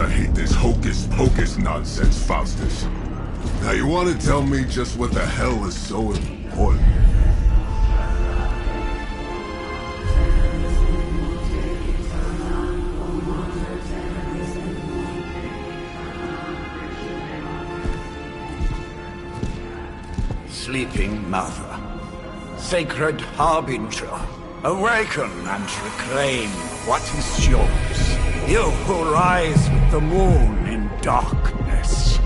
I hate this hocus-pocus nonsense, Faustus. Now you want to tell me just what the hell is so important? Sleeping Mother, Sacred Harbinger, awaken and reclaim what is yours. You who rise with the moon in darkness,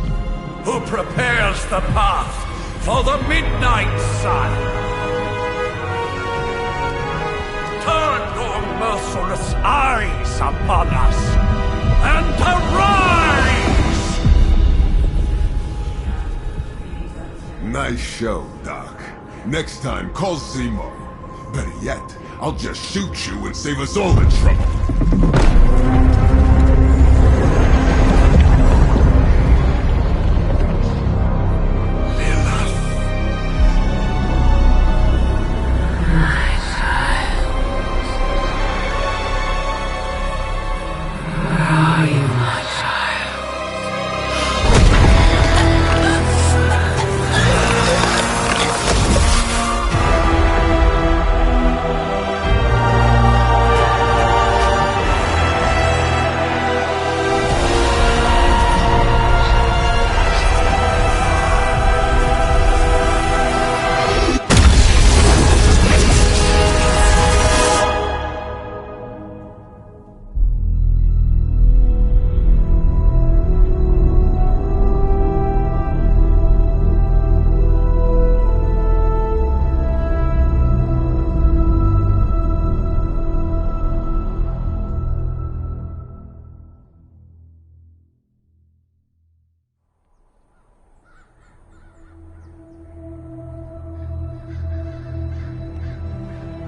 who prepares the path for the midnight sun. Turn your merciless eyes upon us, and arise! Nice show, Doc. Next time, call Zemo. Better yet, I'll just shoot you and save us all the trouble.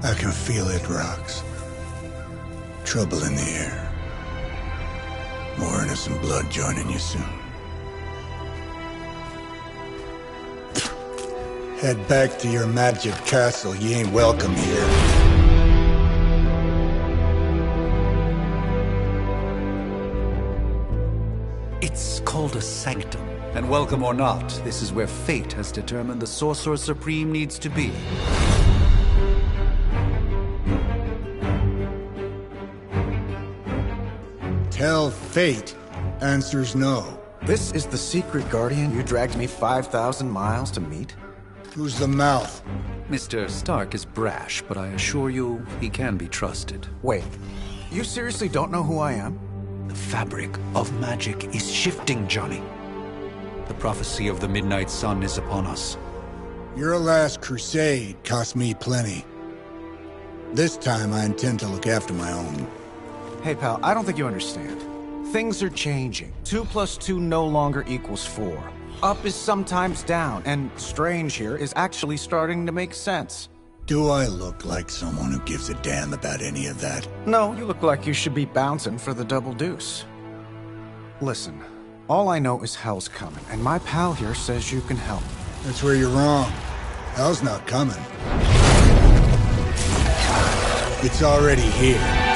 I can feel it, Rox. Trouble in the air. More innocent blood joining you soon. Head back to your magic castle. You ain't welcome here. It's called a sanctum. And welcome or not, this is where fate has determined the Sorcerer Supreme needs to be. Tell fate. Answers no. This is the secret guardian you dragged me 5,000 miles to meet? Who's the mouth? Mr. Stark is brash, but I assure you, he can be trusted. Wait, you seriously don't know who I am? The fabric of magic is shifting, Johnny. The prophecy of the Midnight Sun is upon us. Your last crusade cost me plenty. This time I intend to look after my own. Hey pal, I don't think you understand. Things are changing. 2 + 2 no longer equals 4. Up is sometimes down, and strange here is actually starting to make sense. Do I look like someone who gives a damn about any of that? No, you look like you should be bouncing for the double deuce. Listen, all I know is hell's coming, and my pal here says you can help. That's where you're wrong. Hell's not coming. It's already here.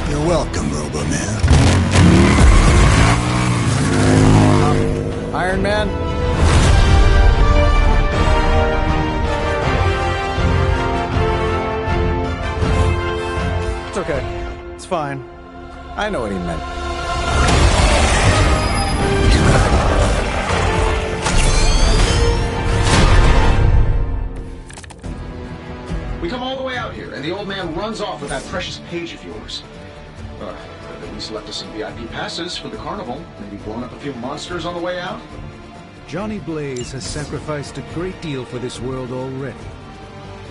You're welcome, Robo-Man. Iron Man? It's okay. It's fine. I know what he meant. We come all the way out here, and the old man runs off with that precious page of yours. At least left us some VIP passes for the carnival. Maybe blown up a few monsters on the way out. Johnny Blaze has sacrificed a great deal for this world already.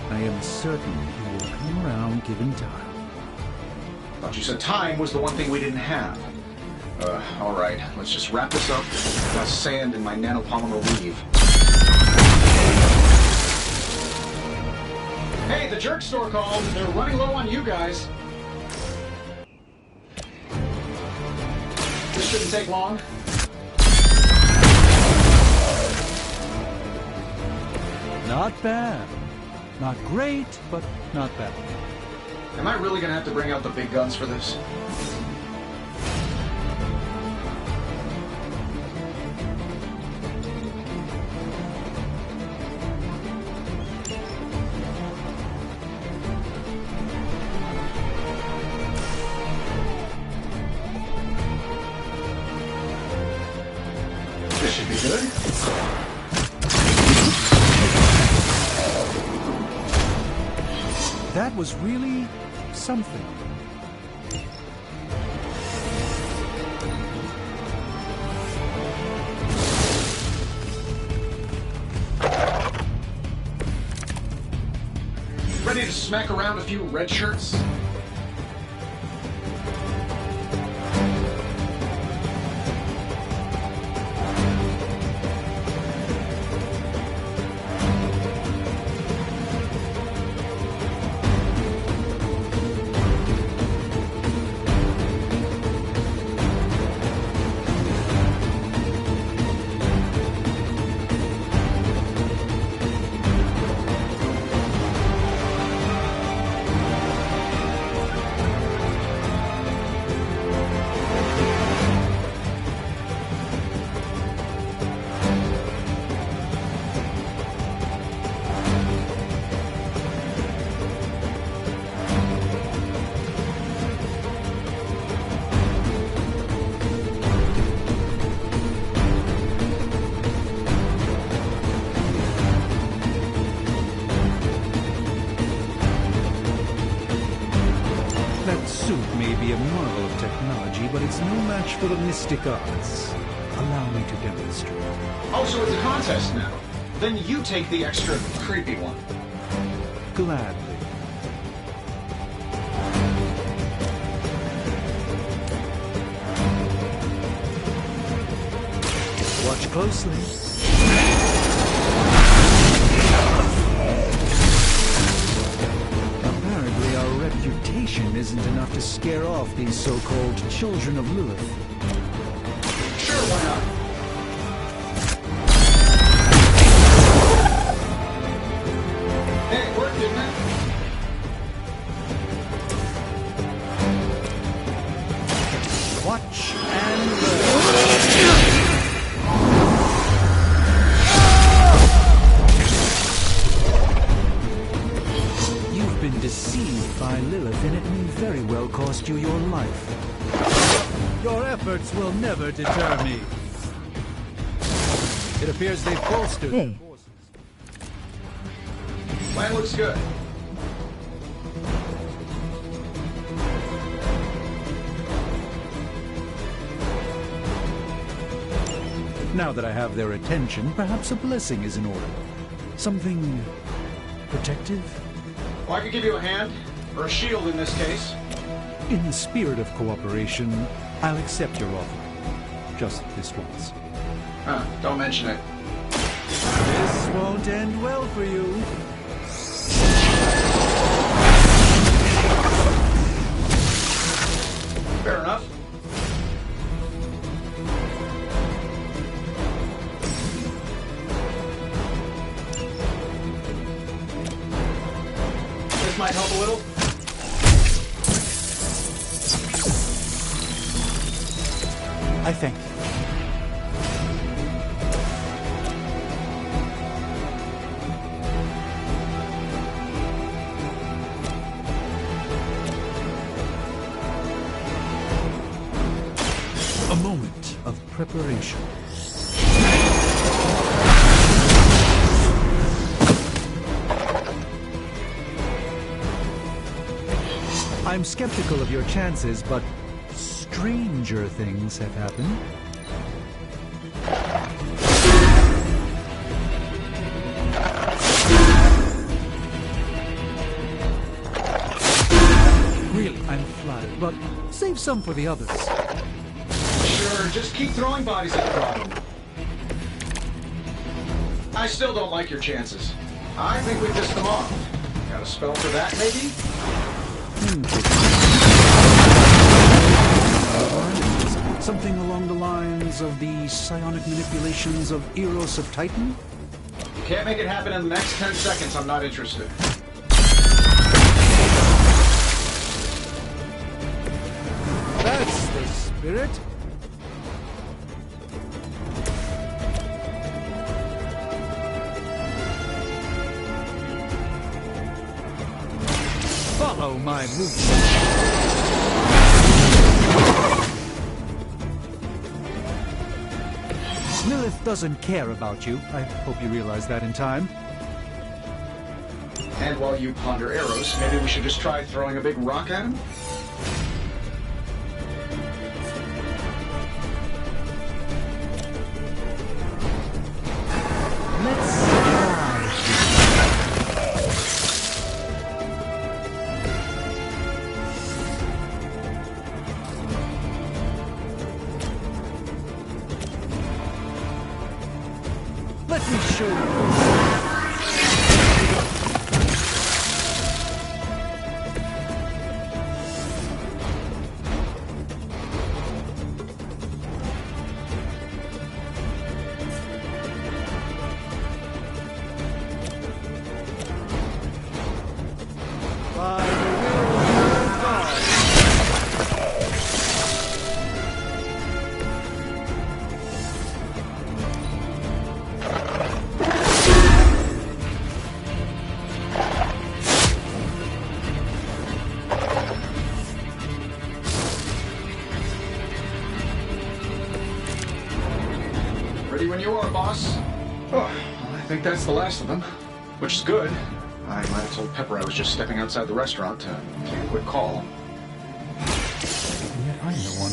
I am certain he will come around given time. Thought you said time was the one thing we didn't have. All right. Let's just wrap this up. Got sand in my nanopolymer weave. Hey, the jerk store called. They're running low on you guys. This shouldn't take long. Not bad. Not great, but not bad. Am I really gonna have to bring out the big guns for this? This should be good. That was really something. Ready to smack around a few red shirts? That suit may be a marvel of technology, but it's no match for the mystic arts. Allow me to demonstrate. Oh, so it's a contest now. Then you take the extra creepy one. Gladly. Watch closely. Apparently our reputation isn't enough to scare off these so-called children of Lilith. Sure, why not? Hey, it worked, didn't it? Watch and learn. You've been deceived by Lilith, and it may very well cost you your life. Your efforts will never deter me. It appears they've bolstered their forces. Plan looks good. Now that I have their attention, perhaps a blessing is in order. Something protective? Well, I could give you a hand, or a shield in this case. In the spirit of cooperation, I'll accept your offer. Just this once. Huh, don't mention it. This won't end well for you. Fair enough. This might help a little. I thank you. A moment of preparation. I'm skeptical of your chances, but stranger things have happened. Really, I'm flattered, but save some for the others. Sure, just keep throwing bodies at the problem. I still don't like your chances. I think we pissed them off. Got a spell for that, maybe? Something along the lines of the psionic manipulations of Eros of Titan? You can't make it happen in the next 10 seconds, I'm not interested. That's the spirit. Follow my movement. Lilith doesn't care about you. I hope you realize that in time. And while you ponder arrows, maybe we should just try throwing a big rock at him? Let's Let me show you. Ready when you are, boss. Oh, well, I think that's the last of them, which is good. I might have told Pepper I was just stepping outside the restaurant to take a quick call. Yet I'm the one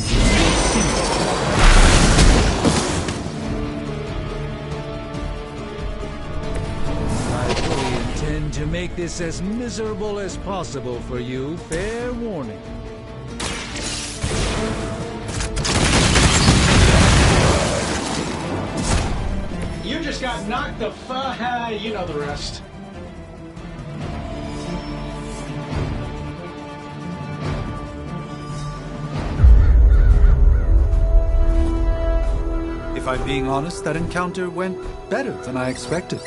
I fully intend to make this as miserable as possible for you. Fair warning. You just got knocked the you know the rest. If I'm being honest, that encounter went better than I expected.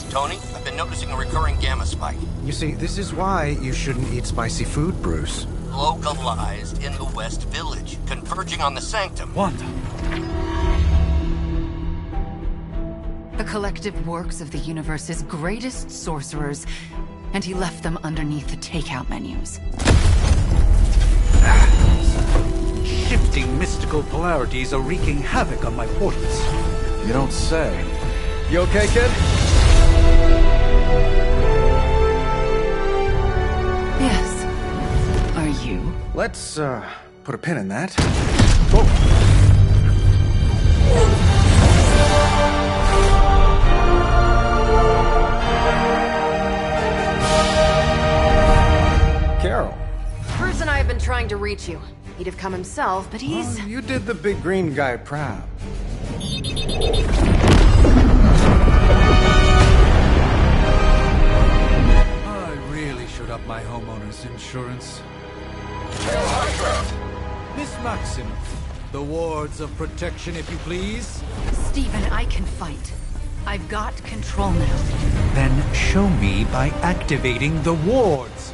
Tony, I've been noticing a recurring gamma spike. You see, this is why you shouldn't eat spicy food, Bruce. Localized in the West Village, converging on the Sanctum. Wanda. The collective works of the universe's greatest sorcerers, and he left them underneath the takeout menus. Shifting mystical polarities are wreaking havoc on my portals. You don't say. You okay, kid? Yes. Are you? Let's, put a pin in that. Whoa. Carol. Bruce and I have been trying to reach you. He'd have come himself, but he's... You did the big green guy proud. I really should up my homeowner's insurance. Miss Maximoff, the wards of protection, if you please. Stephen, I can fight. I've got control now. Then show me by activating the wards.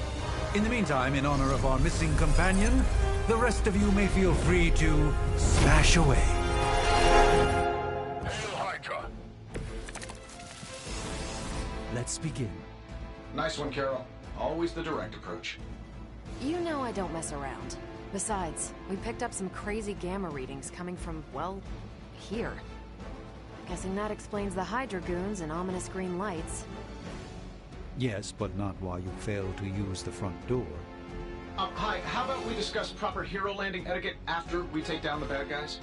In the meantime, in honor of our missing companion, the rest of you may feel free to smash away. Hail Hydra! Let's begin. Nice one, Carol. Always the direct approach. You know I don't mess around. Besides, we picked up some crazy gamma readings coming from, well, here. Guessing that explains the Hydra goons and ominous green lights. Yes, but not while you fail to use the front door. Hi, how about we discuss proper hero landing etiquette after we take down the bad guys?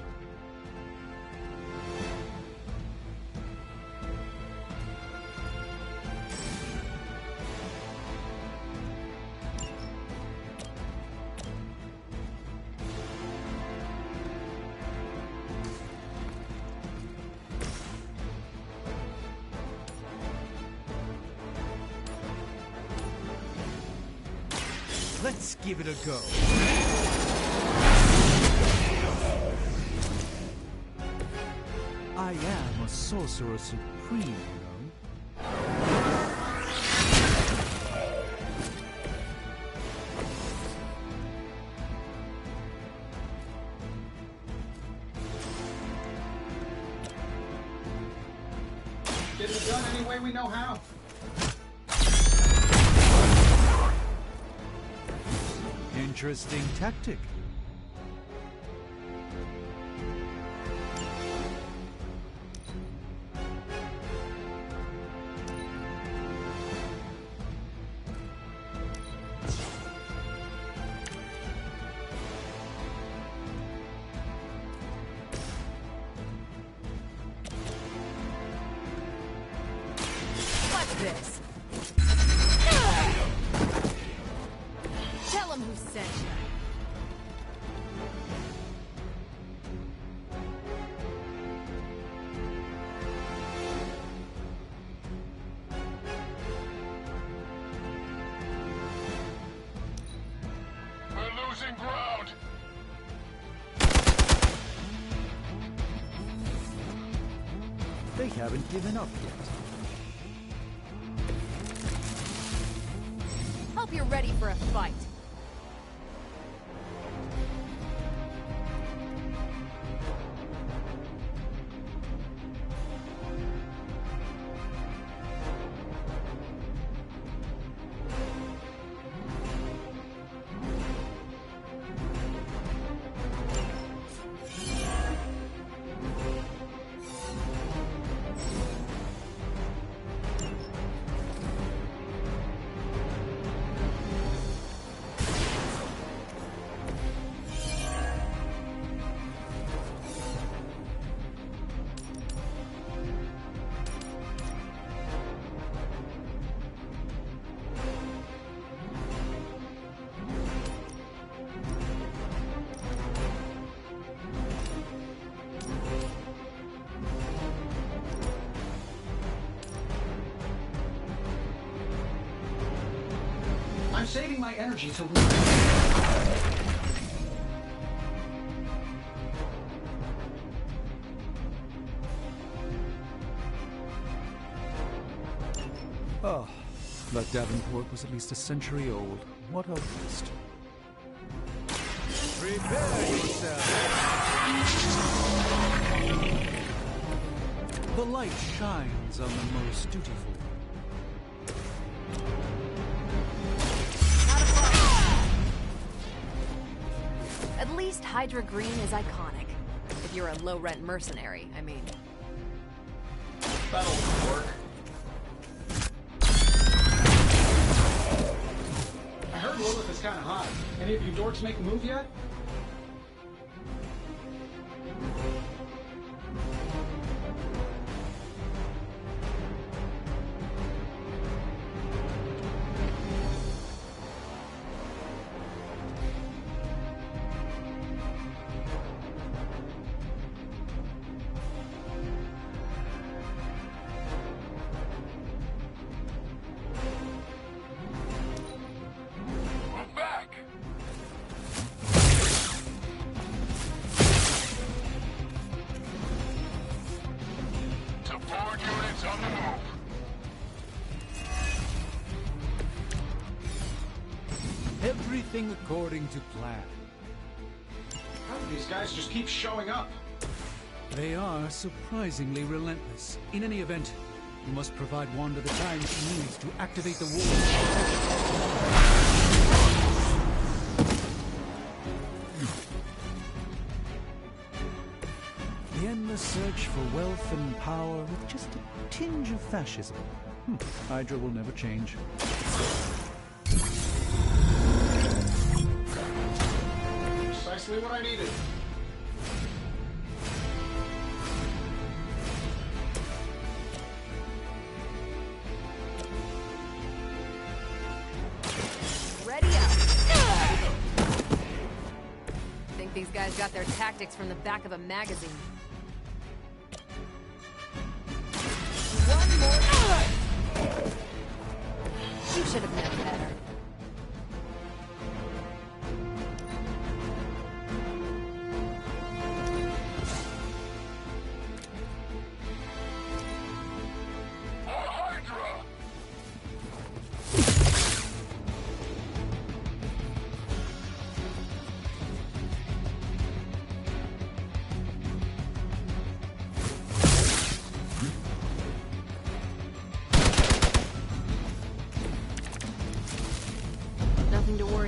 Let's give it a go. I am a sorcerer supreme, you know. way we know how. Interesting tactic. What's this? Tell him who sent you. We're losing ground. They haven't given up yet. Hope you're ready for a fight. I'm saving my energy to... Oh, that Davenport was at least a century old. What a waste. Prepare yourself! The light shines on the most dutiful. At least Hydra Green is iconic. If you're a low-rent mercenary, I mean. That'll work. I heard Lilith is kind of hot. Any of you dorks make a move yet? Everything according to plan. How do these guys just keep showing up? They are surprisingly relentless. In any event, you must provide Wanda the time she needs to activate the wall. The endless search for wealth and power with just a tinge of fascism. Hydra will never change. Precisely what I needed. Ready up. Think these guys got their tactics from the back of a magazine. One more. You should have known better.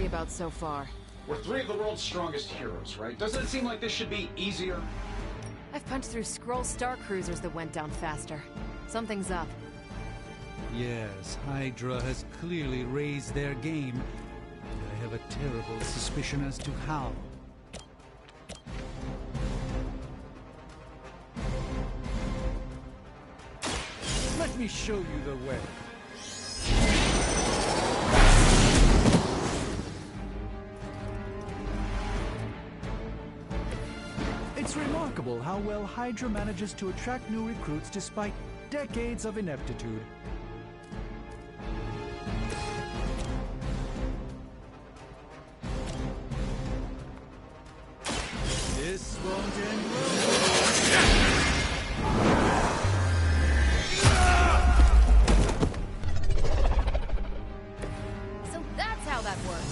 worry about so far? We're three of the world's strongest heroes, right? Doesn't it seem like this should be easier? I've punched through Skrull Star Cruisers that went down faster. Something's up. Yes, Hydra has clearly raised their game. And I have a terrible suspicion as to how. Let me show you the way. It's remarkable how well Hydra manages to attract new recruits despite decades of ineptitude. This won't end well. So that's how that works.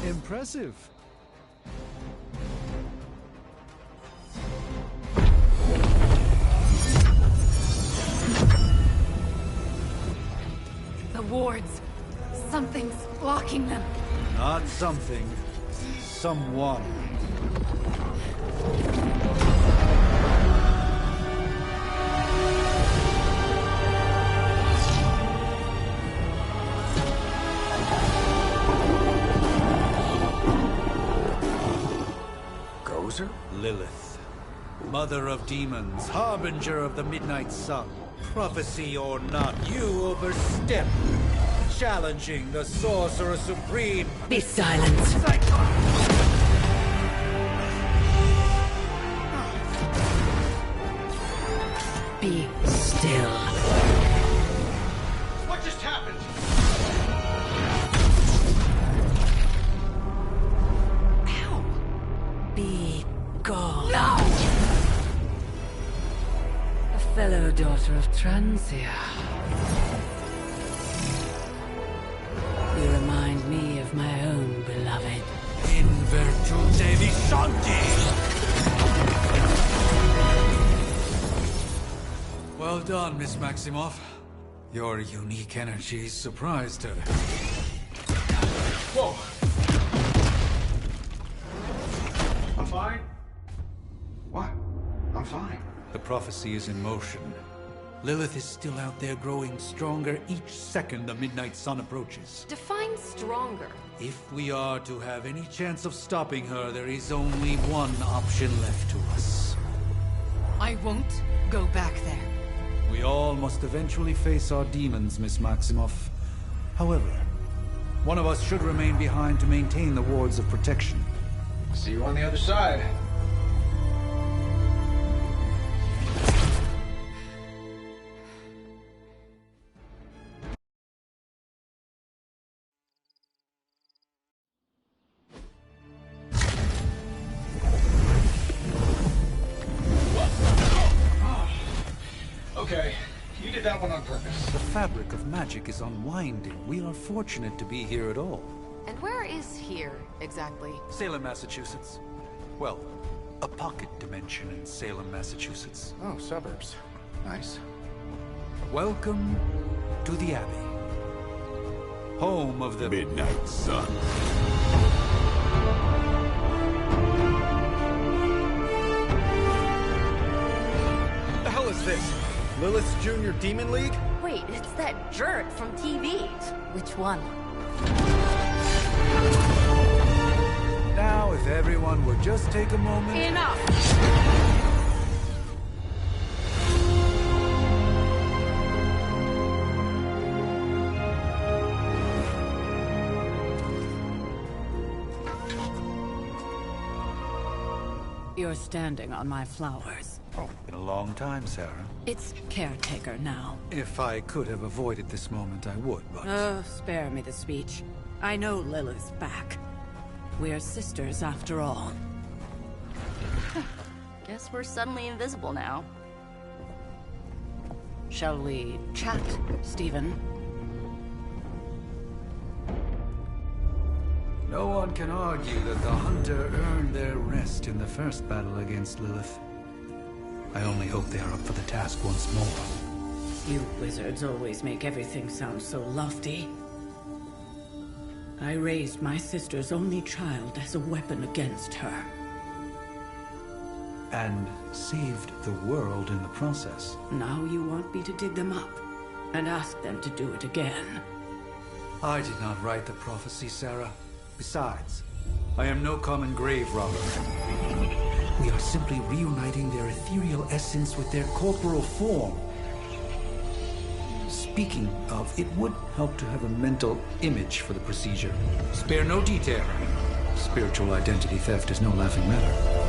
Impressive. The wards. Something's blocking them. Not something. Someone. Lilith, mother of demons, harbinger of the midnight sun. Prophecy or not, you overstep, challenging the sorcerer supreme. Be silent. Be still. What just happened? Be gone. No! A fellow daughter of Transia. You remind me of my own beloved. In virtute vishanti! Well done, Miss Maximoff. Your unique energy surprised her. Whoa! I'm fine. What? I'm fine. The prophecy is in motion. Lilith is still out there growing stronger each second the midnight sun approaches. Define stronger. If we are to have any chance of stopping her, there is only one option left to us. I won't go back there. We all must eventually face our demons, Miss Maximoff. However, one of us should remain behind to maintain the wards of protection. See you on the other side. Okay, you did that one on purpose. The fabric of magic is unwinding. We are fortunate to be here at all. And where is here, exactly? Salem, Massachusetts. Well, a pocket dimension in Salem, Massachusetts. Oh, suburbs. Nice. Welcome to the Abbey. Home of the Midnight Sun. What the hell is this? Lilith's Junior Demon League? Wait, it's that jerk from TV. Which one? Now, if everyone would just take a moment... Enough! You're standing on my flowers. Been a long time, Sarah. It's caretaker now. If I could have avoided this moment, I would, but... Oh, spare me the speech. I know Lilith's back. We're sisters after all. Guess we're suddenly invisible now. Shall we chat, Stephen? No one can argue that the Hunter earned their rest in the first battle against Lilith. I only hope they are up for the task once more. You wizards always make everything sound so lofty. I raised my sister's only child as a weapon against her. And saved the world in the process. Now you want me to dig them up and ask them to do it again. I did not write the prophecy, Sarah. Besides, I am no common grave robber. We are simply reuniting their ethereal essence with their corporal form. Speaking of, it would help to have a mental image for the procedure. Spare no detail. Spiritual identity theft is no laughing matter.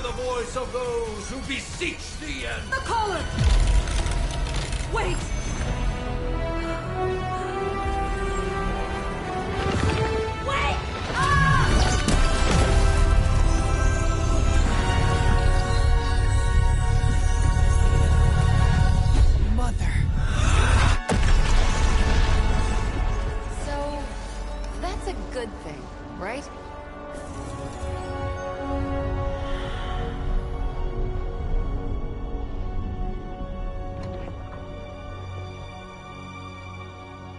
the voice of those who beseech the end. The caller! Wait! Wait! Mother. So, that's a good thing, right?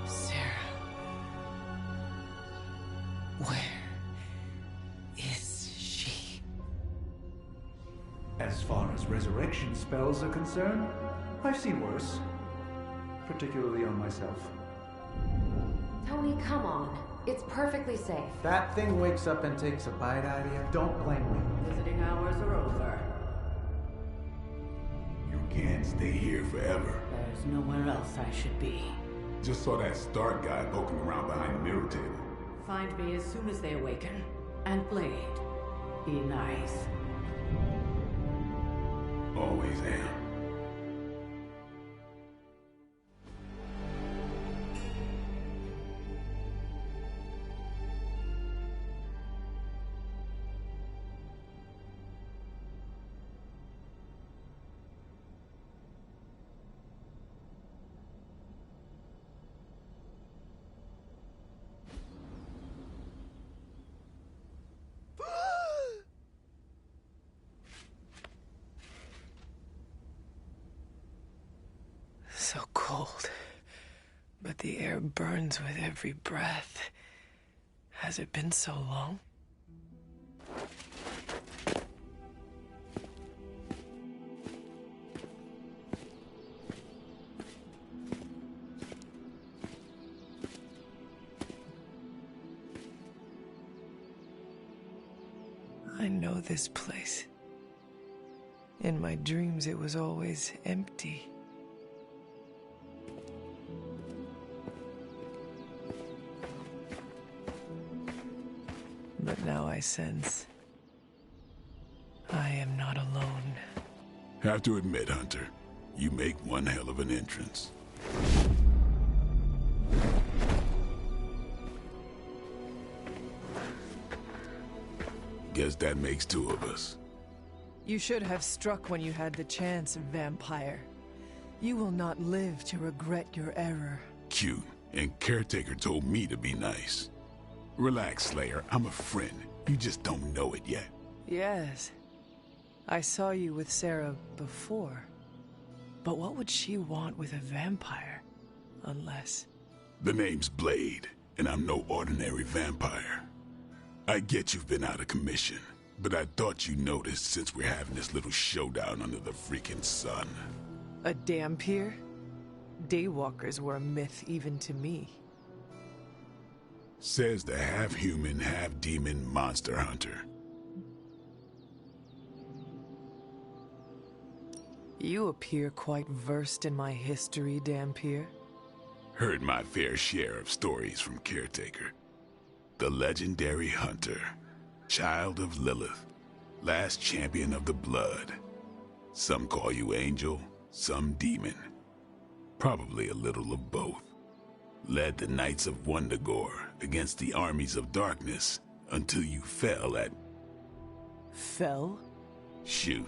Sarah. Where is she? As far as resurrection spells are concerned, I've seen worse. Particularly on myself. Tony, come on. It's perfectly safe. That thing wakes up and takes a bite out of you. Don't blame me. Visiting hours are over. You can't stay here forever. There's nowhere else I should be. Just saw that Stark guy poking around behind the mirror table. Find me as soon as they awaken. And Blade, be nice. Always am. So cold, but the air burns with every breath. Has it been so long? I know this place. In my dreams, it was always empty. But now I sense I am not alone. Have to admit, Hunter, you make one hell of an entrance. Guess that makes two of us. You should have struck when you had the chance, vampire. You will not live to regret your error. Cute, and Caretaker told me to be nice. Relax, Slayer. I'm a friend. You just don't know it yet. Yes. I saw you with Sarah before. But what would she want with a vampire? Unless... The name's Blade, and I'm no ordinary vampire. I get you've been out of commission, but I thought you noticed since we're having this little showdown under the freaking sun. a dampier? Daywalkers were a myth even to me. Says the half-human, half-demon monster hunter. You appear quite versed in my history, Dampier. Heard my fair share of stories from Caretaker. The legendary hunter, child of Lilith, last champion of the blood. Some call you angel, some demon. Probably a little of both. Led the Knights of Wundagore against the armies of darkness until you fell at... Fell? Shoot.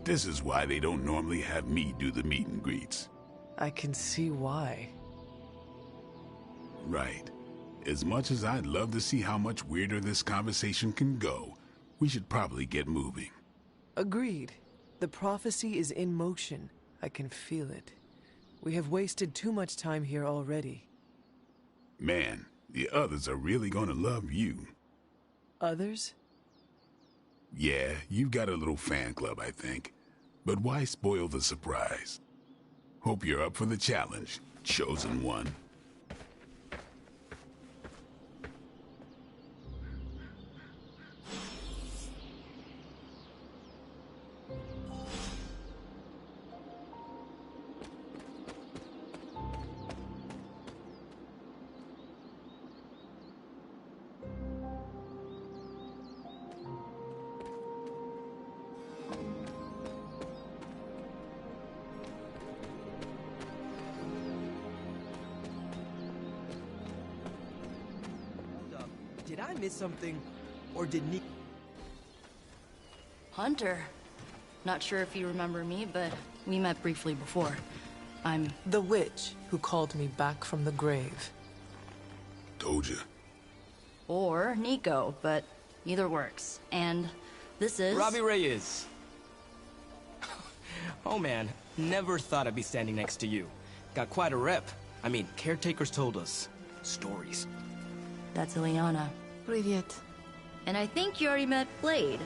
This is why they don't normally have me do the meet and greets. I can see why. Right. As much as I'd love to see how much weirder this conversation can go, we should probably get moving. Agreed. The prophecy is in motion. I can feel it. We have wasted too much time here already. Man, the others are really gonna love you. Others? Yeah, you've got a little fan club, I think. But why spoil the surprise? Hope you're up for the challenge, chosen one. Did I miss something? Or did Nick... Hunter. Not sure if you remember me, but we met briefly before. I'm... the witch who called me back from the grave. Told you. Or Nico, but either works. And this is... Robbie Reyes. Oh man, never thought I'd be standing next to you. Got quite a rep. I mean, caretakers told us stories. That's Ileana. Привет. And I think you already met Blade.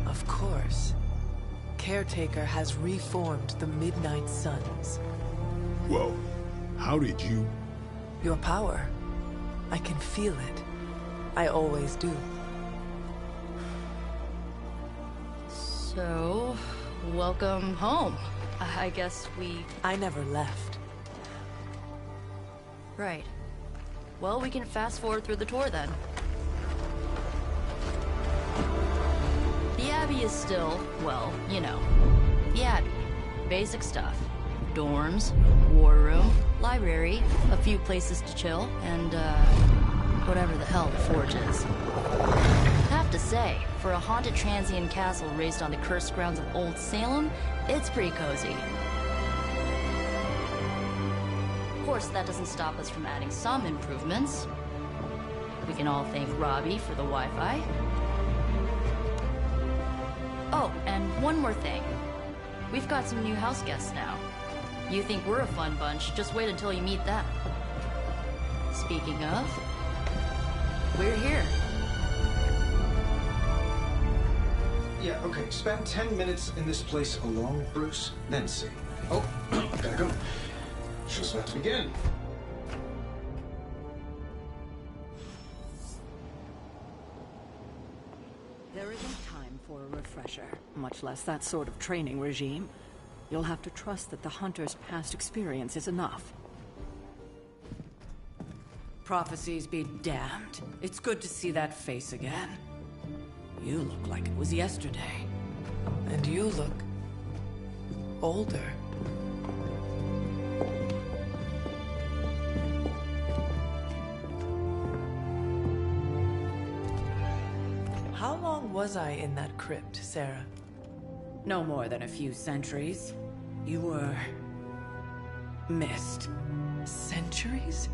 Of course. Caretaker has reformed the Midnight Suns. Whoa. How did you... Your power. I can feel it. I always do. So... welcome home. I guess we... I never left. Right. Well, we can fast forward through the tour then. The Abbey is still, well, you know, the Abbey. Basic stuff. Dorms, war room, library, a few places to chill, and, whatever the hell the Forge is. Have to say, for a haunted transient castle raised on the cursed grounds of Old Salem, it's pretty cozy. Of course, that doesn't stop us from adding some improvements. We can all thank Robbie for the Wi-Fi. Oh, and one more thing. We've got some new house guests now. You think we're a fun bunch, just wait until you meet them. Speaking of, we're here. Yeah, okay. Spend 10 minutes in this place alone, Bruce, then see. Oh, gotta go. Show's about to begin. There isn't time for a refresher, much less that sort of training regime. You'll have to trust that the Hunter's past experience is enough. Prophecies be damned. It's good to see that face again. You look like it was yesterday. And you look... older. How long was I in that crypt, Sarah? No more than a few centuries. You were... missed. Centuries?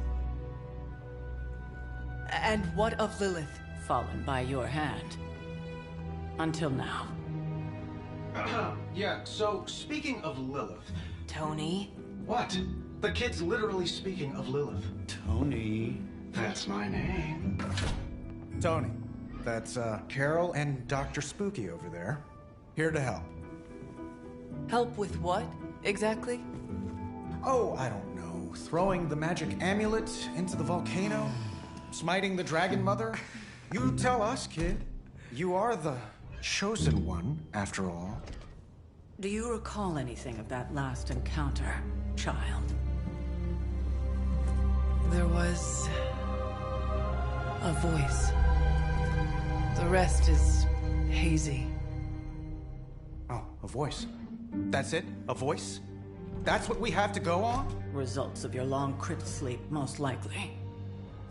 And what of Lilith? Fallen by your hand. Until now. Yeah, so speaking of Lilith... Tony? What? The kid's literally speaking of Lilith. Tony. That's my name. Tony. That's, Carol and Dr. Spooky over there. Here to help. Help with what, exactly? Oh, I don't know. Throwing the magic amulet into the volcano? Smiting the Dragon Mother? You tell us, kid. You are the chosen one, after all. Do you recall anything of that last encounter, child? There was... a voice. The rest is hazy. Oh, a voice. That's it? A voice? That's what we have to go on? Results of your long crypt sleep, most likely.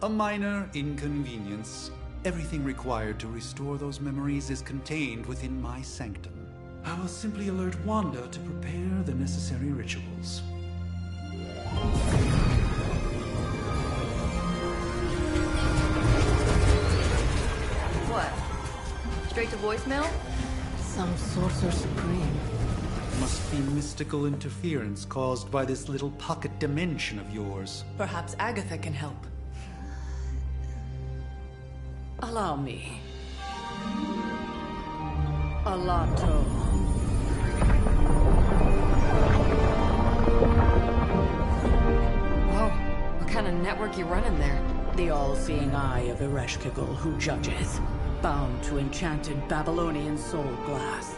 A minor inconvenience. Everything required to restore those memories is contained within my sanctum. I will simply alert Wanda to prepare the necessary rituals. What? Straight to voicemail? Some sorcerer supreme. Must be mystical interference caused by this little pocket dimension of yours. Perhaps Agatha can help. Allow me. Alato. Whoa, what kind of network you running there? The all-seeing eye of Ereshkigal who judges, bound to enchanted Babylonian soul glass.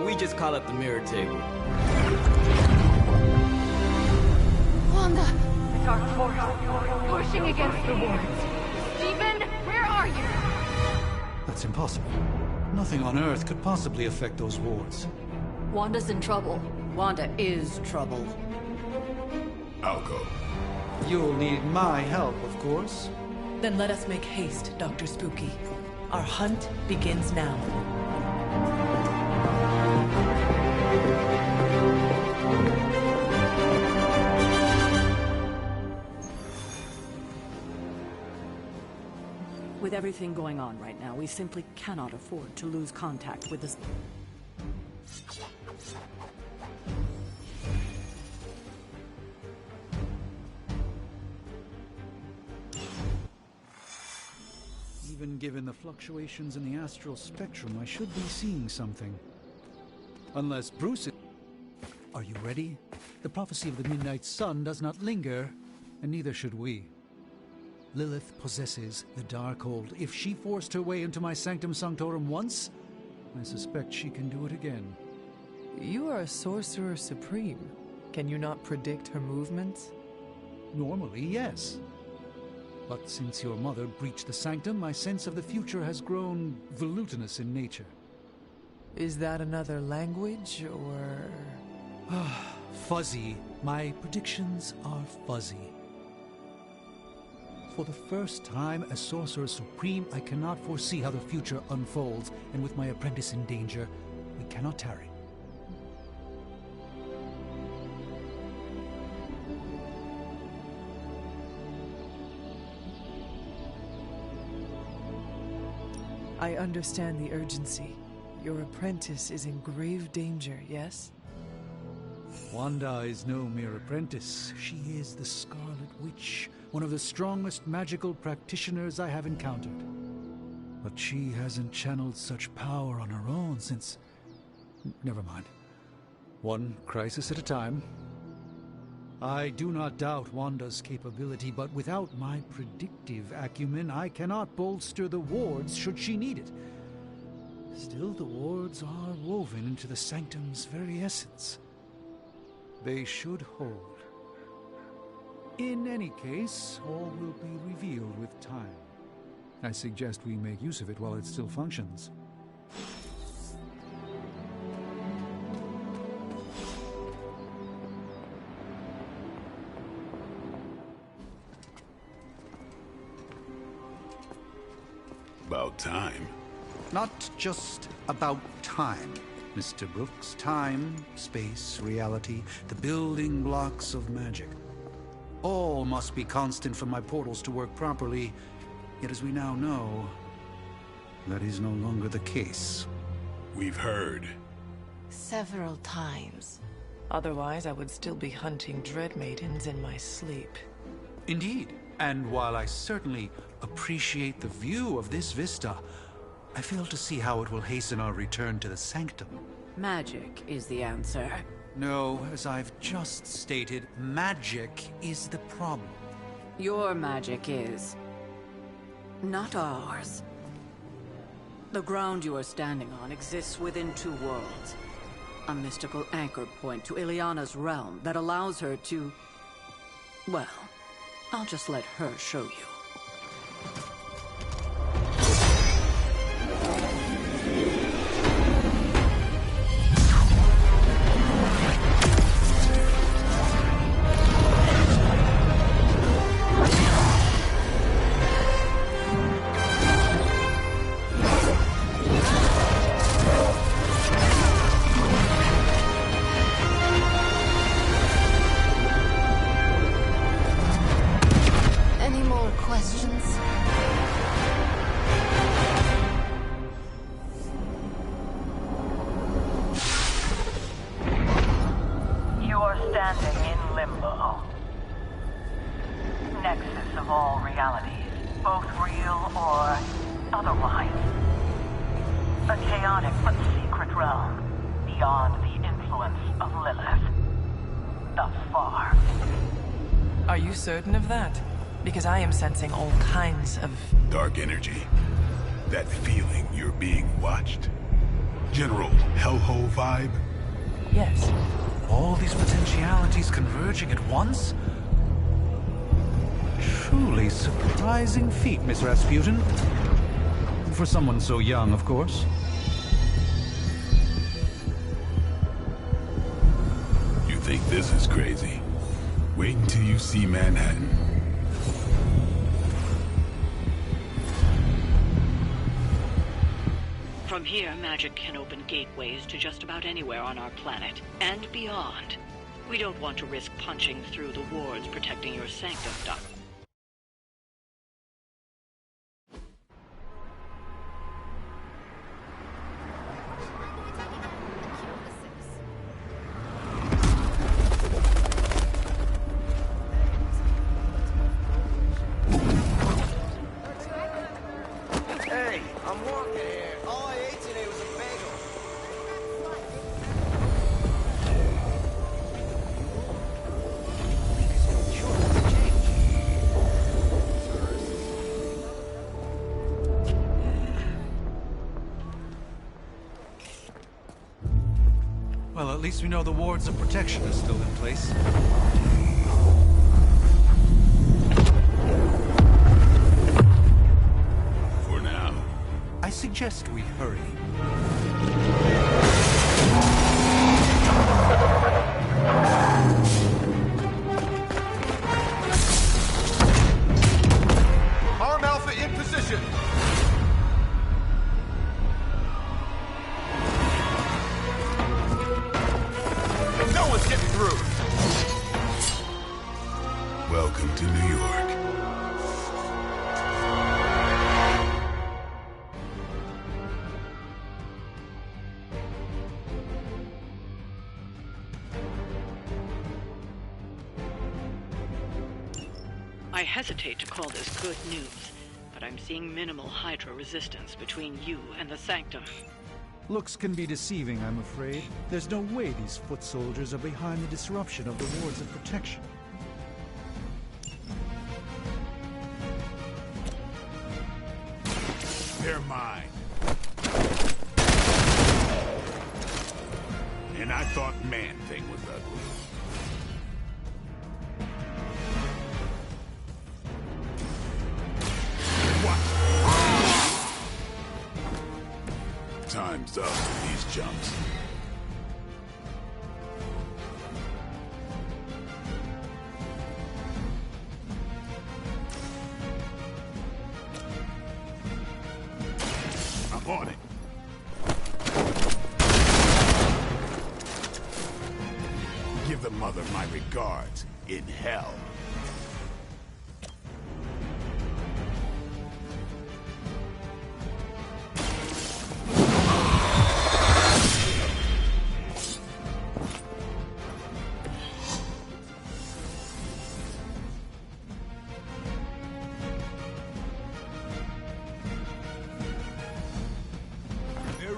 We just call it the mirror table. Wanda! Dark force, pushing against the wards. Stephen, where are you? That's impossible. Nothing on Earth could possibly affect those wards. Wanda's in trouble. Wanda is trouble. I'll go. You'll need my help, of course. Then let us make haste, Dr. Spooky. Our hunt begins now. With everything going on right now, we simply cannot afford to lose contact with this. Even given the fluctuations in the astral spectrum, I should be seeing something. Unless Bruce is... Are you ready? The prophecy of the Midnight Sun does not linger, and neither should we. Lilith possesses the Darkhold. If she forced her way into my Sanctum Sanctorum once, I suspect she can do it again. You are a Sorcerer Supreme. Can you not predict her movements? Normally, yes. But since your mother breached the Sanctum, my sense of the future has grown volutinous in nature. Is that another language, or...? Fuzzy. My predictions are fuzzy. For the first time as Sorcerer Supreme, I cannot foresee how the future unfolds, and with my apprentice in danger, we cannot tarry. I understand the urgency. Your apprentice is in grave danger, yes? Wanda is no mere apprentice. She is the Scarlet Witch, one of the strongest magical practitioners I have encountered. But she hasn't channeled such power on her own since... Never mind. One crisis at a time. I do not doubt Wanda's capability, but without my predictive acumen, I cannot bolster the wards should she need it. Still, the wards are woven into the Sanctum's very essence. They should hold. In any case, all will be revealed with time. I suggest we make use of it while it still functions. About time. Not just about time, Mr. Brooks. Time, space, reality, the building blocks of magic. All must be constant for my portals to work properly, yet as we now know, that is no longer the case. We've heard. Several times. Otherwise, I would still be hunting Dread Maidens in my sleep. Indeed, and while I certainly appreciate the view of this vista, I fail to see how it will hasten our return to the Sanctum. Magic is the answer. No, as I've just stated, magic is the problem. Your magic is... not ours. The ground you are standing on exists within two worlds. A mystical anchor point to Ileana's realm that allows her to... well, I'll just let her show you. Certain of that? Because I am sensing all kinds of... dark energy. That feeling you're being watched. General hellhole vibe? Yes. All these potentialities converging at once? Truly surprising feat, Miss Rasputin. For someone so young, of course. You think this is crazy? Wait until you see Manhattan. From here, magic can open gateways to just about anywhere on our planet, and beyond. We don't want to risk punching through the wards protecting your sanctum, Doc. Hey, I'm walking here. All I ate today was a bagel. Well, at least we know the wards of protection are still in place. For now. I suggest we hurry. Arm Alpha in position. No one's getting through. Welcome to New York. I hesitate to call this good news, but I'm seeing minimal Hydra resistance between you and the Sanctum. Looks can be deceiving, I'm afraid. There's no way these foot soldiers are behind the disruption of the wards of protection. They're mine. And I thought Man-Thing was ugly. Time's up with these jumps. I'm on it. Give the mother my regards in hell.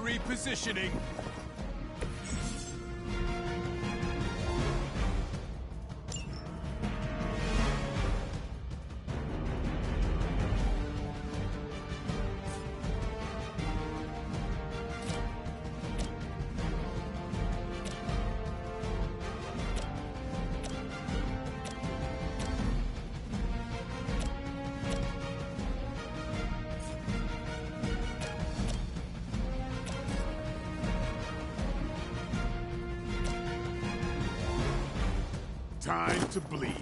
Repositioning. Time to bleed.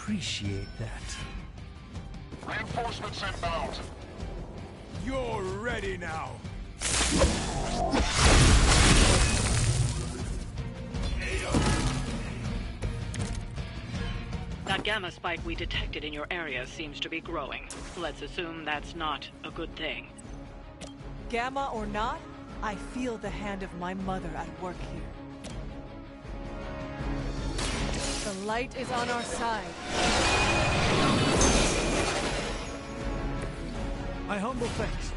Appreciate that. Reinforcements inbound. You're ready now. That gamma spike we detected in your area seems to be growing. Let's assume that's not a good thing. Gamma or not, I feel the hand of my mother at work here. The light is on our side. My humble thanks.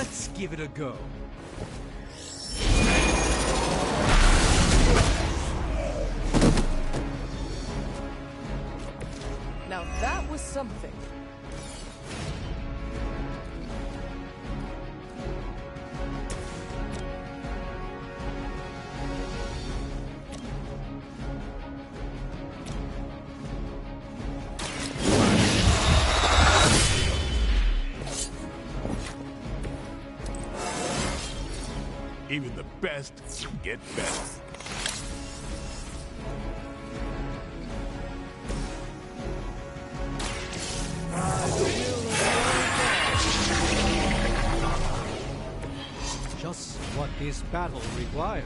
Let's give it a go. Now that was something. Even the best get better. Just what this battle requires.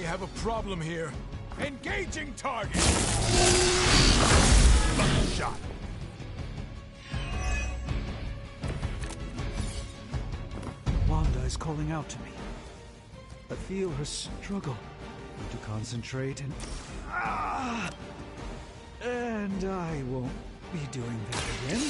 Have a problem here. Engaging target. Shot. Wanda is calling out to me. I feel her struggle. Need to concentrate and... And I won't be doing that again.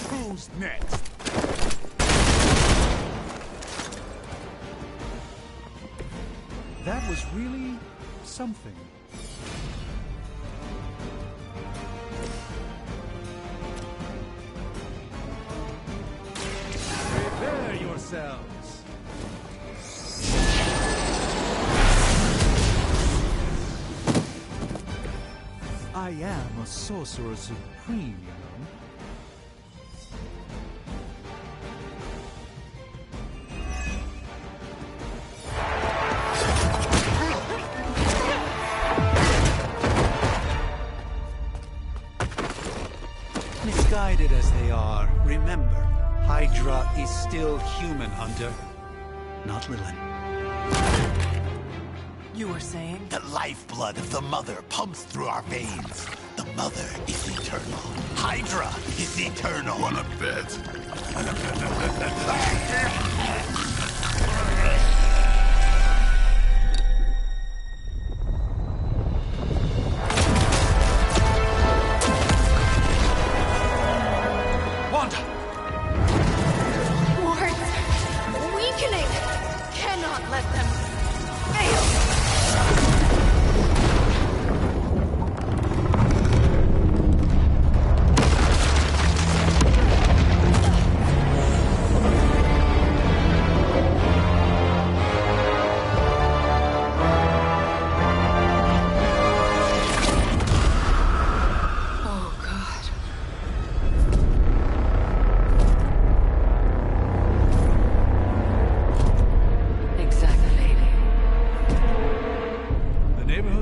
Who's next? That was really something. Prepare yourselves. I am a sorcerer supreme, you know. Misguided as they are, remember, Hydra is still human, Hunter. Not Lilith. You were saying? The lifeblood of the Mother pumps through our veins. The Mother is eternal. Hydra is eternal. Wanna bet?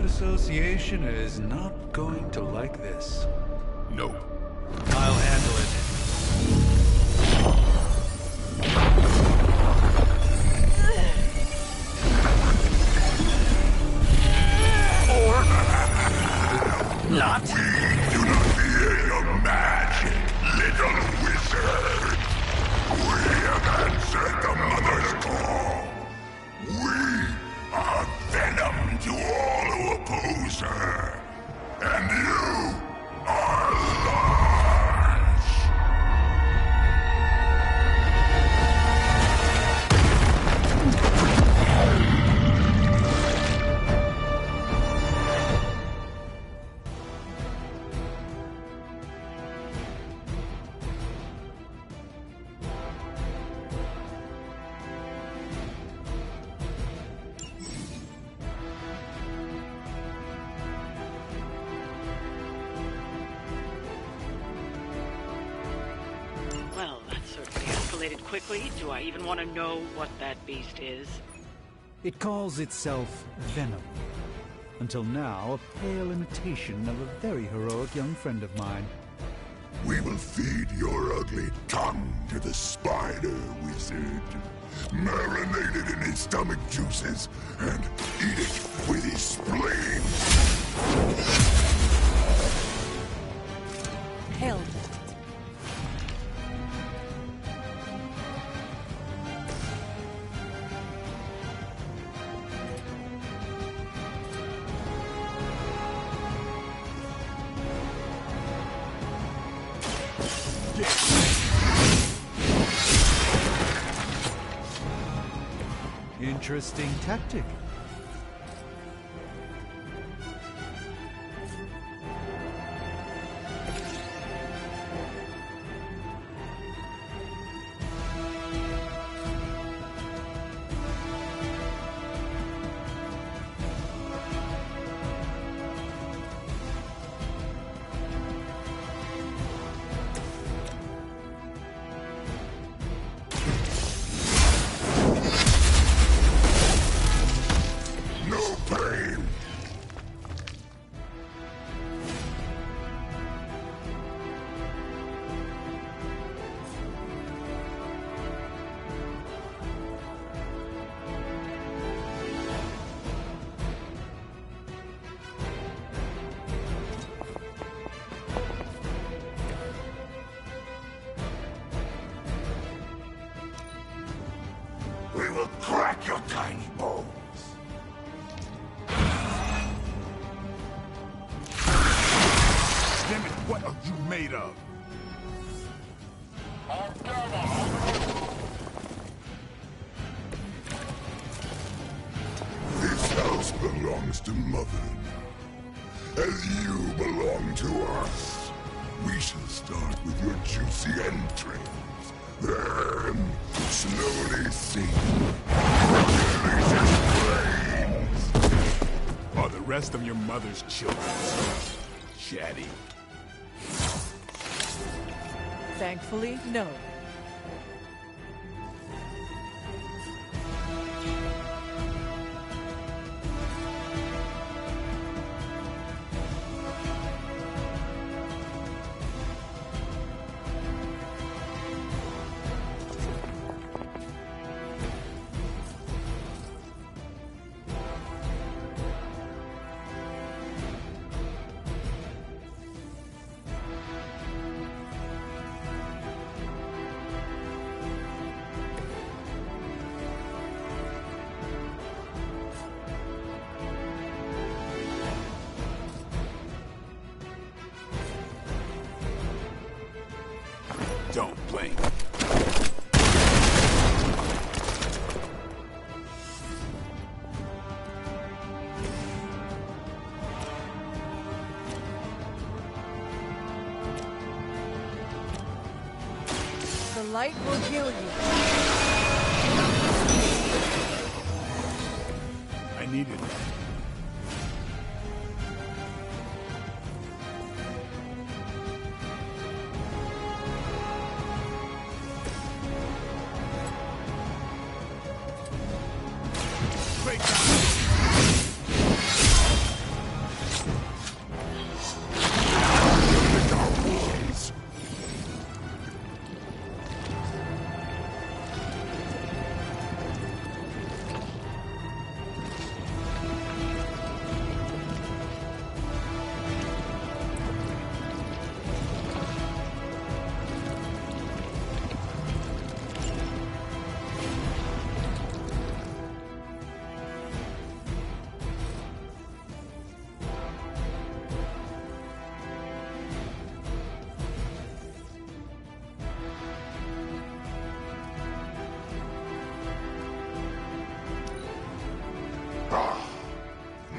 Association is not going to like this. Nope. I'll handle it. Not. We do not fear your magic, little wizard. We have answered the Mother's call. We activated quickly. Do I even want to know what that beast is? It calls itself Venom. Until now, a pale imitation of a very heroic young friend of mine. We will feed your ugly tongue to the spider wizard. Marinate it in his stomach juices and eat it with his spleen. Hell. Interesting tactic. We will crack your tiny bones. Damn it, what are you made of? This house belongs to Mother now, as you belong to us. We shall start with your juicy entrails, then slowly sink delicious brains. Are the rest of your mother's children chatty? Thankfully, no. Don't blink. The light will heal you. I needed that.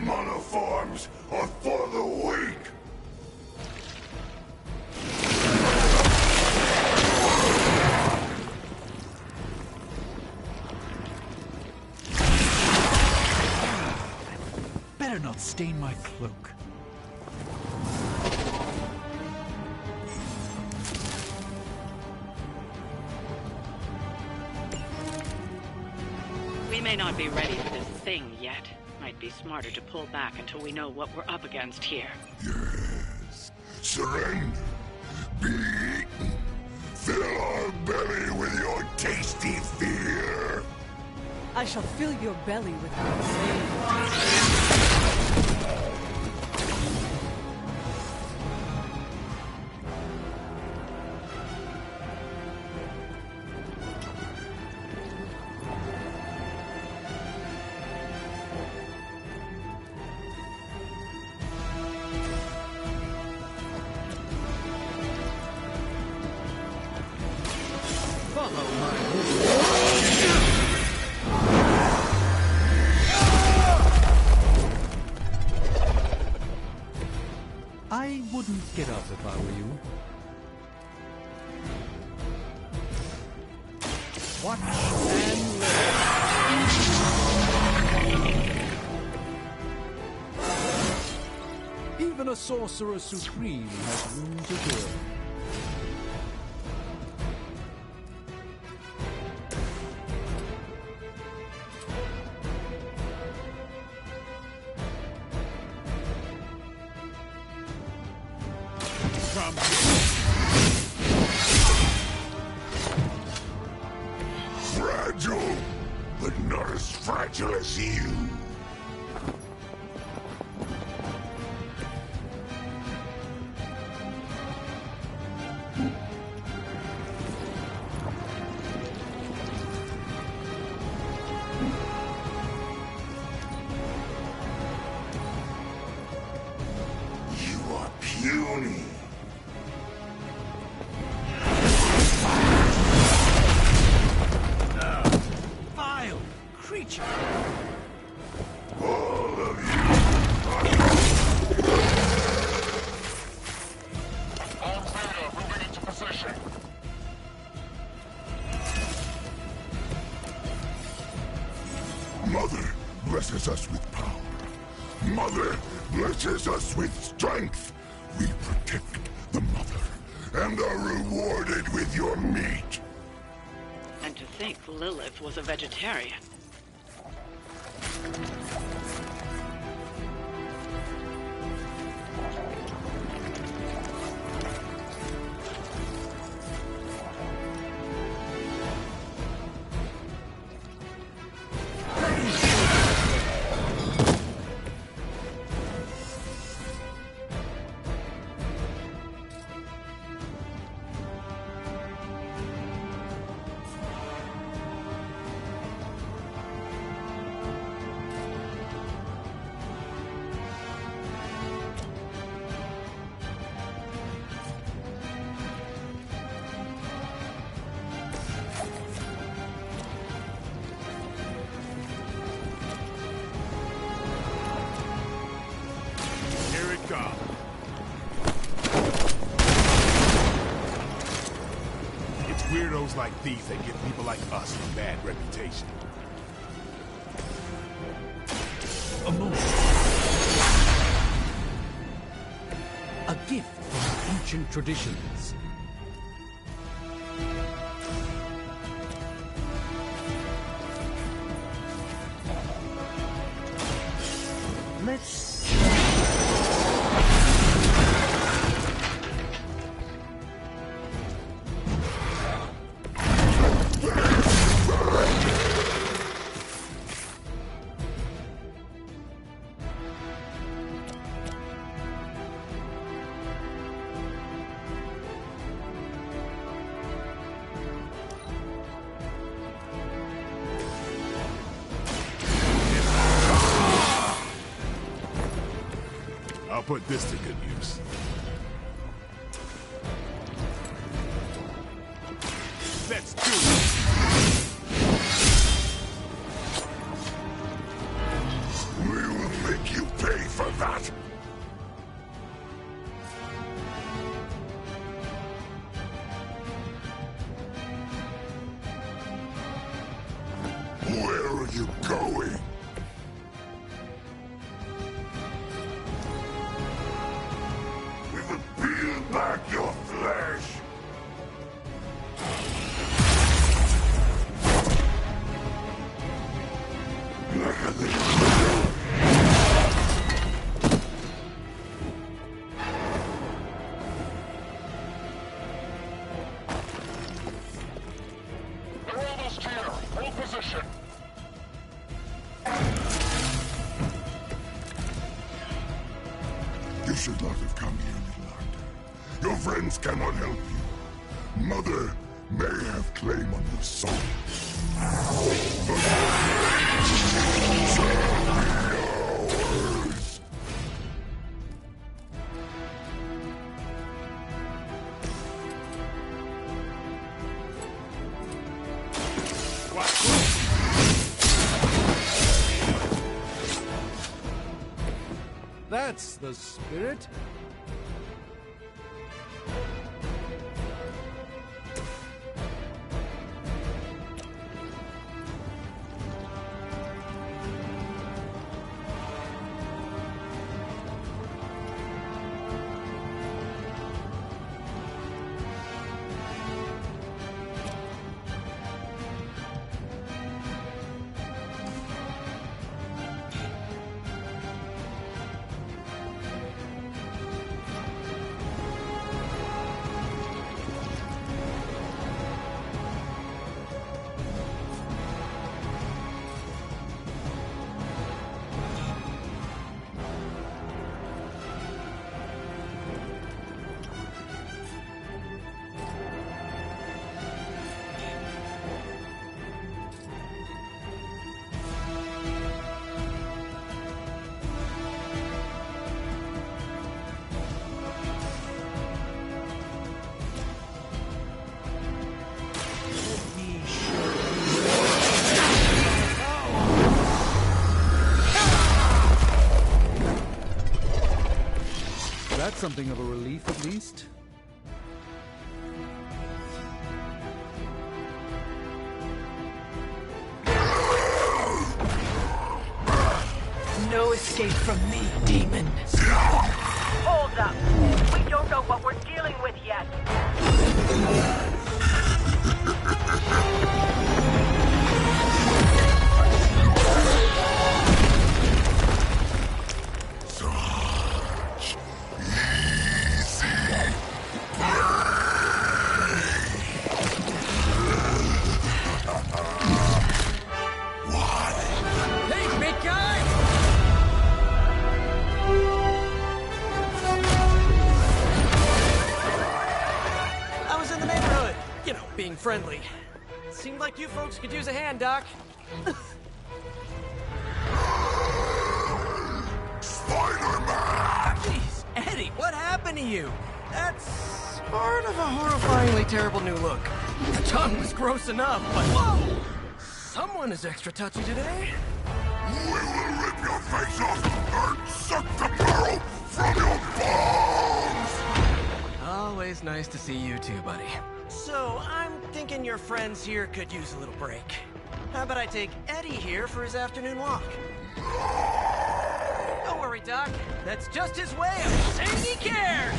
Monoforms are for the weak. Better not stain my cloak. We may not be ready for this thing yet. Might be smarter to pull back until we know what we're up against here. Yes. Surrender. Be eaten. Fill our belly with your tasty fear. I shall fill your belly with my slave. I wouldn't get up if I were you. Watch and live. Even a sorcerer supreme has room to grow. Fragile, but not as fragile as you. You are puny. Creature. All of you. All Vader moving into position. Mother blesses us with power. Mother blesses us with strength. We protect the mother and are rewarded with your meat. And to think Lilith was a vegetarian. It's weirdos like these that give people like us a bad reputation. A moment. A gift from ancient traditions. Let's I'll put this to good use. Let's do it! We will make you pay for that! Where are you going? Peel back your flesh! You should not have come here, little hunter. Your friends cannot help you. Mother may have claim on your soul. But shall be ours. That's the spirit. That's something of a relief, at least. No escape from me, demon. Hold up. We don't know what we're dealing with yet. Being friendly. Seemed like you folks could use a hand, Doc. Spider-Man! Jeez, Eddie, what happened to you? That's sort of a horrifyingly terrible new look. The tongue was gross enough, but whoa! Someone is extra touchy today. We will rip your face off and suck the marrow from your bones! Always nice to see you too, buddy. So, I'm thinking your friends here could use a little break. How about I take Eddie here for his afternoon walk? Don't worry, Doc. That's just his way of saying he cares!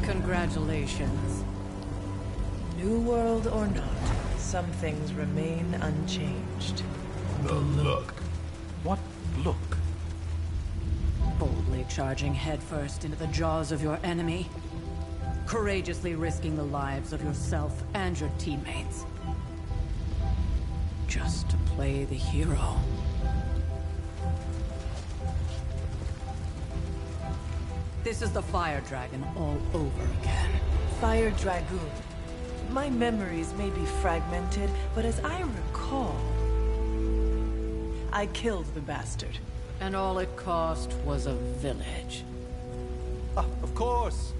Congratulations. New world or not, some things remain unchanged. The look. What look? Boldly charging headfirst into the jaws of your enemy. Courageously risking the lives of yourself and your teammates. Just to play the hero. This is the Fire Dragon all over again. Fire Dragoon. My memories may be fragmented, but as I recall, I killed the bastard. And all it cost was a village. Of course.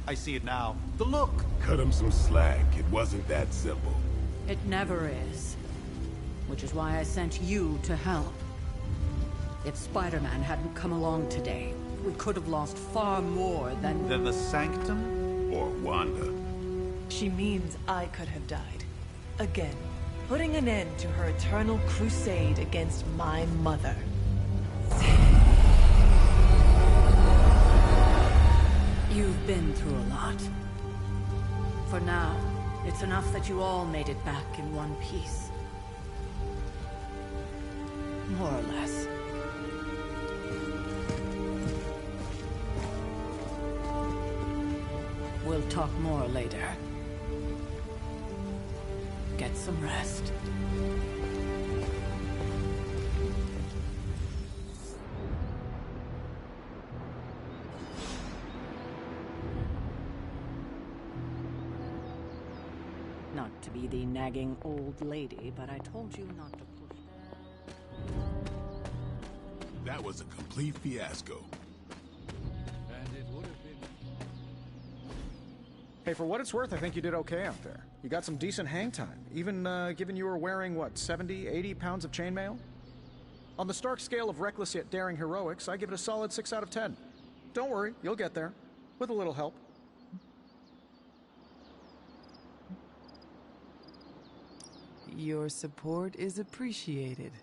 I see it now. The look. Cut him some slack. It wasn't that simple. It never is. which is why I sent you to help. If Spider-Man hadn't come along today, we could have lost far more than the Sanctum? Or Wanda. She means I could have died. Again, putting an end to her eternal crusade against my mother. You've been through a lot. For now, it's enough that you all made it back in one piece. More or less. We'll talk more later. Get some rest. Not to be the nagging old lady, but I told you not to push that. That was a complete fiasco. And it would have been... Hey, for what it's worth, I think you did okay out there. You got some decent hang time, even given you were wearing, what, 70, 80 pounds of chainmail? On the Stark scale of reckless yet daring heroics, I give it a solid 6 out of 10. Don't worry, you'll get there. With a little help. Your support is appreciated.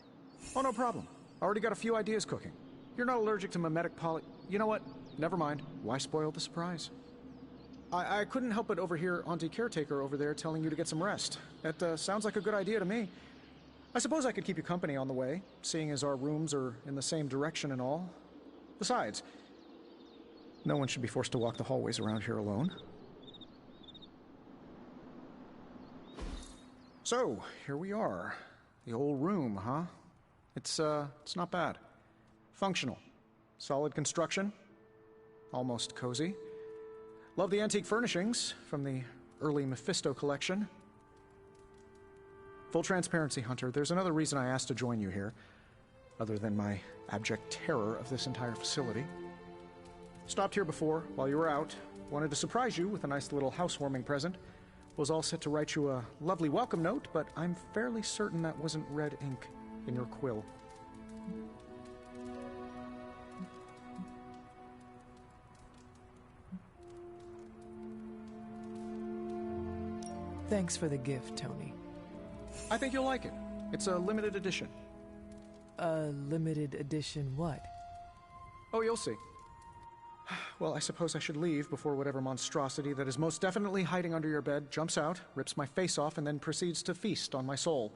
Oh, no problem. Already got a few ideas cooking. You're not allergic to mimetic poly... You know what? Never mind. Why spoil the surprise? I couldn't help but overhear Auntie Caretaker over there telling you to get some rest. That sounds like a good idea to me. I suppose I could keep you company on the way, seeing as our rooms are in the same direction and all. Besides, no one should be forced to walk the hallways around here alone. So, here we are. The old room, huh? It's not bad. Functional. Solid construction. Almost cozy. Love the antique furnishings from the early Mephisto collection. Full transparency, Hunter, there's another reason I asked to join you here, other than my abject terror of this entire facility. Stopped here before, while you were out. Wanted to surprise you with a nice little housewarming present. Was all set to write you a lovely welcome note, but I'm fairly certain that wasn't red ink in your quill. Thanks for the gift, Tony. I think you'll like it. It's a limited edition. A limited edition what? Oh, you'll see. Well, I suppose I should leave before whatever monstrosity that is most definitely hiding under your bed jumps out, rips my face off, and then proceeds to feast on my soul.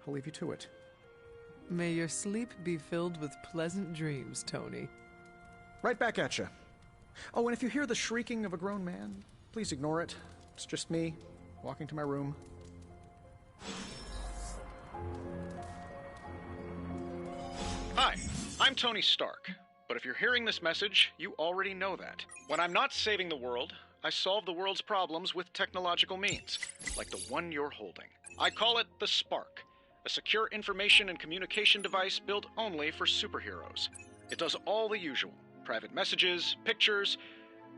I'll leave you to it. May your sleep be filled with pleasant dreams, Tony. Right back at you. Oh, and if you hear the shrieking of a grown man, please ignore it. It's just me, walking to my room. Hi, I'm Tony Stark. But if you're hearing this message, you already know that. When I'm not saving the world, I solve the world's problems with technological means, like the one you're holding. I call it the Spark, a secure information and communication device built only for superheroes. It does all the usual, private messages, pictures,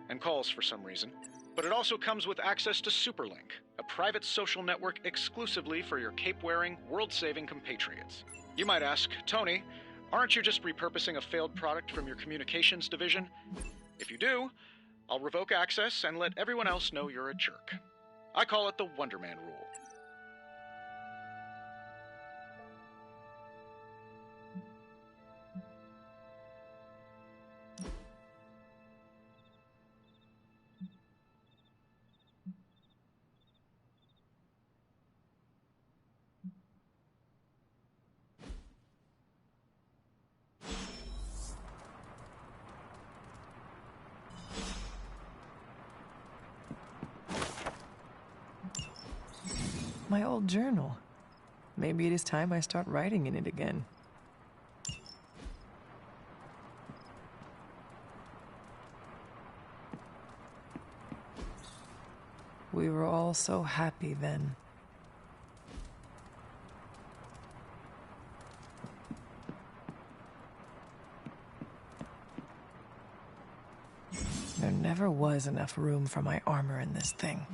and calls for some reason. But it also comes with access to Superlink, a private social network exclusively for your cape-wearing, world-saving compatriots. You might ask, Tony, aren't you just repurposing a failed product from your communications division? If you do, I'll revoke access and let everyone else know you're a jerk. I call it the Wonder Man rule. My old journal. Maybe it is time I start writing in it again. We were all so happy then. There never was enough room for my armor in this thing.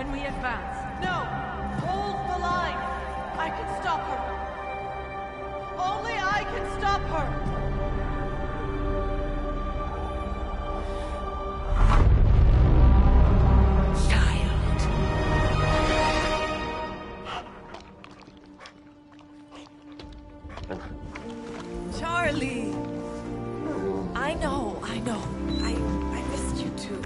Then we advance. No! Hold the line! I can stop her. Only I can stop her! Charlie! I know. I missed you too.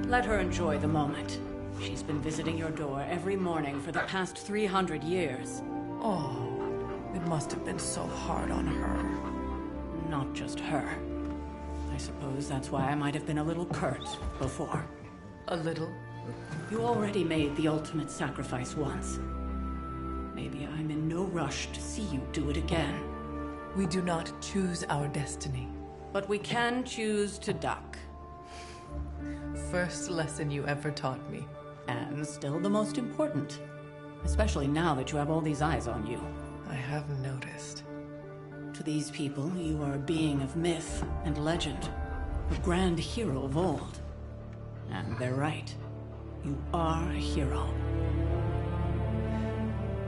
Let her enjoy the moment. She's been visiting your door every morning for the past 300 years. Oh, it must have been so hard on her. Not just her. I suppose that's why I might have been a little curt before. A little? You already made the ultimate sacrifice once. Maybe I'm in no rush to see you do it again. We do not choose our destiny. But we can choose to duck. First lesson you ever taught me. And still the most important. Especially now that you have all these eyes on you. I have noticed. To these people, you are a being of myth and legend. A grand hero of old. And they're right. You are a hero.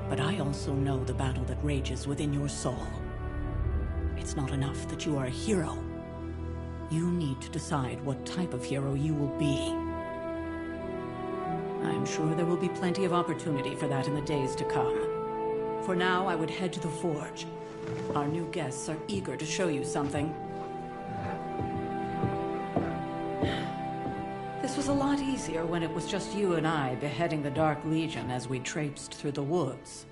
But I also know the battle that rages within your soul. It's not enough that you are a hero. You need to decide what type of hero you will be. I'm sure there will be plenty of opportunity for that in the days to come. For now, I would head to the forge. Our new guests are eager to show you something. This was a lot easier when it was just you and I beheading the Dark Legion as we traipsed through the woods.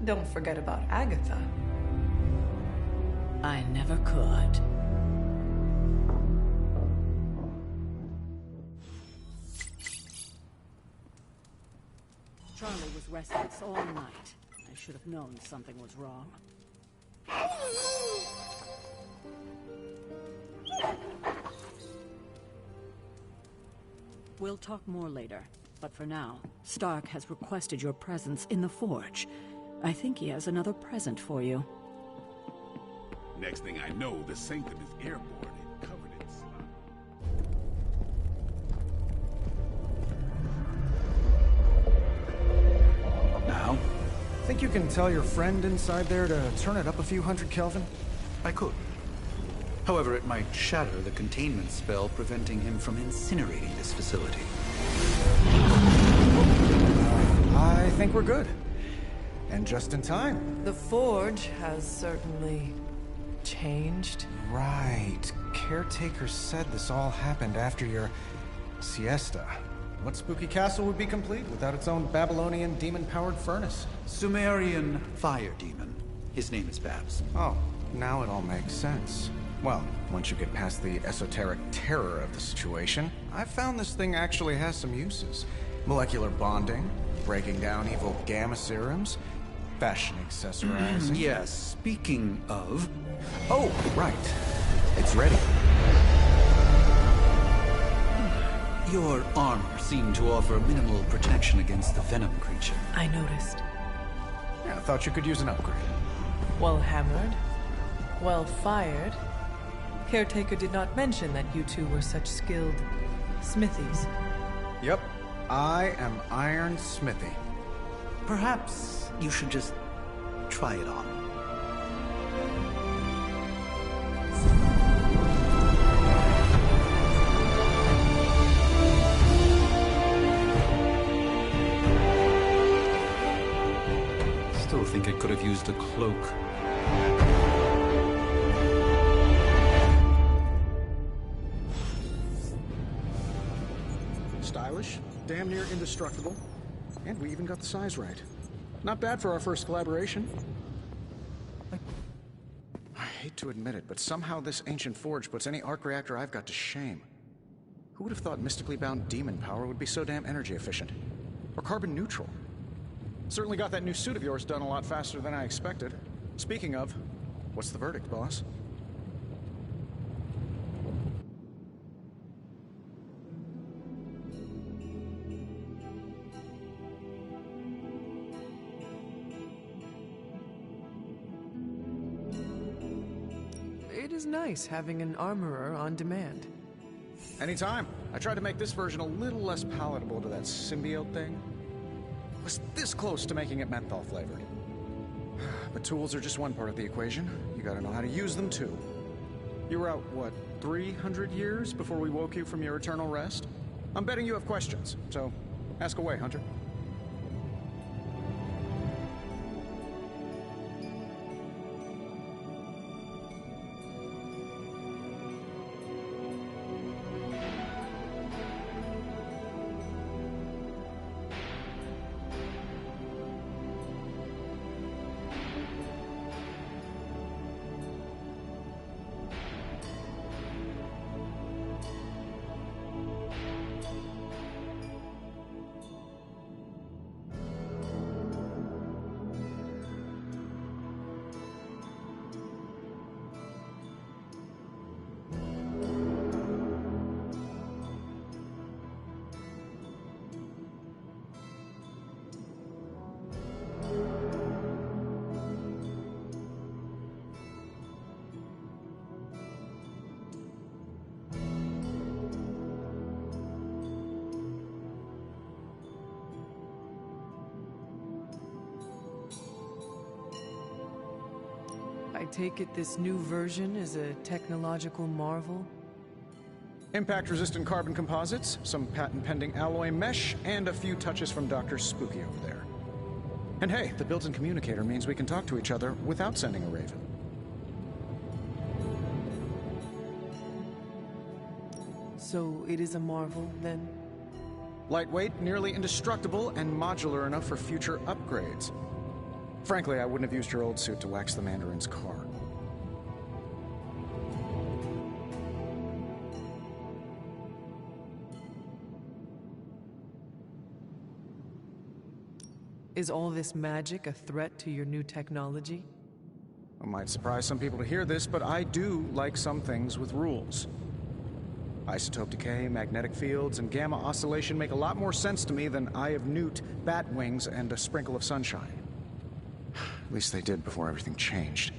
Don't forget about Agatha. I never could. Charlie was restless all night. I should have known something was wrong. We'll talk more later, but for now, Stark has requested your presence in the forge. I think he has another present for you. Next thing I know, the Sanctum is airborne and covered in slime. Now? Think you can tell your friend inside there to turn it up a few hundred Kelvin? I could. However, it might shatter the containment spell preventing him from incinerating this facility. I think we're good. And just in time. The forge has certainly changed. Right. Caretaker said this all happened after your siesta. What spooky castle would be complete without its own Babylonian demon-powered furnace? Sumerian fire demon. His name is Babs. Oh, now it all makes sense. Well, once you get past the esoteric terror of the situation, I've found this thing actually has some uses. Molecular bonding, breaking down evil gamma serums, fashion accessorizing. Yes, speaking of... Oh, right. It's ready. Your armor seemed to offer minimal protection against the venom creature. I noticed. Yeah, I thought you could use an upgrade. Well hammered. Well fired. Caretaker did not mention that you two were such skilled smithies. Yep. I am Iron Smithy. Perhaps you should just try it on. Still think I could have used a cloak. Stylish, damn near indestructible, and we even got the size right. Not bad for our first collaboration. I hate to admit it, but somehow this ancient forge puts any arc reactor I've got to shame. Who would have thought mystically bound demon power would be so damn energy efficient? Or carbon neutral? Certainly got that new suit of yours done a lot faster than I expected. Speaking of, what's the verdict, boss? It is nice having an armorer on demand. Anytime. I tried to make this version a little less palatable to that symbiote thing. was this close to making it menthol flavored. But tools are just one part of the equation. You gotta know how to use them too. You were out, what, 300 years before we woke you from your eternal rest? I'm betting you have questions, so ask away, Hunter. I take it this new version is a technological marvel? Impact-resistant carbon composites, some patent-pending alloy mesh, and a few touches from Dr. Spooky over there. And hey, the built-in communicator means we can talk to each other without sending a raven. So it is a marvel, then? Lightweight, nearly indestructible, and modular enough for future upgrades. Frankly, I wouldn't have used your old suit to wax the Mandarin's car. Is all this magic a threat to your new technology? It might surprise some people to hear this, but I do like some things with rules. Isotope decay, magnetic fields, and gamma oscillation make a lot more sense to me than Eye of Newt, bat wings, and a sprinkle of sunshine. At least they did before everything changed.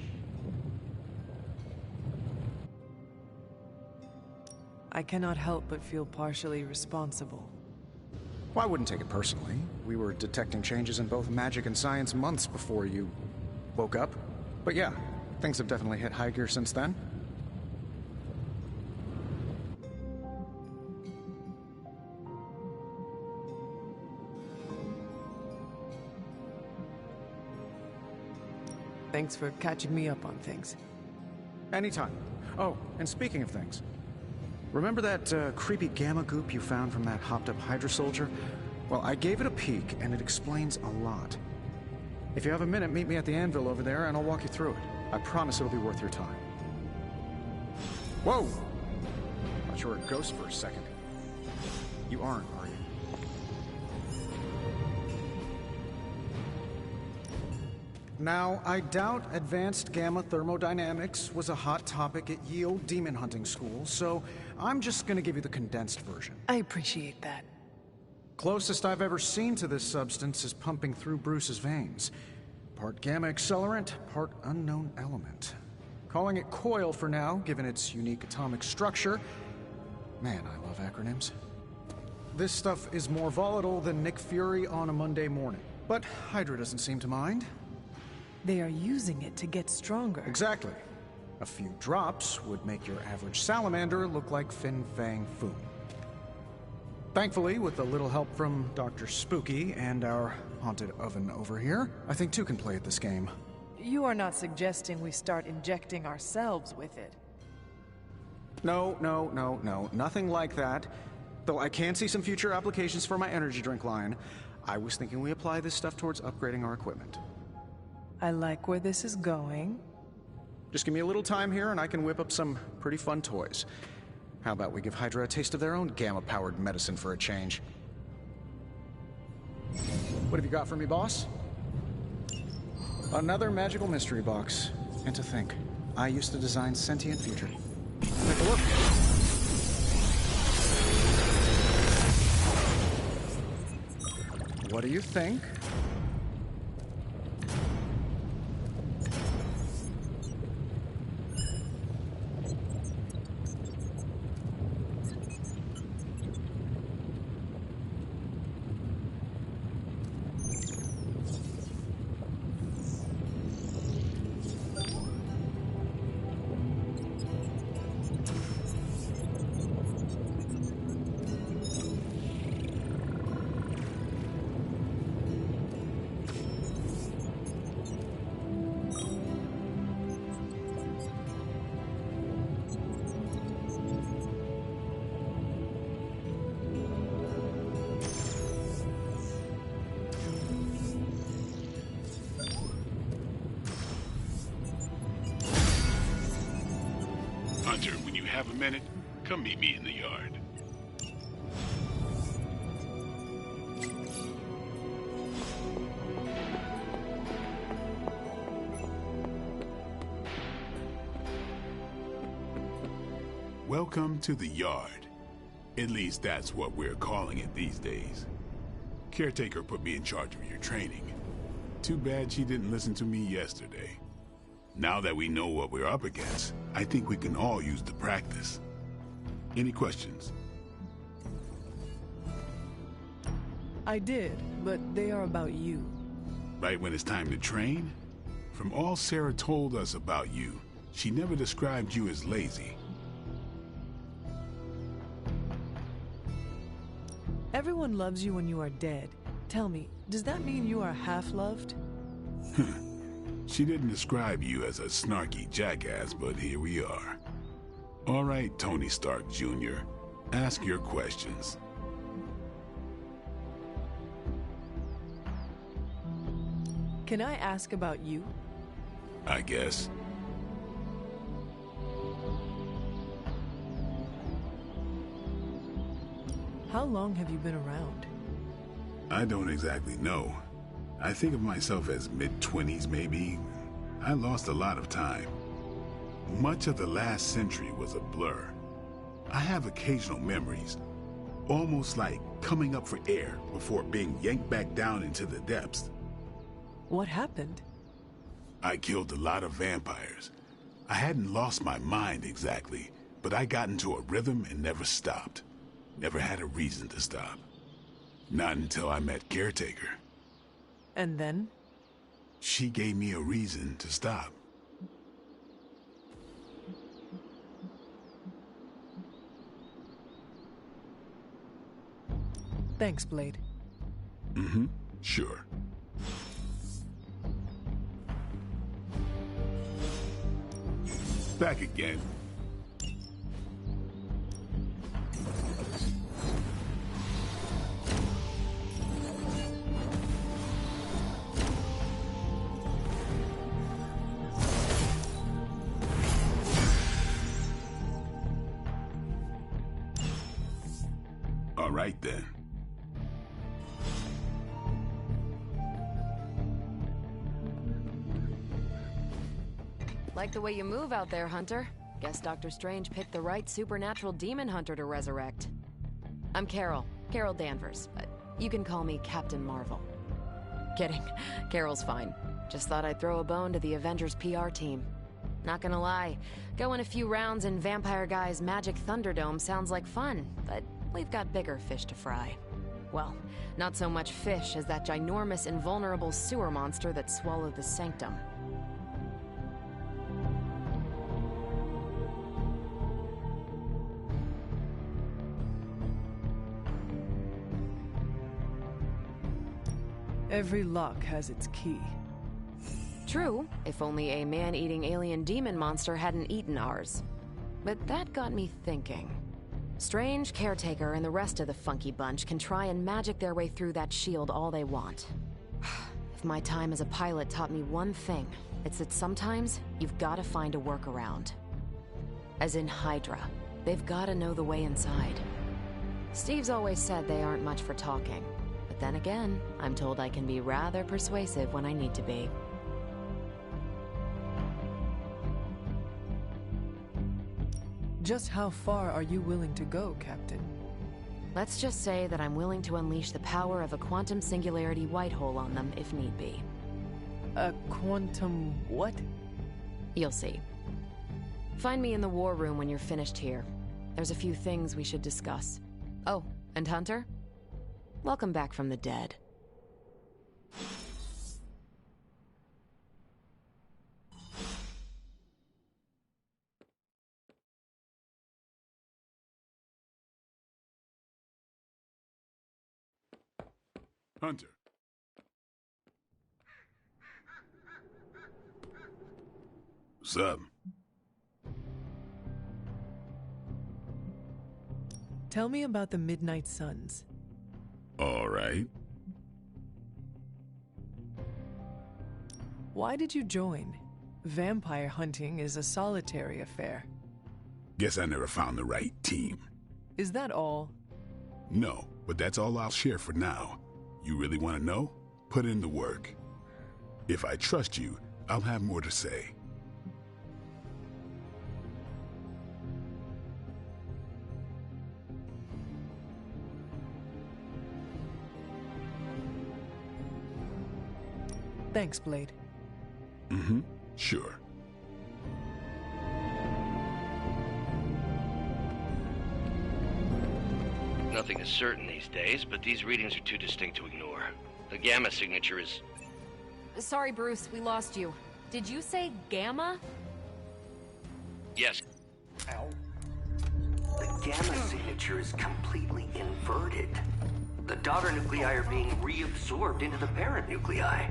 I cannot help but feel partially responsible. Well, I wouldn't take it personally. We were detecting changes in both magic and science months before you woke up. But yeah, things have definitely hit high gear since then. Thanks for catching me up on things. Anytime. Oh, and speaking of things, remember that creepy gamma goop you found from that hopped-up Hydra soldier? Well, I gave it a peek, and it explains a lot. If you have a minute, meet me at the anvil over there, and I'll walk you through it. I promise it'll be worth your time. Whoa! Thought you were a ghost for a second. You aren't, are you? Now, I doubt advanced gamma thermodynamics was a hot topic at Yield Demon Hunting School, so I'm just gonna give you the condensed version. I appreciate that. Closest I've ever seen to this substance is pumping through Bruce's veins. Part gamma accelerant, part unknown element. Calling it coil for now, given its unique atomic structure. Man, I love acronyms. This stuff is more volatile than Nick Fury on a Monday morning. But Hydra doesn't seem to mind. They are using it to get stronger. Exactly. A few drops would make your average salamander look like Fin Fang Foom. Thankfully, with a little help from Dr. Spooky and our haunted oven over here, I think two can play at this game. You are not suggesting we start injecting ourselves with it? No, nothing like that. Though I can see some future applications for my energy drink line. I was thinking we apply this stuff towards upgrading our equipment. I like where this is going. Just give me a little time here and I can whip up some pretty fun toys. How about we give Hydra a taste of their own gamma-powered medicine for a change? What have you got for me, boss? Another magical mystery box. And to think, I used to design sentient future. Take a look. What do you think? have a minute, come meet me in the yard. Welcome to the yard. At least that's what we're calling it these days. Caretaker put me in charge of your training. Too bad she didn't listen to me yesterday. Now that we know what we're up against, I think we can all use the practice. Any questions? I did, but they are about you. Right when it's time to train? From all Sarah told us about you, she never described you as lazy. Everyone loves you when you are dead. Tell me, does that mean you are half-loved? She didn't describe you as a snarky jackass, but here we are. All right, Tony Stark Jr., ask your questions. Can I ask about you? I guess. How long have you been around? I don't exactly know. I think of myself as mid-20s, maybe. I lost a lot of time. Much of the last century was a blur. I have occasional memories, almost like coming up for air before being yanked back down into the depths. What happened? I killed a lot of vampires. I hadn't lost my mind exactly, but I got into a rhythm and never stopped. Never had a reason to stop. Not until I met Caretaker. And then? She gave me a reason to stop. Thanks, Blade. Mm-hmm. Sure. Back again. All right, then. Like the way you move out there, Hunter. Guess Dr. Strange picked the right supernatural demon hunter to resurrect. I'm Carol Danvers, but you can call me Captain Marvel. Kidding, Carol's fine. Just thought I'd throw a bone to the Avengers PR team. Not gonna lie, going a few rounds in Vampire Guy's Magic Thunderdome sounds like fun, but we've got bigger fish to fry. Well, not so much fish as that ginormous invulnerable sewer monster that swallowed the Sanctum. Every lock has its key. True, if only a man-eating alien demon monster hadn't eaten ours. But that got me thinking. Strange, Caretaker, and the rest of the funky bunch can try and magic their way through that shield all they want. If my time as a pilot taught me one thing, it's that sometimes you've got to find a workaround. As in Hydra, they've got to know the way inside. Steve's always said they aren't much for talking. But then again, I'm told I can be rather persuasive when I need to be. Just how far are you willing to go, Captain? Let's just say that I'm willing to unleash the power of a quantum singularity white hole on them if need be. A quantum what? You'll see. Find me in the war room when you're finished here. There's a few things we should discuss. Oh, and Hunter? Welcome back from the dead. Hunter. What's up? Tell me about the Midnight Suns. All right. Why did you join? Vampire hunting is a solitary affair. Guess I never found the right team. Is that all? No, but that's all I'll share for now. You really want to know? Put in the work. If I trust you, I'll have more to say. Thanks, Blade. Mm-hmm. Sure. Nothing is certain these days, but these readings are too distinct to ignore. The gamma signature is... Sorry, Bruce, we lost you. Did you say gamma? Yes. Ow. The gamma signature is completely inverted. The daughter nuclei are being reabsorbed into the parent nuclei,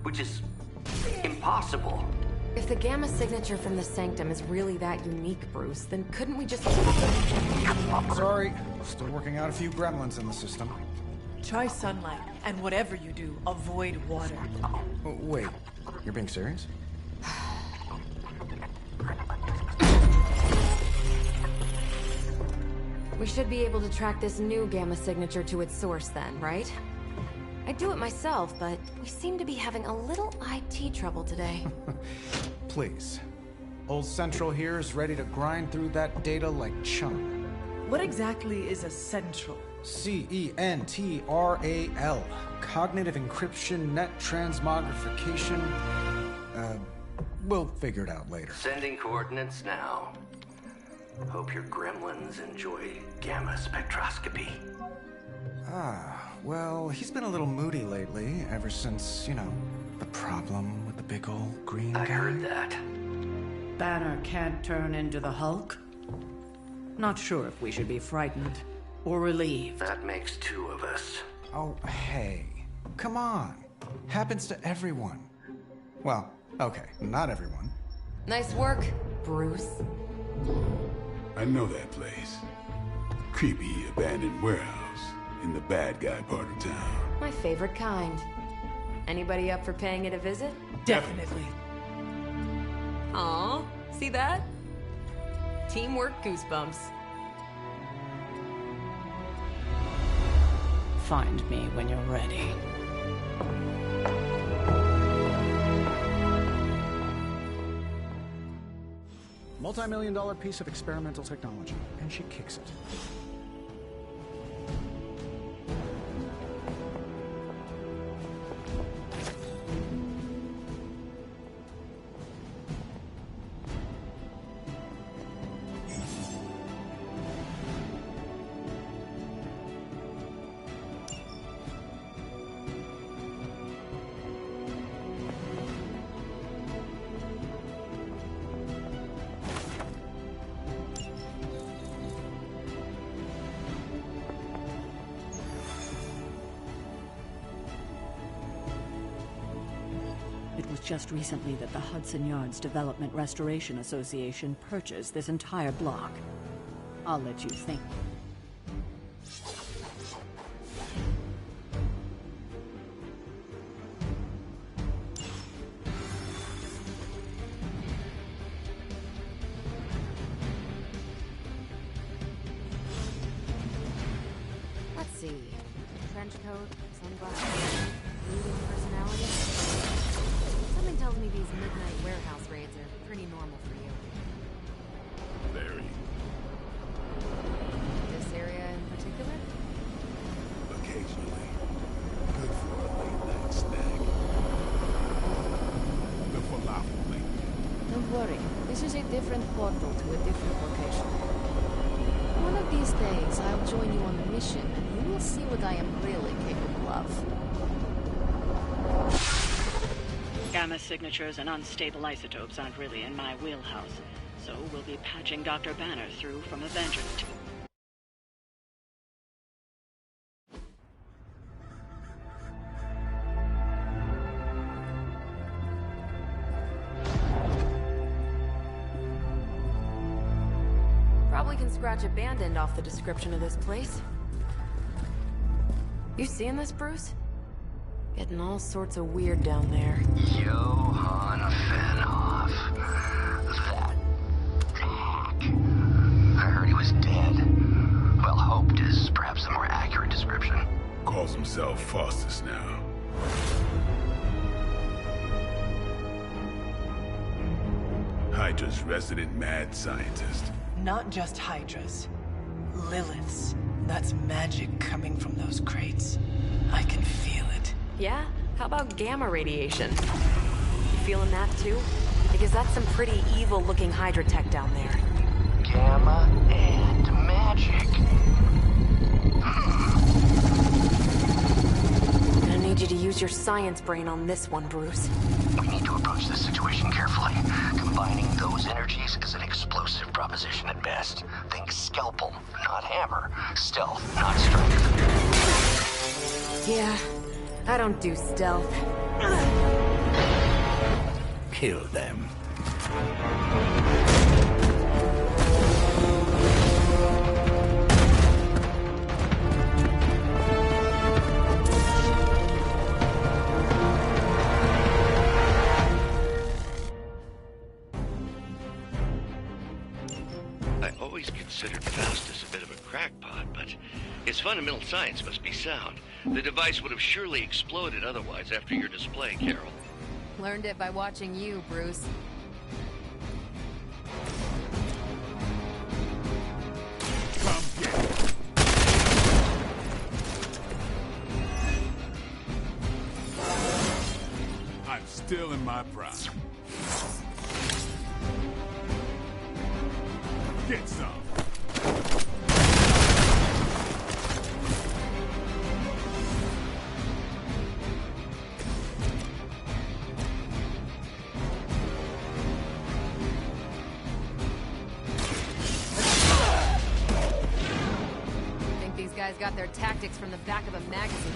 which is impossible. If the gamma signature from the Sanctum is really that unique, Bruce, then couldn't we just... Sorry, still working out a few gremlins in the system. Try sunlight, and whatever you do, avoid water. Oh, wait, you're being serious? We should be able to track this new gamma signature to its source then, right? I'd do it myself, but we seem to be having a little IT trouble today. Please. Old Central here is ready to grind through that data like chum. What exactly is a central? CENTRAL. Cognitive encryption, net transmogrification. We'll figure it out later. Sending coordinates now. Hope your gremlins enjoy gamma spectroscopy. Well, he's been a little moody lately, ever since, you know, the problem with the big old green guy. I heard that. Banner can't turn into the Hulk? Not sure if we should be frightened or relieved. That makes two of us. Oh, hey. Come on. Happens to everyone. Well, okay, not everyone. Nice work, Bruce. I know that place. Creepy, abandoned warehouse in the bad guy part of town. My favorite kind. Anybody up for paying it a visit? Definitely. Aw, see that? Teamwork goosebumps. Find me when you're ready. Multi-million-dollar piece of experimental technology, and she kicks it. Just recently that the Hudson Yards Development Restoration Association purchased this entire block. I'll let you think. Let's see. Trench coat, sunglasses, brooding personality. Something tells me these midnight warehouse raids are pretty normal for you. Very. This area in particular? Occasionally. Good for a late night snack. The falafel link. Don't worry, this is a different portal to a different location. One of these days, I'll join you on a mission, and you will see what I am really capable of. Gamma signatures and unstable isotopes aren't really in my wheelhouse, so we'll be patching Dr. Banner through from Avengers. Probably can scratch a band end off the description of this place. You seeing this, Bruce? Getting all sorts of weird down there. Johann Fenhoff. That hack. was dead. Well, hoped is perhaps the more accurate description. Calls himself Faustus now. Hydra's resident mad scientist. Not just Hydra's. Lilith's. That's magic coming from those crates. I can feel it. Yeah? How about gamma radiation? You feeling that too? Because that's some pretty evil-looking Hydra tech down there. Gamma and magic. I need you to use your science brain on this one, Bruce. We need to approach this situation carefully. Combining those energies is an explosive proposition at best. Think scalpel, not hammer. Stealth, not strength. Yeah, I don't do stealth. Kill them. I always considered Faustus a bit of a crackpot, but his fundamental science must be sound. The device would have surely exploded otherwise after your display, Carol. Learned it by watching you, Bruce. Come get it. I'm still in my prime. Get some. Think these guys got their tactics from the back of a magazine.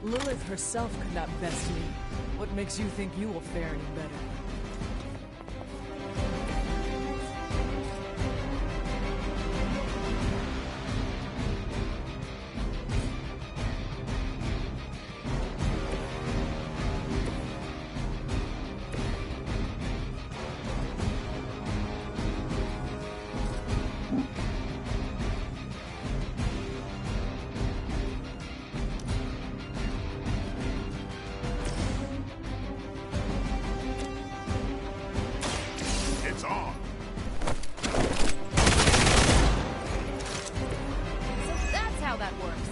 Lilith herself could not best me. What makes you think you will fare any better? It's on. So that's how that works.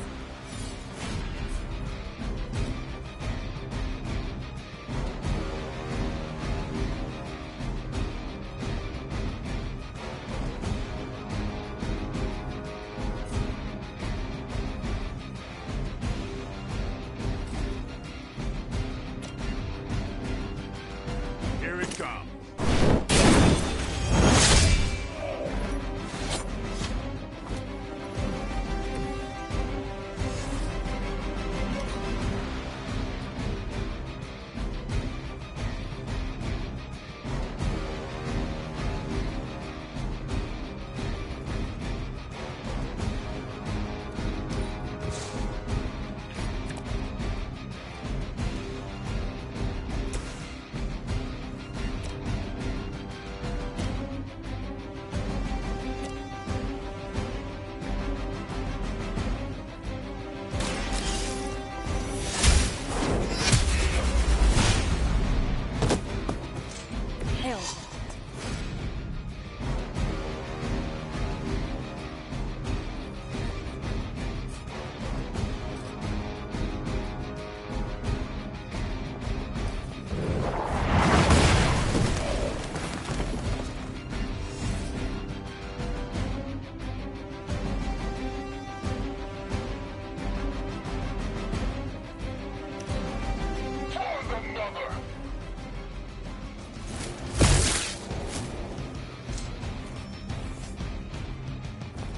Here it comes.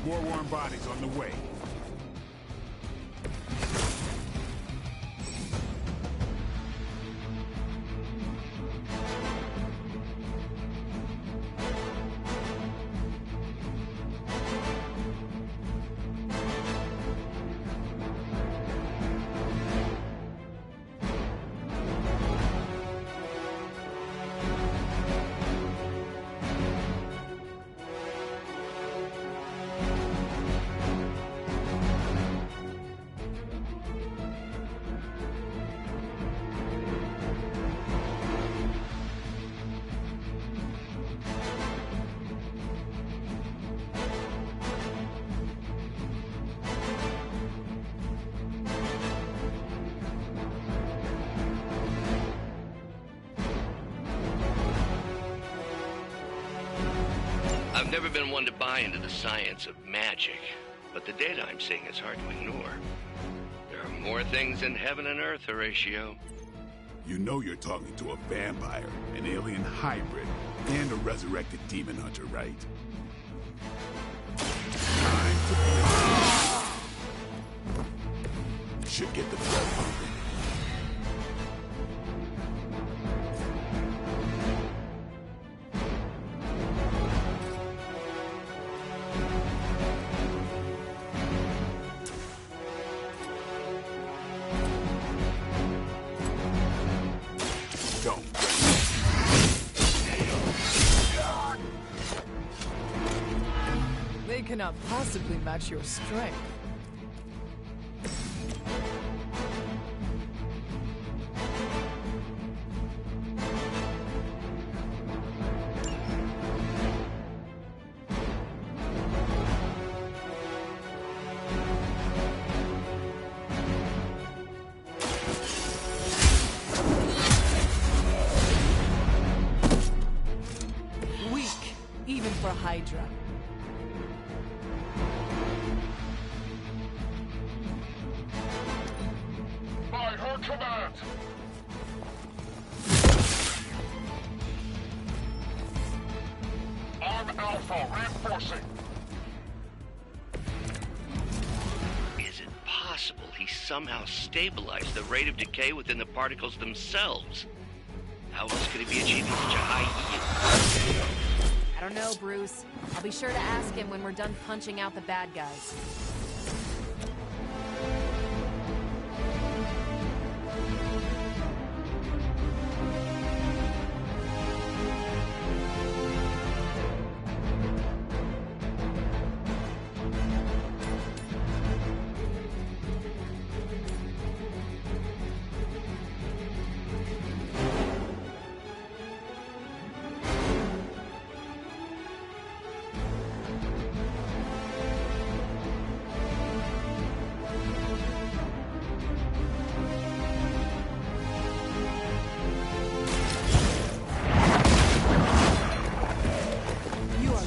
More warm bodies on the way. I've never been one to buy into the science of magic, but the data I'm seeing is hard to ignore. There are more things in heaven and earth, Horatio. You know you're talking to a vampire, an alien hybrid, and a resurrected demon hunter, right? Time to play. Should get the blood pumping. They cannot possibly match your strength. Weak, even for Hydra. By her command! Arm Alpha reinforcing. Is it possible he somehow stabilized the rate of decay within the particles themselves? How else could he be achieving such a high yield? I don't know, Bruce. I'll be sure to ask him when we're done punching out the bad guys.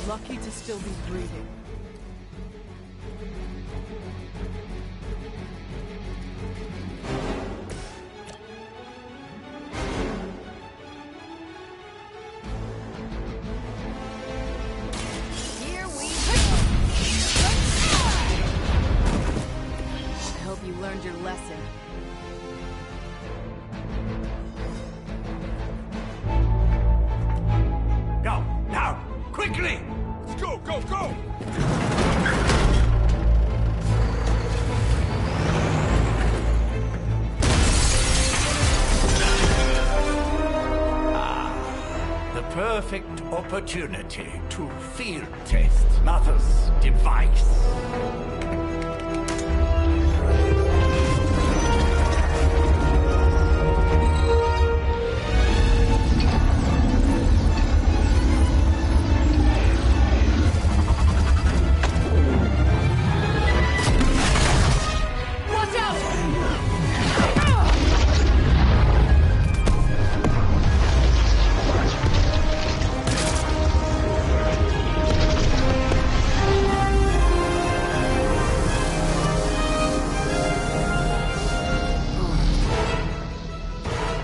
Lucky to still be breathing. Here we go! I hope you learned your lesson. Go, now, quickly! Let's go, go, go! The perfect opportunity to field test Mother's device.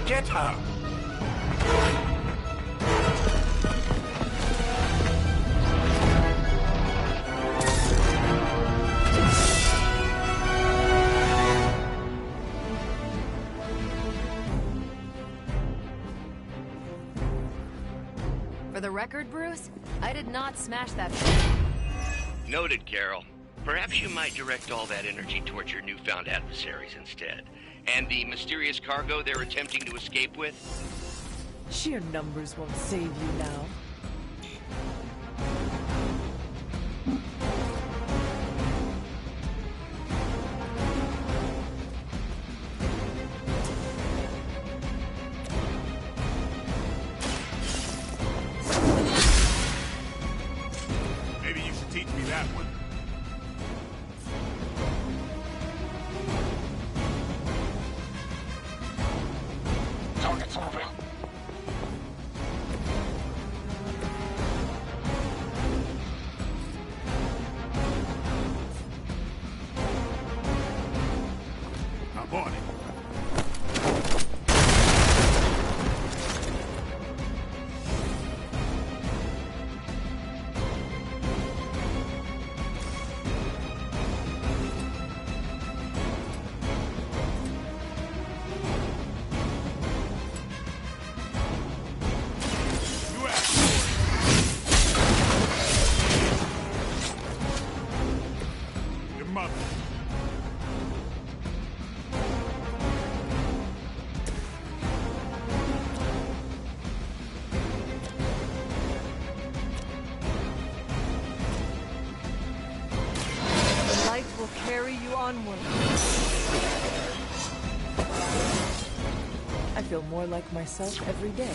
Get her! For the record, Bruce, I did not smash that thing. Noted, Carol. Perhaps you might direct all that energy towards your newfound adversaries instead. And the mysterious cargo they're attempting to escape with? Sheer numbers won't save you now. Maybe you should teach me that one. Target's moving. will carry you onward. I feel more like myself every day.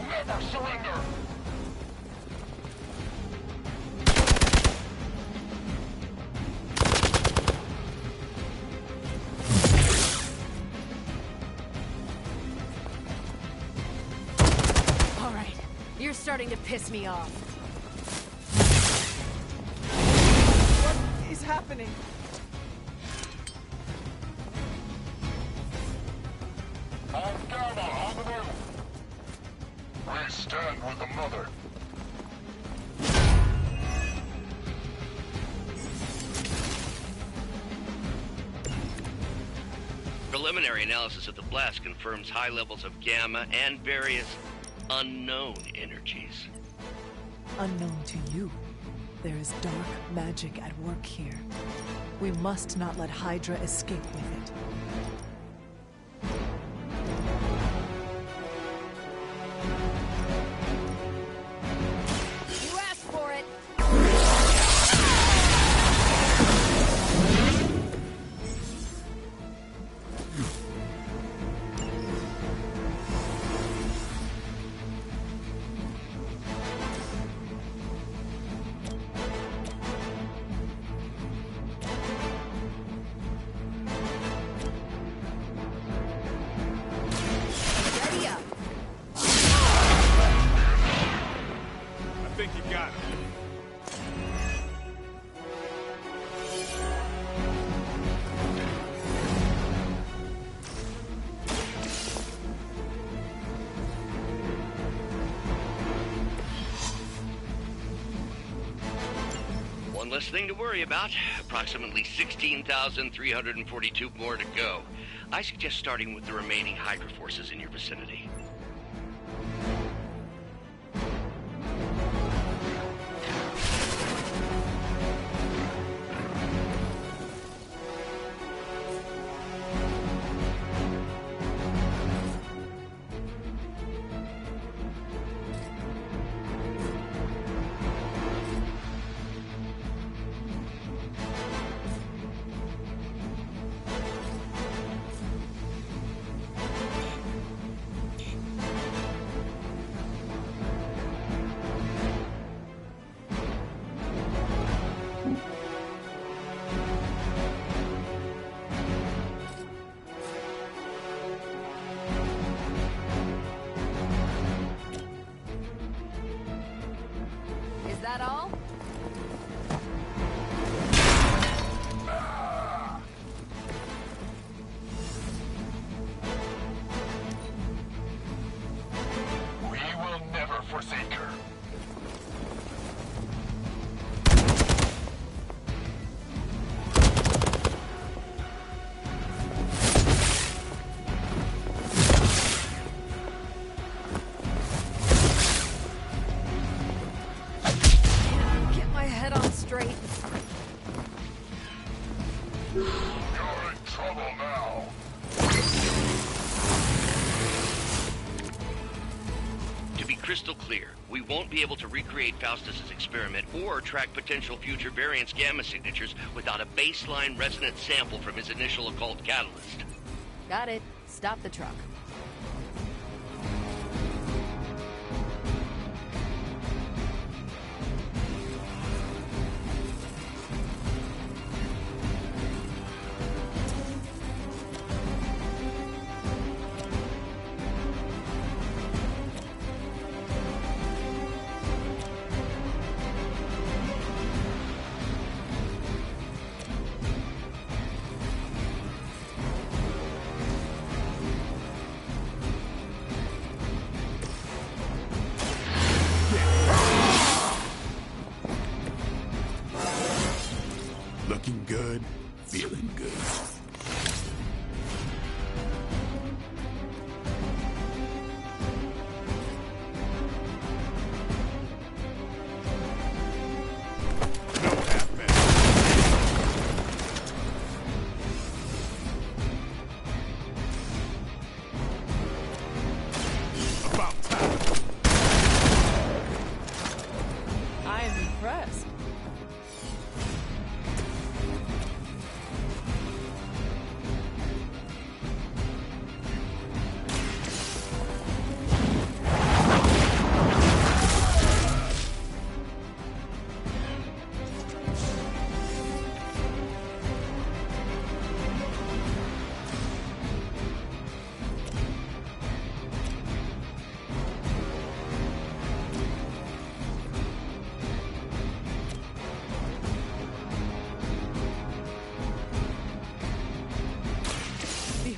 Never surrender! All right, you're starting to piss me off. What is happening? On Gamma, on the move! We stand with the Mother. Preliminary analysis of the blast confirms high levels of gamma and various unknown energies. Unknown to you, there is dark magic at work here. We must not let Hydra escape with it. You asked for it. Ready up. I think you got him. One less thing to worry about. Approximately 16,342 more to go. I suggest starting with the remaining Hydra forces in your vicinity. Is that all? We will never forsake her. Get my head on straight. You're in trouble now. To be crystal clear, we won't be able to recreate Faustus's experiment or track potential future variants' gamma signatures without a baseline resonance sample from his initial occult catalyst. Got it. Stop the truck.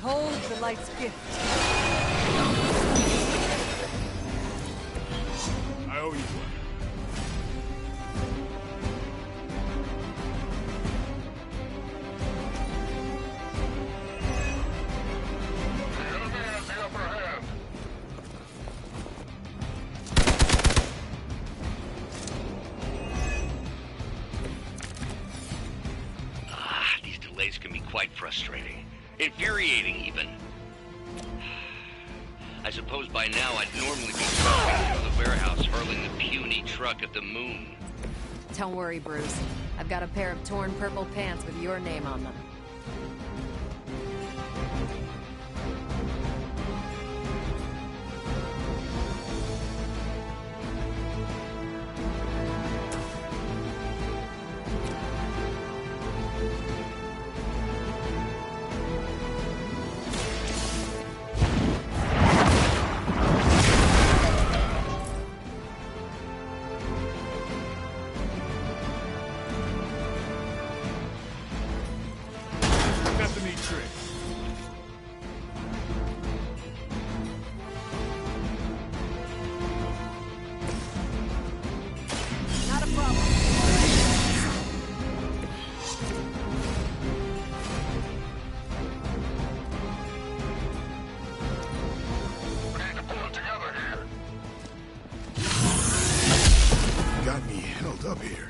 Hold the light's gift. I owe you one. These delays can be quite frustrating. Infuriating, even. I suppose by now I'd normally be smoking through the warehouse hurling the puny truck at the moon. Don't worry, Bruce. I've got a pair of torn purple pants with your name on them. Up here.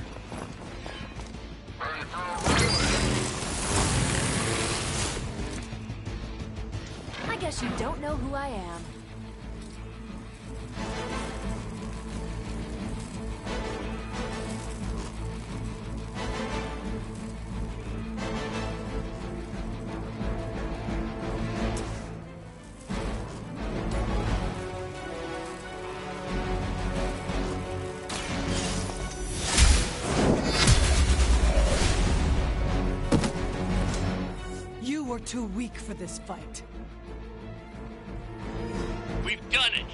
I guess you don't know who I am. Too weak for this fight. We've done it!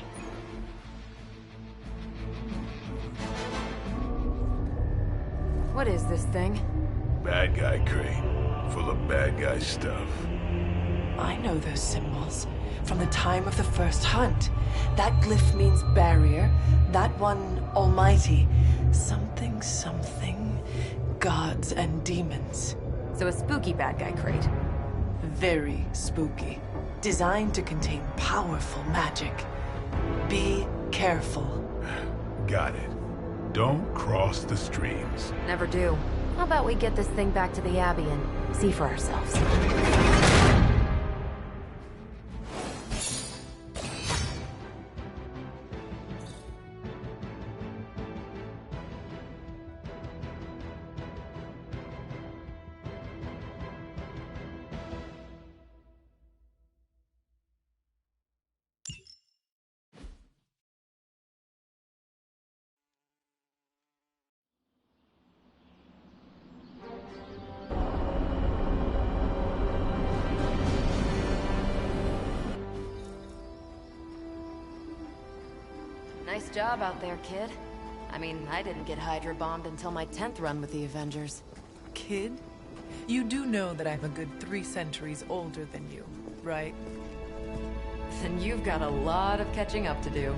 What is this thing? Bad guy crate. Full of bad guy stuff. I know those symbols from the time of the first hunt. That glyph means barrier. That one, almighty. Something, something. Gods and demons. So a spooky bad guy crate. Very spooky. Designed to contain powerful magic. Be careful. Got it. Don't cross the streams. Never do. How about we get this thing back to the Abbey and see for ourselves? Nice job out there, kid. I mean, I didn't get Hydra bombed until my 10th run with the Avengers. Kid? You do know that I'm a good 3 centuries older than you, right? Then you've got a lot of catching up to do.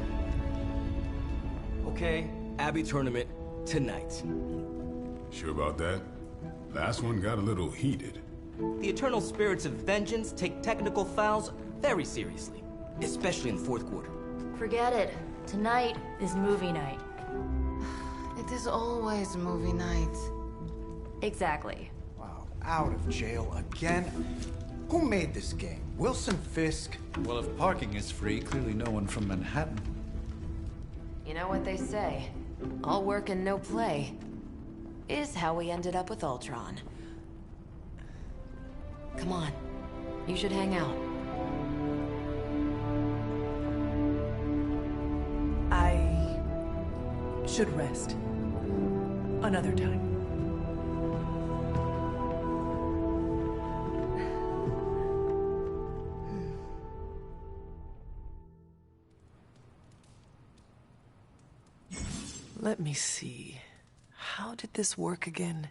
Okay, Abbey tournament tonight. Sure about that? Last one got a little heated. The eternal spirits of vengeance take technical fouls very seriously, especially in the fourth quarter. Forget it. Tonight is movie night. It is always movie night. Exactly. Wow, out of jail again? Who made this game? Wilson Fisk? Well, if parking is free, clearly no one from Manhattan. You know what they say? All work and no play is how we ended up with Ultron. Come on. You should hang out. I should rest. Another time. Let me see. How did this work again?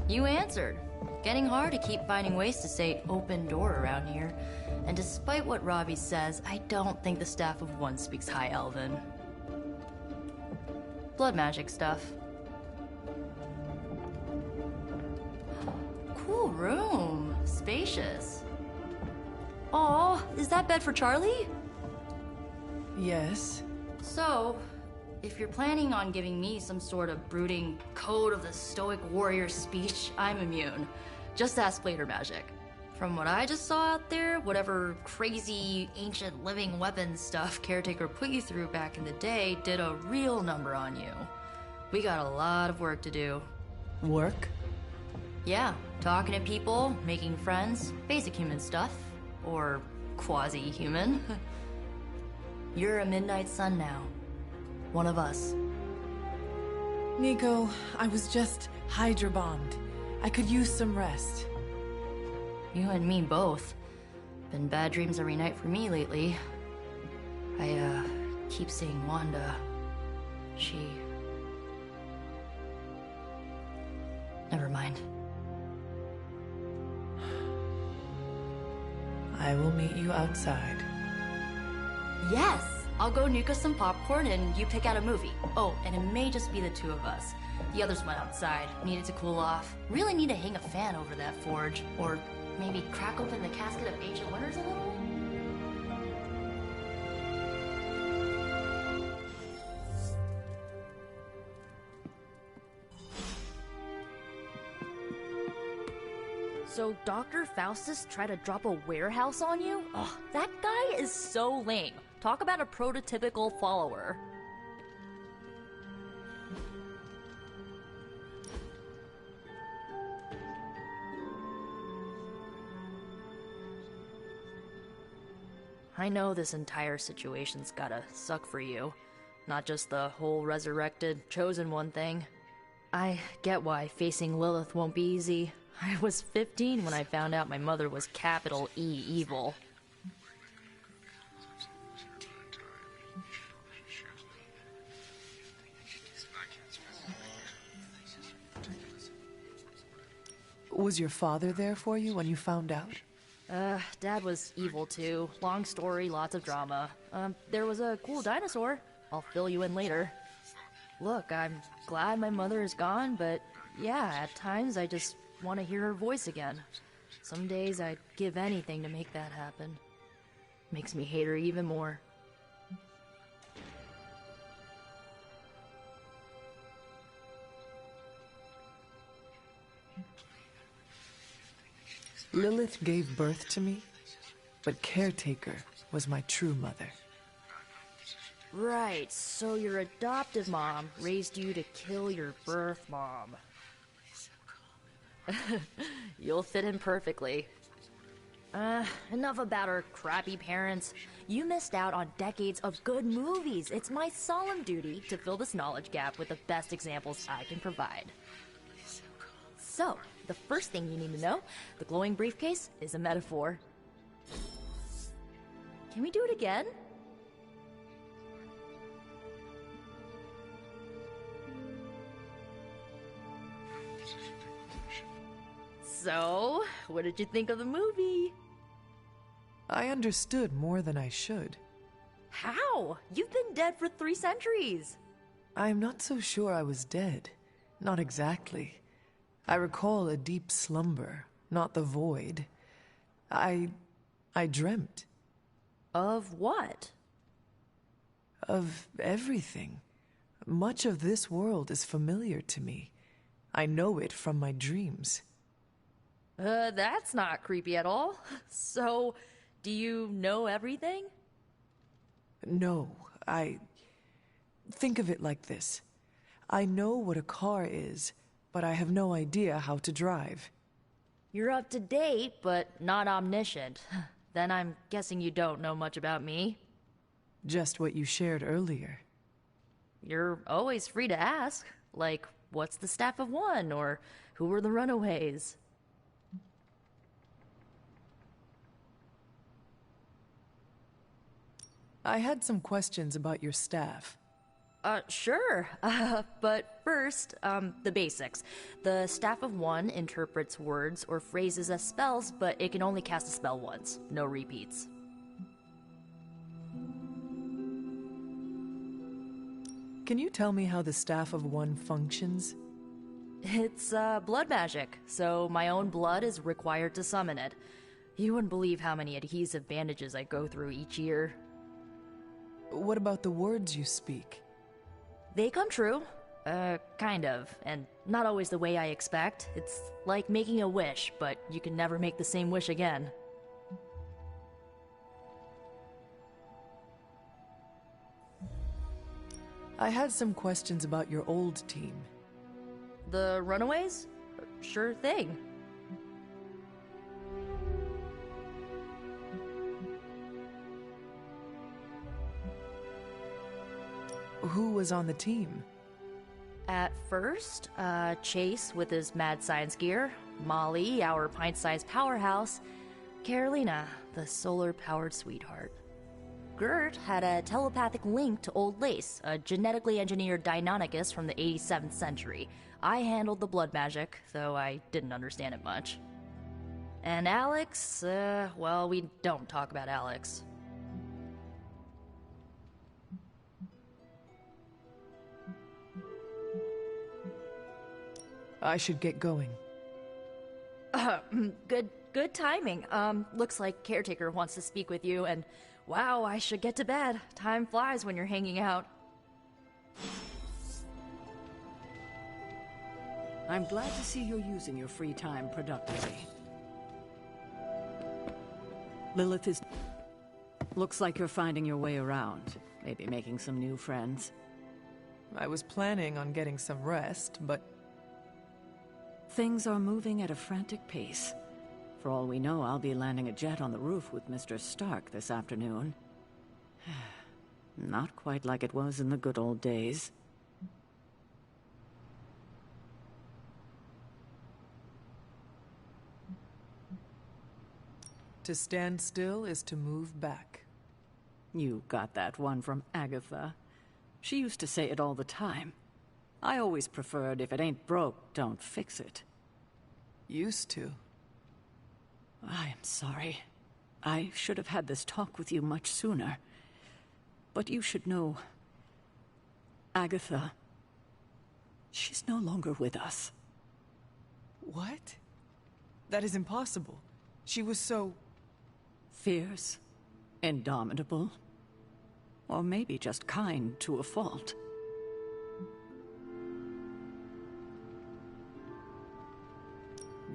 You answered. Getting hard to keep finding ways to say open door around here. And despite what Robbie says, I don't think the Staff of One speaks High Elven. Blood magic stuff. Cool room. Spacious. Aw, is that bed for Charlie? Yes. So, if you're planning on giving me some sort of brooding code of the stoic warrior speech, I'm immune. Just ask later, Magic. From what I just saw out there, whatever crazy ancient living weapons stuff Caretaker put you through back in the day did a real number on you. We got a lot of work to do. Work? Yeah, talking to people, making friends, basic human stuff. Or quasi-human. You're a Midnight Sun now. One of us. Nico, I was just Hydra bombed. I could use some rest. You and me both. Been bad dreams every night for me lately. I, keep seeing Wanda. She... Never mind. I will meet you outside. Yes! I'll go nuke us some popcorn and you pick out a movie. Oh, and it may just be the two of us. The others went outside, needed to cool off. Really need to hang a fan over that forge. Or maybe crack open the casket of ancient wonders a little? So Dr. Faustus tried to drop a warehouse on you? Ugh, that guy is so lame. Talk about a prototypical follower. I know this entire situation's gotta suck for you. Not just the whole resurrected, chosen one thing. I get why facing Lilith won't be easy. I was 15 when I found out my mother was capital E evil. Was your father there for you when you found out? Dad was evil too. Long story, lots of drama. There was a cool dinosaur. I'll fill you in later. Look, I'm glad my mother is gone, but yeah, at times I just want to hear her voice again. Some days I'd give anything to make that happen. Makes me hate her even more. Lilith gave birth to me, but Caretaker was my true mother. Right, so your adoptive mom raised you to kill your birth mom. You'll fit in perfectly. Enough about our crappy parents. You missed out on decades of good movies. It's my solemn duty to fill this knowledge gap with the best examples I can provide. So, the first thing you need to know, the glowing briefcase is a metaphor. Can we do it again? So, what did you think of the movie? I understood more than I should. How? You've been dead for 3 centuries. I'm not so sure I was dead. Not exactly. I recall a deep slumber, not the void. I dreamt. Of what? Of everything. Much of this world is familiar to me. I know it from my dreams. That's not creepy at all. So, do you know everything? No, think of it like this. I know what a car is, but I have no idea how to drive. You're up to date, but not omniscient. Then I'm guessing you don't know much about me. Just what you shared earlier. You're always free to ask. Like, what's the Staff of One? Or who were the Runaways? I had some questions about your staff. Sure. But first, the basics. The Staff of One interprets words or phrases as spells, but it can only cast a spell once. No repeats. Can you tell me how the Staff of One functions? It's, blood magic, so my own blood is required to summon it. You wouldn't believe how many adhesive bandages I go through each year. What about the words you speak? They come true. Kind of. And not always the way I expect. It's like making a wish, but you can never make the same wish again. I had some questions about your old team. The Runaways? Sure thing. Who was on the team? At first, Chase with his mad science gear, Molly, our pint-sized powerhouse, Carolina, the solar-powered sweetheart. Gert had a telepathic link to Old Lace, a genetically engineered Deinonychus from the 87th century. I handled the blood magic, though I didn't understand it much. And Alex, well, we don't talk about Alex. I should get going. Good timing. Looks like Caretaker wants to speak with you, and wow, I should get to bed. Time flies when you're hanging out. I'm glad to see you're using your free time productively. Lilith is... Looks like you're finding your way around. Maybe making some new friends. I was planning on getting some rest, but... Things are moving at a frantic pace. For all we know, I'll be landing a jet on the roof with Mr. Stark this afternoon. Not quite like it was in the good old days. To stand still is to move back. You got that one from Agatha. She used to say it all the time. I always preferred, if it ain't broke, don't fix it. Used to. I am sorry. I should have had this talk with you much sooner. But you should know... Agatha... She's no longer with us. What? That is impossible. She was so... Fierce, indomitable, or maybe just kind to a fault.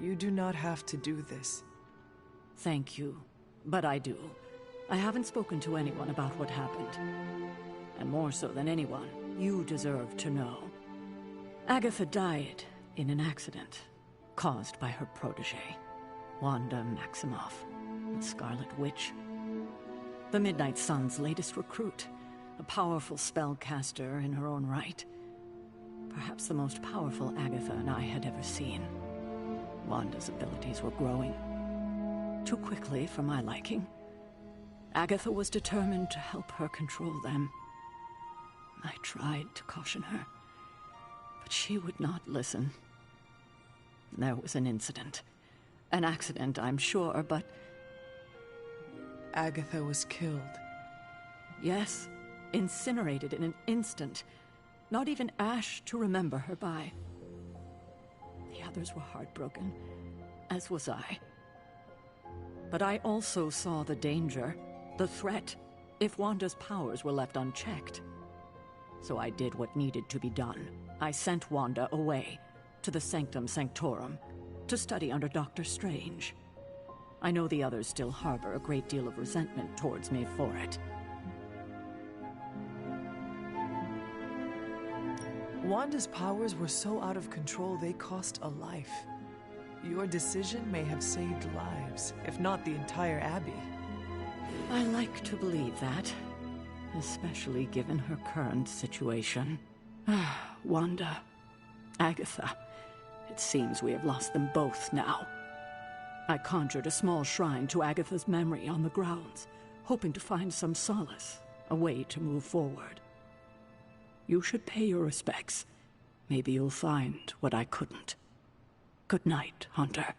You do not have to do this. Thank you, but I do. I haven't spoken to anyone about what happened. And more so than anyone, you deserve to know. Agatha died in an accident caused by her protege, Wanda Maximoff, the Scarlet Witch. The Midnight Sun's latest recruit, a powerful spellcaster in her own right. Perhaps the most powerful Agatha and I had ever seen. Wanda's abilities were growing. Too quickly for my liking. Agatha was determined to help her control them. I tried to caution her, but she would not listen. There was an incident. An accident, I'm sure, but... Agatha was killed. Yes, incinerated in an instant. Not even ash to remember her by. The others were heartbroken, as was I. But I also saw the danger, the threat, if Wanda's powers were left unchecked. So I did what needed to be done. I sent Wanda away, to the Sanctum Sanctorum, to study under Dr. Strange. I know the others still harbor a great deal of resentment towards me for it. Wanda's powers were so out of control they cost a life. Your decision may have saved lives, if not the entire Abbey. I like to believe that, especially given her current situation. Wanda, Agatha, it seems we have lost them both now. I conjured a small shrine to Agatha's memory on the grounds, hoping to find some solace, a way to move forward. You should pay your respects. Maybe you'll find what I couldn't. Good night, Hunter.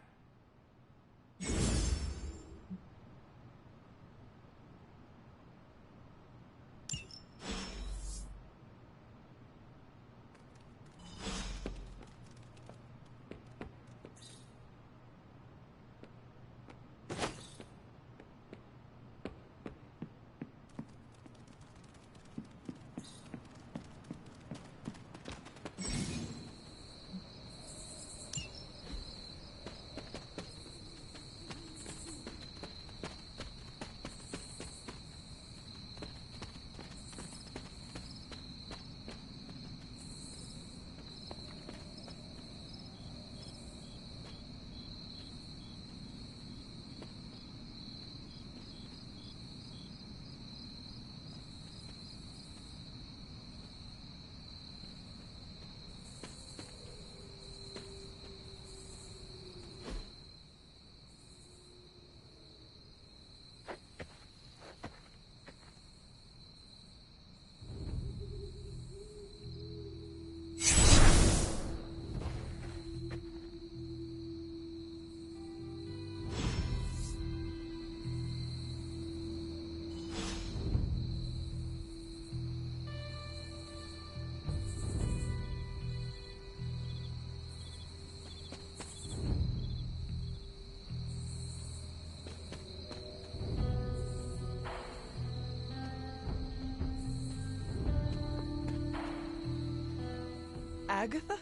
Agatha?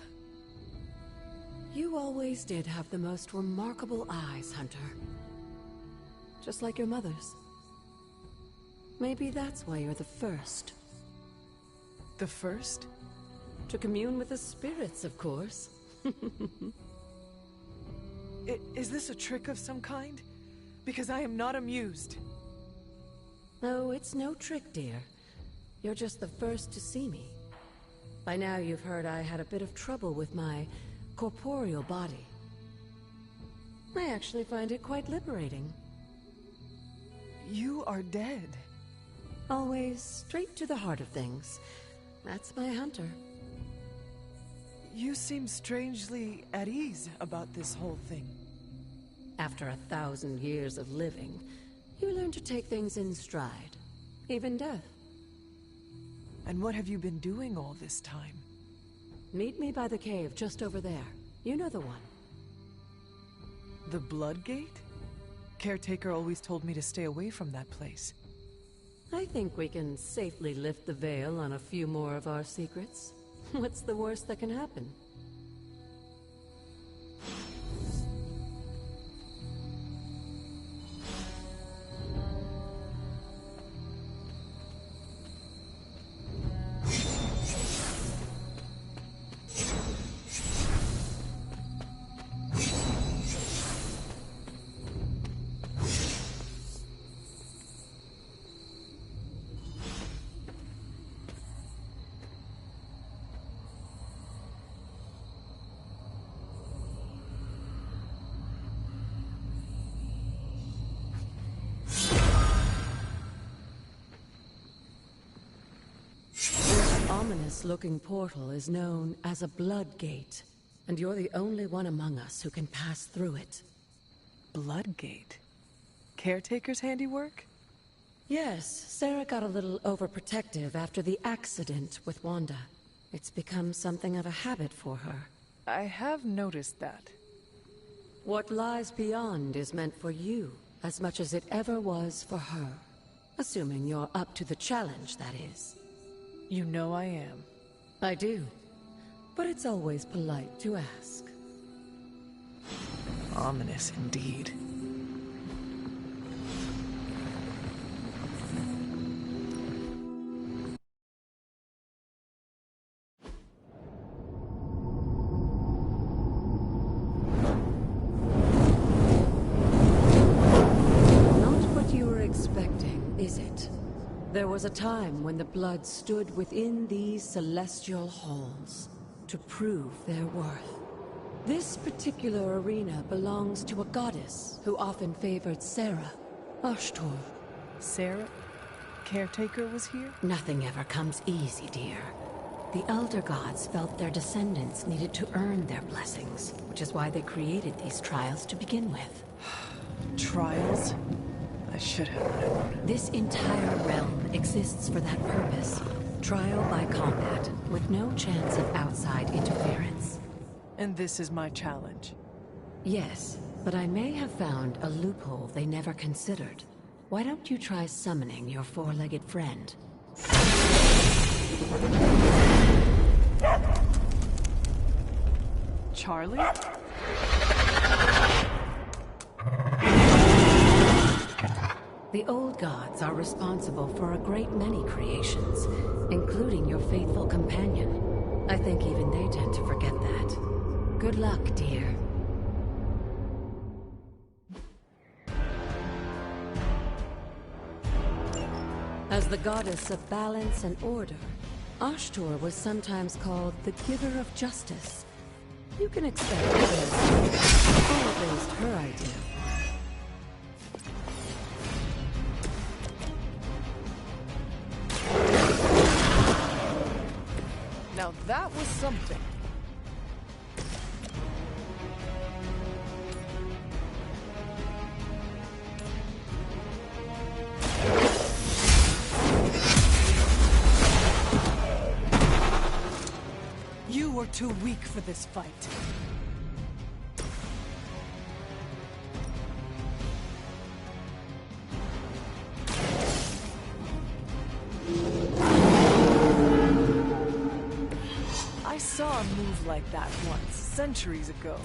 You always did have the most remarkable eyes, Hunter. Just like your mother's. Maybe that's why you're the first. The first? To commune with the spirits, of course. Is this a trick of some kind? Because I am not amused. No, it's no trick, dear. You're just the first to see me. By now you've heard I had a bit of trouble with my corporeal body. I actually find it quite liberating. You are dead. Always straight to the heart of things. That's my Hunter. You seem strangely at ease about this whole thing. After 1,000 years of living, you learn to take things in stride. Even death. And what have you been doing all this time? Meet me by the cave just over there. You know the one. The Blood Gate? Caretaker always told me to stay away from that place. I think we can safely lift the veil on a few more of our secrets. What's the worst that can happen? Ominous-looking portal is known as a Blood Gate, and you're the only one among us who can pass through it. Blood Gate? Caretaker's handiwork? Yes, Sarah got a little overprotective after the accident with Wanda. It's become something of a habit for her. I have noticed that. What lies beyond is meant for you, as much as it ever was for her. Assuming you're up to the challenge, that is. You know I am. I do. But it's always polite to ask. Ominous indeed. Not what you were expecting, is it? There was a time when the blood stood within these celestial halls to prove their worth. This particular arena belongs to a goddess who often favored Sarah, Ashtor. Sarah? Caretaker was here? Nothing ever comes easy, dear. The Elder Gods felt their descendants needed to earn their blessings, which is why they created these trials to begin with. Trials? I should have known. This entire realm exists for that purpose. Trial by combat, with no chance of outside interference. And this is my challenge? Yes, but I may have found a loophole they never considered. Why don't you try summoning your four-legged friend? Charlie? The old gods are responsible for a great many creations, including your faithful companion. I think even they tend to forget that. Good luck, dear. As the goddess of balance and order, Ashtor was sometimes called the giver of justice. You can expect this, or at least her idea. Now that was something. You were too weak for this fight. I saw a move like that once, centuries ago.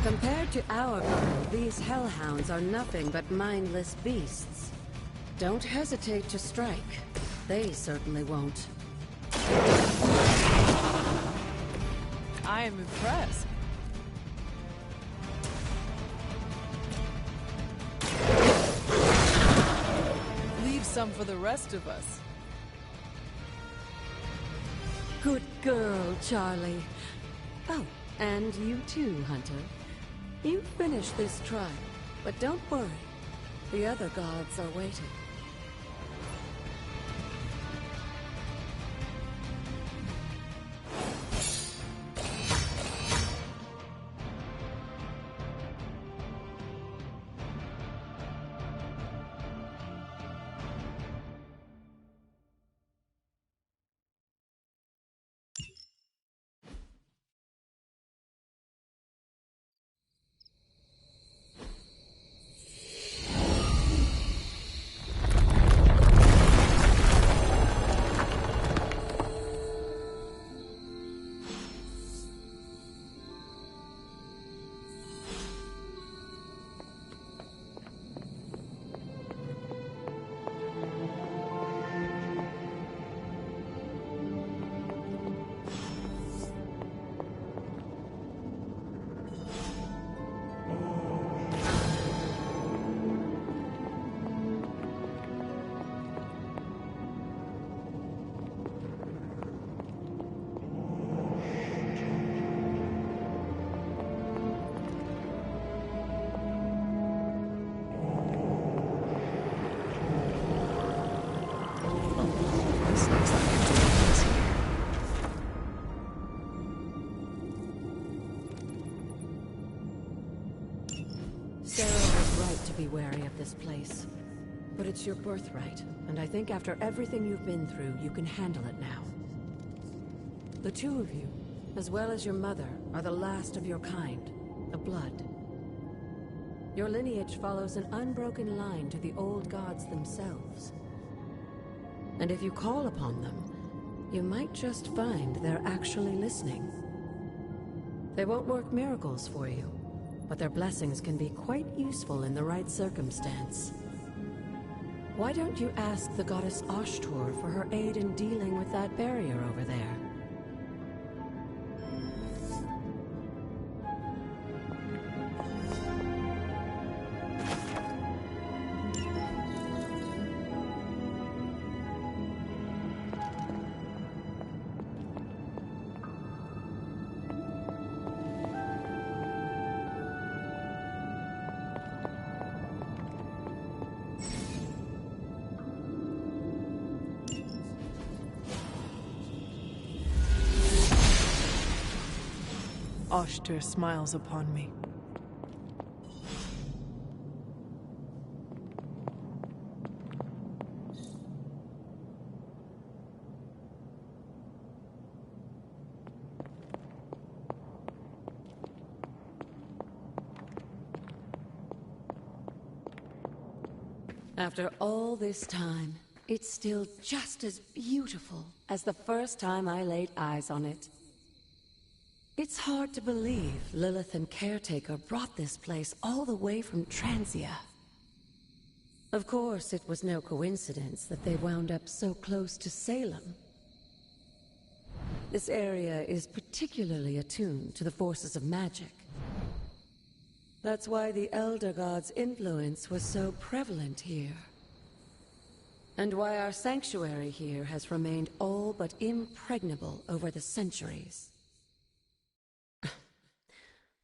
Compared to our girl, these hellhounds are nothing but mindless beasts. Don't hesitate to strike. They certainly won't. I am impressed. Leave some for the rest of us. Good girl, Charlie. Oh, and you too, Hunter. You finished this trial, but don't worry. The other gods are waiting. right to be wary of this place. But it's your birthright, and I think after everything you've been through, you can handle it now. The two of you, as well as your mother, are the last of your kind, the Blood. Your lineage follows an unbroken line to the old gods themselves. And if you call upon them, you might just find they're actually listening. They won't work miracles for you, but their blessings can be quite useful in the right circumstance. Why don't you ask the goddess Ashtor for her aid in dealing with that barrier over there? Ashtor smiles upon me. After all this time, it's still just as beautiful as the first time I laid eyes on it. It's hard to believe Lilith and Caretaker brought this place all the way from Transia. Of course, it was no coincidence that they wound up so close to Salem. This area is particularly attuned to the forces of magic. That's why the Elder God's influence was so prevalent here. And why our sanctuary here has remained all but impregnable over the centuries.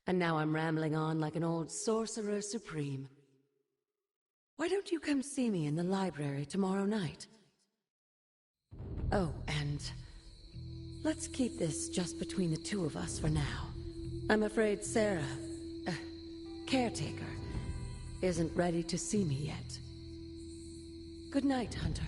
And now I'm rambling on like an old sorcerer supreme. Why don't you come see me in the library tomorrow night? Oh, and let's keep this just between the two of us for now. I'm afraid Sarah, Caretaker, isn't ready to see me yet. Good night, Hunter.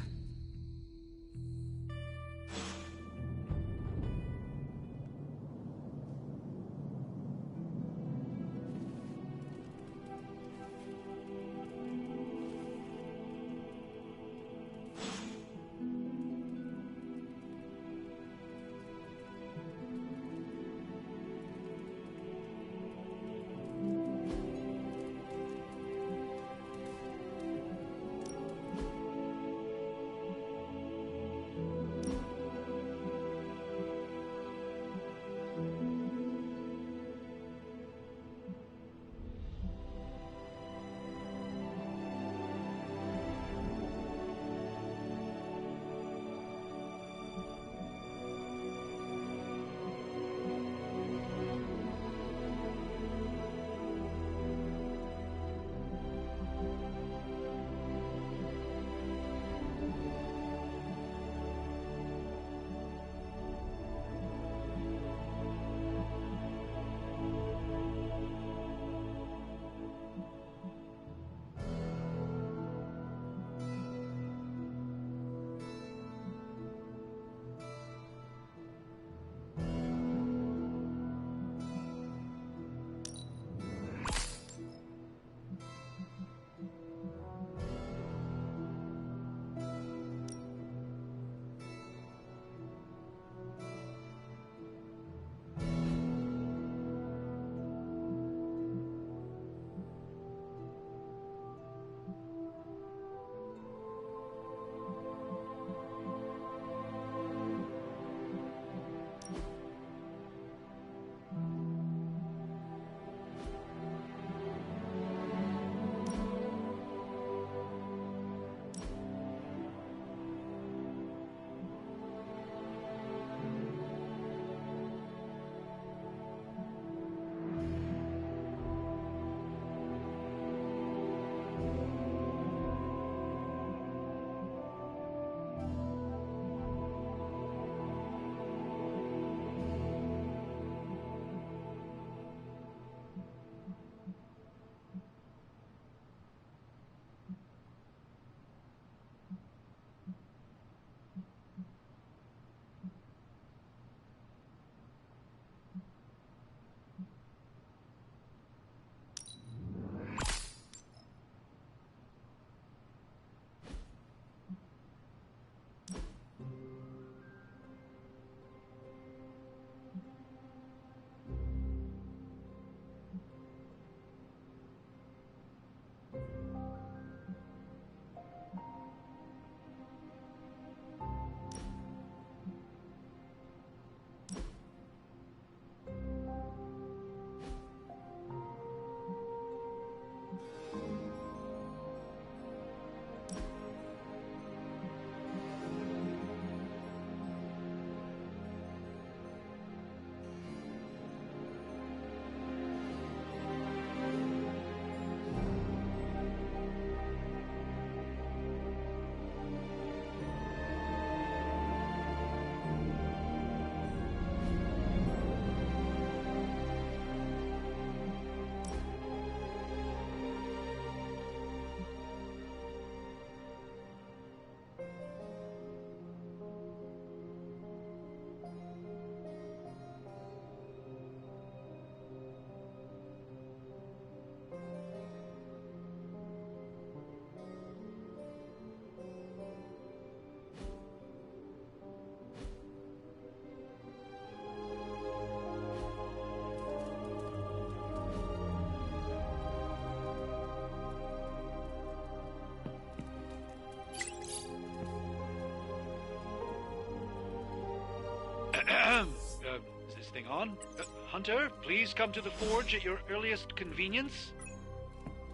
Hang on. Hunter, please come to the forge at your earliest convenience.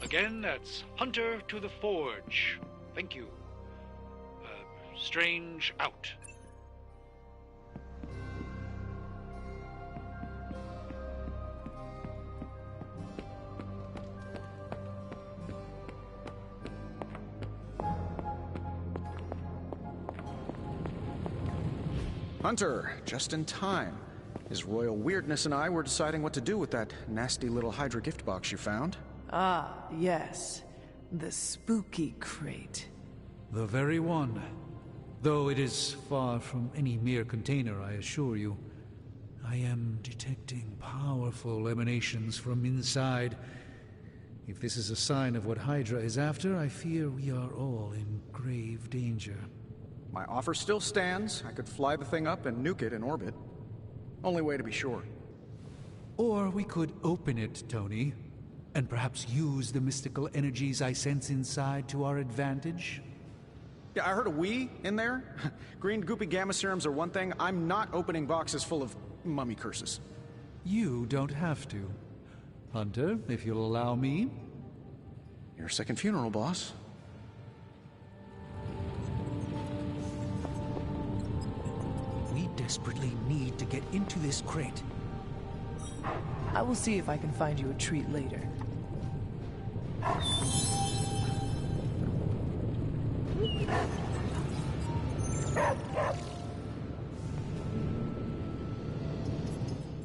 Again, that's Hunter to the forge. Thank you. Strange out. Hunter, just in time. His royal weirdness and I were deciding what to do with that nasty little Hydra gift box you found. Ah, yes. The spooky crate. The very one. Though it is far from any mere container, I assure you. I am detecting powerful emanations from inside. If this is a sign of what Hydra is after, I fear we are all in grave danger. My offer still stands. I could fly the thing up and nuke it in orbit. Only way to be sure. Or we could open it, Tony, and perhaps use the mystical energies I sense inside to our advantage. Yeah, I heard a "we" in there. Green goopy gamma serums are one thing. I'm not opening boxes full of mummy curses. You don't have to. Hunter, if you'll allow me. Your second funeral, boss. We desperately need to get into this crate. I will see if I can find you a treat later.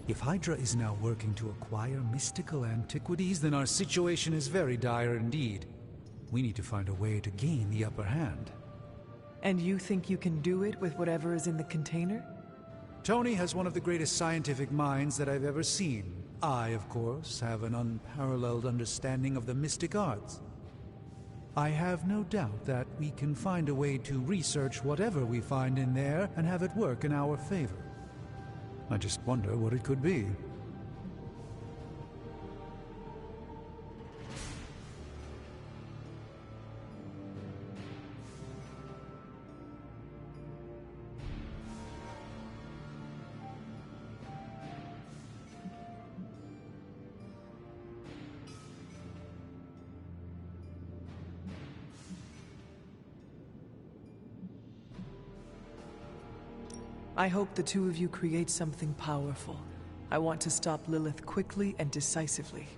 If Hydra is now working to acquire mystical antiquities, then our situation is very dire indeed. We need to find a way to gain the upper hand. And you think you can do it with whatever is in the container? Tony has one of the greatest scientific minds that I've ever seen. I, of course, have an unparalleled understanding of the mystic arts. I have no doubt that we can find a way to research whatever we find in there and have it work in our favor. I just wonder what it could be. I hope the two of you create something powerful. I want to stop Lilith quickly and decisively.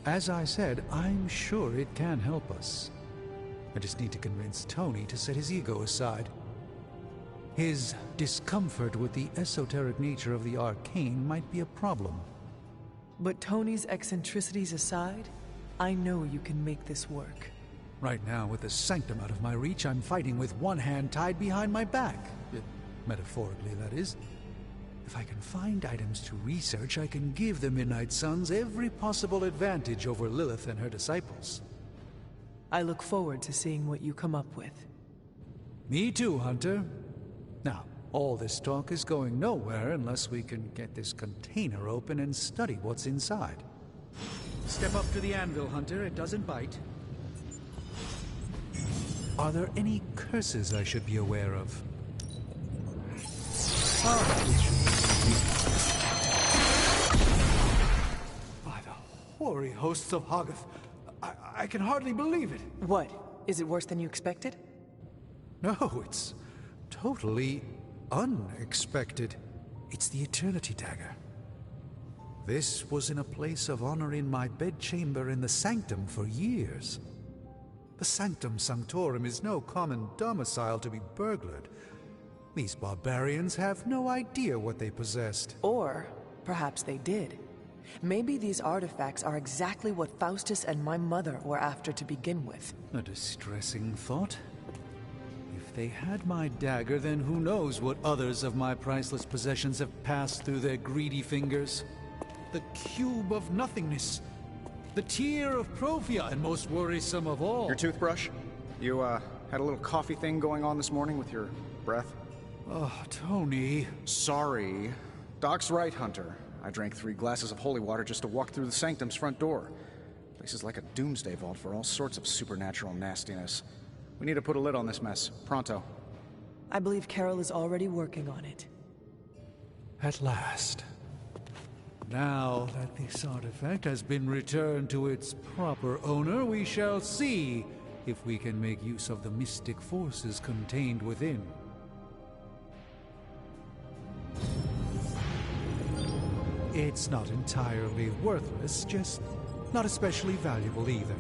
As I said, I'm sure it can help us. I just need to convince Tony to set his ego aside. His discomfort with the esoteric nature of the arcane might be a problem. But Tony's eccentricities aside, I know you can make this work. Right now, with the sanctum out of my reach, I'm fighting with one hand tied behind my back. Metaphorically, that is. If I can find items to research, I can give the Midnight Suns every possible advantage over Lilith and her disciples. I look forward to seeing what you come up with. Me too, Hunter. Now, all this talk is going nowhere unless we can get this container open and study what's inside. Step up to the anvil, Hunter. It doesn't bite. Are there any curses I should be aware of? By the hoary hosts of Hoggoth, I can hardly believe it. What? Is it worse than you expected? No, it's totally unexpected. It's the Eternity Dagger. This was in a place of honor in my bedchamber in the Sanctum for years. The Sanctum Sanctorum is no common domicile to be burglared. These barbarians have no idea what they possessed. Or perhaps they did. Maybe these artifacts are exactly what Faustus and my mother were after to begin with. A distressing thought. If they had my dagger, then who knows what others of my priceless possessions have passed through their greedy fingers. The Cube of Nothingness. The Tear of Profia, and most worrisome of all. Your toothbrush? You, had a little coffee thing going on this morning with your breath? Oh, Tony. Sorry. Doc's right, Hunter. I drank 3 glasses of holy water just to walk through the Sanctum's front door. Place is like a doomsday vault for all sorts of supernatural nastiness. We need to put a lid on this mess. Pronto. I believe Carol is already working on it. At last. Now that this artifact has been returned to its proper owner, we shall see if we can make use of the mystic forces contained within. It's not entirely worthless, just not especially valuable either.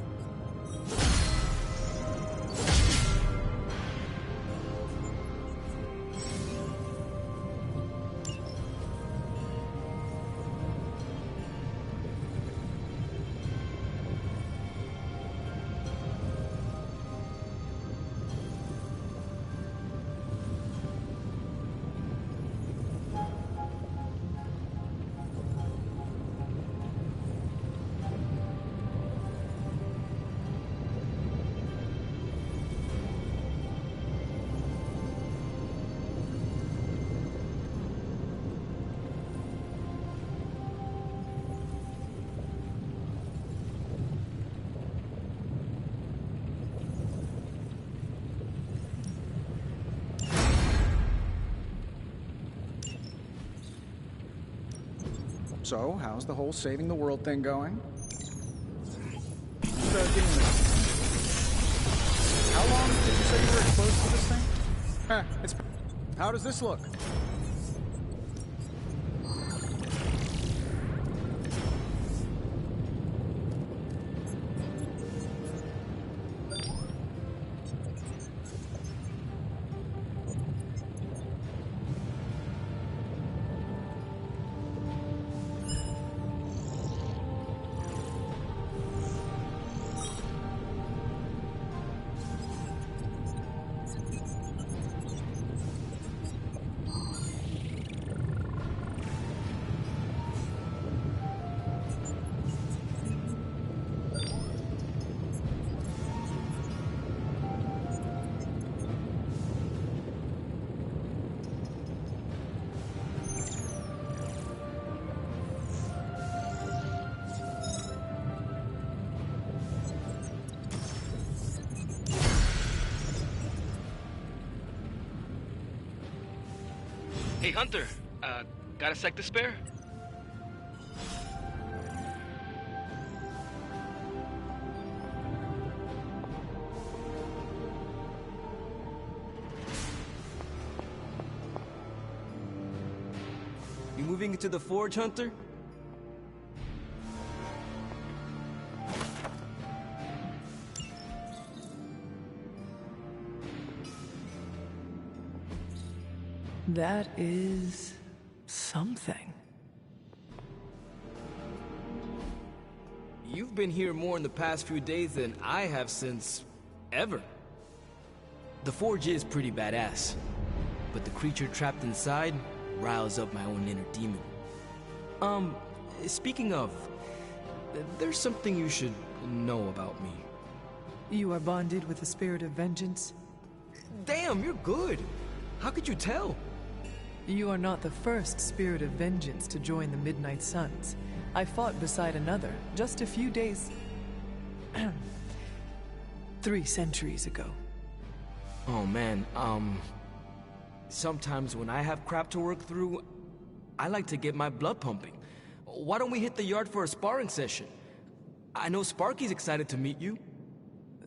So, how's the whole saving the world thing going? How long did you say you were exposed to this thing? How does this look? Hey, Hunter, got a sec to spare? You moving into the forge, Hunter? That is something. You've been here more in the past few days than I have since ever. The forge is pretty badass, but the creature trapped inside riles up my own inner demon. Speaking of, there's something you should know about me. You are bonded with the spirit of vengeance? Damn, you're good. How could you tell? You are not the first spirit of vengeance to join the Midnight Suns. I fought beside another just a few days... 3 centuries ago. Oh man, sometimes when I have crap to work through, I like to get my blood pumping. Why don't we hit the yard for a sparring session? I know Sparky's excited to meet you.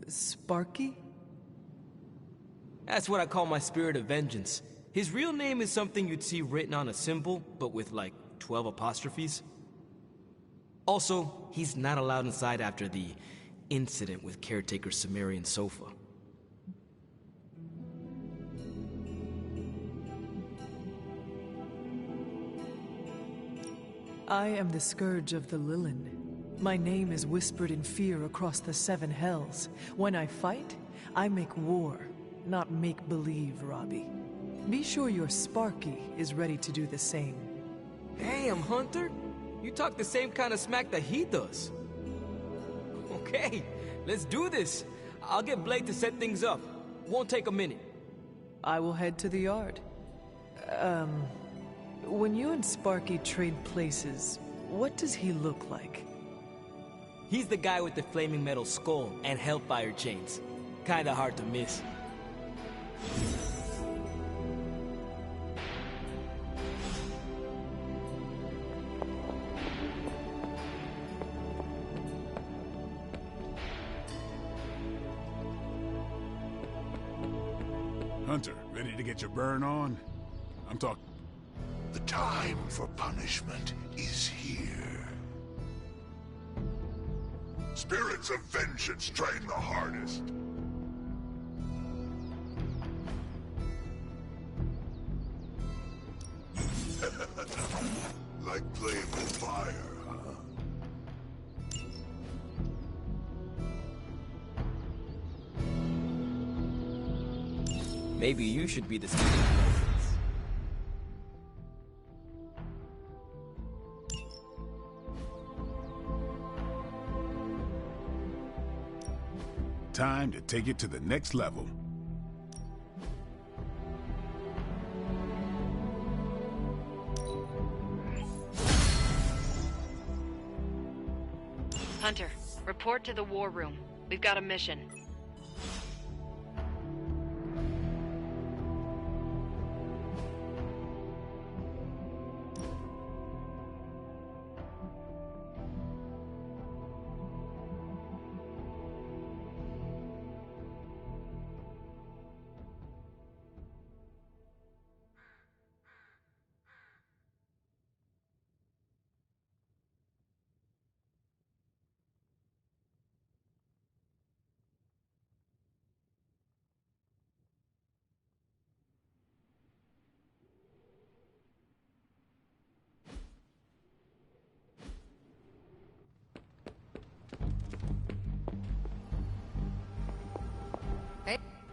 Sparky? That's what I call my spirit of vengeance. His real name is something you'd see written on a symbol, but with like 12 apostrophes. Also, he's not allowed inside after the incident with caretaker Sumerian sofa. I am the Scourge of the Lilin. My name is whispered in fear across the 7 hells. When I fight, I make war, not make-believe, Robbie. Be sure your Sparky is ready to do the same. Damn, Hunter! You talk the same kind of smack that he does. Okay, let's do this. I'll get Blake to set things up. Won't take a minute. I will head to the yard. When you and Sparky trade places, what does he look like? He's the guy with the flaming metal skull and hellfire chains. Kinda hard to miss. Hunter, ready to get your burn on? I'm talking... The time for punishment is here. Spirits of vengeance train the hardest. Like playing with fire, huh? Maybe you should be the speaking presence. Time to take it to the next level. Hunter, report to the war room. We've got a mission.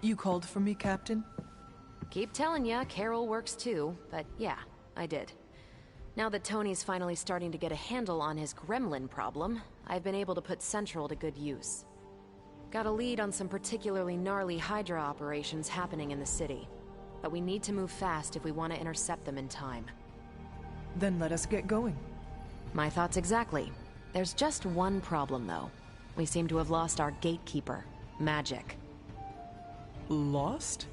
You called for me, Captain? Keep telling ya, Carol works too, but yeah, I did. Now that Tony's finally starting to get a handle on his gremlin problem, I've been able to put Central to good use. Got a lead on some particularly gnarly Hydra operations happening in the city, but we need to move fast if we want to intercept them in time. Then let us get going. My thoughts exactly. There's just one problem, though. We seem to have lost our gatekeeper, Magic. Lost?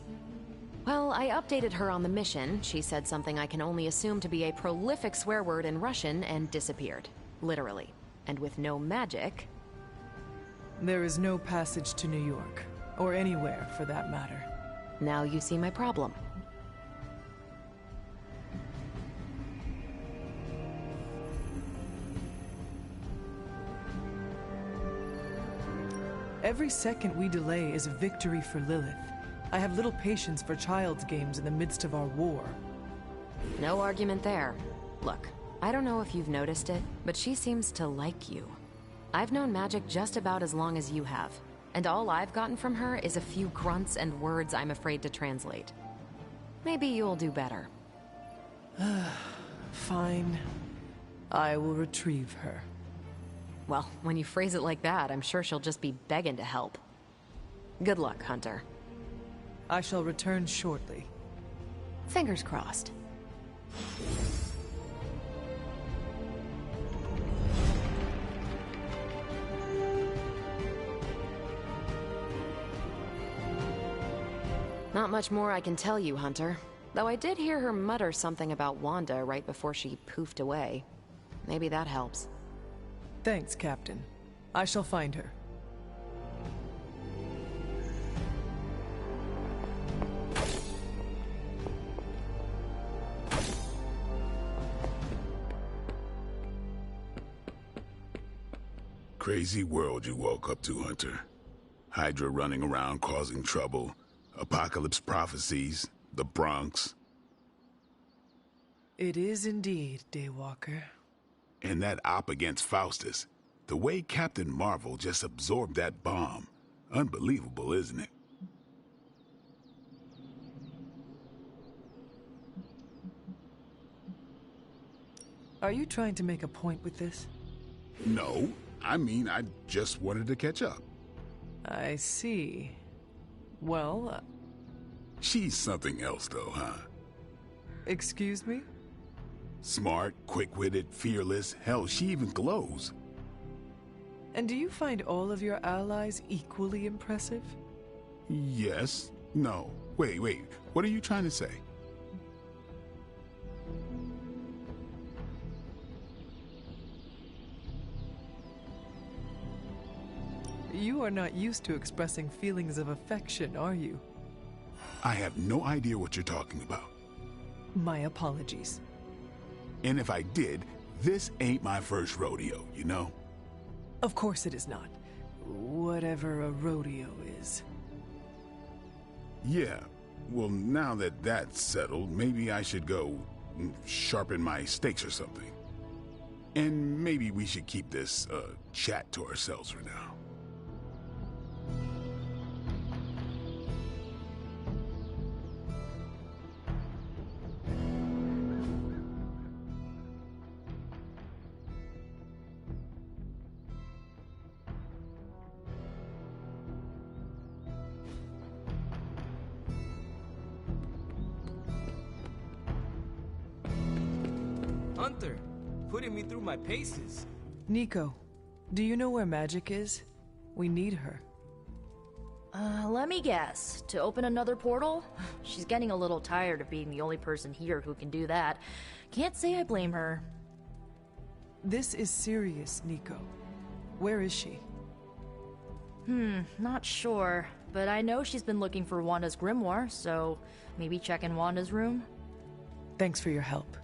Well, I updated her on the mission. She said something I can only assume to be a prolific swear word in Russian and disappeared. Literally. And with no magic... There is no passage to New York. Or anywhere, for that matter. Now you see my problem. Every second we delay is a victory for Lilith. I have little patience for child's games in the midst of our war. No argument there. Look, I don't know if you've noticed it, but she seems to like you. I've known Magic just about as long as you have, and all I've gotten from her is a few grunts and words I'm afraid to translate. Maybe you'll do better. Fine. I will retrieve her. Well, when you phrase it like that, I'm sure she'll just be begging to help. Good luck, Hunter. I shall return shortly. Fingers crossed. Not much more I can tell you, Hunter. Though I did hear her mutter something about Wanda right before she poofed away. Maybe that helps. Thanks, Captain. I shall find her. Crazy world you woke up to, Hunter. Hydra running around causing trouble, apocalypse prophecies, the Bronx. It is indeed, Daywalker. And that op against Faustus. The way Captain Marvel just absorbed that bomb. Unbelievable, isn't it? Are you trying to make a point with this? No. I mean, I just wanted to catch up. I see. Well... She's something else, though, huh? Excuse me? Smart, quick-witted, fearless. Hell, she even glows. And do you find all of your allies equally impressive? Yes. No. Wait. What are you trying to say? You are not used to expressing feelings of affection, are you? I have no idea what you're talking about. My apologies. And if I did, this ain't my first rodeo, you know? Of course it is not. Whatever a rodeo is. Yeah. Well, now that that's settled, maybe I should go sharpen my stakes or something. And maybe we should keep this chat to ourselves for now. Hunter, putting me through my paces. Nico, do you know where Magic is? We need her. Let me guess. To open another portal? She's getting a little tired of being the only person here who can do that. Can't say I blame her. This is serious, Nico. Where is she? Not sure. But I know she's been looking for Wanda's grimoire, so maybe check in Wanda's room? Thanks for your help.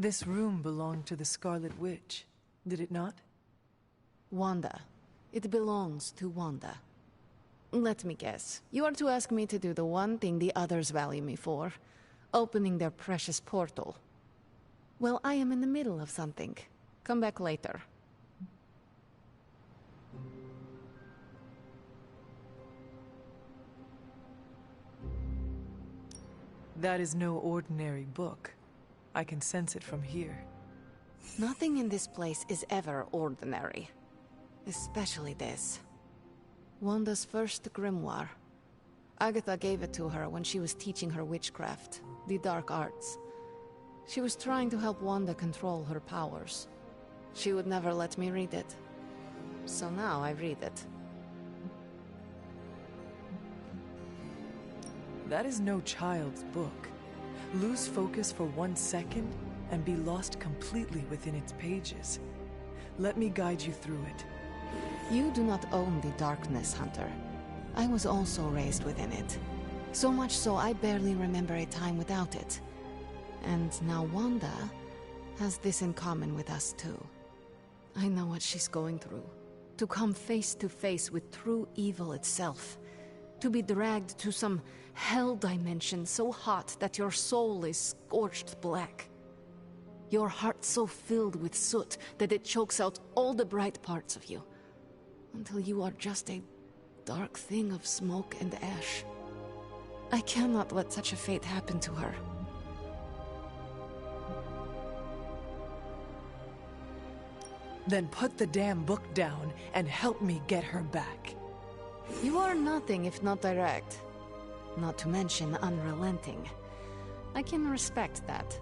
This room belonged to the Scarlet Witch, did it not? Wanda. It belongs to Wanda. Let me guess. You are to ask me to do the one thing the others value me for. Opening their precious portal. Well, I am in the middle of something. Come back later. That is no ordinary book. I can sense it from here. Nothing in this place is ever ordinary. Especially this. Wanda's first grimoire. Agatha gave it to her when she was teaching her witchcraft, the dark arts. She was trying to help Wanda control her powers. She would never let me read it. So now I read it. That is no child's book. Lose focus for 1 second and be lost completely within its pages. Let me guide you through it. You do not own the darkness, Hunter. I was also raised within it. So much so I barely remember a time without it. And now Wanda has this in common with us too. I know what she's going through. To come face to face with true evil itself. To be dragged to some hell dimension so hot that your soul is scorched black. Your heart so filled with soot that it chokes out all the bright parts of you. Until you are just a dark thing of smoke and ash. I cannot let such a fate happen to her. Then put the damn book down and help me get her back. You are nothing if not direct. Not to mention unrelenting. I can respect that.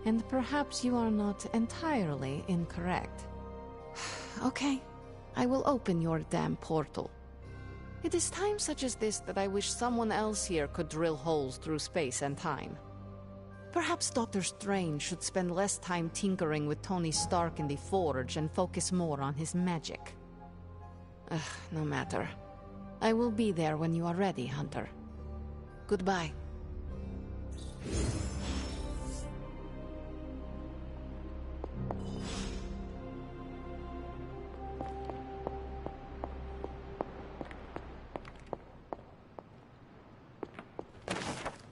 And perhaps you are not entirely incorrect. Okay, I will open your damn portal. It is times such as this that I wish someone else here could drill holes through space and time. Perhaps Doctor Strange should spend less time tinkering with Tony Stark in the Forge and focus more on his magic. No matter. I will be there when you are ready, Hunter. Goodbye.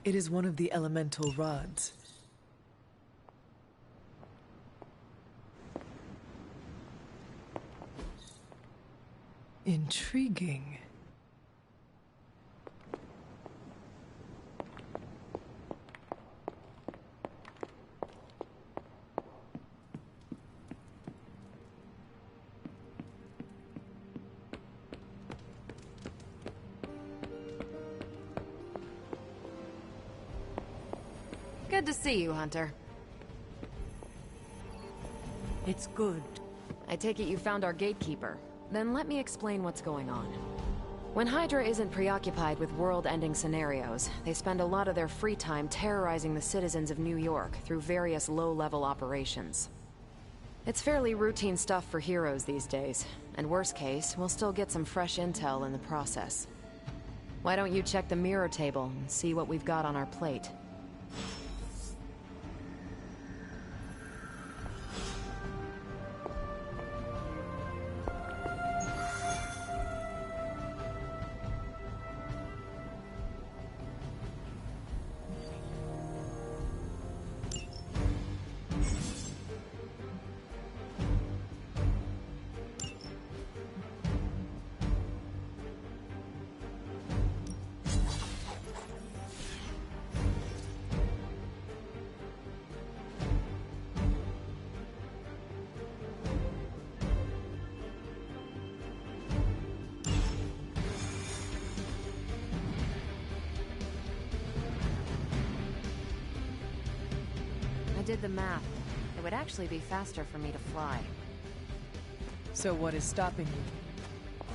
It is one of the elemental rods. Intriguing. Good to see you, Hunter. It's good. I take it you found our gatekeeper. Then let me explain what's going on. When Hydra isn't preoccupied with world-ending scenarios, they spend a lot of their free time terrorizing the citizens of New York through various low-level operations. It's fairly routine stuff for heroes these days, and worst case, we'll still get some fresh intel in the process. Why don't you check the mirror table and see what we've got on our plate? I did the math. It would actually be faster for me to fly. So what is stopping you?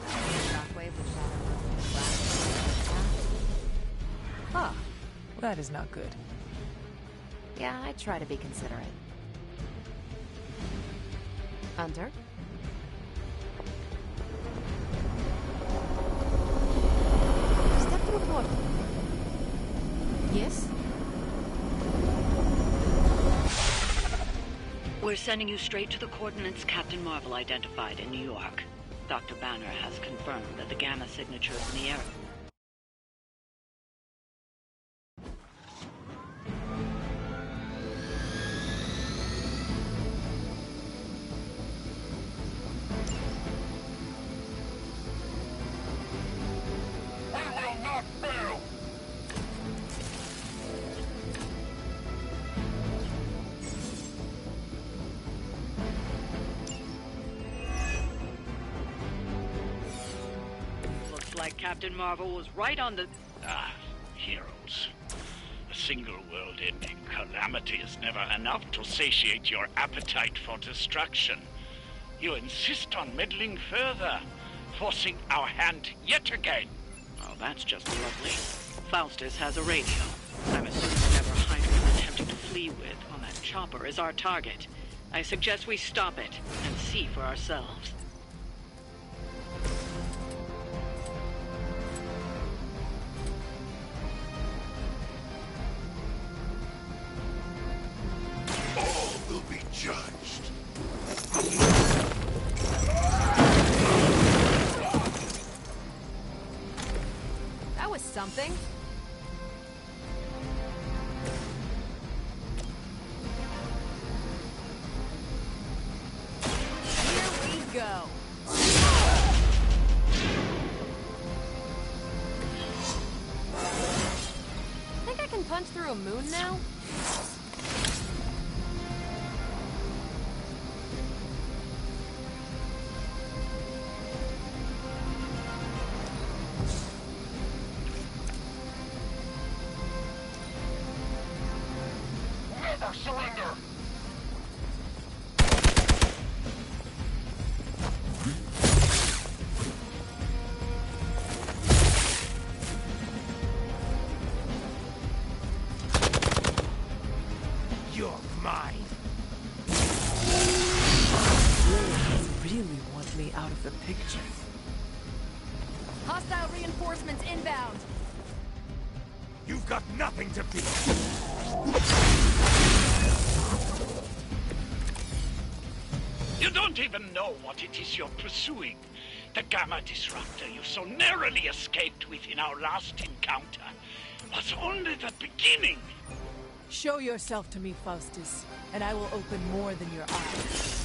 Shockwave would shatter. Huh. Well, that is not good. Yeah, I try to be considerate. Hunter? Step to the portal. Yes? We're sending you straight to the coordinates Captain Marvel identified in New York. Dr. Banner has confirmed that the gamma signature is in the area. Captain Marvel was right on the... Heroes. A single world-ending calamity is never enough to satiate your appetite for destruction. You insist on meddling further, forcing our hand yet again. Oh, that's just lovely. Faustus has a radio. I'm assuming whatever Hydra is attempting to flee with on that chopper is our target. I suggest we stop it and see for ourselves. All will be judged. That was something. Here we go. Think I can punch through a moon now? Never surrender! You're mine. Really want me out of the picture. Hostile reinforcements inbound. You've got nothing to fear. You don't even know what it is you're pursuing. The Gamma Disruptor you so narrowly escaped with in our last encounter was only the beginning. Show yourself to me, Faustus, and I will open more than your eyes.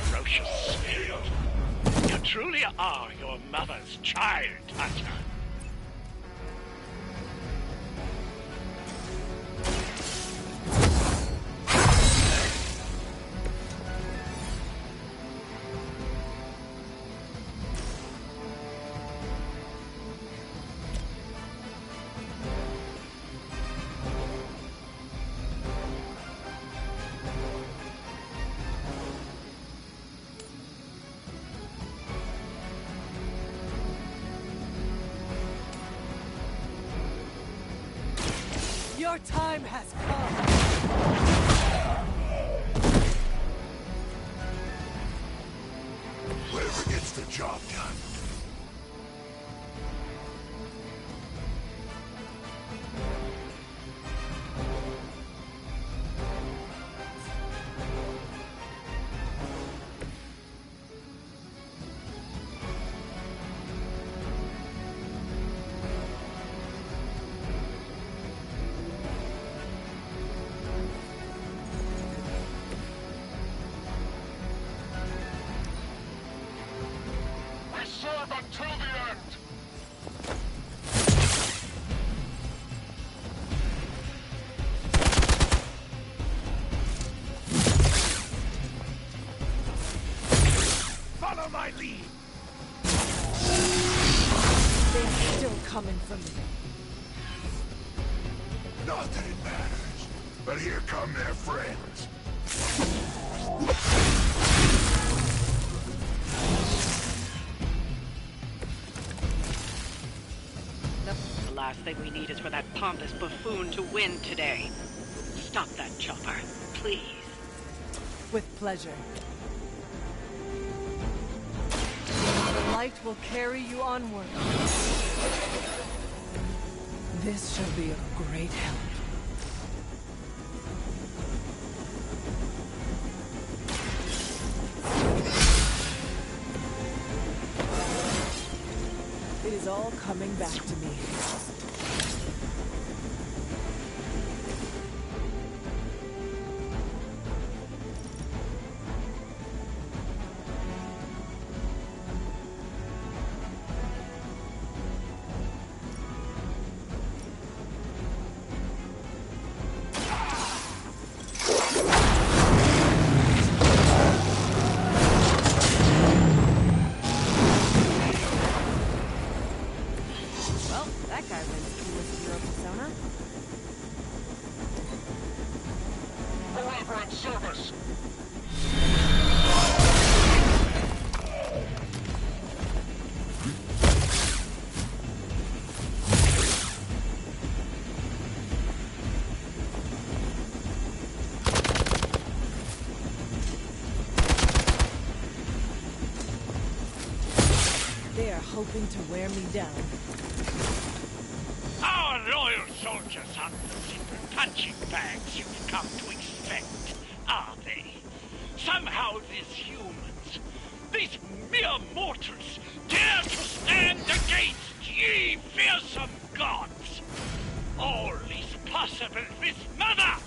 Ferocious spirit. You truly are your mother's child, Hunter. Your time has come. Whoever gets the job done. Coming from me. Not that it matters, but here come their friends. The last thing we need is for that pompous buffoon to win today. Stop that chopper, please. With pleasure. The light will carry you onward. This shall be of great help. It is all coming back to me. They are hoping to wear me down. Our loyal soldiers aren't the simple punching bags you've come to expect, are they? Somehow these humans, these mere mortals, dare to stand against ye fearsome gods! All is possible with Mother!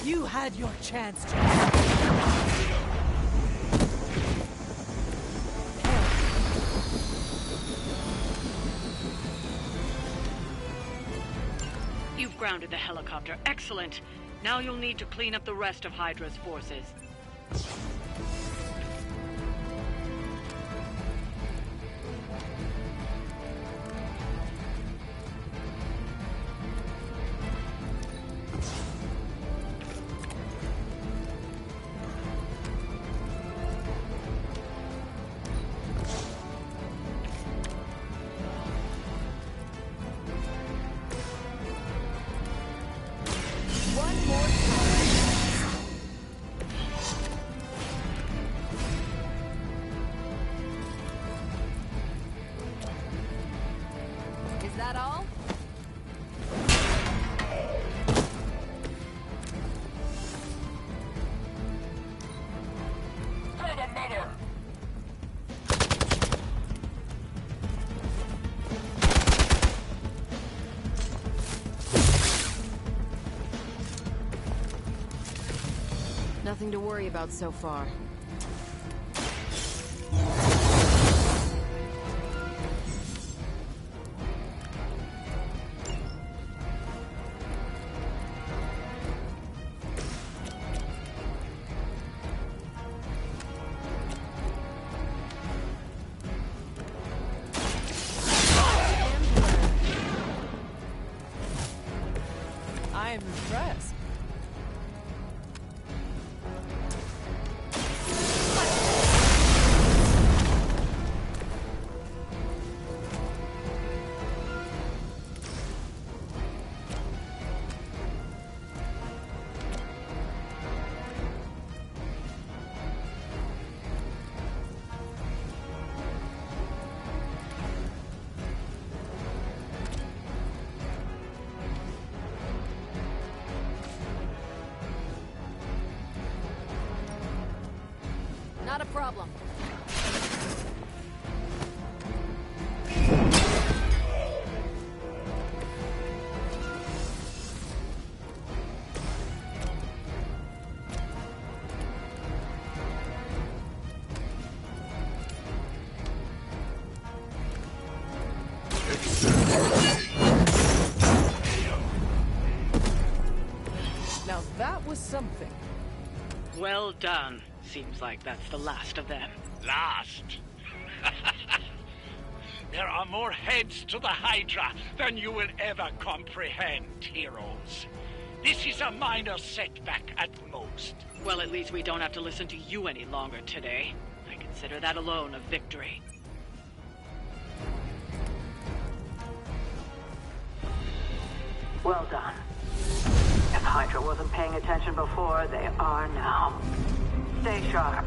You had your chance, Jack. You've grounded the helicopter. Excellent. Now you'll need to clean up the rest of Hydra's forces. Nothing to worry about so far. I am impressed. problem. Now that was something. Well done. Seems like that's the last of them. Last? There are more heads to the Hydra than you will ever comprehend, heroes. This is a minor setback at most. Well, at least we don't have to listen to you any longer today. I consider that alone a victory. Well done. If Hydra wasn't paying attention before, they are now. Stay sharp.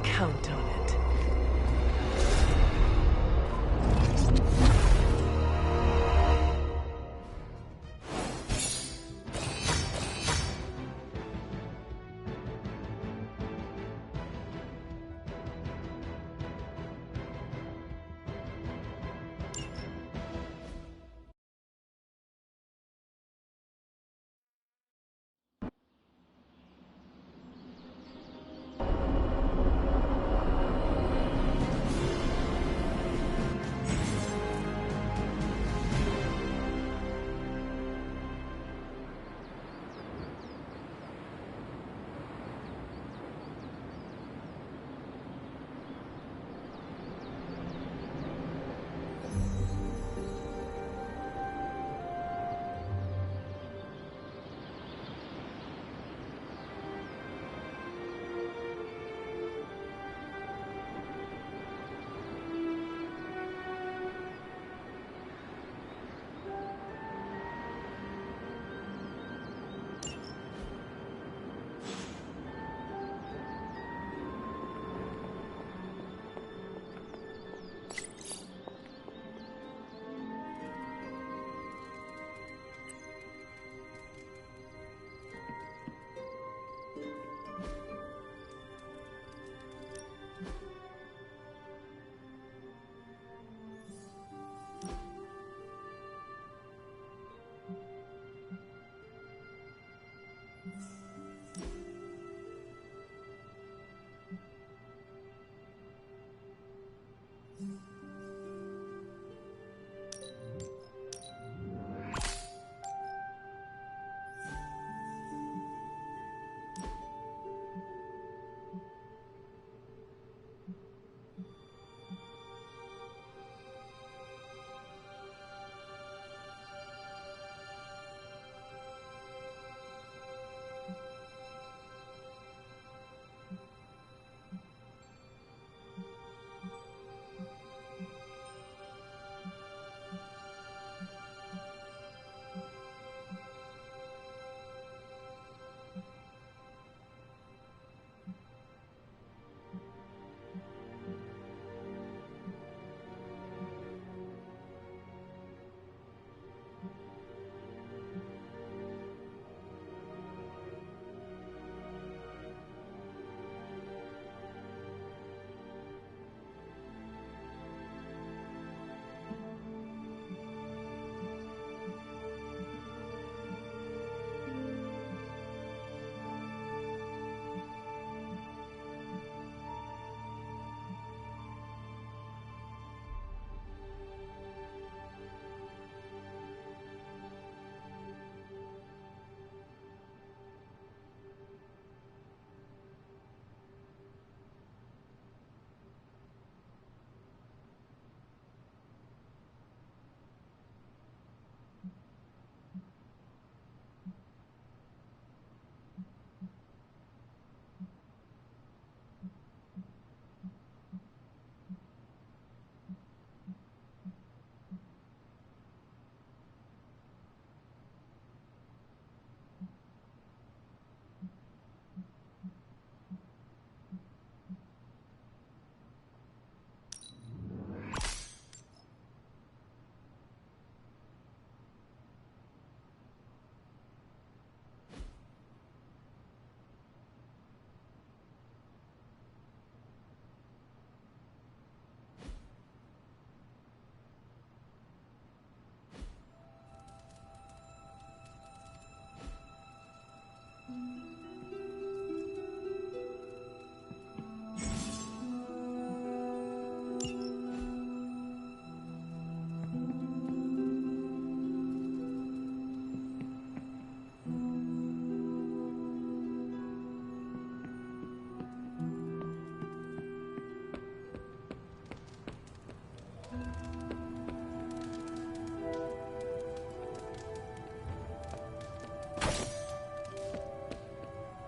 Count on it.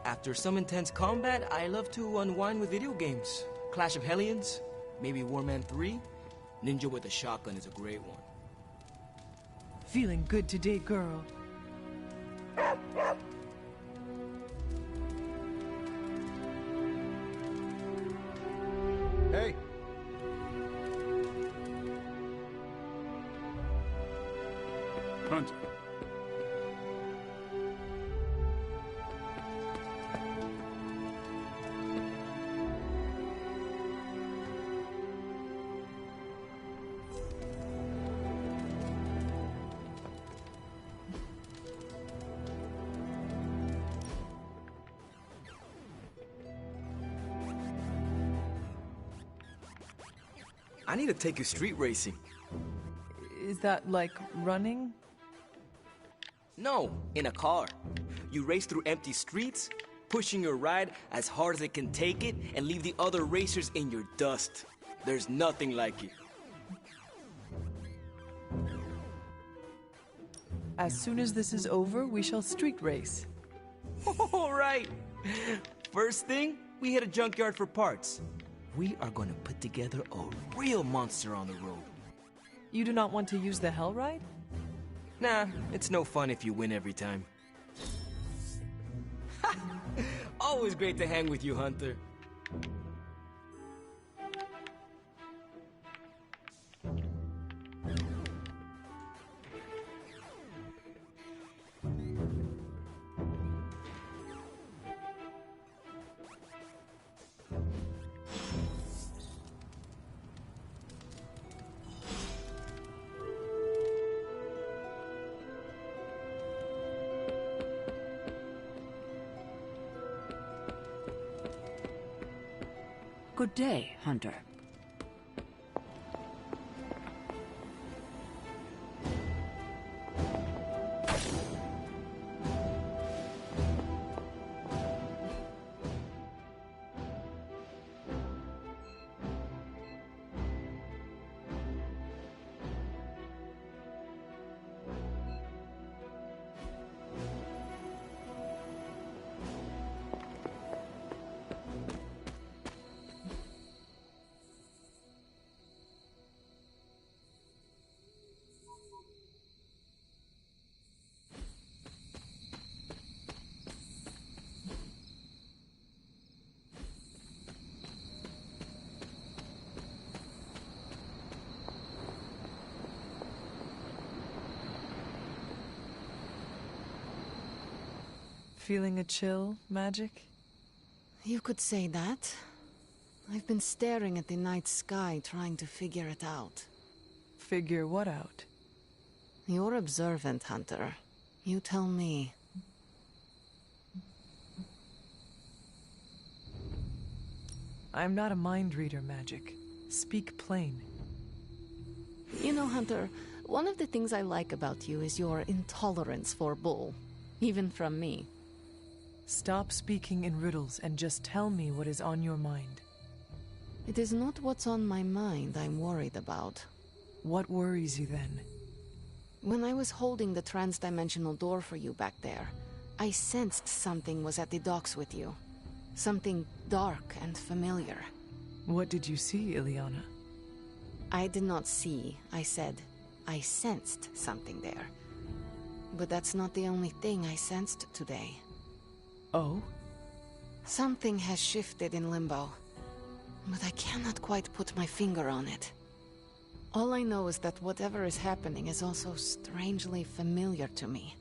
After some intense combat, I love to unwind with video games. Clash of Hellions, maybe Warman 3. Ninja with a shotgun is a great one. Feeling good today, girl. Hey! Hunter. I need to take you street racing. Is that like running? No, in a car. You race through empty streets, pushing your ride as hard as it can take it, and leave the other racers in your dust. There's nothing like it. As soon as this is over, we shall street race. All right. First thing, we hit a junkyard for parts. We are gonna put together a real monster on the road. You do not want to use the Hell Ride? Nah, it's no fun if you win every time. Always great to hang with you, Hunter. Good day, Hunter. Feeling a chill, Magic? You could say that. I've been staring at the night sky, trying to figure it out. Figure what out? You're observant, Hunter. You tell me. I'm not a mind reader, Magic. Speak plain. You know, Hunter, one of the things I like about you is your intolerance for bull. Even from me. Stop speaking in riddles and just tell me what is on your mind. It is not what's on my mind I'm worried about. What worries you then? When I was holding the trans-dimensional door for you back there, I sensed something was at the docks with you. Something dark and familiar. What did you see, Ileana? I did not see, I said. I sensed something there. But that's not the only thing I sensed today. Oh? Something has shifted in Limbo. But I cannot quite put my finger on it. All I know is that whatever is happening is also strangely familiar to me.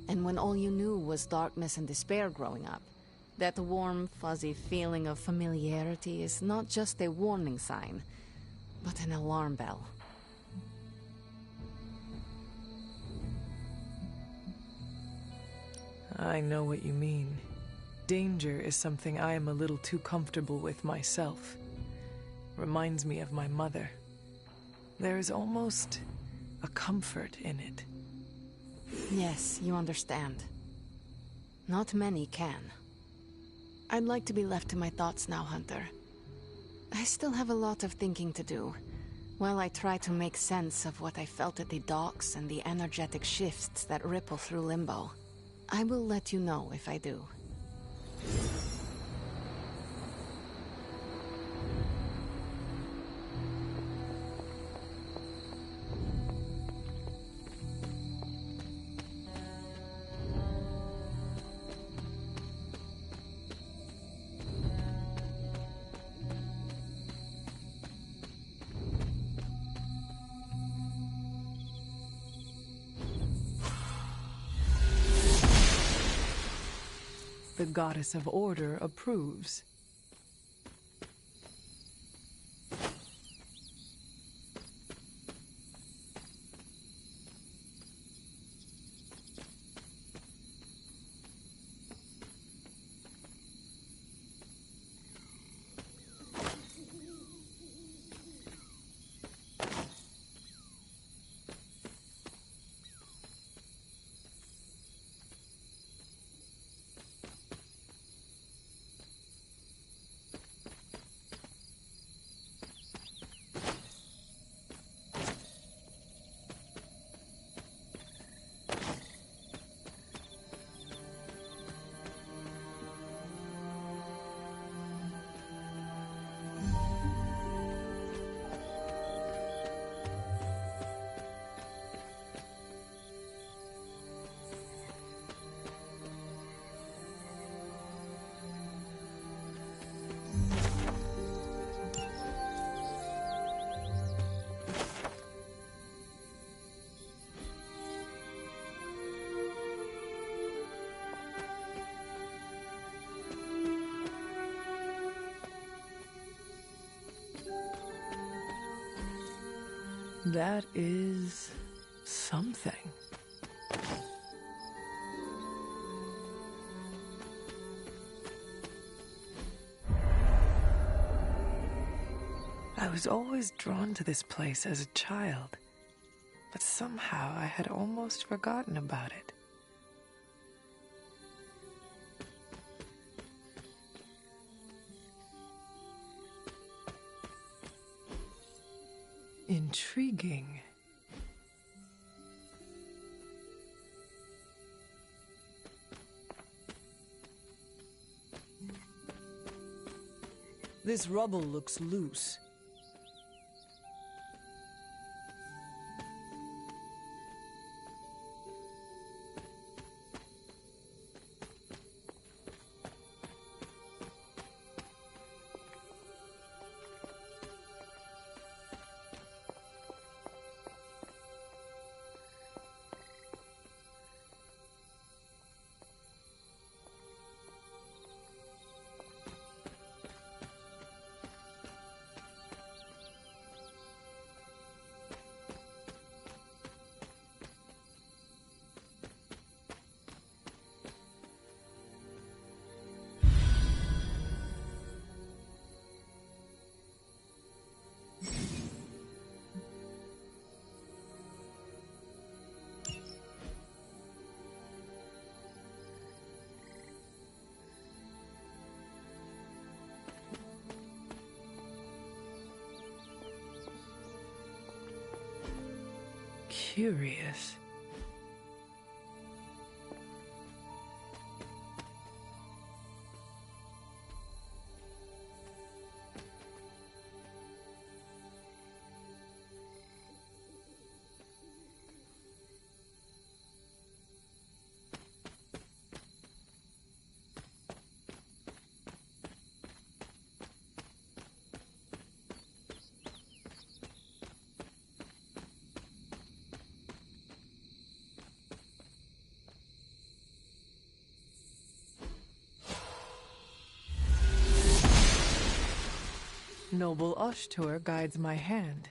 And when all you knew was darkness and despair growing up, that warm, fuzzy feeling of familiarity is not just a warning sign, but an alarm bell. I know what you mean. Danger is something I am a little too comfortable with myself. Reminds me of my mother. There is almost a comfort in it. Yes, you understand. Not many can. I'd like to be left to my thoughts now, Hunter. I still have a lot of thinking to do, while I try to make sense of what I felt at the docks and the energetic shifts that ripple through Limbo. I will let you know if I do. the Goddess of Order approves. That is something. I was always drawn to this place as a child, but somehow I had almost forgotten about it. Intriguing. This rubble looks loose. Curious. Noble Ushtur guides my hand.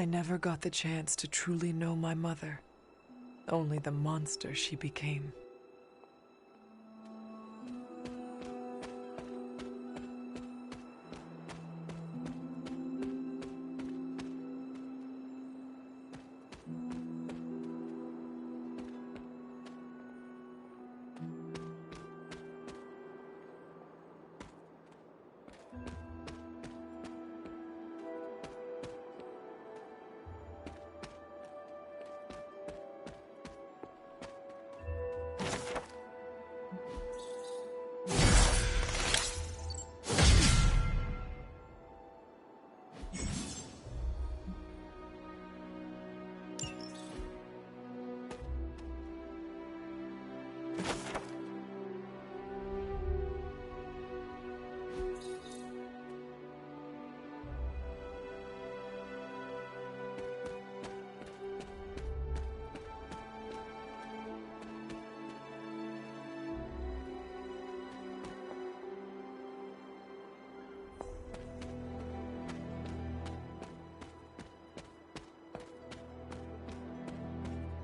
I never got the chance to truly know my mother. Only the monster she became.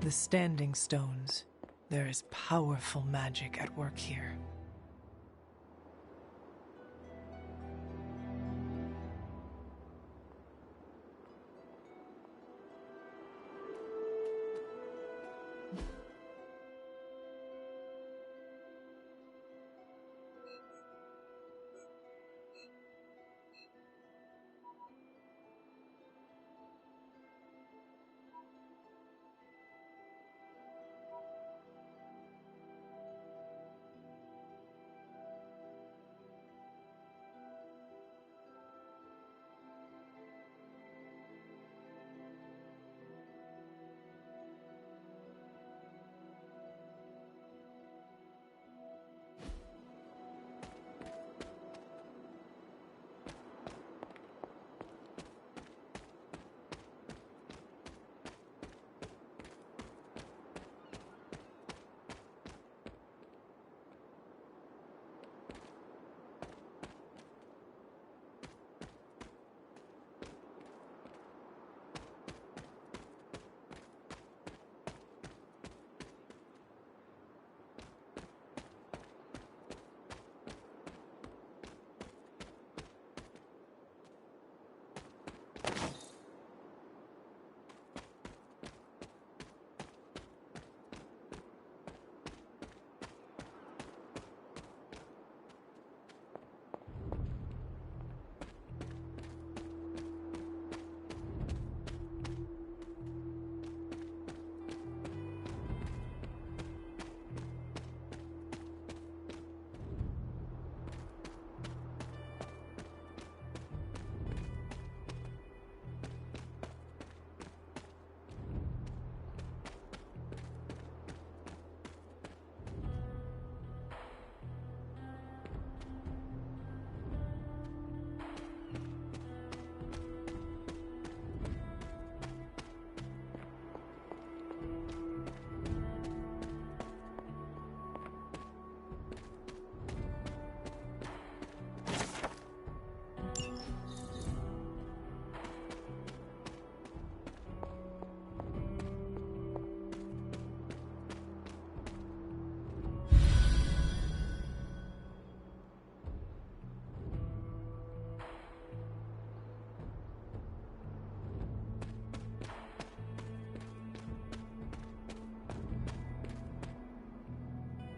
The Standing Stones. There is powerful magic at work here.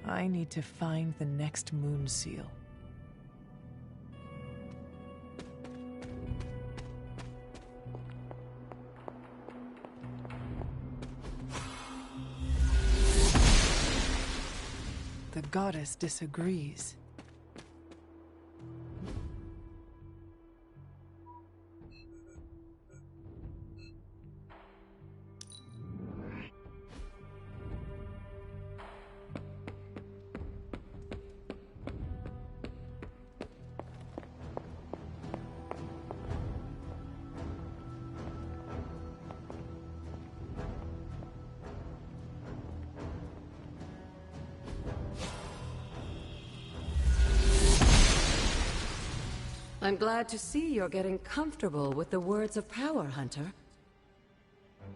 I need to find the next moon seal. The goddess disagrees. I'm glad to see you're getting comfortable with the words of power, Hunter.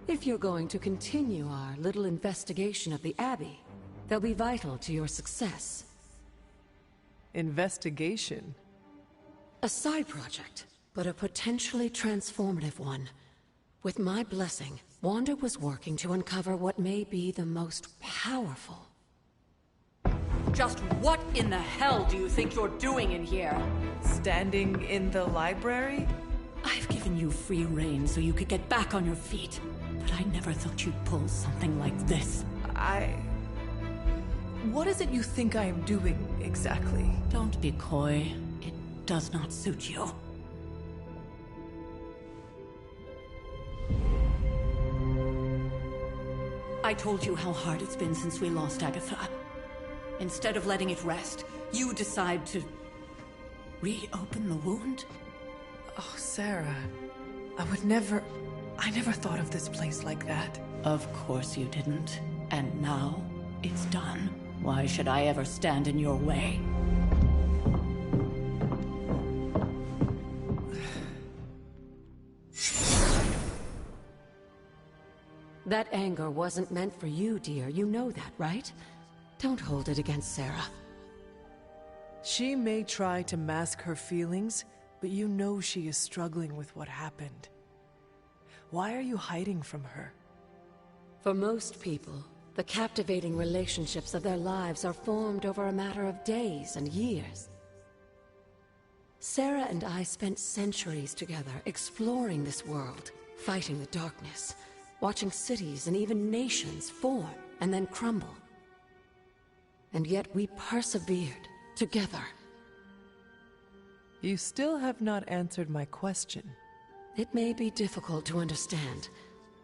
If you're going to continue our little investigation of the Abbey, they'll be vital to your success. Investigation? A side project, but a potentially transformative one. With my blessing, Wanda was working to uncover what may be the most powerful. Just what in the hell do you think you're doing in here? Standing in the library? I've given you free rein so you could get back on your feet, but I never thought you'd pull something like this. What is it you think I am doing, exactly? Don't be coy. It does not suit you. I told you how hard it's been since we lost Agatha. Instead of letting it rest, you decide to reopen the wound? Oh, Sarah. I never thought of this place like that. Of course you didn't. And now, it's done. Why should I ever stand in your way? That anger wasn't meant for you, dear. You know that, right? Don't hold it against Sarah. She may try to mask her feelings, but you know she is struggling with what happened. Why are you hiding from her? For most people, the captivating relationships of their lives are formed over a matter of days and years. Sarah and I spent centuries together exploring this world, fighting the darkness, watching cities and even nations form and then crumble. And yet we persevered together. You still have not answered my question. It may be difficult to understand,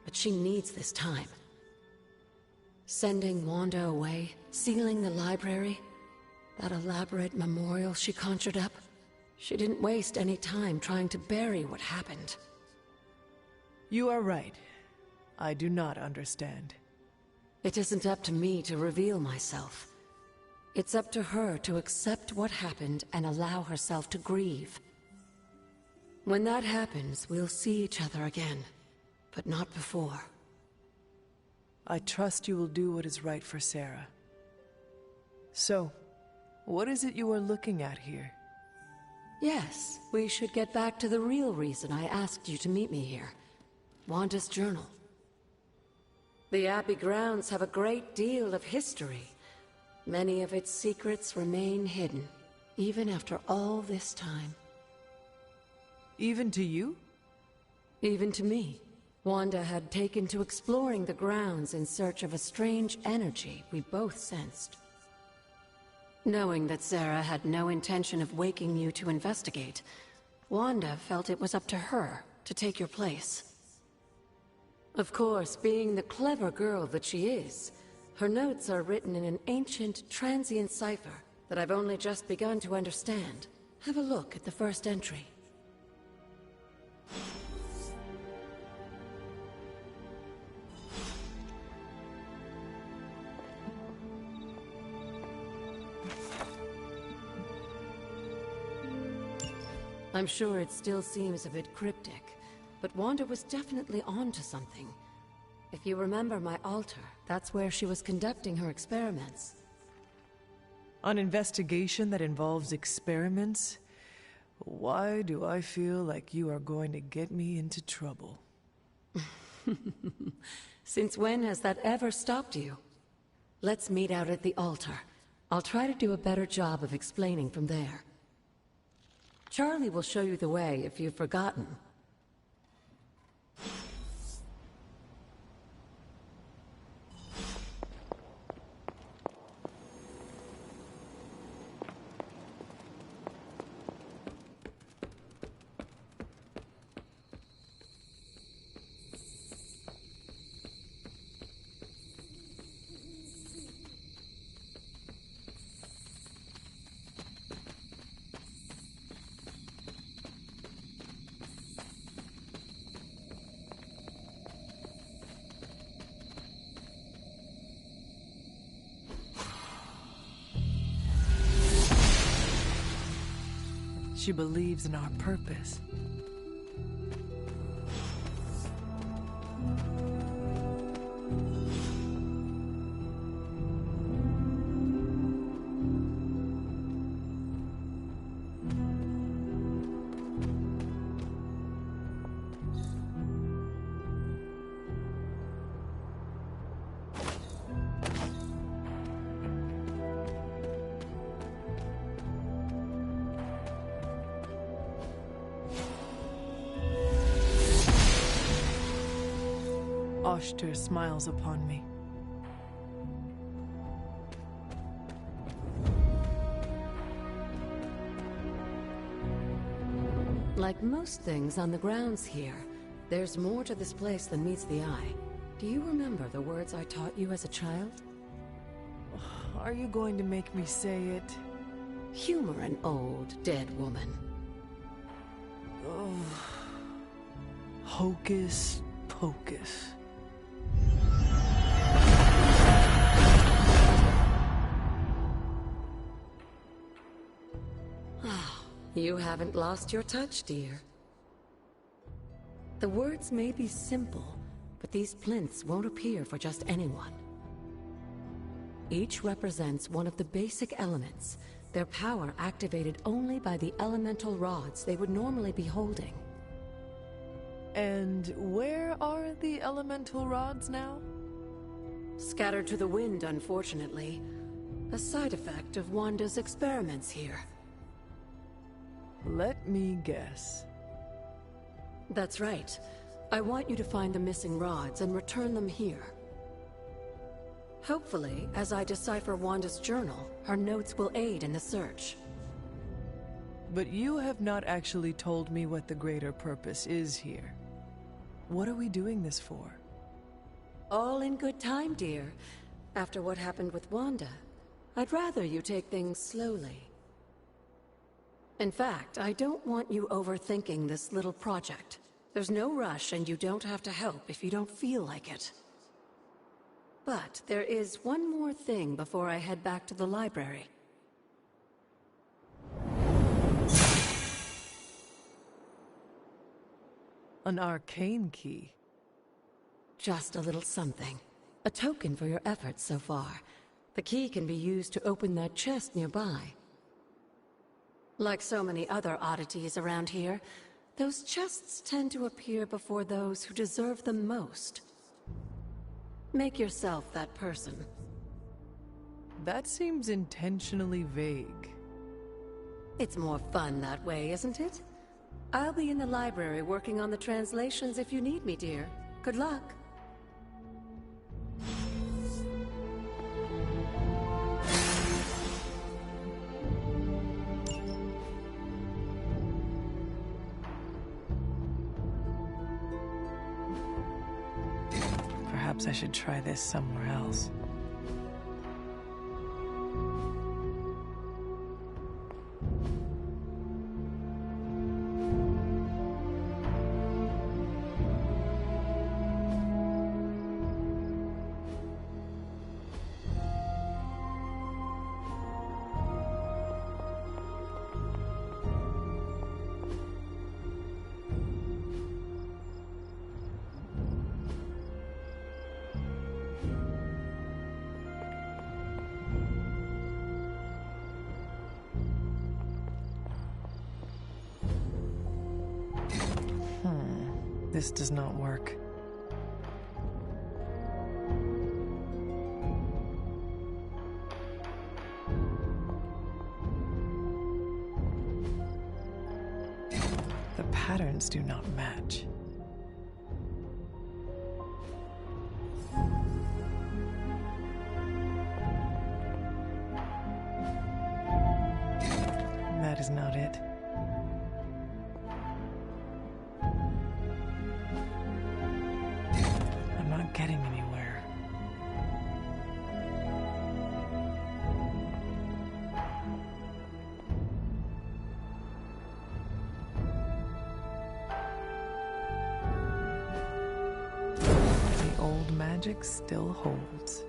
but she needs this time. Sending Wanda away, sealing the library, that elaborate memorial she conjured up, she didn't waste any time trying to bury what happened. You are right. I do not understand. It isn't up to me to reveal myself. It's up to her to accept what happened and allow herself to grieve. When that happens, we'll see each other again, but not before. I trust you will do what is right for Sarah. So, what is it you are looking at here? Yes, we should get back to the real reason I asked you to meet me here. Wanda's journal. The Abbey grounds have a great deal of history. Many of its secrets remain hidden, even after all this time. Even to you? Even to me. Wanda had taken to exploring the grounds in search of a strange energy we both sensed. Knowing that Sarah had no intention of waking you to investigate, Wanda felt it was up to her to take your place. Of course, being the clever girl that she is, her notes are written in an ancient, transient cipher that I've only just begun to understand. Have a look at the first entry. I'm sure it still seems a bit cryptic, but Wanda was definitely onto something. If you remember my altar, that's where she was conducting her experiments. An investigation that involves experiments? Why do I feel like you are going to get me into trouble? Since when has that ever stopped you? Let's meet out at the altar. I'll try to do a better job of explaining from there. Charlie will show you the way if you've forgotten. She believes in our purpose. Oshter smiles upon me. Like most things on the grounds here, there's more to this place than meets the eye. Do you remember the words I taught you as a child? Are you going to make me say it? Humor an old, dead woman. Oh. Hocus pocus. You haven't lost your touch, dear. The words may be simple, but But these plinths won't appear for just anyone. Each represents one of the basic elements, their power activated only by the elemental rods they would normally be holding. And where are the elemental rods now? Scattered to the wind, unfortunately. A side effect of Wanda's experiments here. Let me guess. That's right. I want you to find the missing rods and return them here. Hopefully, as I decipher Wanda's journal, her notes will aid in the search. But you have not actually told me what the greater purpose is here. What are we doing this for? All in good time, dear. After what happened with Wanda, I'd rather you take things slowly. In fact, I don't want you overthinking this little project. There's no rush, and you don't have to help if you don't feel like it. But there is one more thing before I head back to the library. An arcane key. Just a little something. A token for your efforts so far. The key can be used to open that chest nearby. Like so many other oddities around here, those chests tend to appear before those who deserve them most. Make yourself that person. That seems intentionally vague. It's more fun that way, isn't it? I'll be in the library working on the translations if you need me, dear. Good luck. Perhaps I should try this somewhere else. This does not work. The patterns do not match. That is not it. Getting anywhere. The old magic still holds.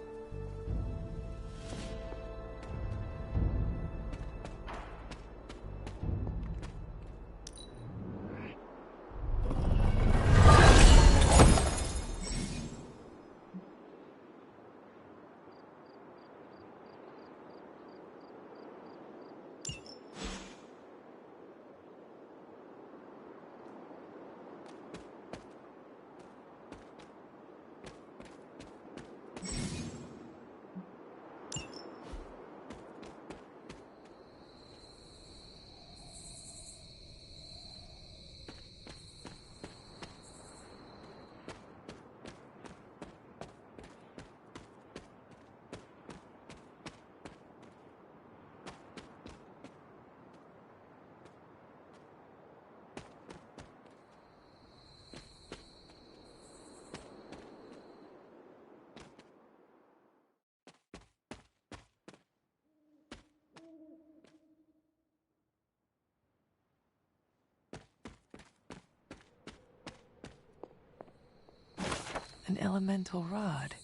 An elemental rod.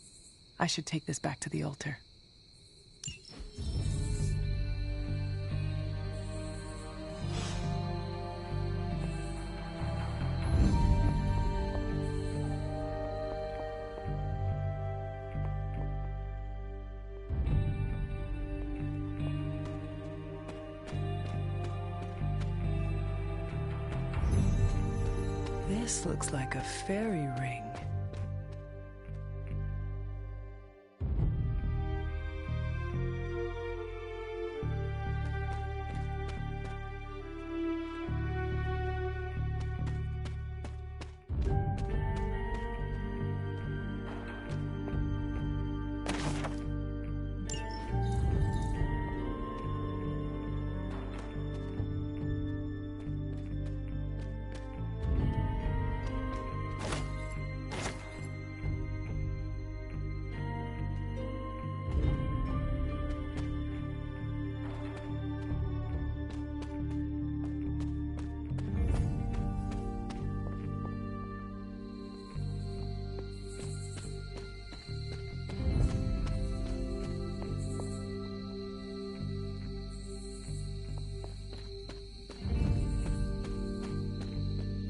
I should take this back to the altar. This looks like a fairy ring.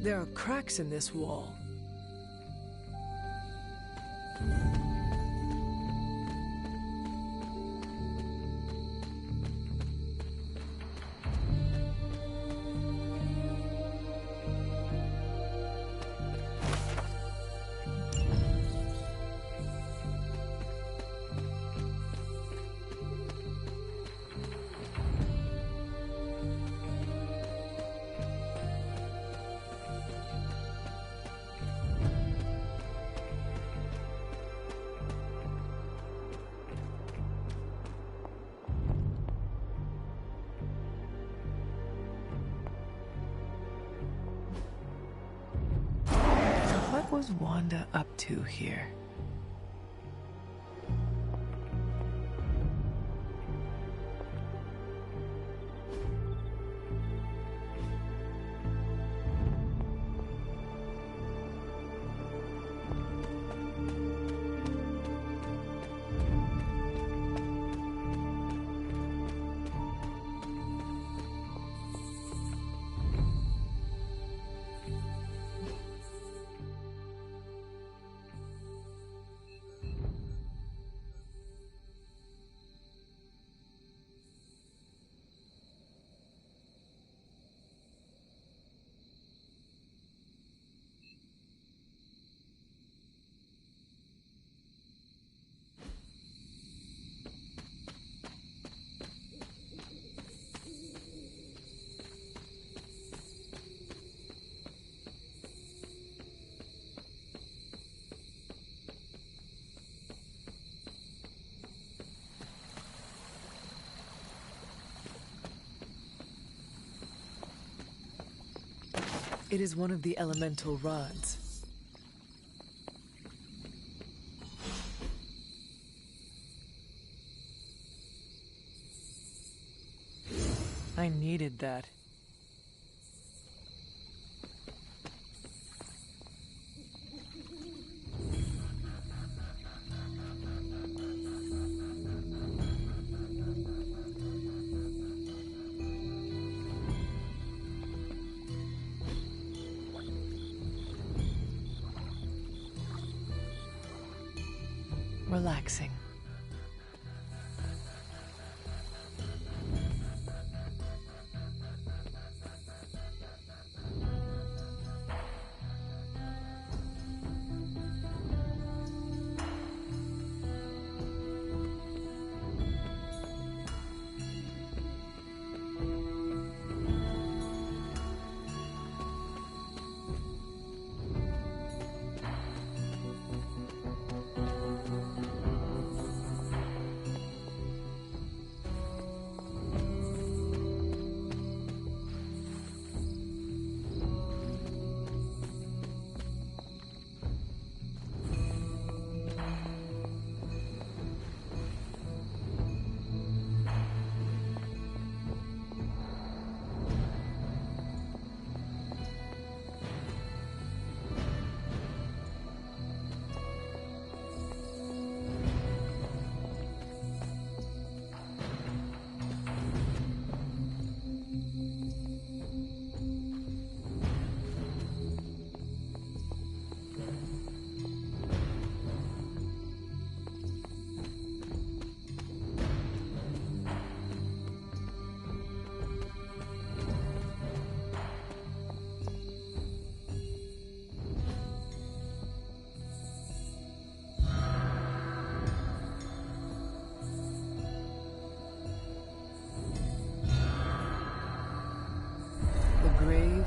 There are cracks in this wall. What was Wanda up to here? It is one of the elemental rods. I needed that. Relaxing.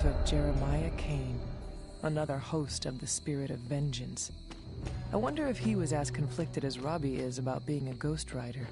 grave of Jeremiah Kane, another host of the Spirit of Vengeance. I wonder if he was as conflicted as Robbie is about being a Ghost Rider.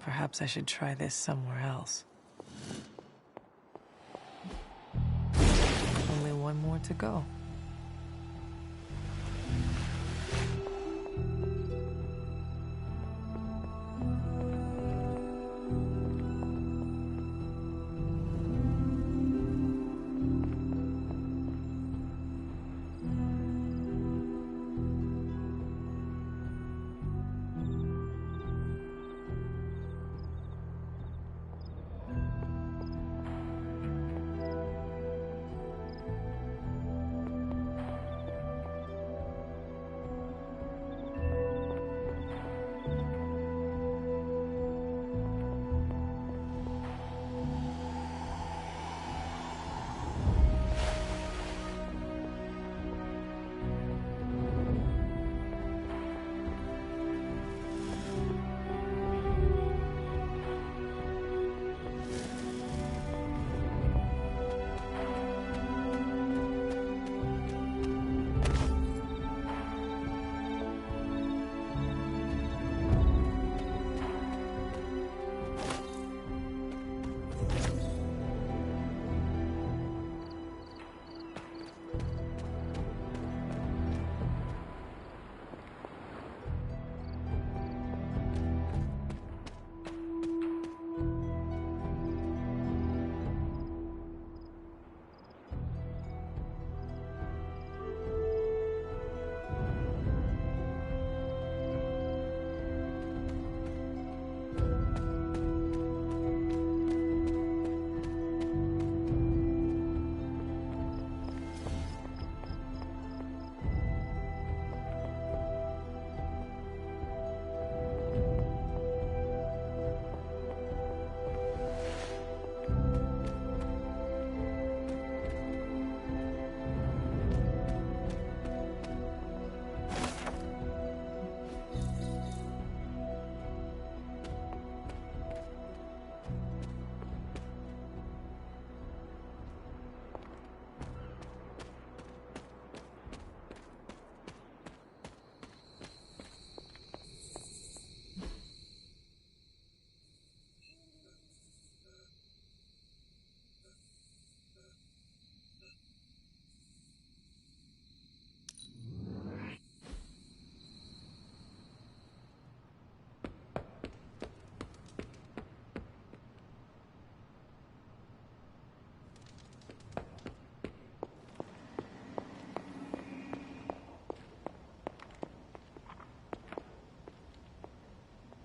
Perhaps I should try this somewhere else. Only one more to go.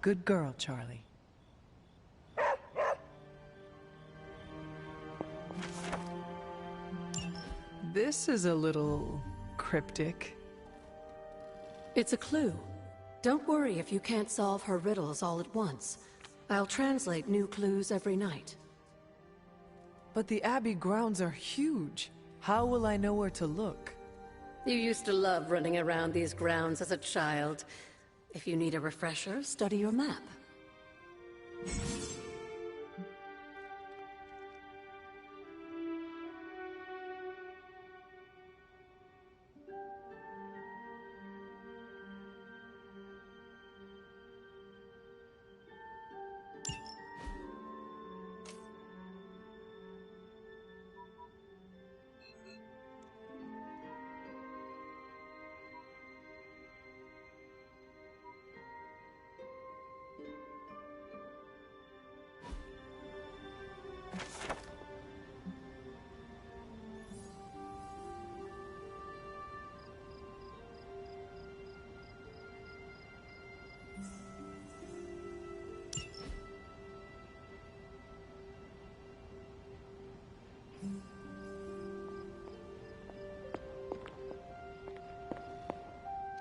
Good girl, Charlie. This is a little cryptic. It's a clue. Don't worry if you can't solve her riddles all at once. I'll translate new clues every night. But the Abbey grounds are huge. How will I know where to look? You used to love running around these grounds as a child. If you need a refresher, study your map.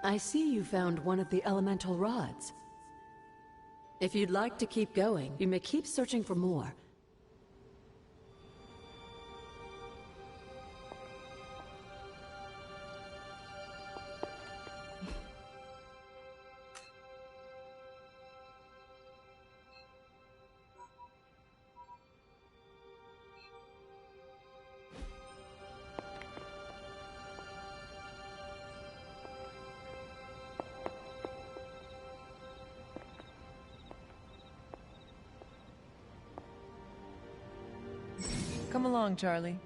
I see you found one of the elemental rods. If you'd like to keep going, you may keep searching for more. Come along, Charlie.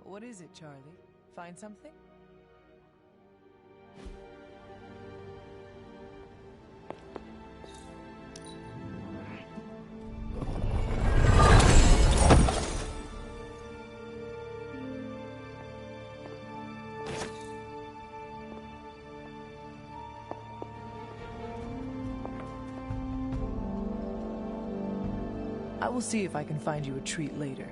What is it, Charlie? Find something? I will see if I can find you a treat later.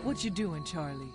What you doing, Charlie?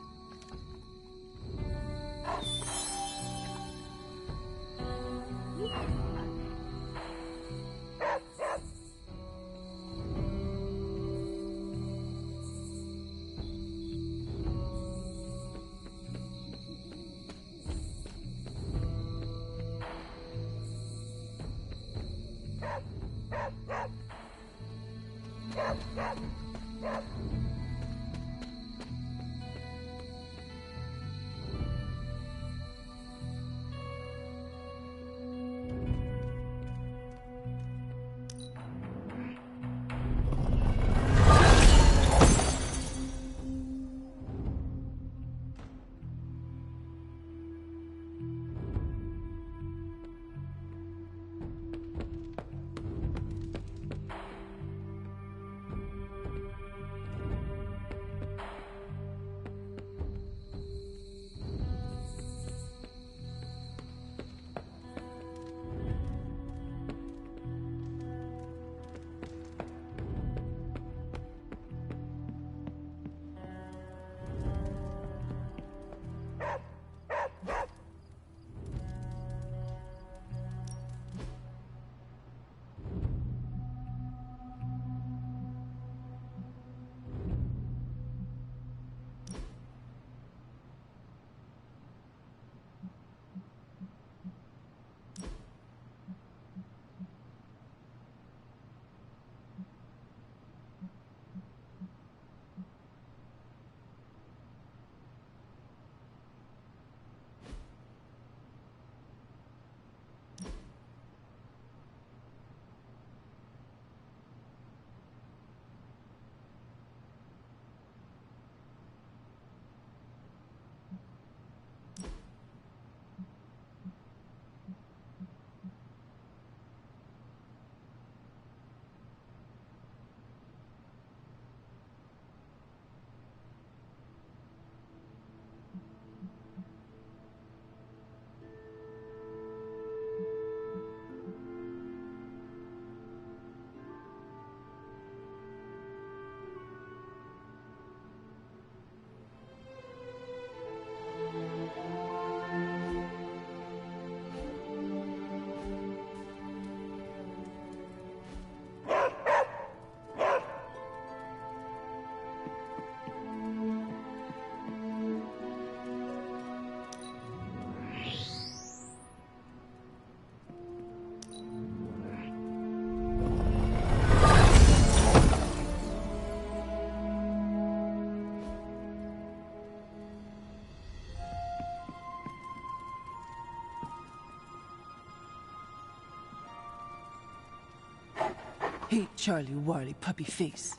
hate Charlie Warley puppy face.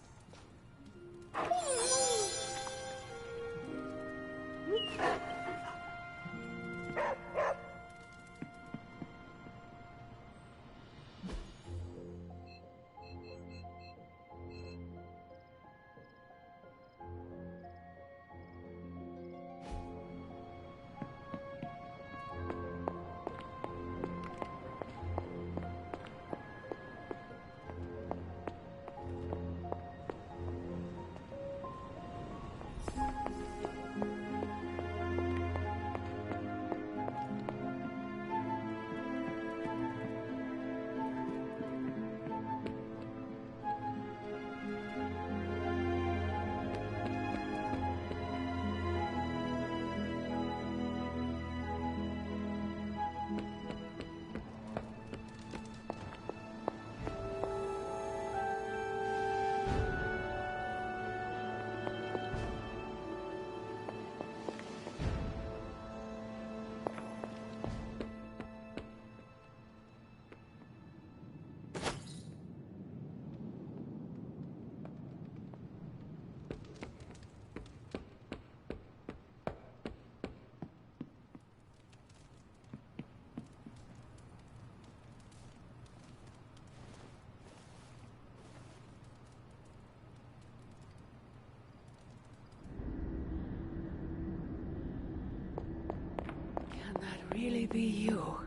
Really be you.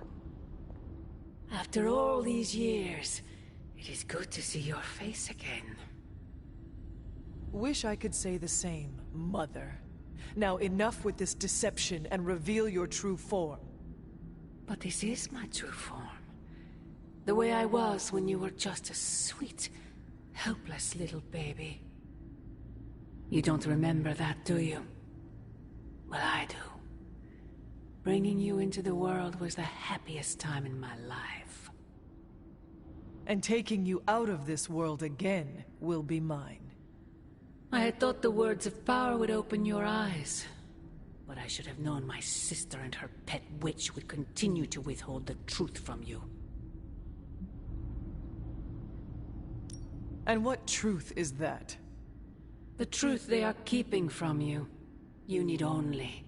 After all these years, it is good to see your face again. Wish I could say the same, Mother. Now enough with this deception and reveal your true form. But this is my true form. The way I was when you were just a sweet, helpless little baby. You don't remember that, do you? Well, I do. Bringing you into the world was the happiest time in my life. And taking you out of this world again will be mine. I had thought the words of power would open your eyes. But I should have known my sister and her pet witch would continue to withhold the truth from you. And what truth is that? The truth they are keeping from you. You need only...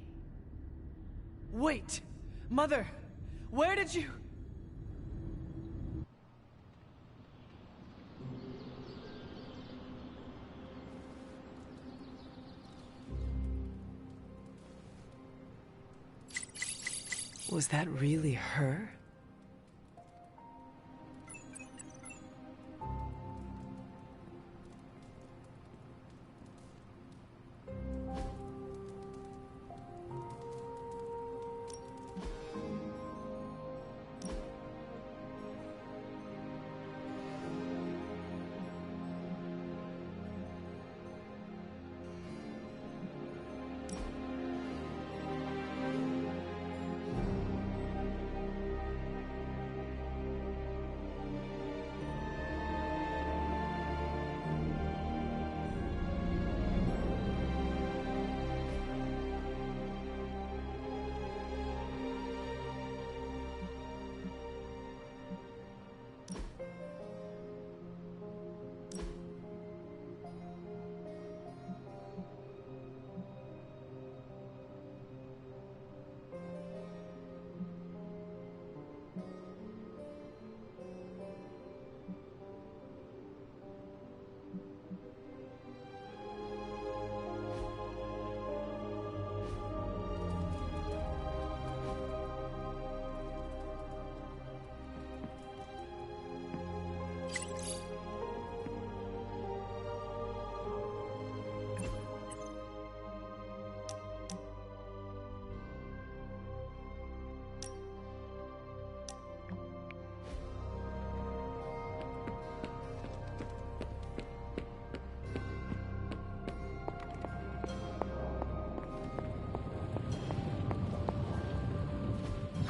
Wait! Mother! Where did you... Was that really her?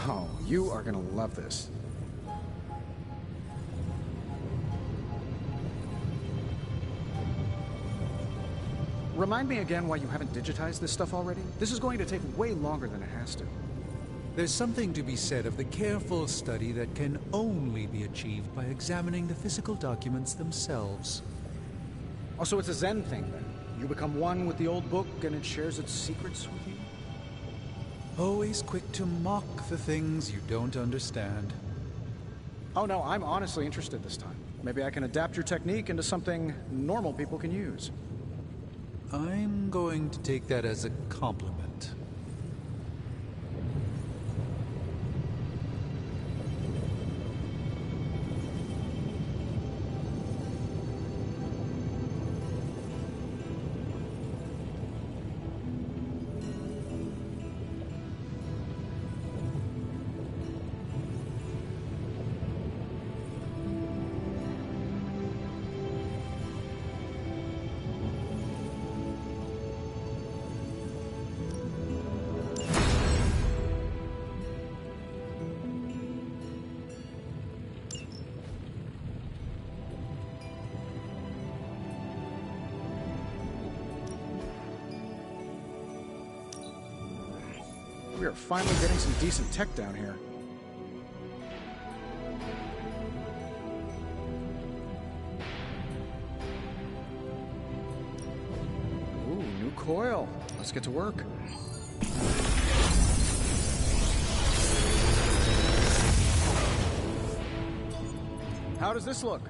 Oh, you are gonna love this. Remind me again why you haven't digitized this stuff already? This is going to take way longer than it has to. There's something to be said of the careful study that can only be achieved by examining the physical documents themselves. Also, it's a Zen thing, then. You become one with the old book, and it shares its secrets with you? Always quick to mock the things you don't understand. Oh no, I'm honestly interested this time. Maybe I can adapt your technique into something normal people can use. I'm going to take that as a compliment. We are finally getting some decent tech down here. Ooh, new coil. Let's get to work. How does this look?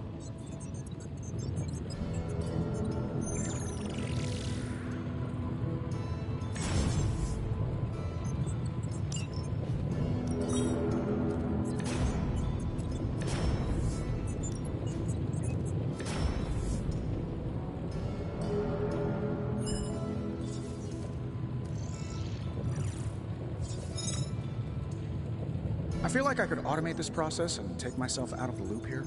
I feel like I could automate this process and take myself out of the loop here.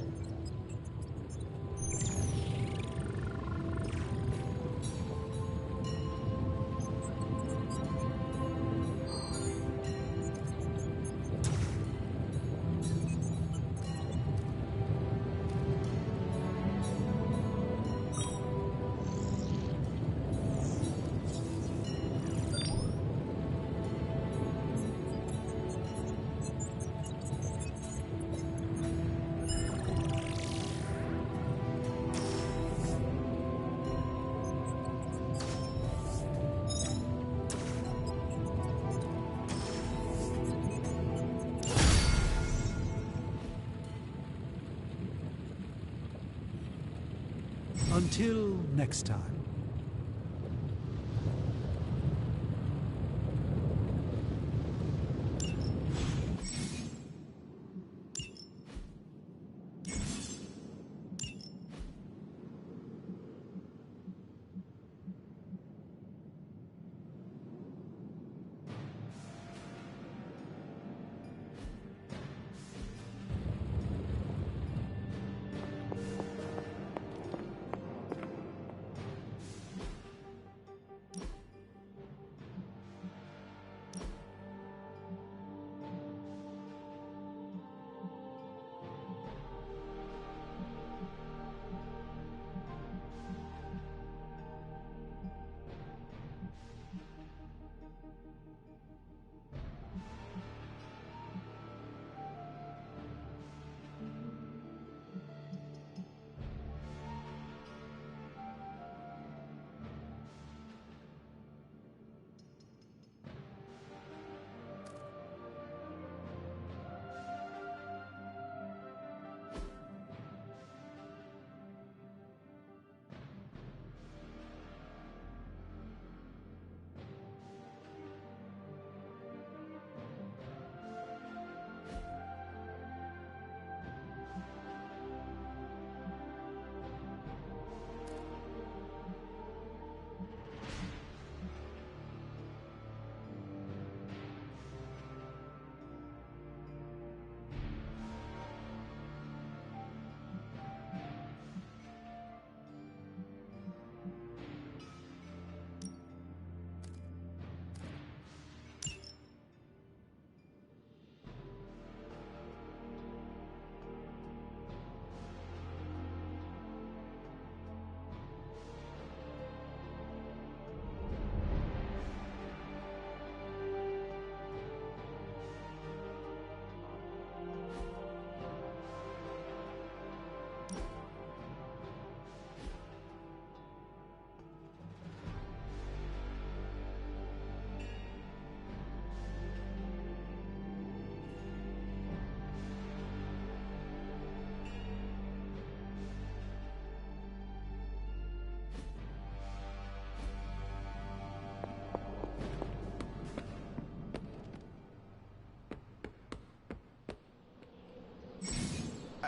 Until next time.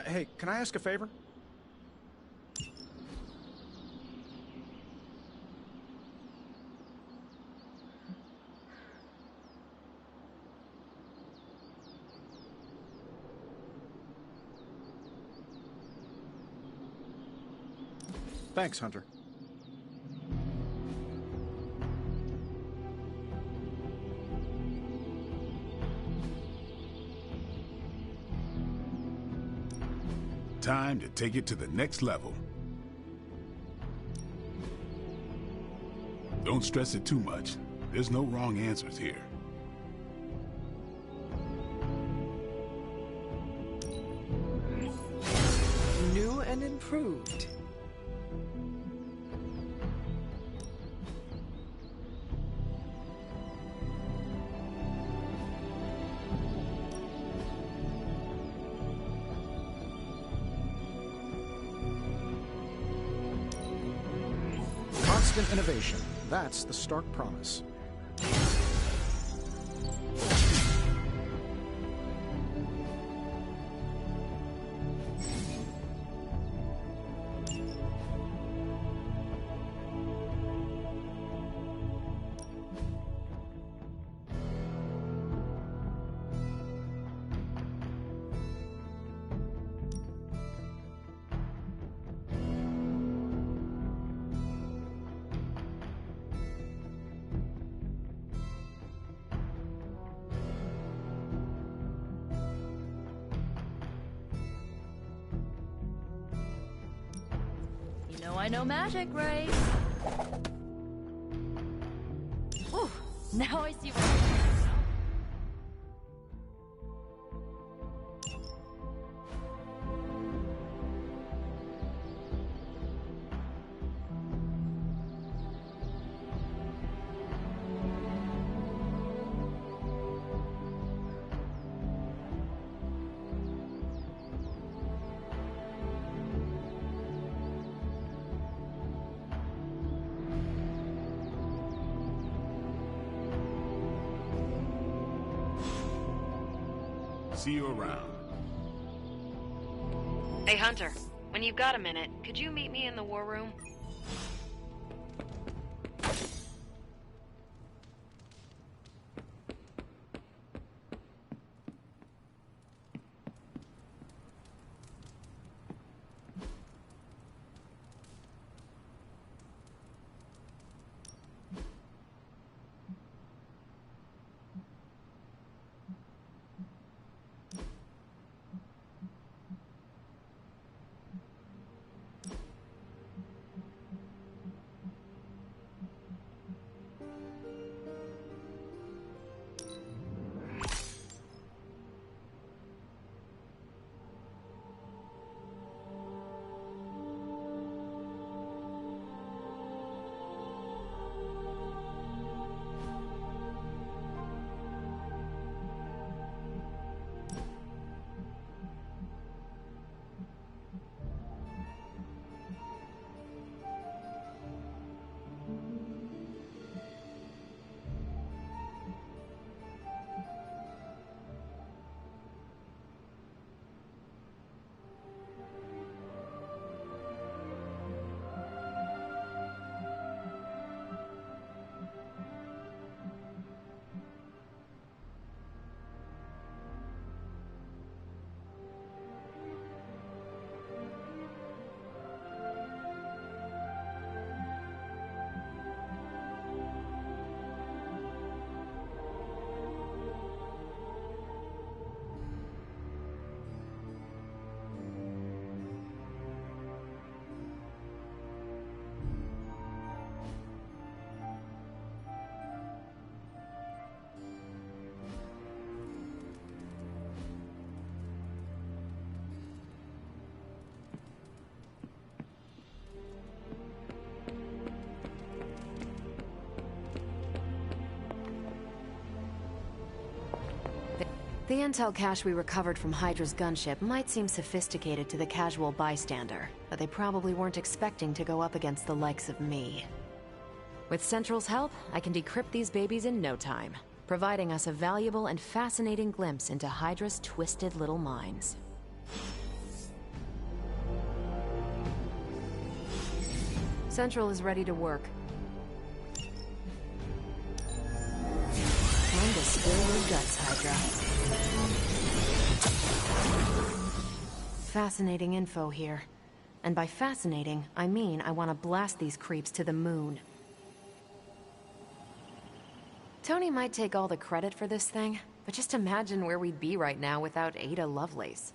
Hey, can I ask a favor? Thanks, Hunter. Time to take it to the next level. Don't stress it too much. There's no wrong answers here. New and improved. Constant innovation. That's the stark promise. I know magic, right? Whew, now I see what... See you around. Hey, Hunter. When you've got a minute, could you meet me in the war room? The intel cache we recovered from Hydra's gunship might seem sophisticated to the casual bystander, but they probably weren't expecting to go up against the likes of me. With Central's help, I can decrypt these babies in no time, providing us a valuable and fascinating glimpse into Hydra's twisted little minds. Central is ready to work. Time to spill your guts, Hydra. Fascinating info here. And by fascinating, I mean I want to blast these creeps to the moon. Tony might take all the credit for this thing, but just imagine where we'd be right now without Ada Lovelace.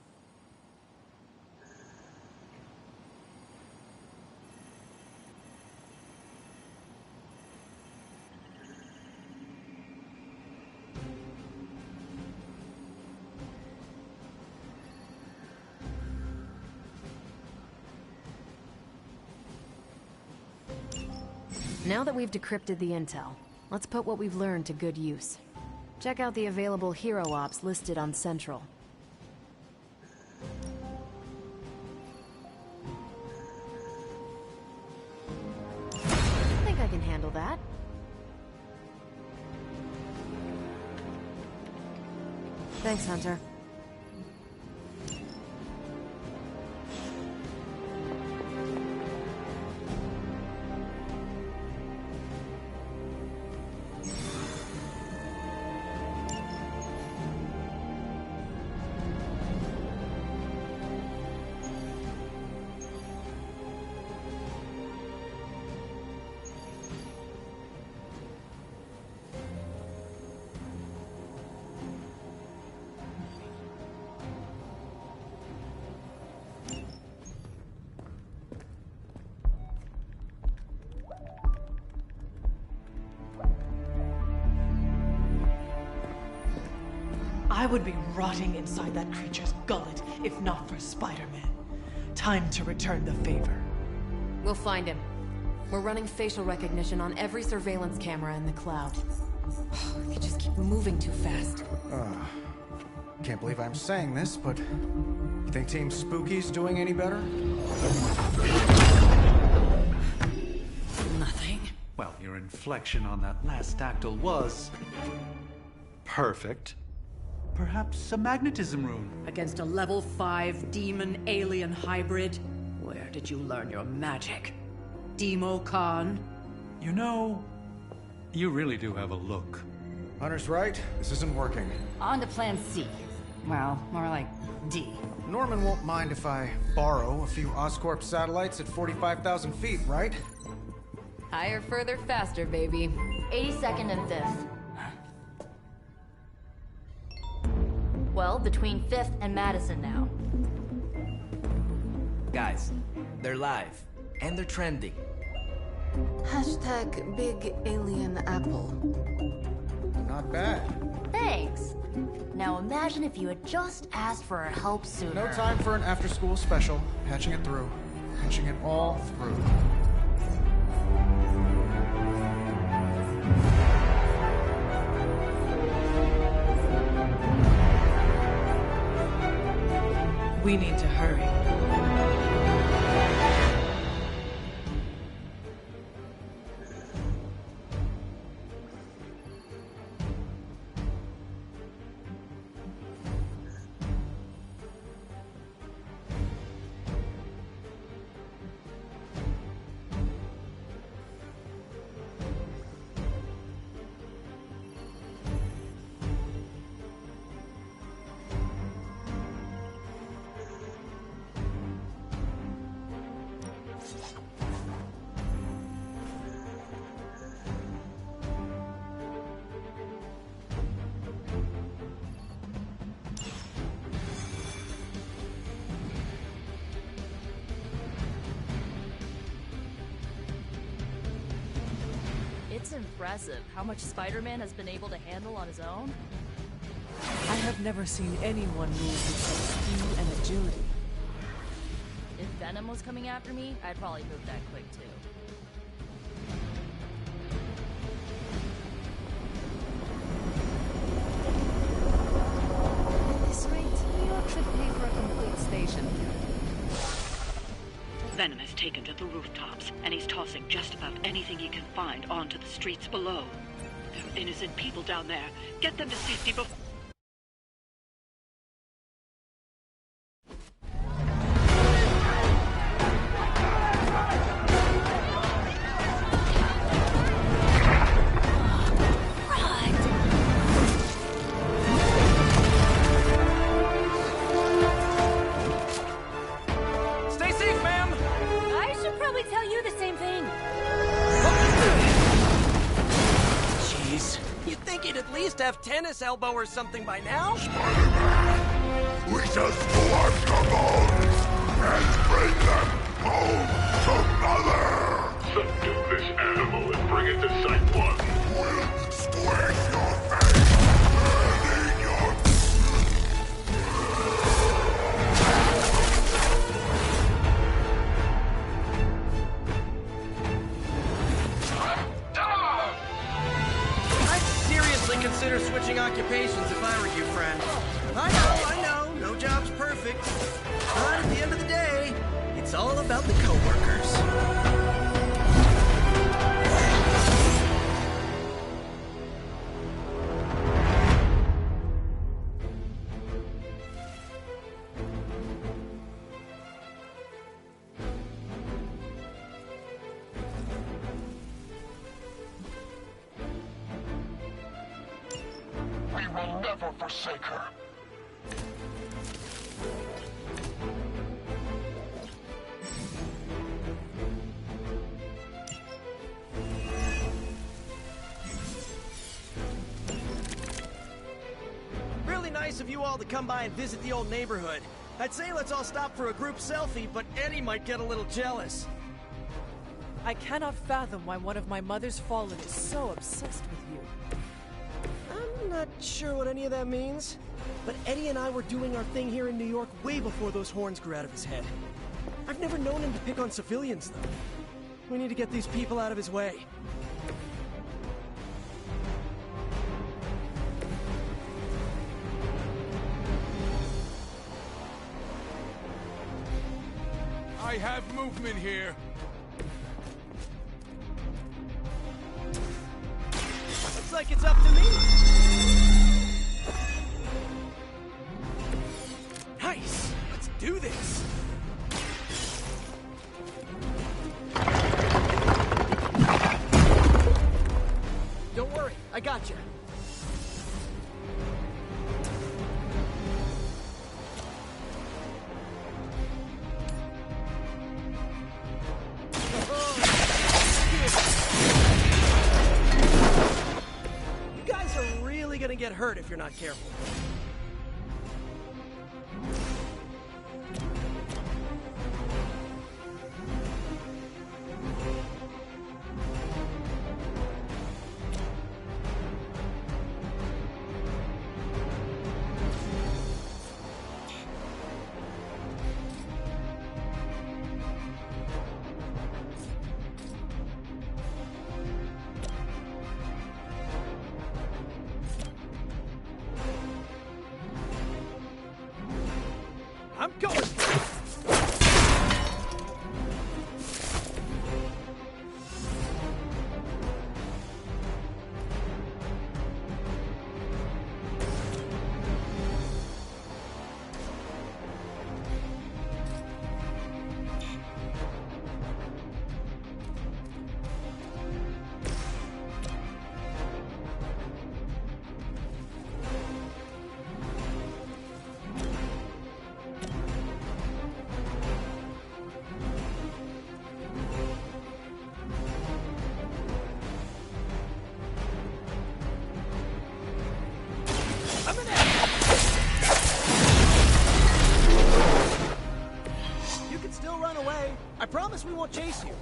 Now that we've decrypted the intel, let's put what we've learned to good use. Check out the available hero ops listed on Central. I think I can handle that. Thanks, Hunter. I would be rotting inside that creature's gullet if not for Spider-Man. Time to return the favor. We'll find him. We're running facial recognition on every surveillance camera in the cloud. They just keep moving too fast. Can't believe I'm saying this, but you think Team Spooky's doing any better? Nothing. Well, your inflection on that last dactyl was perfect. Perhaps a magnetism rune. Against a level 5 demon alien hybrid? Where did you learn your magic? Demo Khan? You know, you really do have a look. Hunter's right. This isn't working. On to plan C. Well, more like D. Norman won't mind if I borrow a few Oscorp satellites at 45,000 feet, right? Higher, further, faster, baby. 82nd and 5th. Well, between 5th and Madison now. Guys, they're live. And they're trending. Hashtag Big Alien Apple. Not bad. Thanks. Now imagine if you had just asked for our help sooner. No time for an after-school special. Patching it through. Patching it all through. We need to hurry. It's impressive how much Spider-Man has been able to handle on his own. I have never seen anyone move with such speed and agility. If Venom was coming after me, I'd probably move that quick too. At this rate, New York should pay for a complete station. Venom has taken to the rooftops, and he's tossing just about anything he can find onto the streets below. There are innocent people down there. Get them to safety before... least have tennis elbow or something by now. We shall scorch your bones and bring them home to Mother! Subdue this animal and bring it to Site 1. We'll squish your face and eat your... I'd seriously consider switching occupations if I were you, friend. I know, no job's perfect. But at the end of the day, it's all about the coworkers. We will never forsake her. Really nice of you all to come by and visit the old neighborhood. I'd say let's all stop for a group selfie, but Eddie might get a little jealous. I cannot fathom why one of my mother's fallen is so obsessed with you. I'm not sure what any of that means, but Eddie and I were doing our thing here in New York way before those horns grew out of his head. I've never known him to pick on civilians, though. We need to get these people out of his way. I have movement here. Looks like it's up to me. Nice! Let's do this! Don't worry, I got you. You guys are really gonna get hurt if you're not careful. I'm going for it. You can still run away. I promise we won't chase you.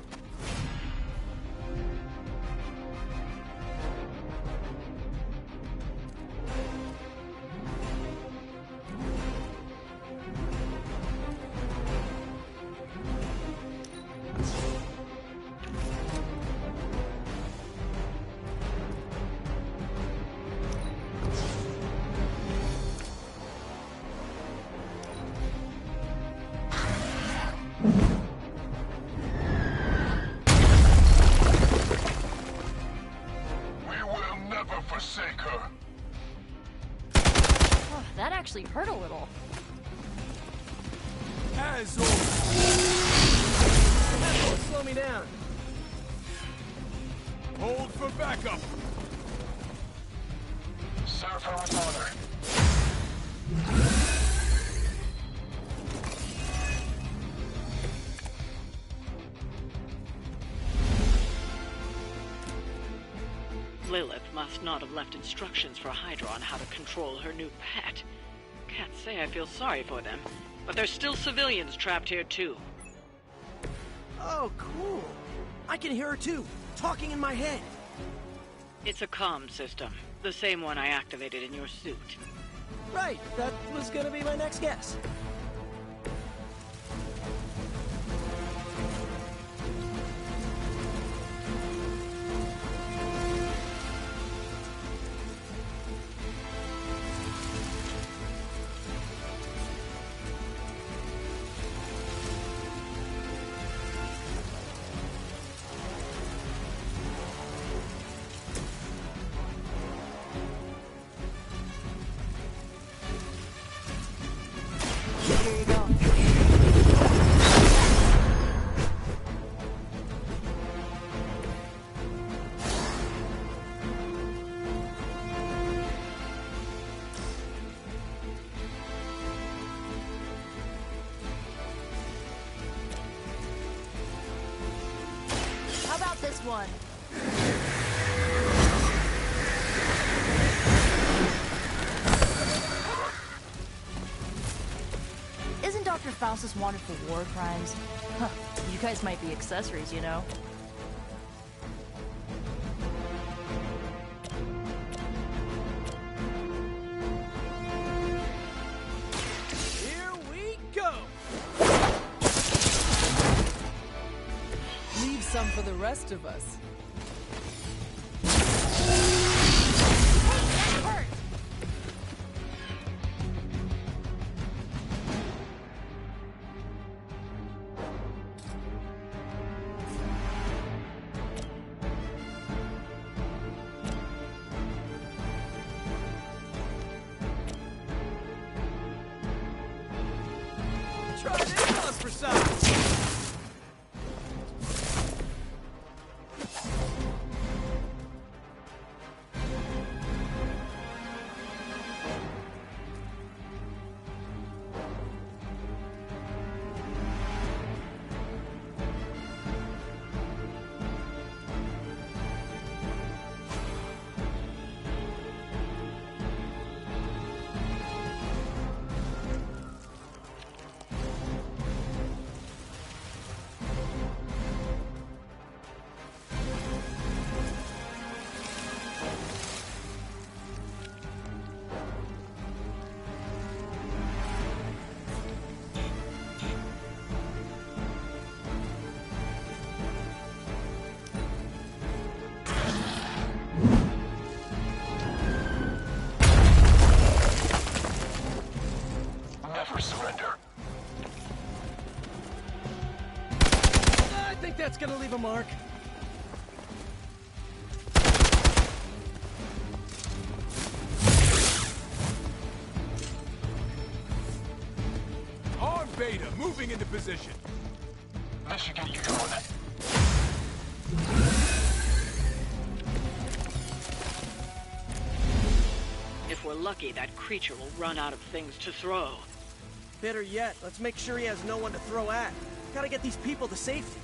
forsake her. Oh, that actually hurt a little. As always. Slow me down. Hold for backup. Serve her with honor. Lilith must not have left instructions for Hydra on how to control her new pet. Can't say I feel sorry for them, but there's still civilians trapped here too. Oh, cool. I can hear her too, talking in my head. It's a comm system, the same one I activated in your suit. Right, that was gonna be my next guess. How about this one? Isn't Dr. Faustus wanted for war crimes? Huh. You guys might be accessories, you know? Here we go! Leave some for the rest of us. Try this us for size. Never surrender. I think that's gonna leave a mark. On Beta, moving into position. This should get you going. If we're lucky, that creature will run out of things to throw. Better yet, let's make sure he has no one to throw at. Gotta get these people to safety.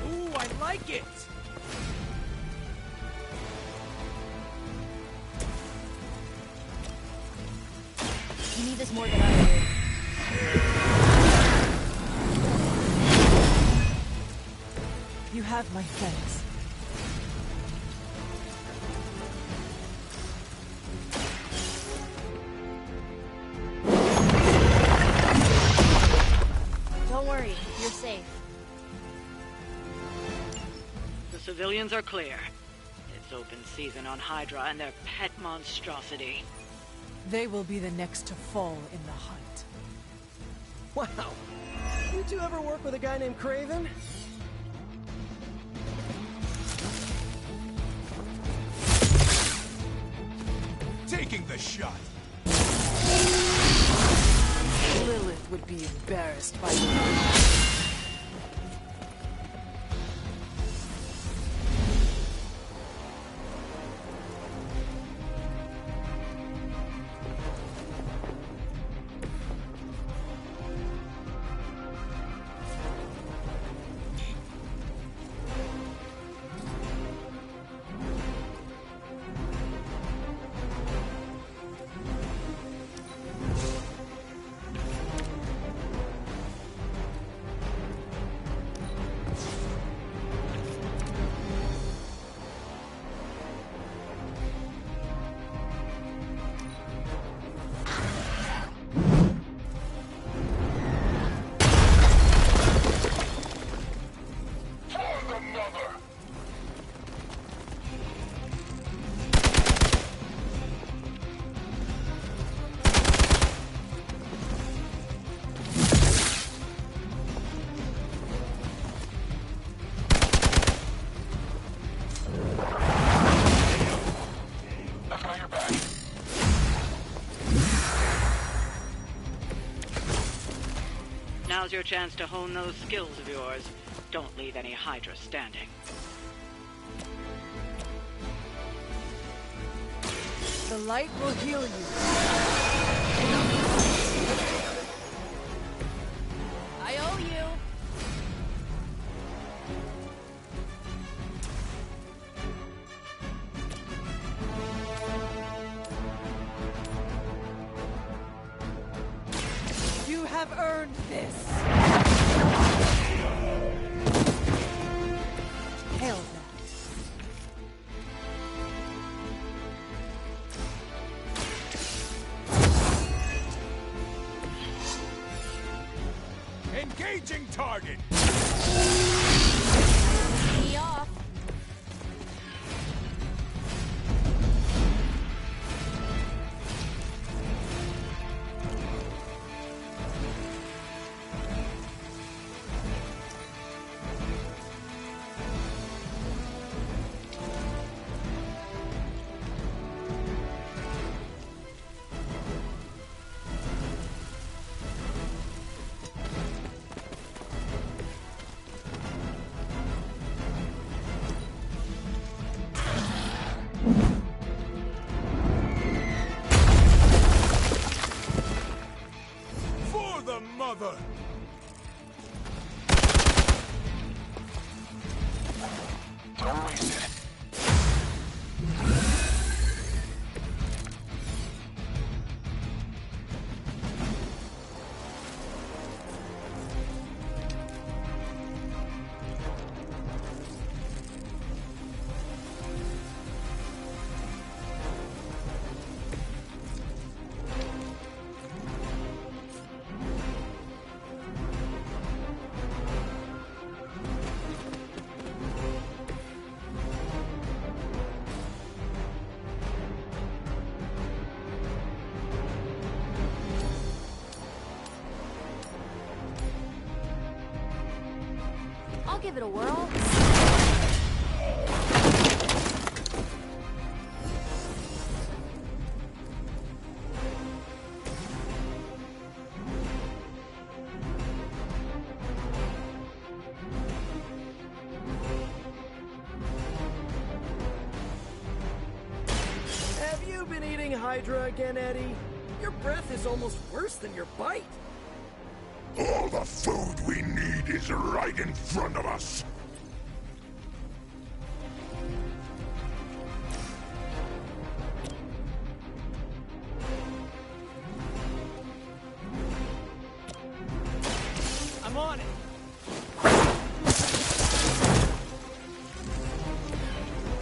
Ooh, I like it! You need this more than I do. You have my thanks. Don't worry, you're safe. The civilians are clear. It's open season on Hydra and their pet monstrosity. They will be the next to fall in the hunt. Wow. You two ever work with a guy named Craven? Taking the shot. Lilith would be embarrassed by you. Now's your chance to hone those skills of yours. Don't leave any Hydra standing. The light will heal you. I owe you. You have earned this. Hail that. Engaging target! Me off. For the mother! Don't waste it. I'll give it a whirl. Have you been eating Hydra again, Eddie? Your breath is almost worse than your bite. All the food we need is right in front of us. I'm on it.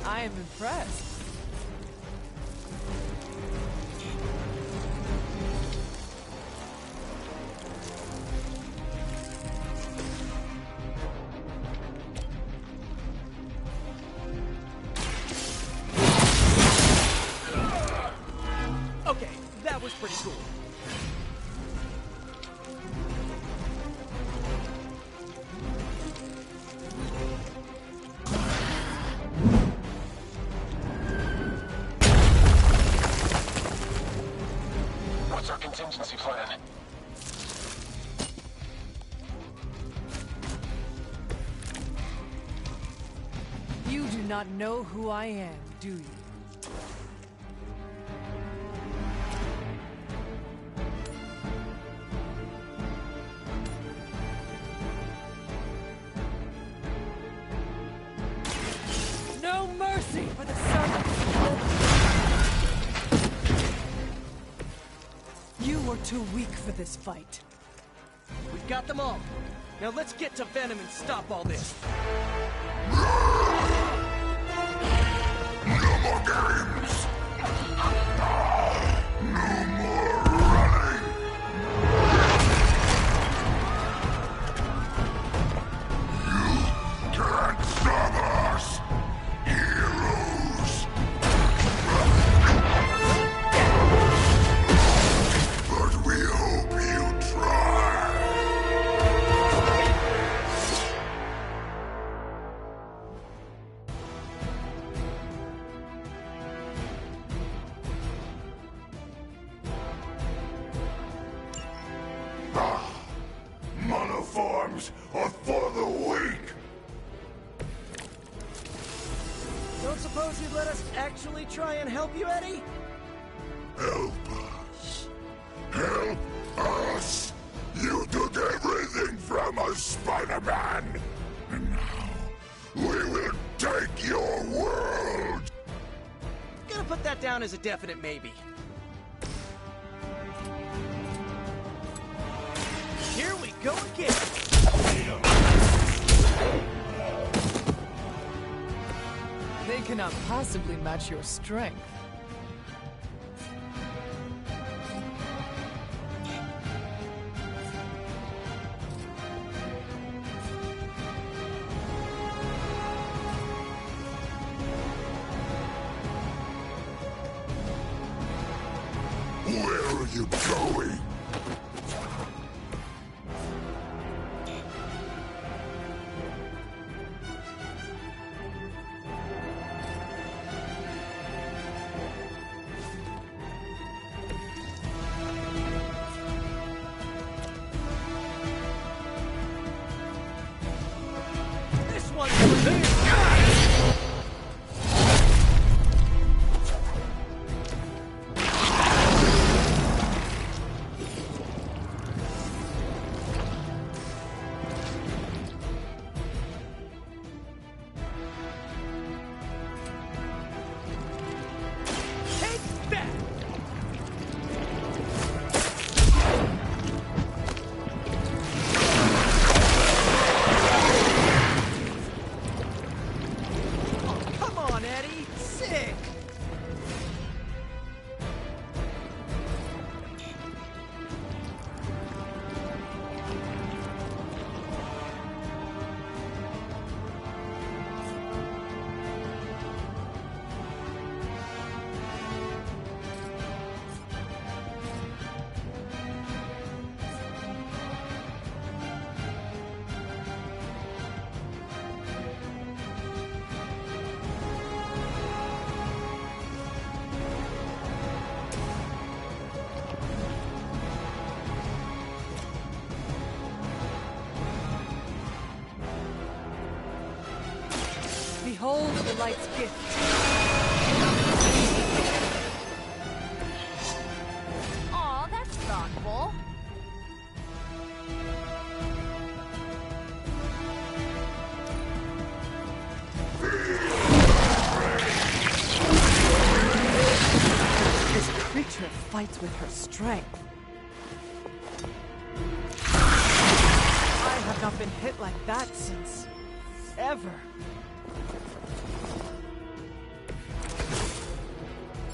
I am impressed. Okay, that was pretty cool. What's our contingency plan? You do not know who I am, do you? No mercy for the servants. You were too weak for this fight. We've got them all. Now let's get to Venom and stop all this. No more games! No more running! You can't stop us! Heroes! But we hope you try! suppose you'd let us actually try and help you, Eddie? Help us. Help us! You took everything from us, Spider-Man! And now, we will take your world! Gonna put that down as a definite maybe. Here we go again! They cannot possibly match your strength. Where are you going? This one's for me! Take that! Oh, come on, Eddie! Sick! Behold the light's gift. Aw, that's thoughtful. This creature fights with her strength. I have not been hit like that since... ever.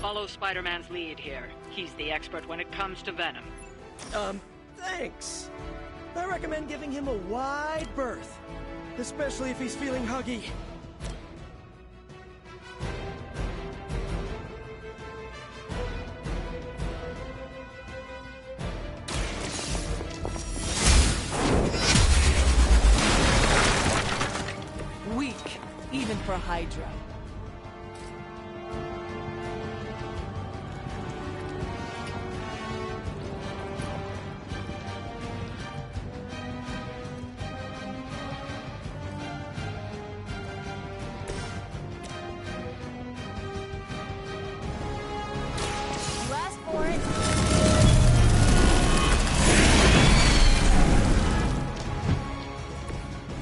Follow Spider-Man's lead here. He's the expert when it comes to Venom. Thanks. I recommend giving him a wide berth. Especially if he's feeling huggy. Weak, even for Hydra. You asked for it.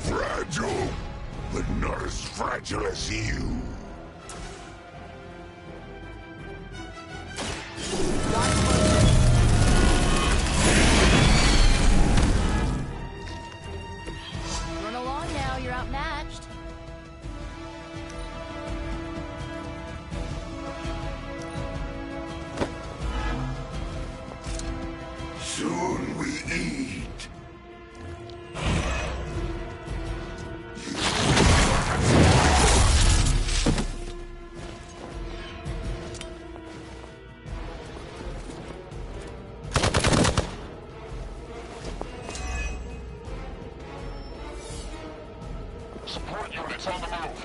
Fragile, but not as fragile as you. Run along now, you're outmatched. Soon we eat. Support units on the move.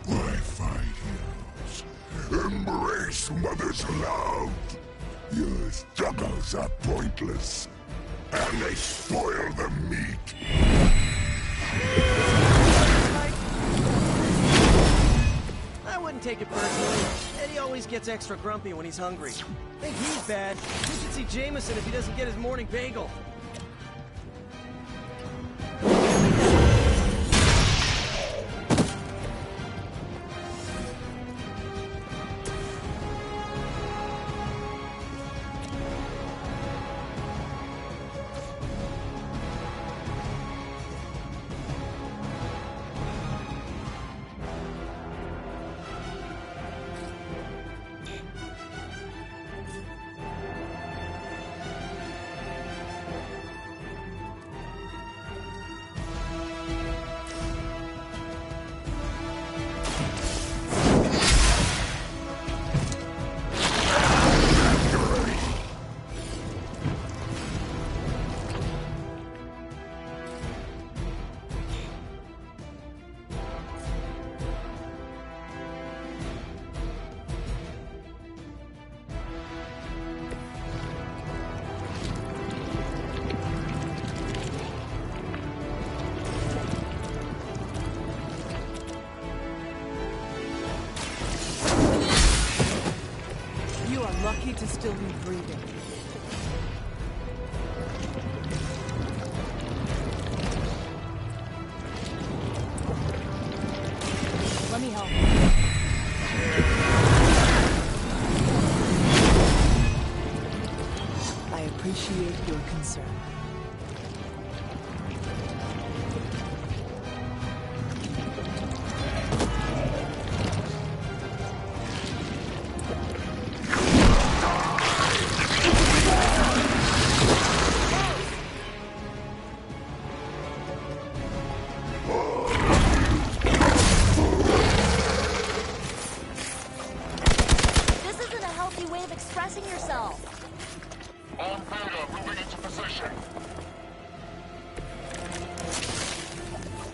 My fight heroes, embrace Mother's love. Your struggles are pointless, and they spoil the meat. take it personally. Eddie always gets extra grumpy when he's hungry. I think he's bad. You should see Jameson if he doesn't get his morning bagel. Lucky to still be breathing. Let me help. I appreciate your concern.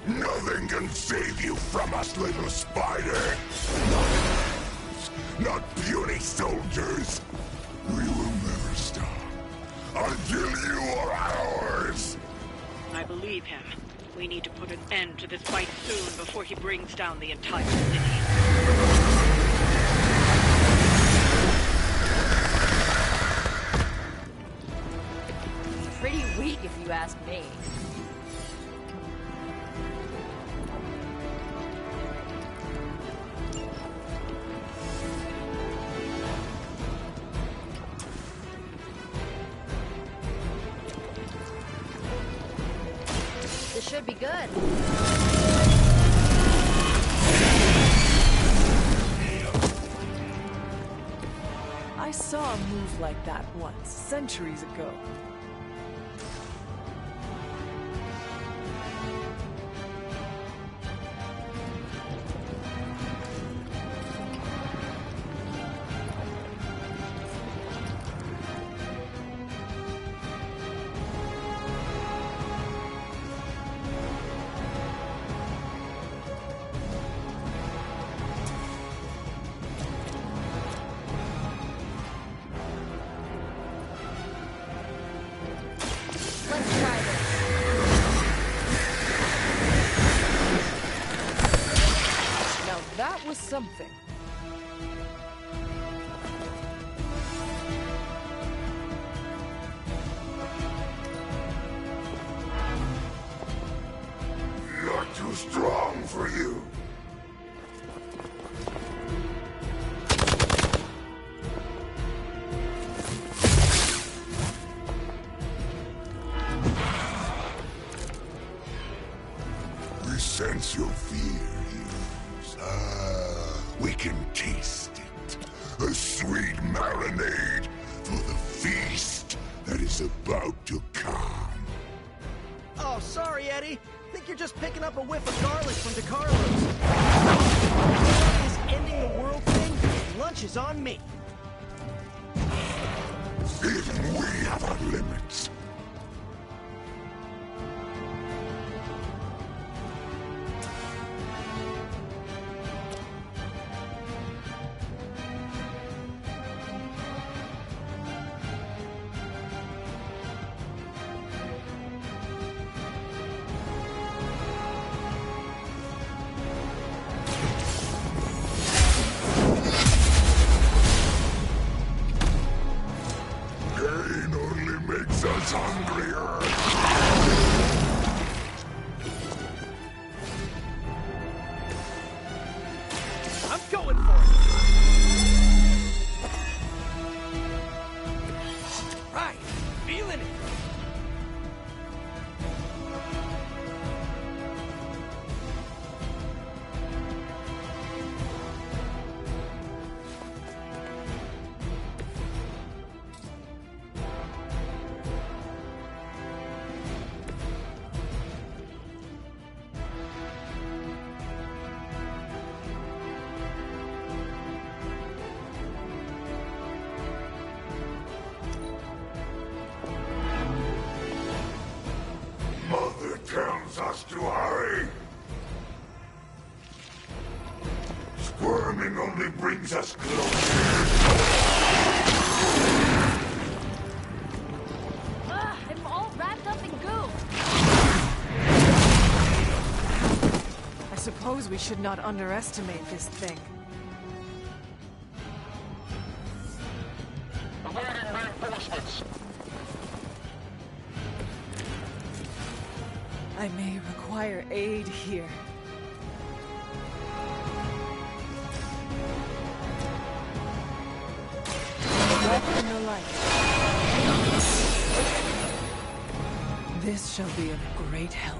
Nothing can save you from us, little spider. Not puny soldiers. We will never stop until you are ours. I believe him. We need to put an end to this fight soon before he brings down the entire city. Pretty weak if you ask me. This should be good. I saw a move like that once, centuries ago. That was something. Not too strong for you. We sense your fear. We can taste it. A sweet marinade for the feast that is about to come. Oh, sorry, Eddie. Think you're just picking up a whiff of garlic from DeCarlo's. This ending the world thing, lunch is on me. Even we have our limits. tells us to hurry. Squirming only brings us closer. I'm all wrapped up in goo. I suppose we should not underestimate this thing. Awaiting reinforcements. I may require aid here. Welcome the light. This shall be of great help.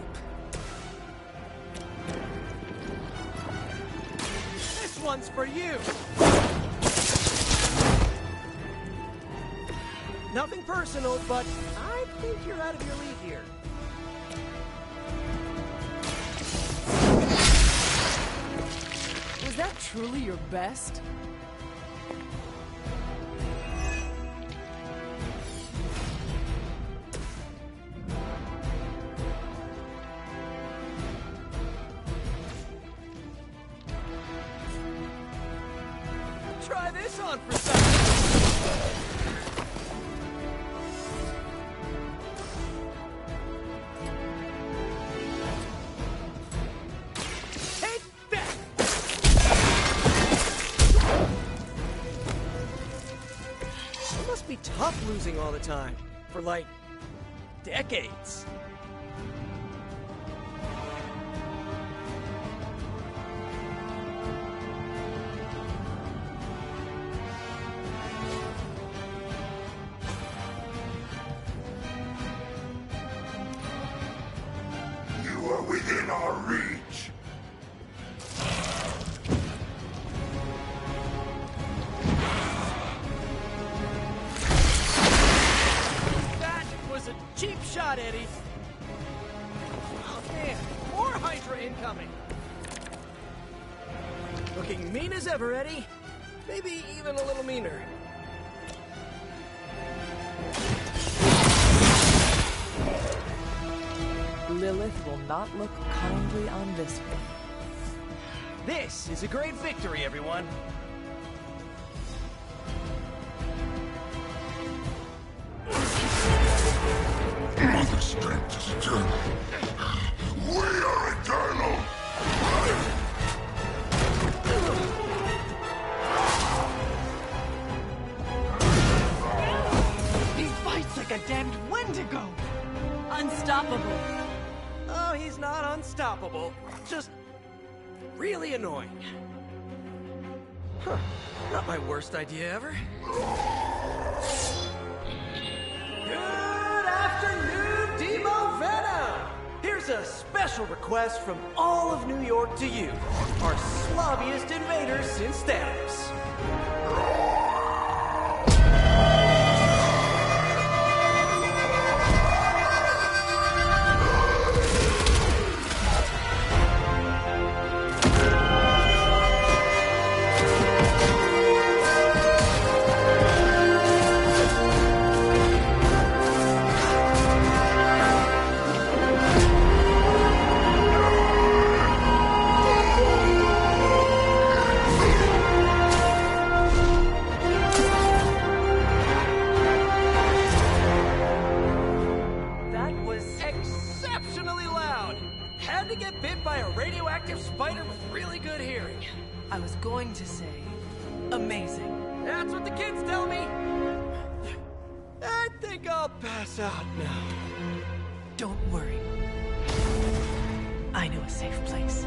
This one's for you! Nothing personal, but I think you're out of your league here. Was that truly your best? Try this on for size. Take that! It must be tough losing all the time. For like, decades. You are within our reach. That was a cheap shot, Eddie. Oh man, more Hydra incoming. Looking mean as ever, Eddie. Maybe even a little meaner. Lilith will not look kindly on this one. This is a great victory, everyone. Mother strength is eternal. We are eternal. He fights like a damned Wendigo. Unstoppable. Oh, he's not unstoppable. Just really annoying. Huh. Not my worst idea ever. Good afternoon, Demo Venom! Here's a special request from all of New York to you, our slobbiest invaders since Thanos. That was exceptionally loud. Had to get bit by a radioactive spider with really good hearing. I was going to say, amazing. That's what the kids tell me. I think I'll pass out now. Don't worry. I know a safe place.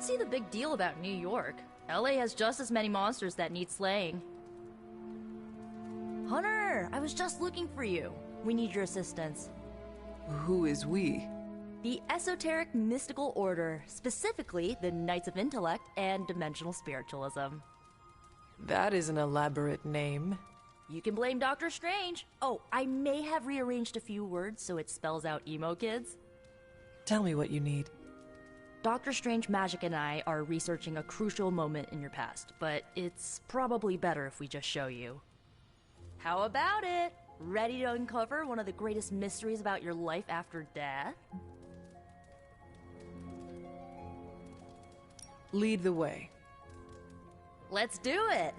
don't see the big deal about New York. LA has just as many monsters that need slaying. Hunter, I was just looking for you. We need your assistance. Who is we? The Esoteric Mystical Order, specifically the Knights of Intellect and Dimensional Spiritualism. That is an elaborate name. You can blame Dr. Strange. Oh, I may have rearranged a few words so it spells out emo kids. Tell me what you need. Dr. Strange Magic and I are researching a crucial moment in your past, but it's probably better if we just show you. How about it? Ready to uncover one of the greatest mysteries about your life after death? Lead the way. Let's do it!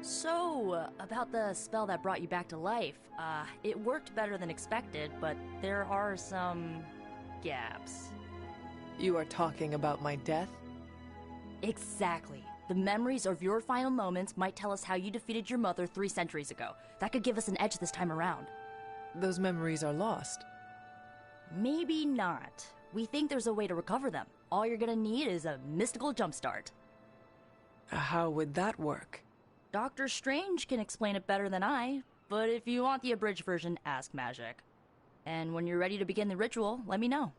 So, about the spell that brought you back to life, it worked better than expected, but there are some gaps. You are talking about my death? Exactly. The memories of your final moments might tell us how you defeated your mother 3 centuries ago. That could give us an edge this time around. Those memories are lost. Maybe not. We think there's a way to recover them. All you're gonna need is a mystical jumpstart. How would that work? Dr. Strange can explain it better than I, but if you want the abridged version, ask Magic. And when you're ready to begin the ritual, let me know.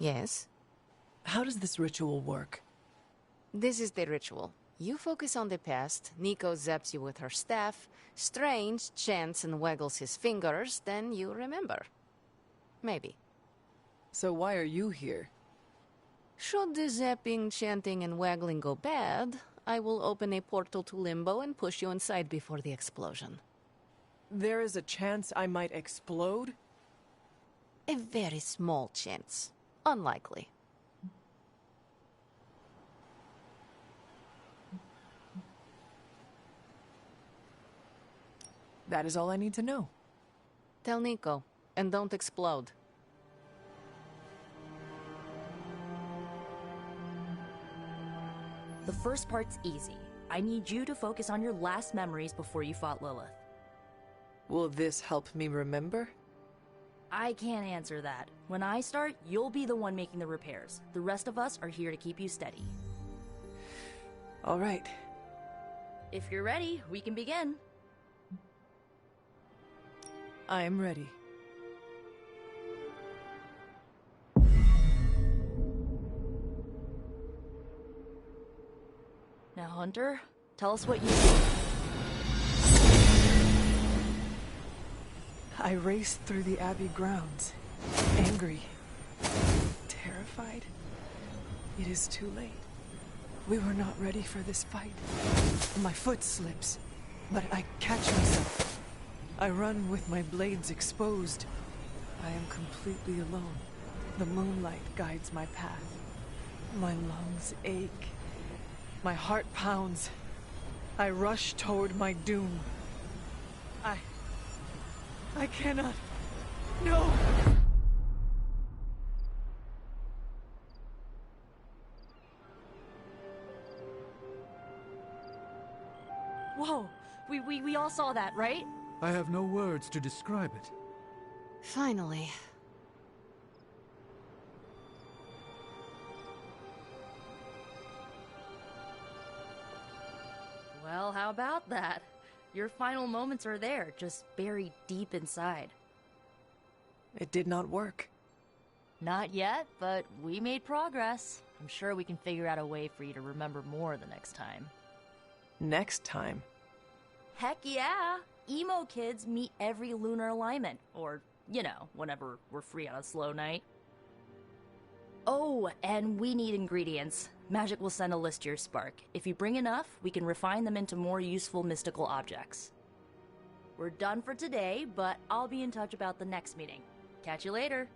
Yes? How does this ritual work? This is the ritual. You focus on the past, Nico zaps you with her staff, Strange chants and waggles his fingers, then you remember. Maybe. So why are you here? Should the zapping, chanting, and waggling go bad, I will open a portal to Limbo and push you inside before the explosion. There is a chance I might explode? A very small chance. Unlikely. That is all I need to know. Tell Nico, and don't explode. The first part's easy. I need you to focus on your last memories before you fought Lilith. Will this help me remember? I can't answer that. When I start, you'll be the one making the repairs. The rest of us are here to keep you steady. All right. If you're ready, we can begin. I am ready. Now, Hunter, tell us what you do. I raced through the Abbey grounds, angry, terrified. It is too late. We were not ready for this fight. My foot slips, but I catch myself. I run with my blades exposed. I am completely alone. The moonlight guides my path. My lungs ache. My heart pounds. I rush toward my doom. I cannot. No! Whoa! We all saw that, right? I have no words to describe it. Finally. Well, how about that? Your final moments are there, just buried deep inside. It did not work. Not yet, but we made progress. I'm sure we can figure out a way for you to remember more the next time. Next time? Heck yeah! Emo kids meet every lunar alignment. Or, you know, whenever we're free on a slow night. Oh, and we need ingredients. Magic will send a list to your spark. If you bring enough, we can refine them into more useful mystical objects. We're done for today, but I'll be in touch about the next meeting. Catch you later.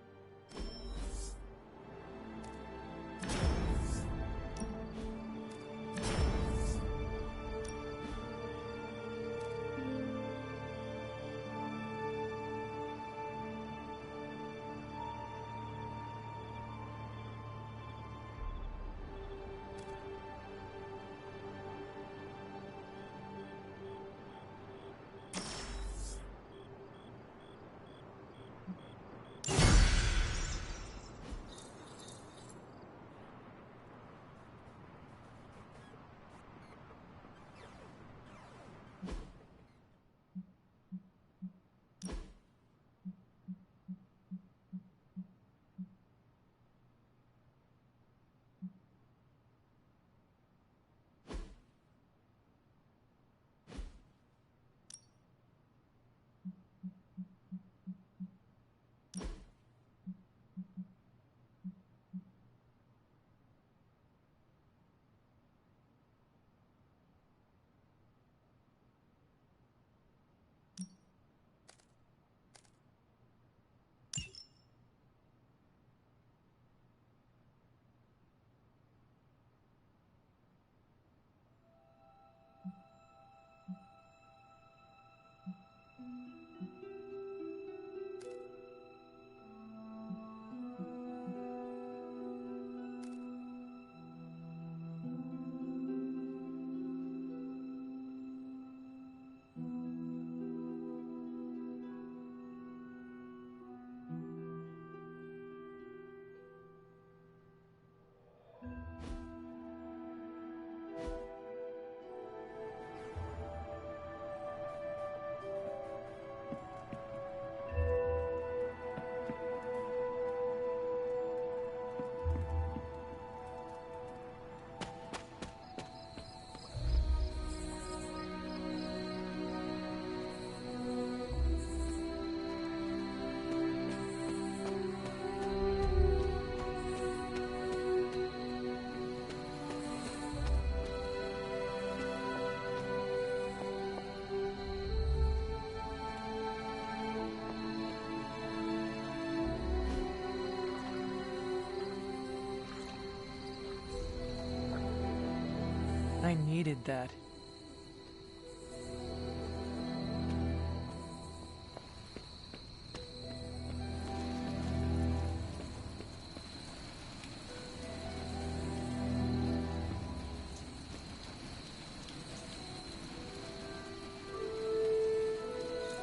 I needed that.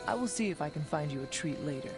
I will see if I can find you a treat later.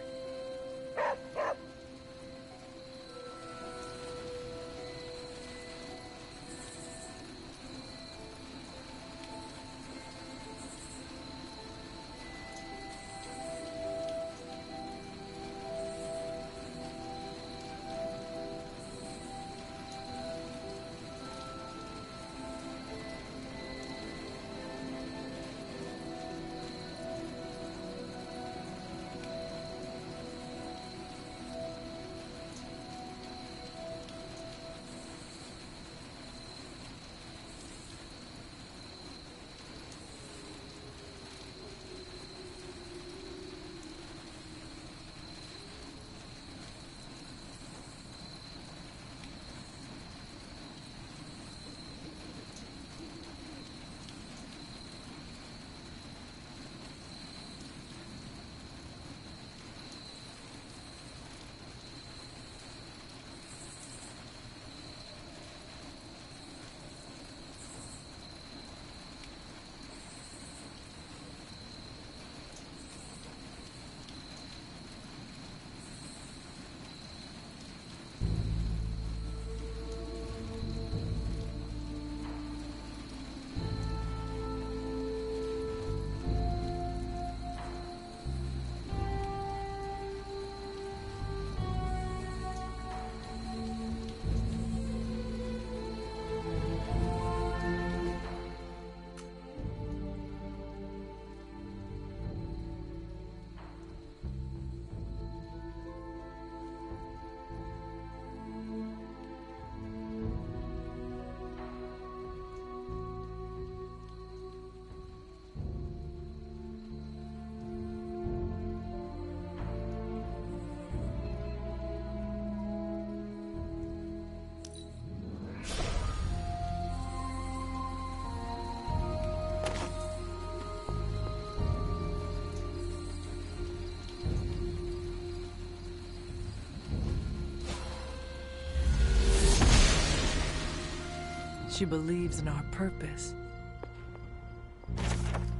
She believes in our purpose.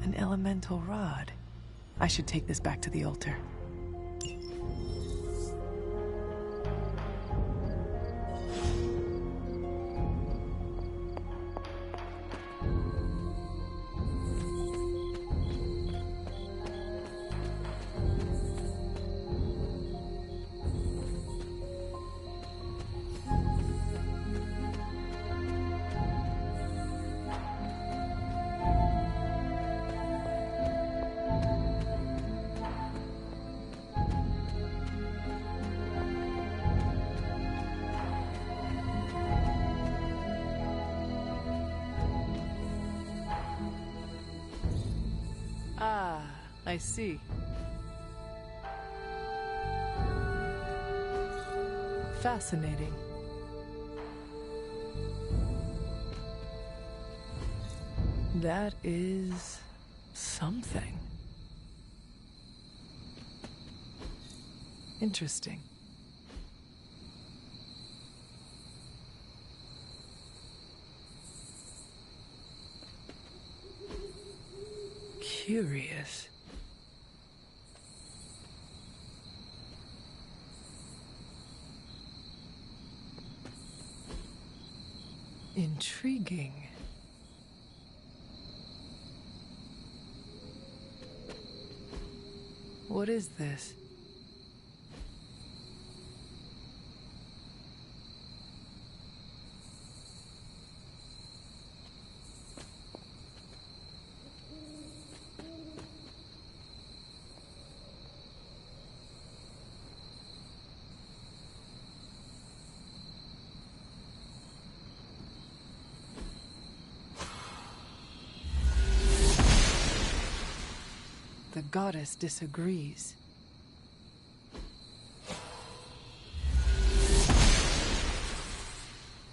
An elemental rod. I should take this back to the altar. I see. Fascinating. That is something. Interesting. Curious. Intriguing. What is this? The goddess disagrees.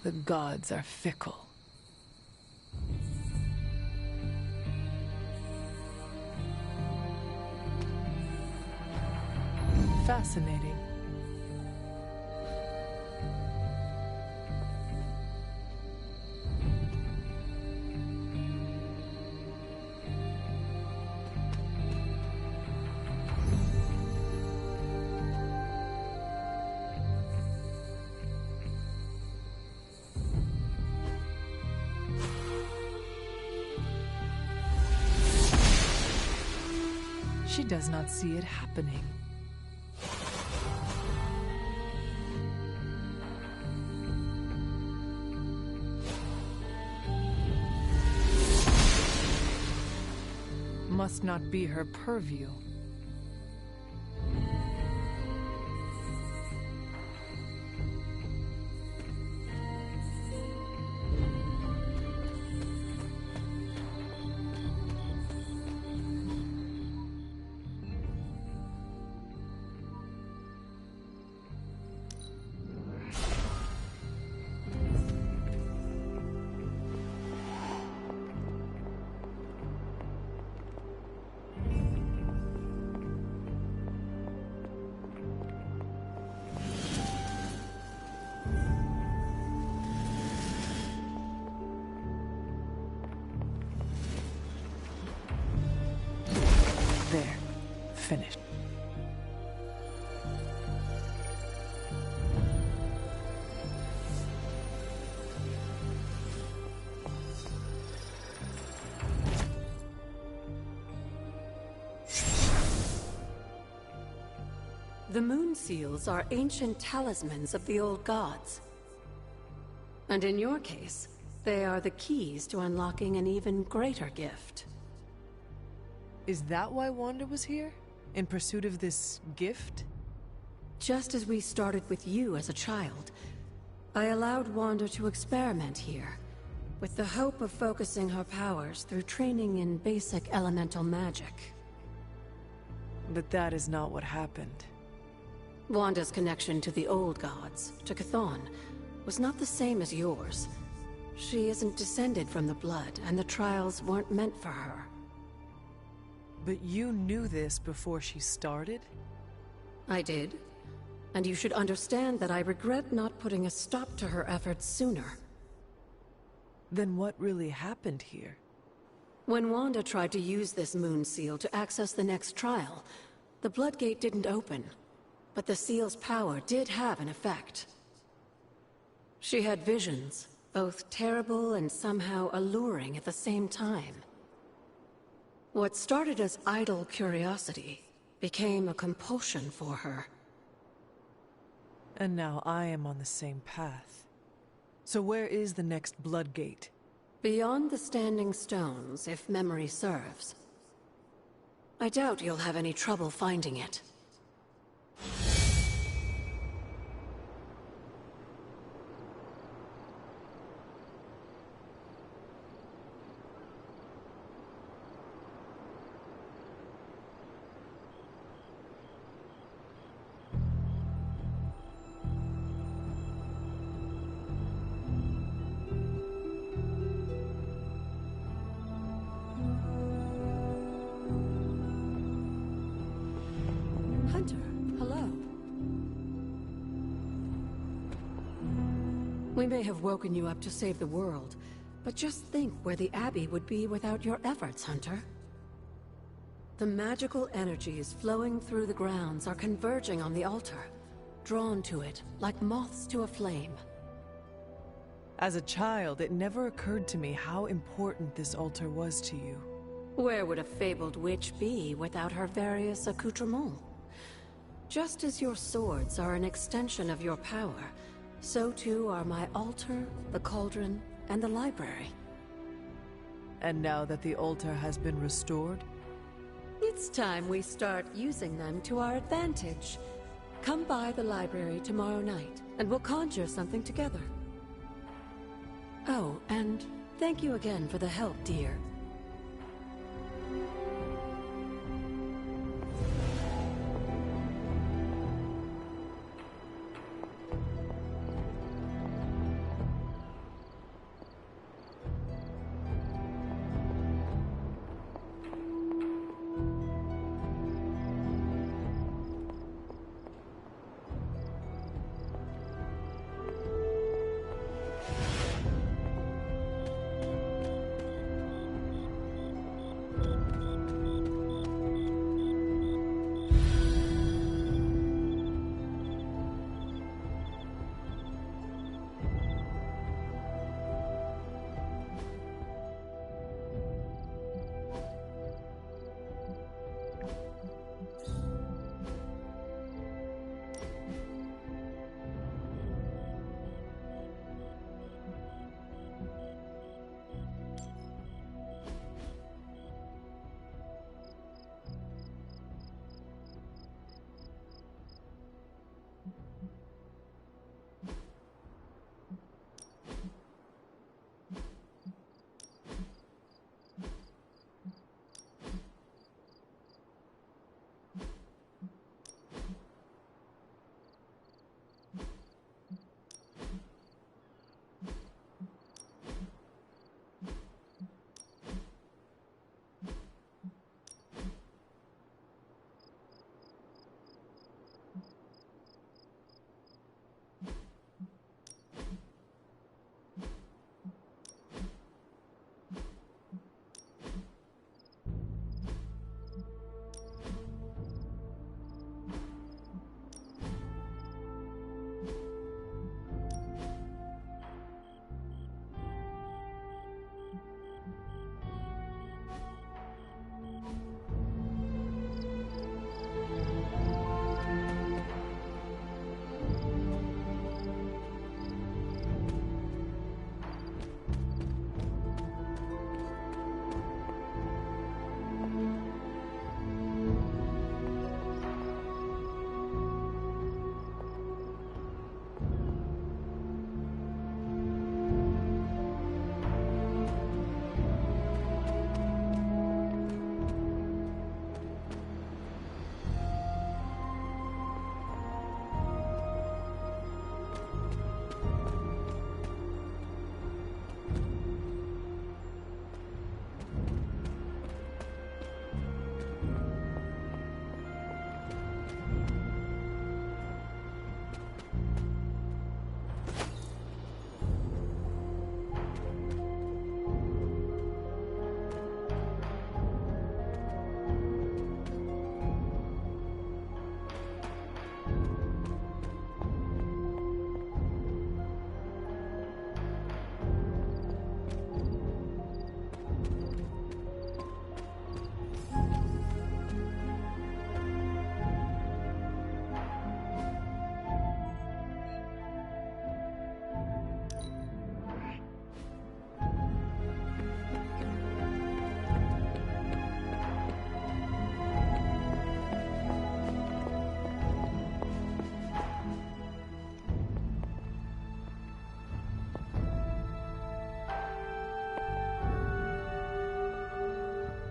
The gods are fickle. Fascinating. She does not see it happening. Must not be her purview. There. Finished. The moon seals are ancient talismans of the old gods. And in your case, they are the keys to unlocking an even greater gift. Is that why Wanda was here? In pursuit of this gift? Just as we started with you as a child, I allowed Wanda to experiment here, with the hope of focusing her powers through training in basic elemental magic. But that is not what happened. Wanda's connection to the old gods, to Chthon, was not the same as yours. She isn't descended from the blood, and the trials weren't meant for her. But you knew this before she started? I did. And you should understand that I regret not putting a stop to her efforts sooner. Then what really happened here? When Wanda tried to use this moon seal to access the next trial, the Bloodgate didn't open. But the seal's power did have an effect. She had visions, both terrible and somehow alluring at the same time. What started as idle curiosity became a compulsion for her. And now I am on the same path. So where is the next Bloodgate? Beyond the Standing Stones, if memory serves. I doubt you'll have any trouble finding it. Hunter, hello. We may have woken you up to save the world, but just think where the Abbey would be without your efforts, Hunter. The magical energies flowing through the grounds are converging on the altar, drawn to it like moths to a flame. As a child, it never occurred to me how important this altar was to you. Where would a fabled witch be without her various accoutrements? Just as your swords are an extension of your power, so too are my altar, the cauldron, and the library. And now that the altar has been restored? It's time we start using them to our advantage. Come by the library tomorrow night, and we'll conjure something together. Oh, and thank you again for the help, dear.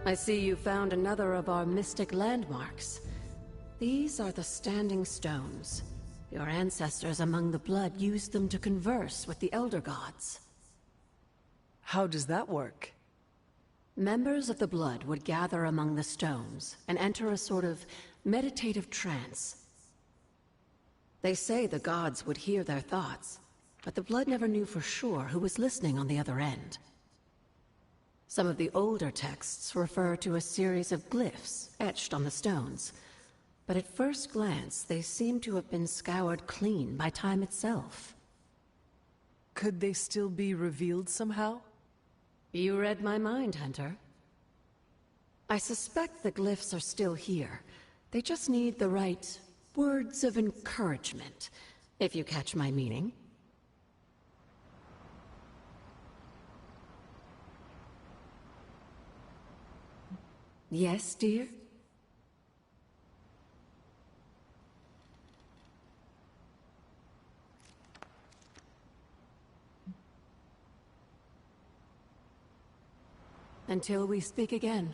I see you found another of our mystic landmarks. These are the Standing Stones. Your ancestors among the Blood used them to converse with the Elder Gods. How does that work? Members of the Blood would gather among the stones and enter a sort of meditative trance. They say the gods would hear their thoughts, but the Blood never knew for sure who was listening on the other end. Some of the older texts refer to a series of glyphs etched on the stones, but at first glance they seem to have been scoured clean by time itself. Could they still be revealed somehow? You read my mind, Hunter. I suspect the glyphs are still here. They just need the right words of encouragement, if you catch my meaning. Yes, dear? Until we speak again.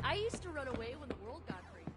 I used to run away when the world got crazy.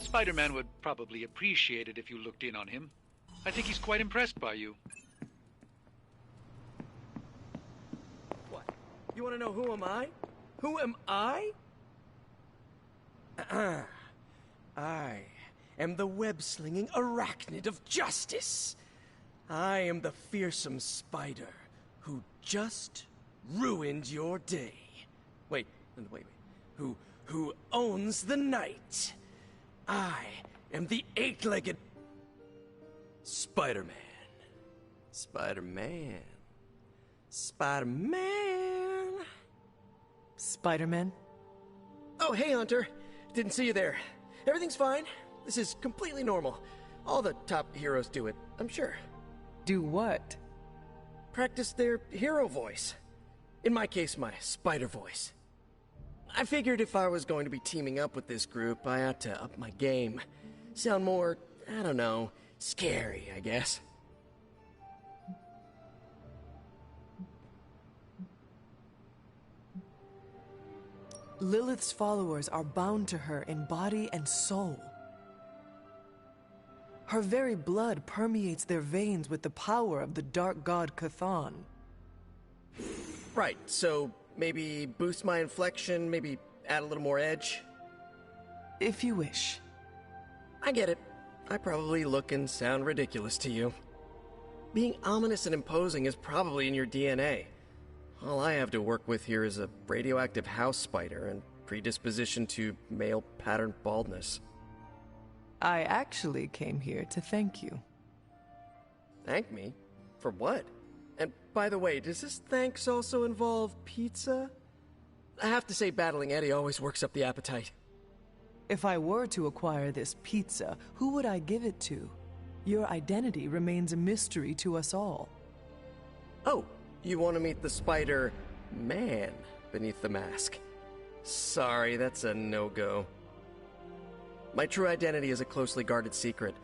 Spider-Man would probably appreciate it if you looked in on him. I think he's quite impressed by you. What? You want to know who am I? Who am I? I am the web-slinging arachnid of justice. I am the fearsome spider who just ruined your day. Wait. Who owns the night? I am the eight-legged Spider-Man. Spider-Man. Spider-Man? Oh, hey, Hunter. Didn't see you there. Everything's fine. This is completely normal. All the top heroes do it, I'm sure. Do what? Practice their hero voice. In my case, my spider voice. I figured if I was going to be teaming up with this group, I ought to up my game. Sound more, I don't know, scary, I guess. Lilith's followers are bound to her in body and soul. Her very blood permeates their veins with the power of the dark god Cthon. Right, so maybe boost my inflection, maybe add a little more edge? If you wish. I get it. I probably look and sound ridiculous to you. Being ominous and imposing is probably in your DNA. All I have to work with here is a radioactive house spider and predisposition to male pattern baldness. I actually came here to thank you. Thank me? For what? And by the way, does this thanks also involve pizza? I have to say battling Eddie always works up the appetite. If I were to acquire this pizza, who would I give it to? Your identity remains a mystery to us all. Oh, you want to meet the spider man beneath the mask? Sorry, that's a no-go. My true identity is a closely guarded secret.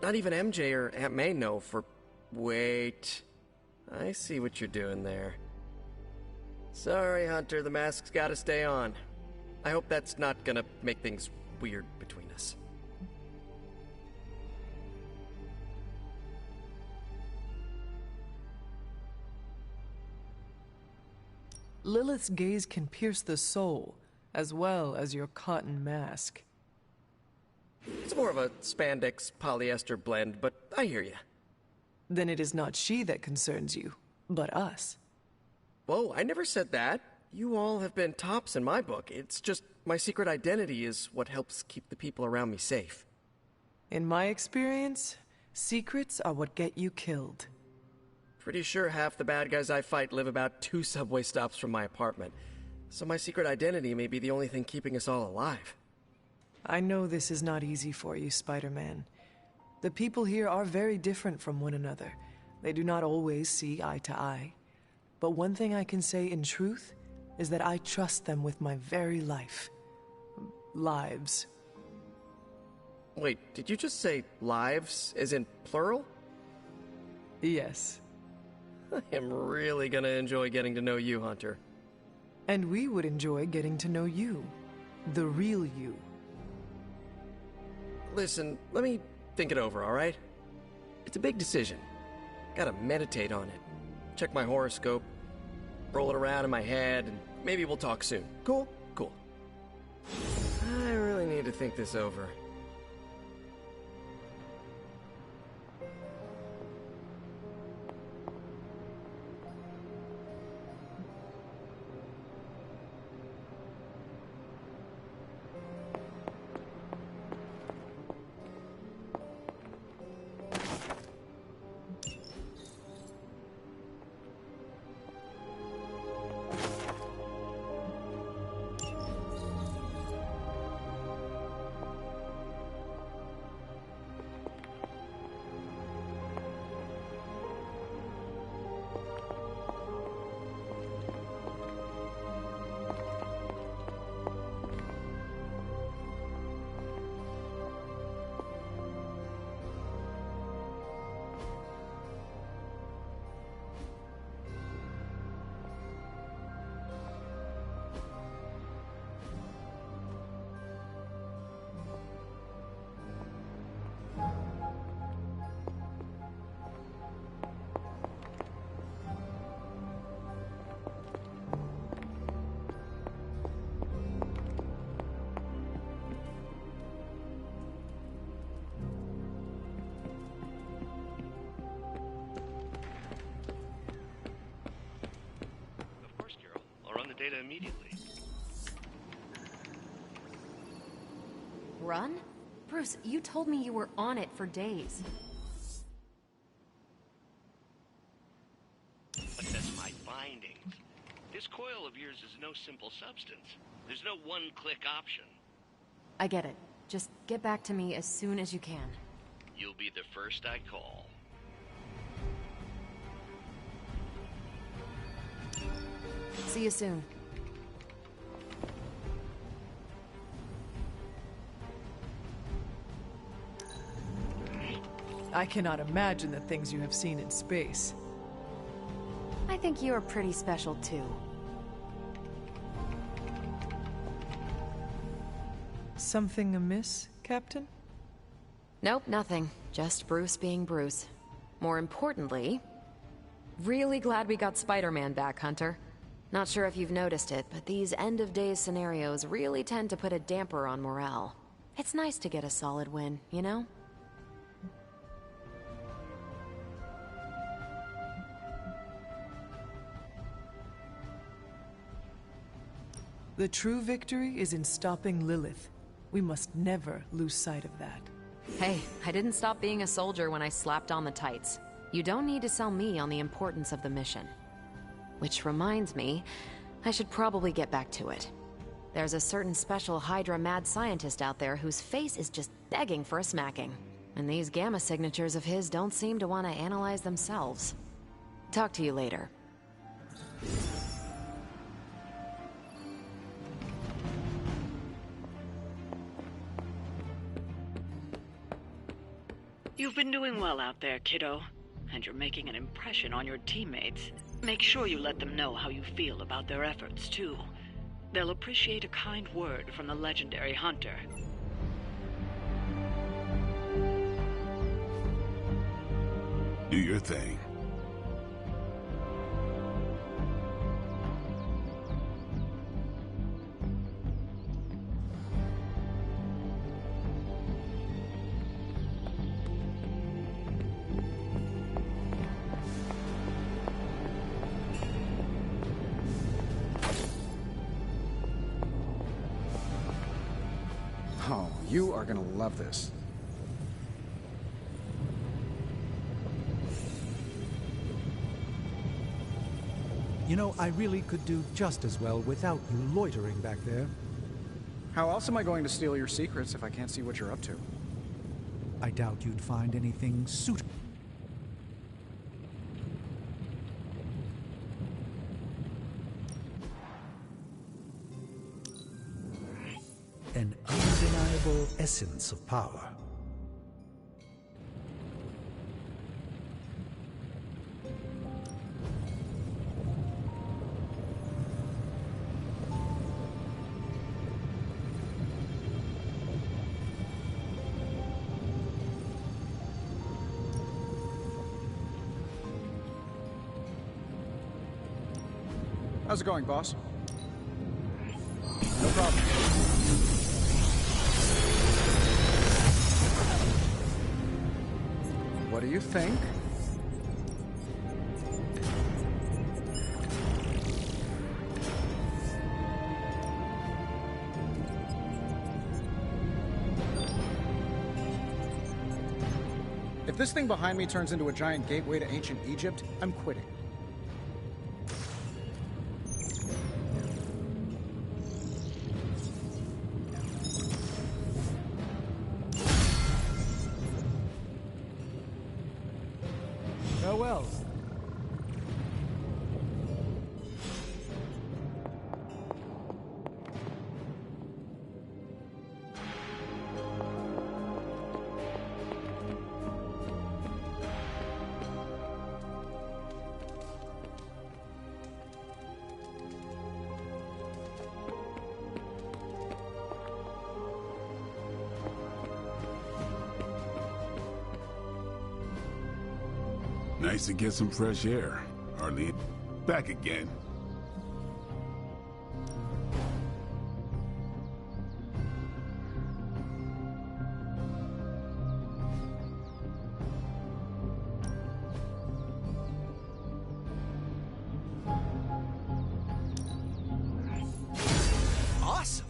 Not even MJ or Aunt May know for... Wait. I see what you're doing there. Sorry, Hunter, the mask's gotta stay on. I hope that's not gonna make things weird between us. Lilith's gaze can pierce the soul, as well as your cotton mask. It's more of a spandex polyester blend, but I hear you. Then it is not she that concerns you, but us. Whoa, I never said that. You all have been tops in my book. It's just my secret identity is what helps keep the people around me safe. In my experience, secrets are what get you killed. Pretty sure half the bad guys I fight live about 2 subway stops from my apartment. So my secret identity may be the only thing keeping us all alive. I know this is not easy for you, Spider-Man. The people here are very different from one another. They do not always see eye to eye. But one thing I can say in truth is that I trust them with my very life. Lives. Wait, did you just say lives, as in plural? Yes. I am really gonna enjoy getting to know you, Hunter. And we would enjoy getting to know you. The real you. Listen, let me think it over, alright? It's a big decision. Gotta meditate on it. Check my horoscope, roll it around in my head, and maybe we'll talk soon. Cool? Cool. I really need to think this over. Data immediately. Run? Bruce, you told me you were on it for days. Assess my findings. This coil of yours is no simple substance. There's no one-click option. I get it. Just get back to me as soon as you can. You'll be the first I call. See you soon. I cannot imagine the things you have seen in space. I think you are pretty special too. Something amiss, Captain? Nope, nothing. Just Bruce being Bruce. More importantly, really glad we got Spider-Man back, Hunter. Not sure if you've noticed it, but these end-of-days scenarios really tend to put a damper on morale. It's nice to get a solid win, you know? The true victory is in stopping Lilith. We must never lose sight of that. Hey, I didn't stop being a soldier when I slapped on the tights. You don't need to sell me on the importance of the mission. Which reminds me, I should probably get back to it. There's a certain special Hydra mad scientist out there whose face is just begging for a smacking. And these gamma signatures of his don't seem to want to analyze themselves. Talk to you later. You've been doing well out there, kiddo. And you're making an impression on your teammates. Make sure you let them know how you feel about their efforts, too. They'll appreciate a kind word from the legendary Hunter. Do your thing. Oh, you are gonna love this. You know, I really could do just as well without you loitering back there. How else am I going to steal your secrets if I can't see what you're up to? I doubt you'd find anything suitable. An undeniable essence of power. How's it going, boss? No problem. What do you think? If this thing behind me turns into a giant gateway to ancient Egypt, I'm quitting. Farewell. Nice to get some fresh air, Arlene. Back again. Awesome!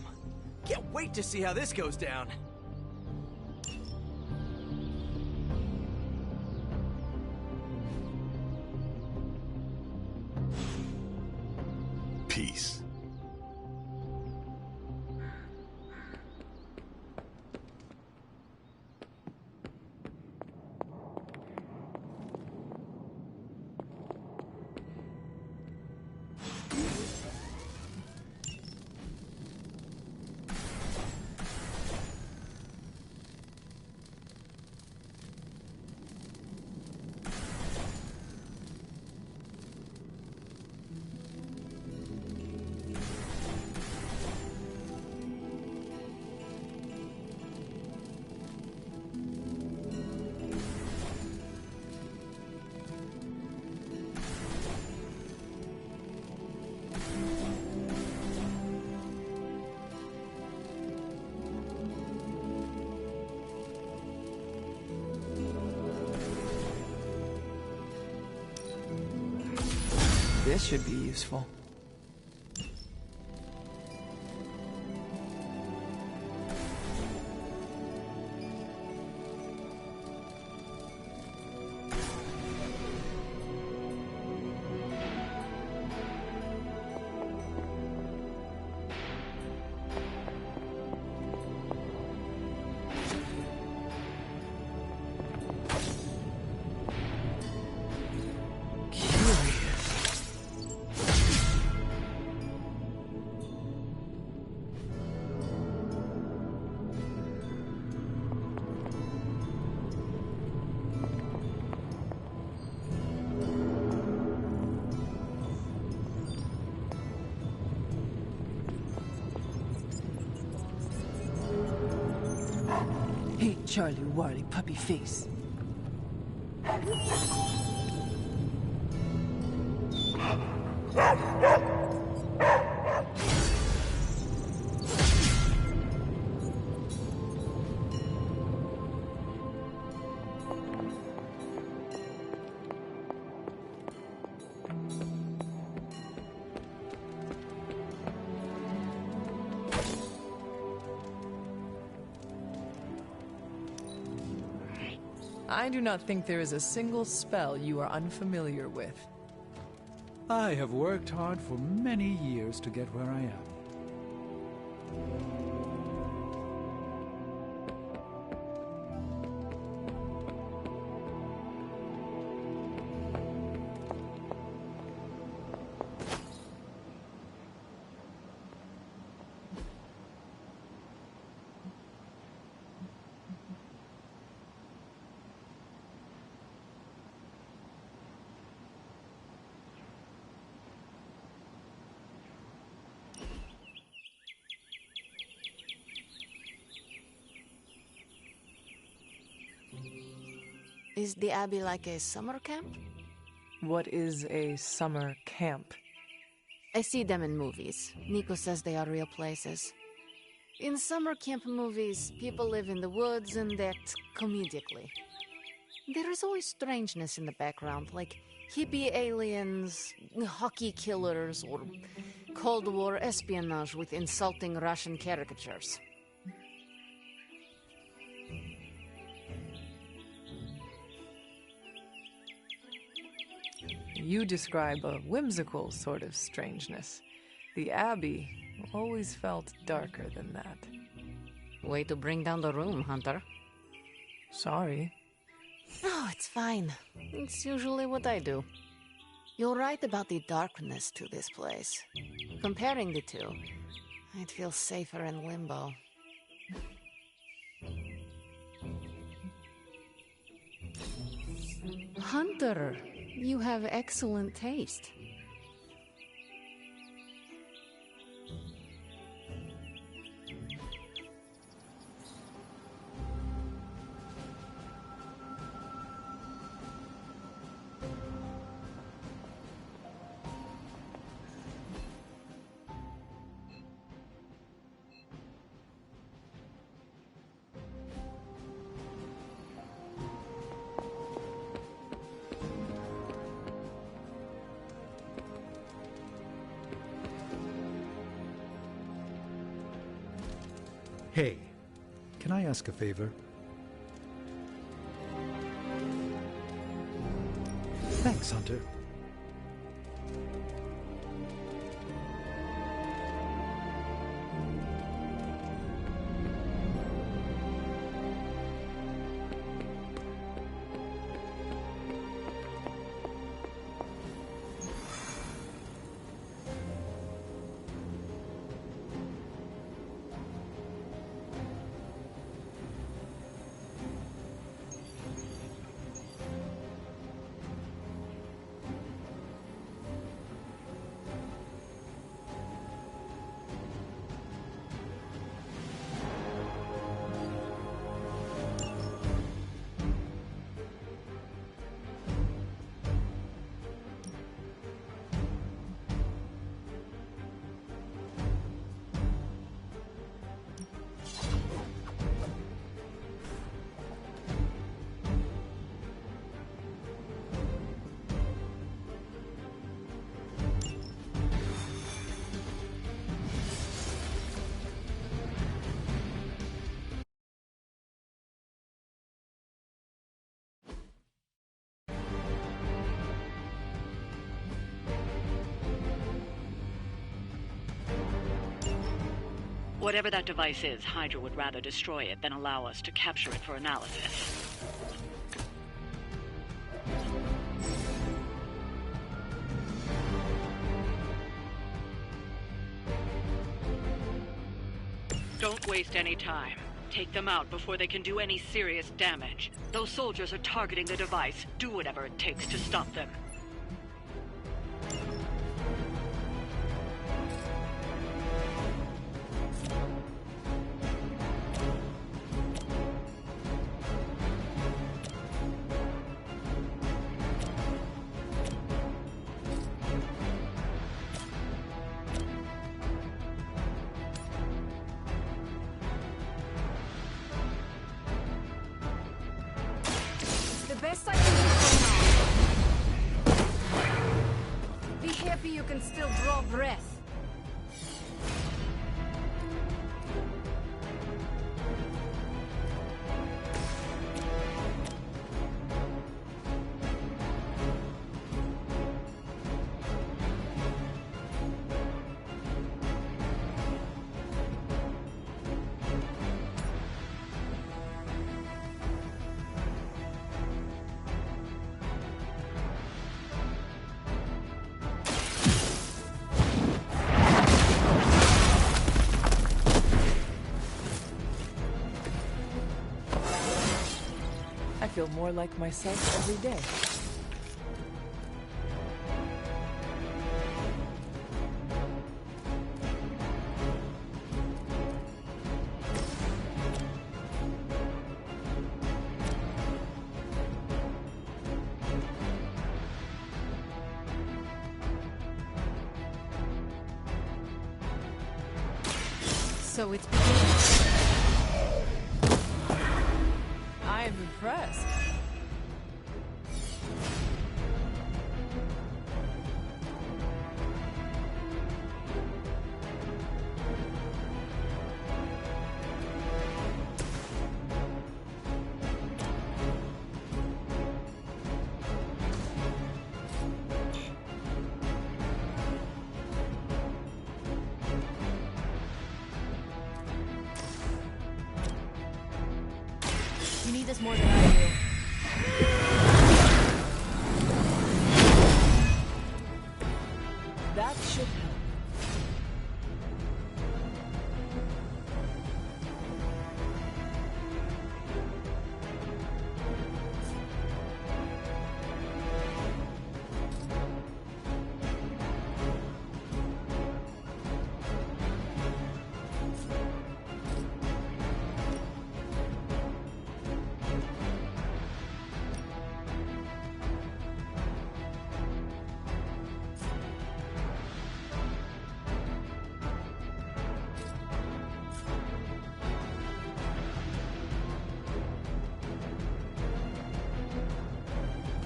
Can't wait to see how this goes down. Peace. This should be useful. Hey, Charlie Wally Puppy Face. I do not think there is a single spell you are unfamiliar with. I have worked hard for many years to get where I am. Is the Abbey like a summer camp? What is a summer camp? I see them in movies. Nico says they are real places. In summer camp movies, people live in the woods and act comedically. There is always strangeness in the background, like hippie aliens, hockey killers, or Cold War espionage with insulting Russian caricatures. You describe a whimsical sort of strangeness. The Abbey always felt darker than that. Way to bring down the room, Hunter. Sorry. No, it's fine. It's usually what I do. You're right about the darkness to this place. Comparing the two, I'd feel safer in Limbo. Hunter, you have excellent taste. Hey, can I ask a favor? Thanks, Hunter. Whatever that device is, Hydra would rather destroy it than allow us to capture it for analysis. Don't waste any time. Take them out before they can do any serious damage. Those soldiers are targeting the device. Do whatever it takes to stop them. Best I can do for now. Be happy you can still draw breath. I feel more like myself every day. So it's beginning. I am impressed. You need this more than I do. That should help.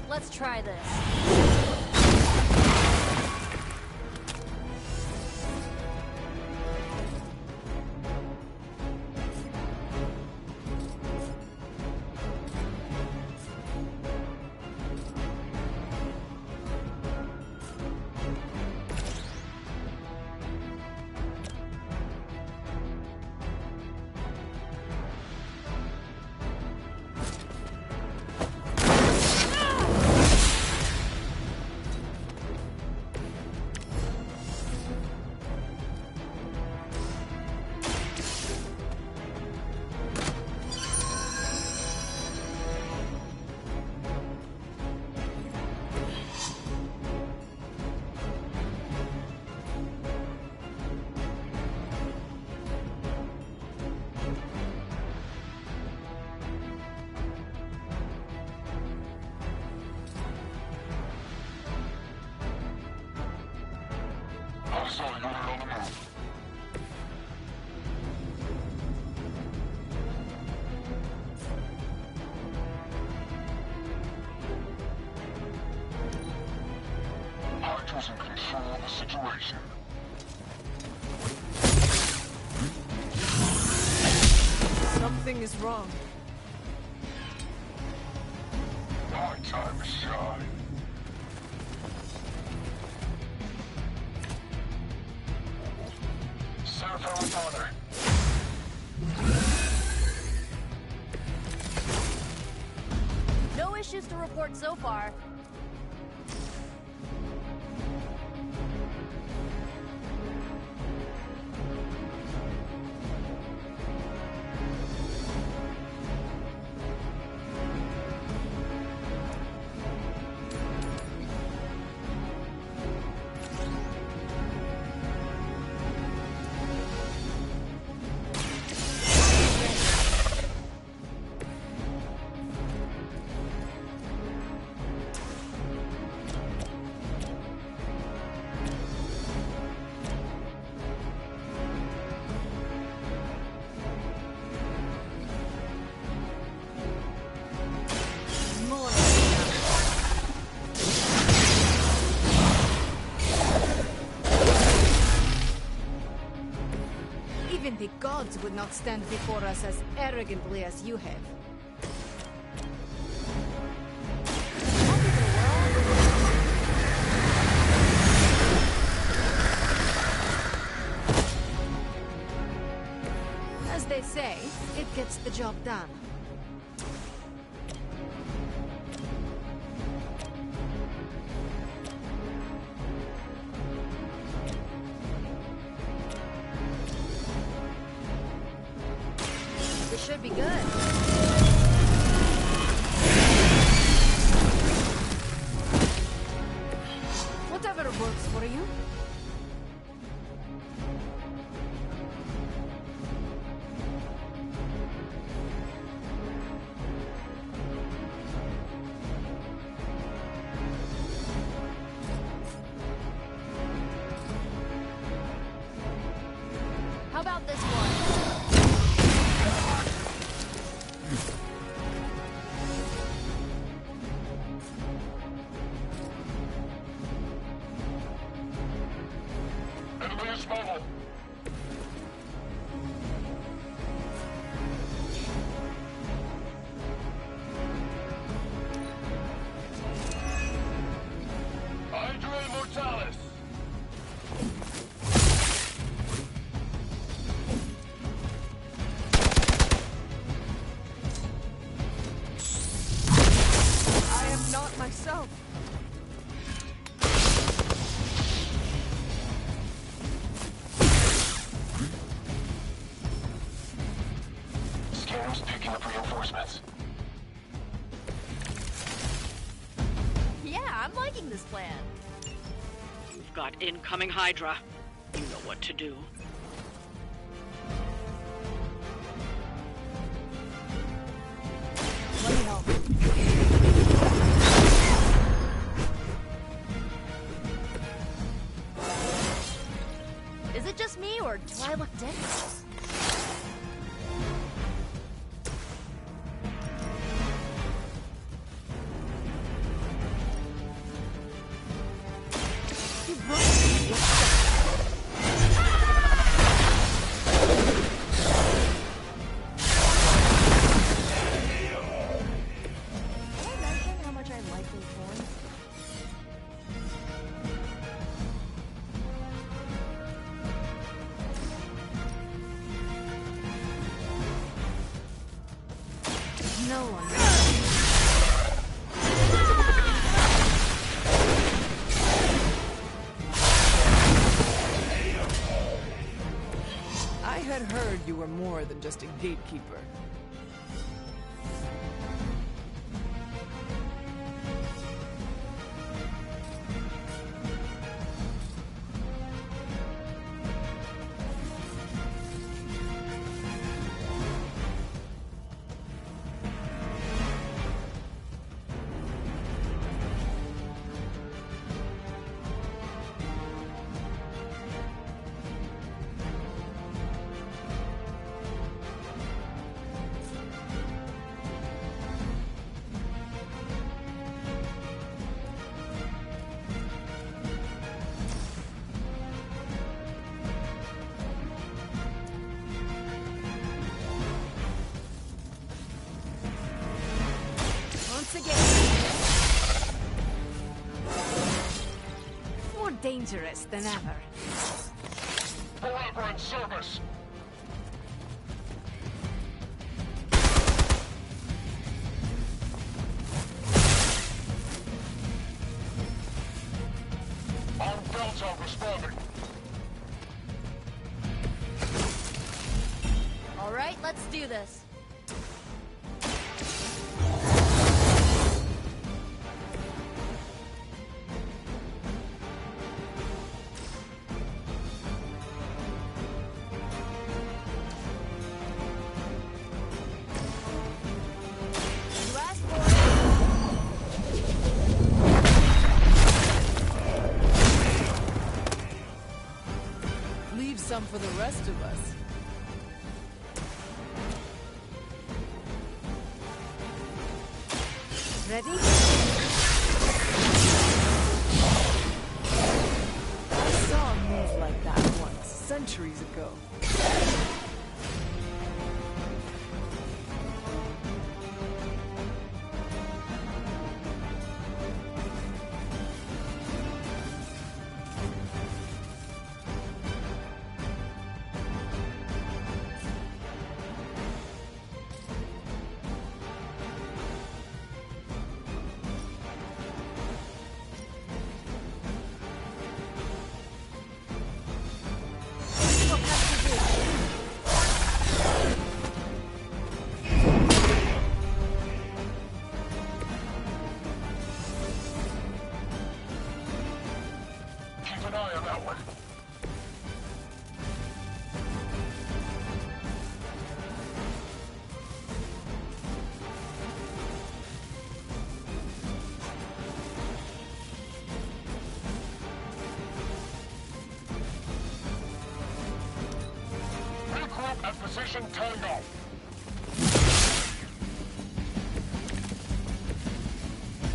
Let's try this. Hydra's in control of the situation. Something is wrong. High time to shine. Serve her with honor. issues to report so far. Even the gods would not stand before us as arrogantly as you have. As they say, it gets the job done. This should be good. Whatever works for you. How about this one? Enemy is mobile. Hydra Immortalis. I am not myself. Scanners picking up reinforcements. Yeah, I'm liking this plan. You've got incoming Hydra. You know what to do. Let me help. Is it just me, or do I look dense? You broke me. Can I mention how much I like those horns? No one. I had heard you were more than just a gatekeeper. Once again. More dangerous than ever. Forever in service. do this. Leave some for the rest of us. Ready? I saw a move like that once, centuries ago. Keep an eye on that one. Regroup at position Tango.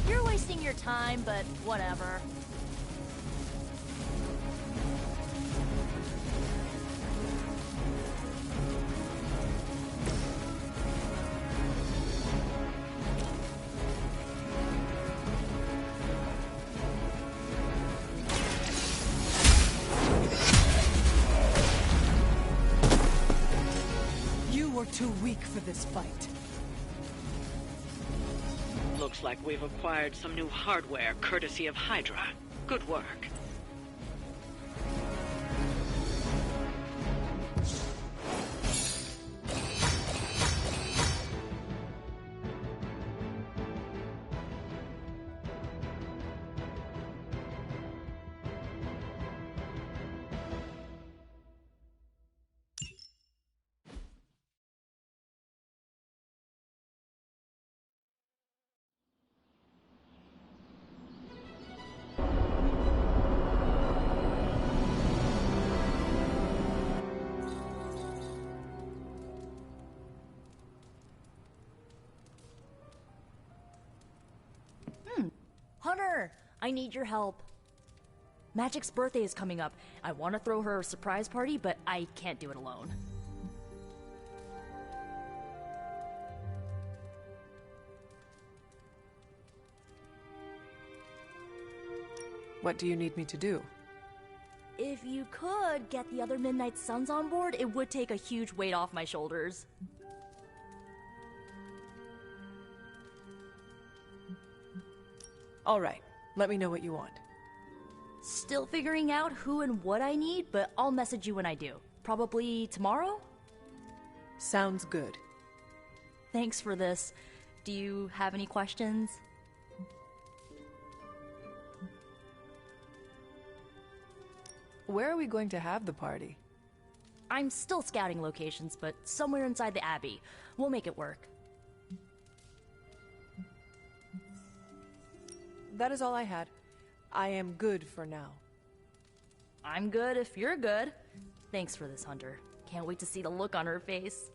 You're wasting your time, but whatever. You were too weak for this fight. Looks like we've acquired some new hardware courtesy of Hydra. Good work. Hunter, I need your help. Magic's birthday is coming up. I want to throw her a surprise party, but I can't do it alone. What do you need me to do? If you could get the other Midnight Suns on board, it would take a huge weight off my shoulders. All right, let me know what you want. Still figuring out who and what I need, but I'll message you when I do. Probably tomorrow? Sounds good. Thanks for this. Do you have any questions? Where are we going to have the party? I'm still scouting locations, but somewhere inside the Abbey. We'll make it work. That is all I had. I am good for now. I'm good if you're good. Thanks for this, Hunter. Can't wait to see the look on her face.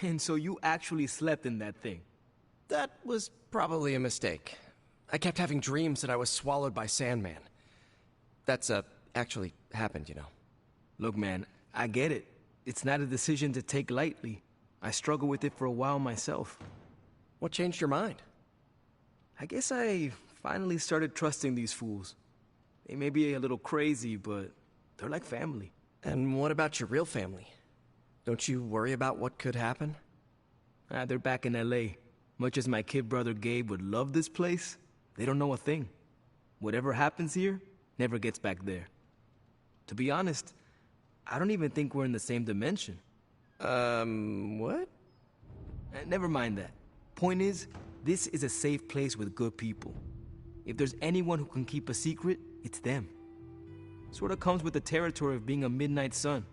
And so you actually slept in that thing? That was probably a mistake. I kept having dreams that I was swallowed by Sandman. That's, actually happened, you know. Look, man, I get it. It's not a decision to take lightly. I struggled with it for a while myself. What changed your mind? I guess I finally started trusting these fools. They may be a little crazy, but they're like family. And what about your real family? Don't you worry about what could happen? They're back in LA. Much as my kid brother Gabe would love this place, they don't know a thing. Whatever happens here never gets back there. To be honest, I don't even think we're in the same dimension. What? Never mind that. Point is, this is a safe place with good people. If there's anyone who can keep a secret, it's them. Sort of comes with the territory of being a Midnight Sun.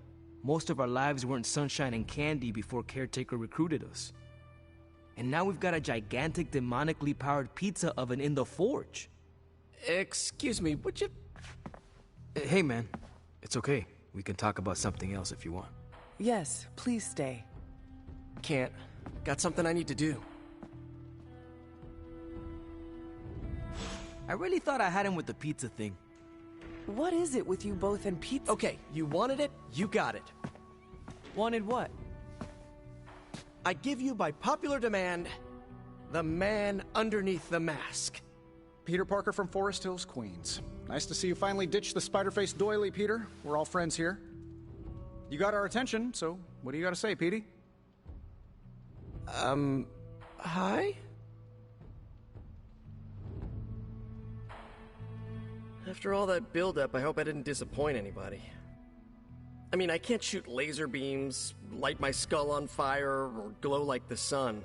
Most of our lives weren't sunshine and candy before Caretaker recruited us. And now we've got a gigantic demonically powered pizza oven in the forge. Excuse me, would you... Hey man, it's okay. We can talk about something else if you want. Yes, please stay. Can't. Got something I need to do. I really thought I had him with the pizza thing. What is it with you both and pizza? Okay, you wanted it, you got it. Wanted what? I give you by popular demand, the man underneath the mask. Peter Parker from Forest Hills, Queens. Nice to see you finally ditch the spider-faced doily, Peter. We're all friends here. You got our attention, so what do you got to say, Petey? Hi? After all that build-up, I hope I didn't disappoint anybody. I mean, I can't shoot laser beams, light my skull on fire, or glow like the sun.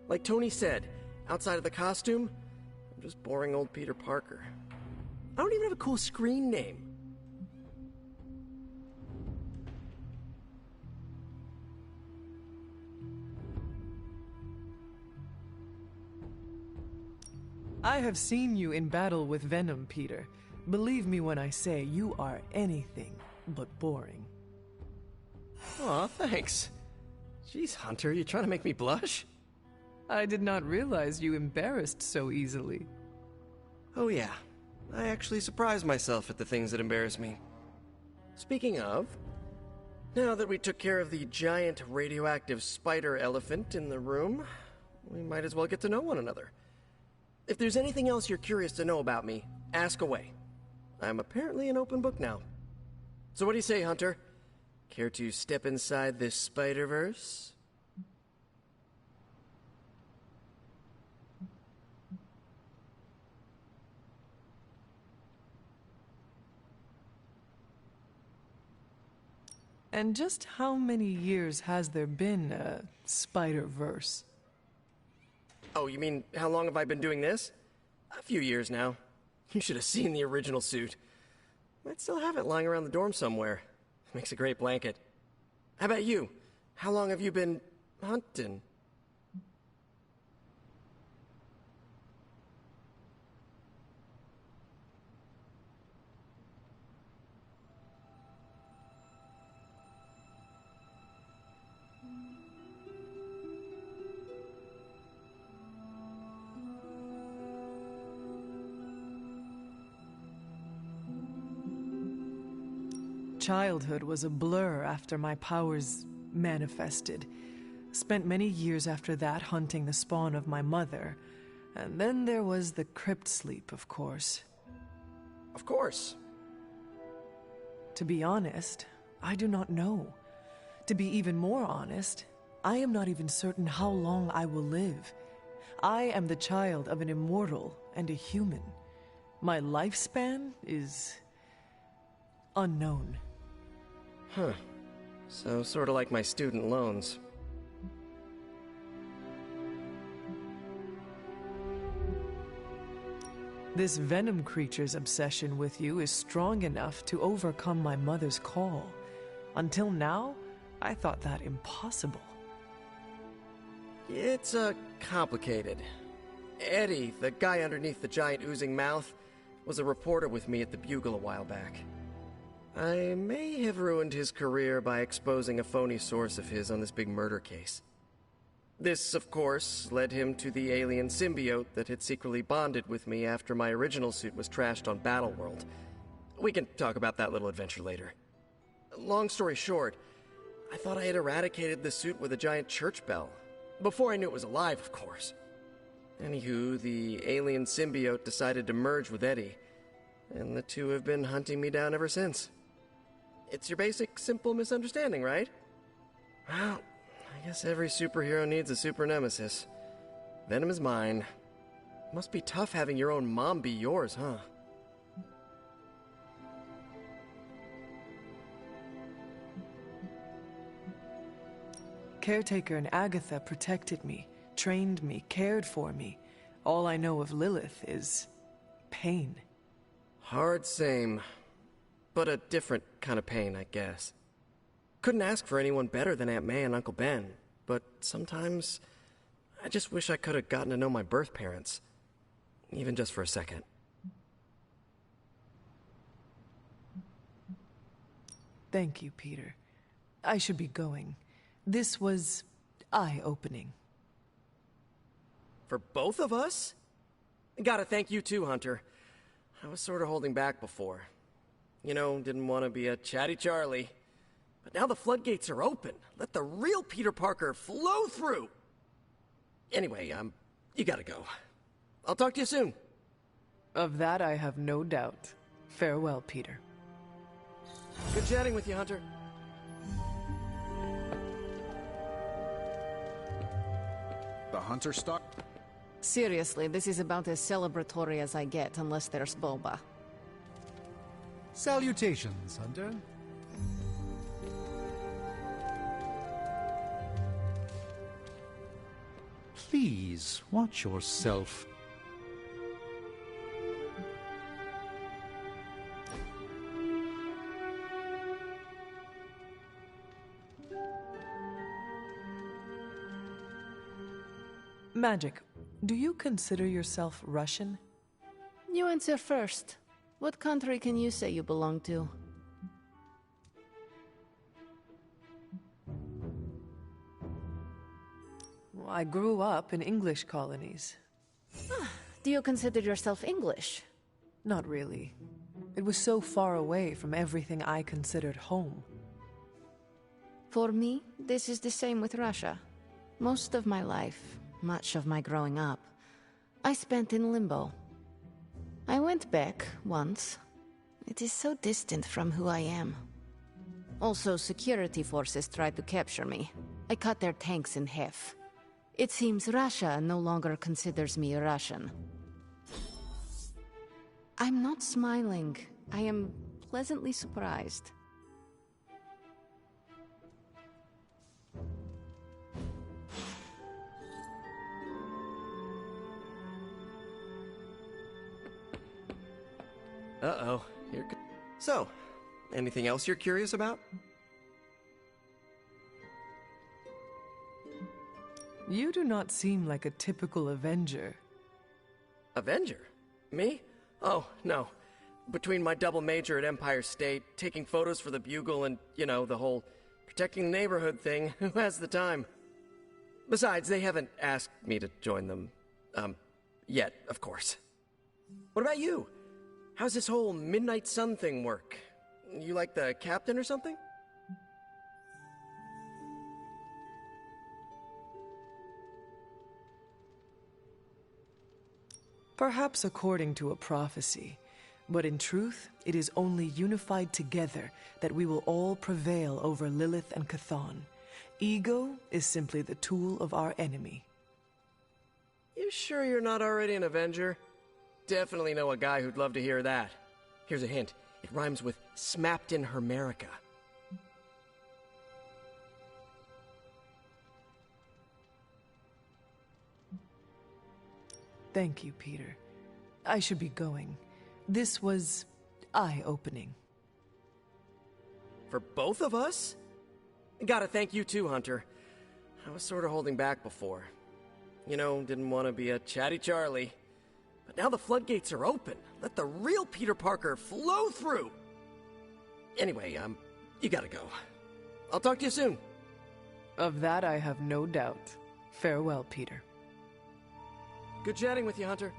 Like Tony said, outside of the costume, I'm just boring old Peter Parker. I don't even have a cool screen name. I have seen you in battle with Venom, Peter. Believe me when I say you are anything but boring. Aw, thanks. Jeez, Hunter, you trying to make me blush? I did not realize you embarrassed so easily. Oh yeah, I actually surprise myself at the things that embarrass me. Speaking of, now that we took care of the giant radioactive spider elephant in the room, we might as well get to know one another. If there's anything else you're curious to know about me, ask away. I'm apparently an open book now. So what do you say, Hunter? Care to step inside this Spider-Verse? And just how many years has there been a Spider-Verse? Oh, you mean, how long have I been doing this? A few years now. You should have seen the original suit. Might still have it lying around the dorm somewhere. Makes a great blanket. How about you? How long have you been hunting? Childhood was a blur after my powers manifested. Spent many years after that hunting the spawn of my mother. And then there was the crypt sleep, of course. Of course. To be honest, I do not know. To be even more honest, I am not even certain how long I will live. I am the child of an immortal and a human. My lifespan is unknown. Huh. So, sort of like my student loans. This Venom creature's obsession with you is strong enough to overcome my mother's call. Until now, I thought that impossible. It's, complicated. Eddie, the guy underneath the giant oozing mouth, was a reporter with me at the Bugle a while back. I may have ruined his career by exposing a phony source of his on this big murder case. This, of course, led him to the alien symbiote that had secretly bonded with me after my original suit was trashed on Battleworld. We can talk about that little adventure later. Long story short, I thought I had eradicated the suit with a giant church bell. Before I knew it was alive, of course. Anywho, the alien symbiote decided to merge with Eddie, and the two have been hunting me down ever since. It's your basic, simple misunderstanding, right? Well, I guess every superhero needs a super nemesis. Venom is mine. Must be tough having your own mom be yours, huh? Caretaker and Agatha protected me, trained me, cared for me. All I know of Lilith is pain. Hard same. But a different kind of pain, I guess. Couldn't ask for anyone better than Aunt May and Uncle Ben, but sometimes I just wish I could have gotten to know my birth parents. Even just for a second. Thank you, Peter. I should be going. This was eye-opening. For both of us? Gotta thank you too, Hunter. I was sort of holding back before. You know, didn't want to be a chatty Charlie. But now the floodgates are open. Let the real Peter Parker flow through. Anyway, you gotta go. I'll talk to you soon. Of that I have no doubt. Farewell, Peter. Good chatting with you, Hunter. The Hunter stock? Seriously, this is about as celebratory as I get, unless there's boba. Salutations, Hunter. Please, watch yourself. Magic, do you consider yourself Russian? You answer first. What country can you say you belong to? Well, I grew up in English colonies. Do you consider yourself English? Not really. It was so far away from everything I considered home. For me, this is the same with Russia. Most of my life, much of my growing up, I spent in limbo. I went back once. It is so distant from who I am. Also, security forces tried to capture me. I cut their tanks in half. It seems Russia no longer considers me a Russian. I'm not smiling. I am pleasantly surprised. Uh-oh. So, anything else you're curious about? You do not seem like a typical Avenger. Avenger? Me? Oh, no. Between my double major at Empire State, taking photos for the Bugle, and, you know, the whole protecting the neighborhood thing, who has the time? Besides, they haven't asked me to join them, yet, of course. What about you? How's this whole Midnight Sun thing work? You like the captain or something? Perhaps according to a prophecy, but in truth, it is only unified together that we will all prevail over Lilith and Chthon. Ego is simply the tool of our enemy. You sure you're not already an Avenger? Definitely know a guy who'd love to hear that. Here's a hint. It rhymes with smapped in Hermerica. Thank you, Peter. I should be going. This was eye-opening. For both of us? Gotta thank you too, Hunter. I was sort of holding back before. You know, didn't want to be a chatty Charlie. But now the floodgates are open. Let the real Peter Parker flow through. Anyway, you gotta go. I'll talk to you soon. Of that I have no doubt. Farewell, Peter. Good chatting with you, Hunter.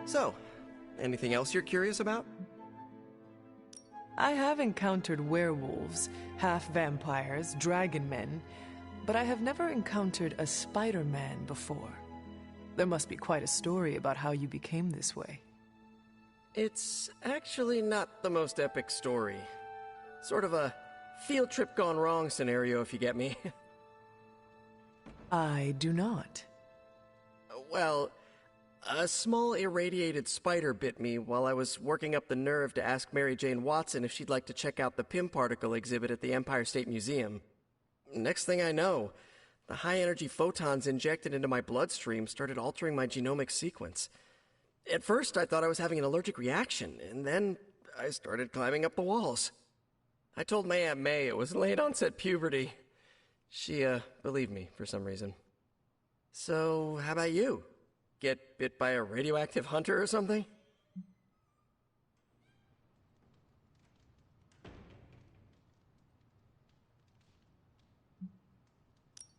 So, anything else you're curious about? I have encountered werewolves, half-vampires, dragon men, but I have never encountered a Spider-Man before. There must be quite a story about how you became this way. It's actually not the most epic story. Sort of a field trip gone wrong scenario, if you get me. I do not. Well, a small irradiated spider bit me while I was working up the nerve to ask Mary Jane Watson if she'd like to check out the Pym particle exhibit at the Empire State Museum. Next thing I know, the high-energy photons injected into my bloodstream started altering my genomic sequence. At first, I thought I was having an allergic reaction, and then I started climbing up the walls. I told my Aunt May it was late-onset puberty. She, believed me for some reason. So, how about you? Get bit by a radioactive hunter or something?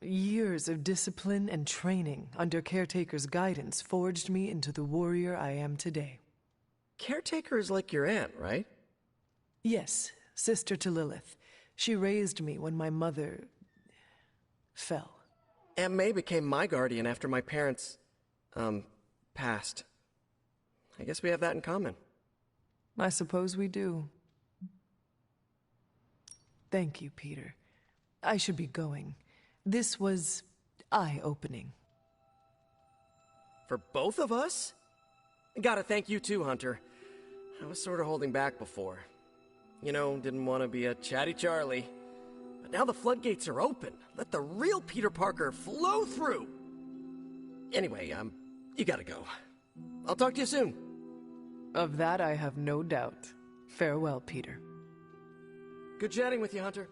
Years of discipline and training under Caretaker's guidance forged me into the warrior I am today. Caretaker is like your aunt, right? Yes, sister to Lilith. She raised me when my mother fell. Aunt May became my guardian after my parents, passed. I guess we have that in common. I suppose we do. Thank you, Peter. I should be going. This was eye-opening. For both of us? Gotta thank you too, Hunter. I was sort of holding back before. You know, didn't want to be a chatty Charlie. But now the floodgates are open. Let the real Peter Parker flow through. Anyway, you gotta go. I'll talk to you soon. Of that I have no doubt. Farewell, Peter. Good chatting with you, Hunter.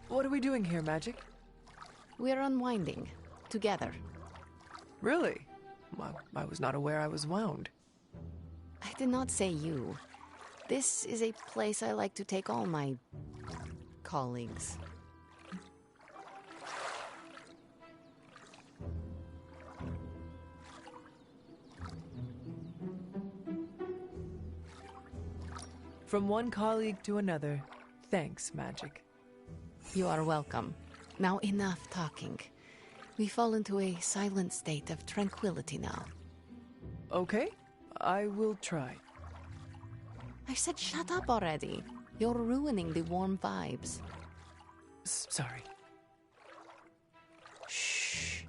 What are we doing here, Magic? We're unwinding. Together. Really? Well, I was not aware I was wound. I did not say you. This is a place I like to take all my... colleagues. From one colleague to another, thanks, Magic. You are welcome. Now enough talking. We fall into a silent state of tranquility now. Okay, I will try. I said shut up already. You're ruining the warm vibes. Sorry. Shh.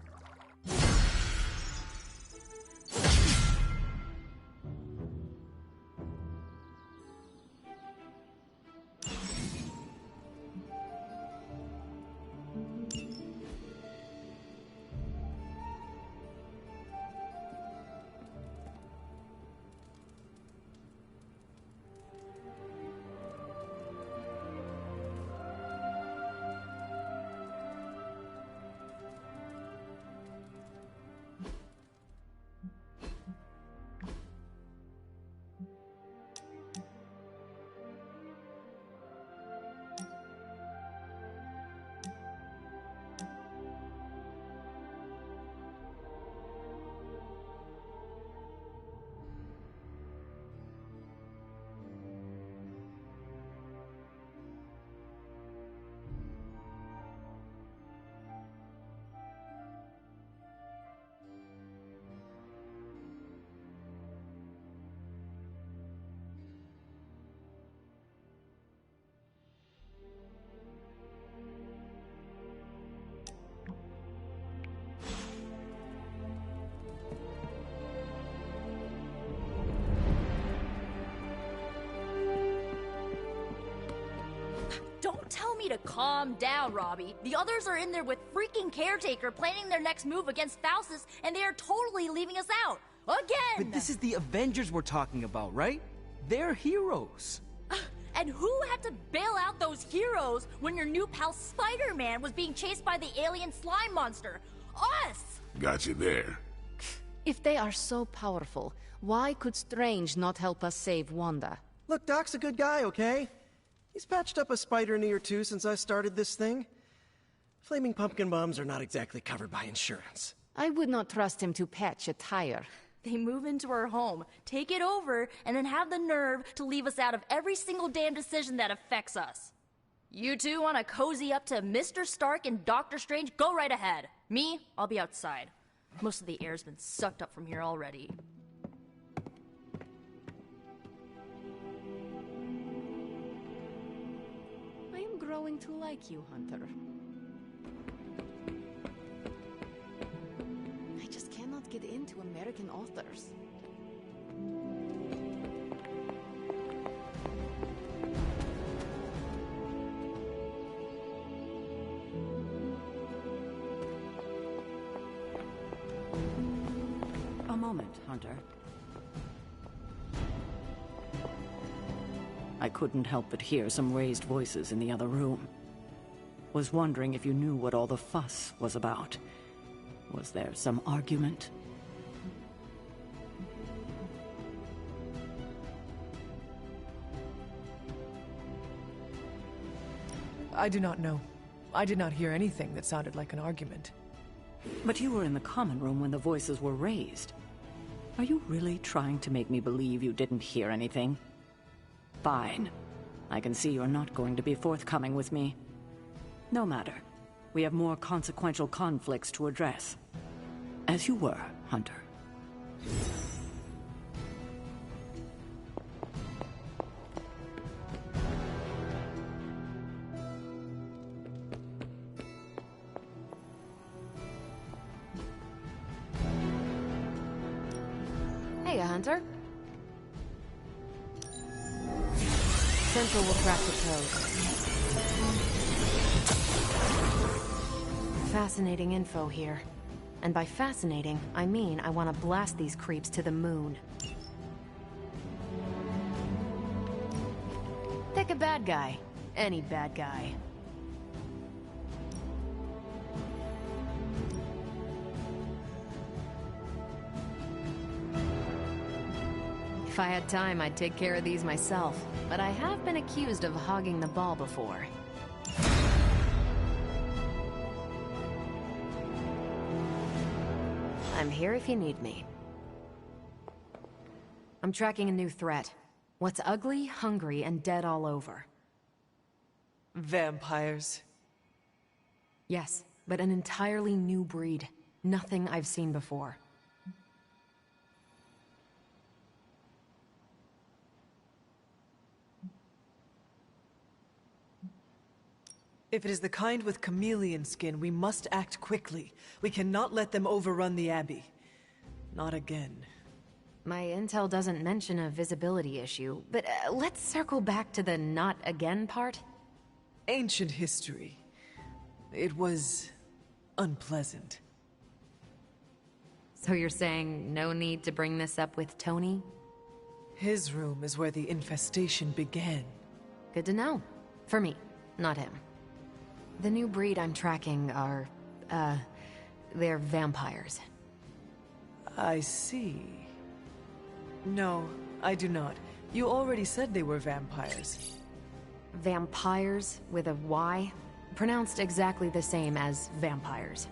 Don't tell me to calm down, Robbie. The others are in there with freaking Caretaker planning their next move against Faustus, and they are totally leaving us out. Again! But this is the Avengers we're talking about, right? They're heroes. And who had to bail out those heroes when your new pal Spider-Man was being chased by the alien slime monster? Us! Got you there. If they are so powerful, why could Strange not help us save Wanda? Look, Doc's a good guy, okay? He's patched up a spider knee or two since I started this thing. Flaming pumpkin bombs are not exactly covered by insurance. I would not trust him to patch a tire. They move into our home, take it over, and then have the nerve to leave us out of every single damn decision that affects us. You two want to cozy up to Mr. Stark and Doctor Strange? Go right ahead. Me, I'll be outside. Most of the air's been sucked up from here already. I am growing to like you, Hunter. I just cannot get into American authors. A moment, Hunter. I couldn't help but hear some raised voices in the other room. Was wondering if you knew what all the fuss was about. Was there some argument? I do not know. I did not hear anything that sounded like an argument. But you were in the common room when the voices were raised. Are you really trying to make me believe you didn't hear anything? Fine. I can see you're not going to be forthcoming with me. No matter. We have more consequential conflicts to address. As you were, Hunter. Hey, Hunter. Central will crack the code. Fascinating info here. And by fascinating, I mean I want to blast these creeps to the moon. Pick a bad guy. Any bad guy. If I had time, I'd take care of these myself, but I have been accused of hogging the ball before. I'm here if you need me. I'm tracking a new threat. What's ugly, hungry, and dead all over. Vampires. Yes, but an entirely new breed. Nothing I've seen before. If it is the kind with chameleon skin, we must act quickly. We cannot let them overrun the Abbey. Not again. My intel doesn't mention a visibility issue, but let's circle back to the not again part. Ancient history. It was unpleasant. So you're saying no need to bring this up with Tony? His room is where the infestation began. Good to know. For me, not him. The new breed I'm tracking are, they're vampires. I see. No, I do not. You already said they were vampires. Vampires with a Y? Pronounced exactly the same as vampires.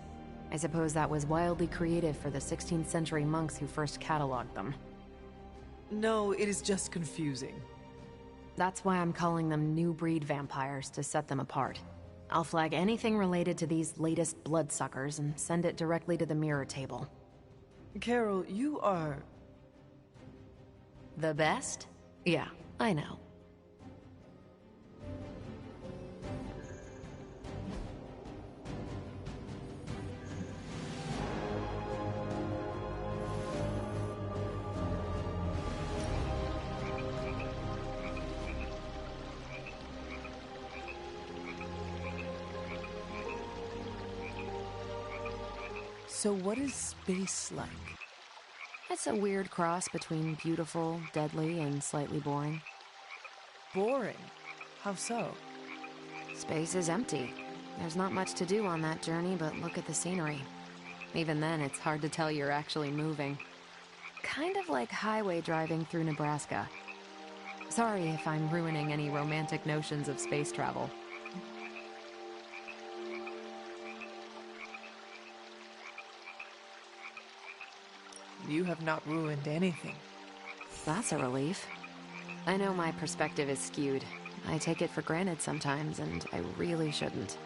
I suppose that was wildly creative for the 16th century monks who first cataloged them. No, it is just confusing. That's why I'm calling them new breed vampires, to set them apart. I'll flag anything related to these latest bloodsuckers and send it directly to the mirror table. Carol, you are... the best? Yeah, I know. So what is space like? It's a weird cross between beautiful, deadly, and slightly boring. Boring? How so? Space is empty. There's not much to do on that journey, but look at the scenery. Even then, it's hard to tell you're actually moving. Kind of like highway driving through Nebraska. Sorry if I'm ruining any romantic notions of space travel. You have not ruined anything. That's a relief. I know my perspective is skewed. I take it for granted sometimes, and I really shouldn't.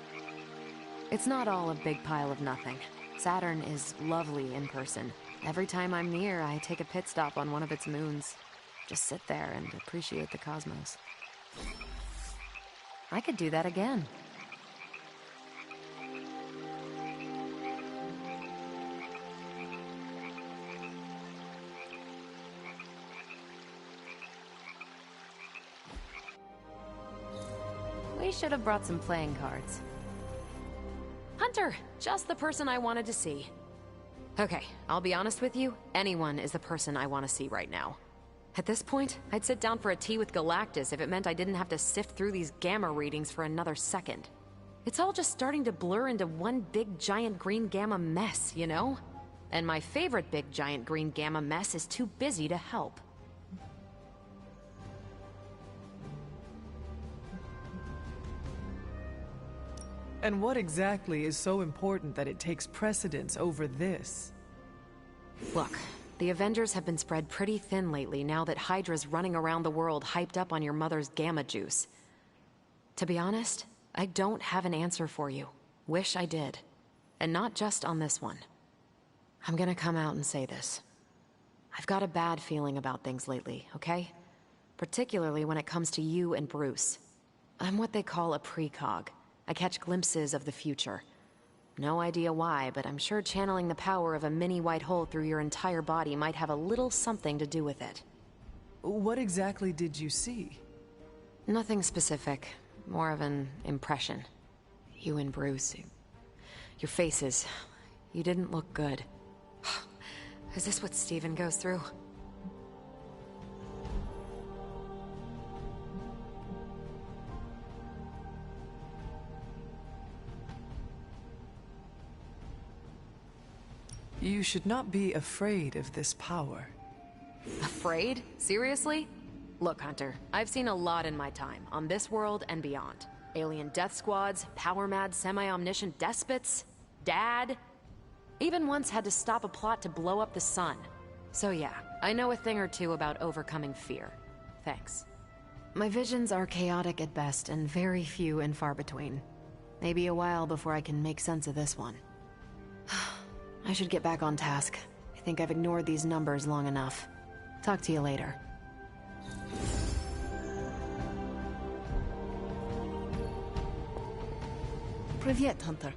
It's not all a big pile of nothing. Saturn is lovely in person. Every time I'm near, I take a pit stop on one of its moons. Just sit there and appreciate the cosmos. I could do that again. We should have brought some playing cards. Hunter! Just the person I wanted to see. Okay, I'll be honest with you. Anyone is the person I want to see right now. At this point, I'd sit down for a tea with Galactus if it meant I didn't have to sift through these gamma readings for another second. It's all just starting to blur into one big giant green gamma mess, you know? And my favorite big giant green gamma mess is too busy to help. And what exactly is so important that it takes precedence over this? Look, the Avengers have been spread pretty thin lately now that Hydra's running around the world hyped up on your mother's gamma juice. To be honest, I don't have an answer for you. Wish I did. And not just on this one. I'm gonna come out and say this. I've got a bad feeling about things lately, okay? Particularly when it comes to you and Bruce. I'm what they call a precog. I catch glimpses of the future. No idea why, but I'm sure channeling the power of a mini white hole through your entire body might have a little something to do with it. What exactly did you see? Nothing specific. More of an impression. You and Bruce. Your faces. You didn't look good. Is this what Steven goes through? You should not be afraid of this power. Afraid? Seriously? Look, Hunter, I've seen a lot in my time, on this world and beyond. Alien death squads, power-mad, semi-omniscient despots, Dad. Even once had to stop a plot to blow up the sun. So yeah, I know a thing or two about overcoming fear. Thanks. My visions are chaotic at best and very few and far between. Maybe a while before I can make sense of this one. I should get back on task. I think I've ignored these numbers long enough. Talk to you later. Привет, Hunter.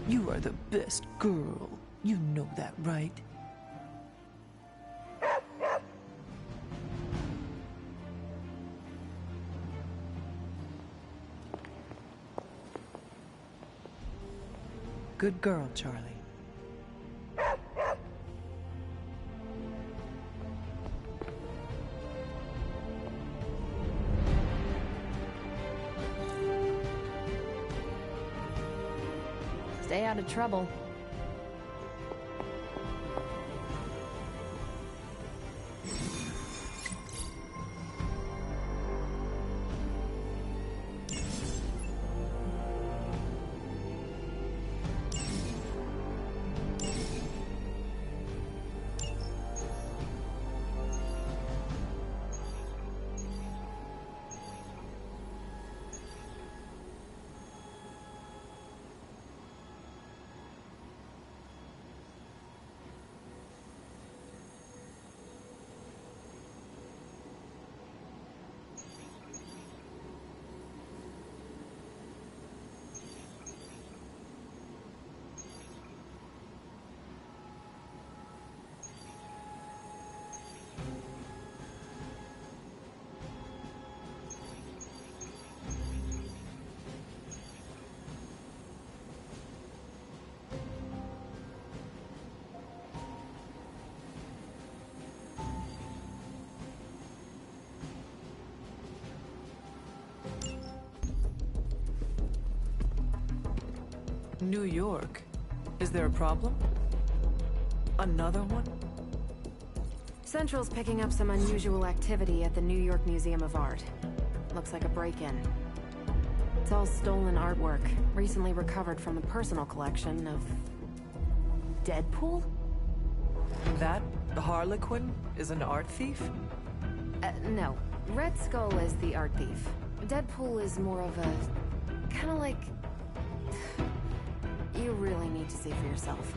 You are the best girl. You know that, right? Good girl, Charlie. Stay out of trouble. New York? Is there a problem? Another one? Central's picking up some unusual activity at the New York Museum of Art. Looks like a break-in. It's all stolen artwork, recently recovered from the personal collection of... Deadpool? That Harlequin is an art thief? No. Red Skull is the art thief. Deadpool is more of a... kinda like... You really need to see for yourself.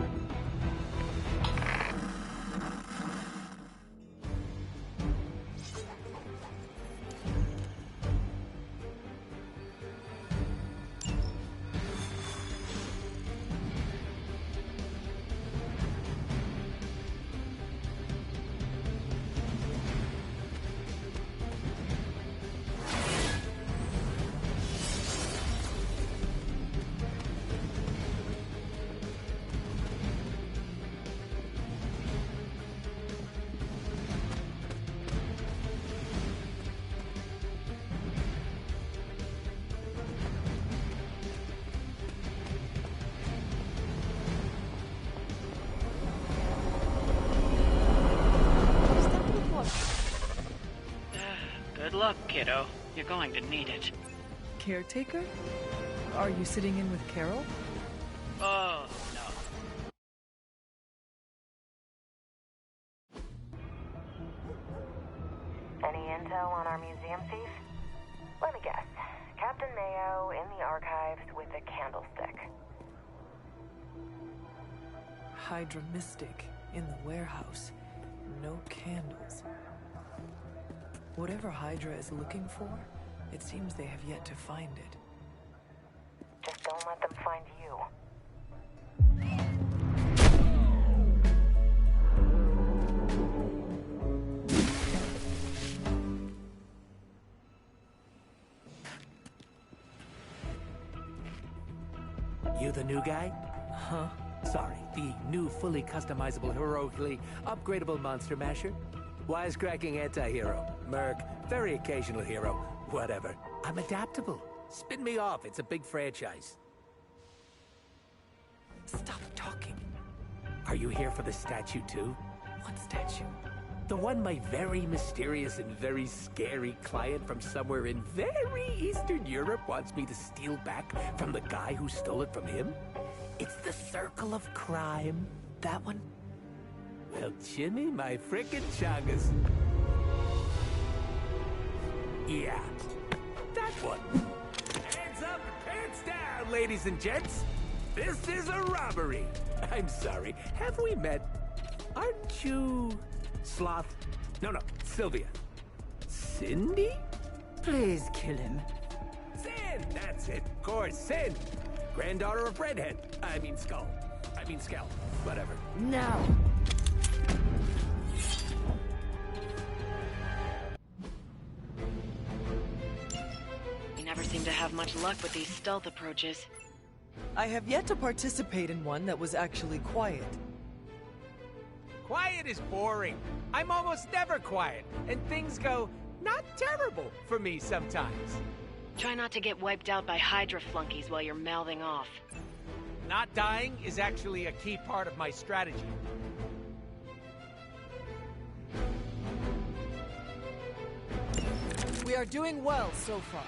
Good luck, kiddo. You're going to need it. Caretaker? Are you sitting in with Carol? Oh, no. Any intel on our museum thief? Let me guess. Captain Mayo in the archives with a candlestick. Hydra Mystic in the warehouse. No candles. Whatever Hydra is looking for, it seems they have yet to find it. Just don't let them find you. You the new guy? Huh? Sorry, the new fully customizable, heroically upgradable monster masher? Wisecracking anti-hero. Merc. Very occasional hero. Whatever. I'm adaptable. Spin me off. It's a big franchise. Stop talking. Are you here for the statue too? What statue? The one my very mysterious and very scary client from somewhere in very Eastern Europe wants me to steal back from the guy who stole it from him? It's the Circle of Crime. That one? Well, Jimmy, my frickin' chungus. Yeah, that one. Hands up, pants down, ladies and gents. This is a robbery. I'm sorry, have we met? Aren't you... Sloth? No, Sylvia. Cindy? Please kill him. Sin! That's it, of course, Sin. Granddaughter of Redhead. I mean Skull. I mean Scalp. Whatever. Now! You never seem to have much luck with these stealth approaches. I have yet to participate in one that was actually quiet. Quiet is boring. I'm almost never quiet, and things go not terrible for me sometimes. Try not to get wiped out by Hydra flunkies while you're mouthing off. Not dying is actually a key part of my strategy. We are doing well so far.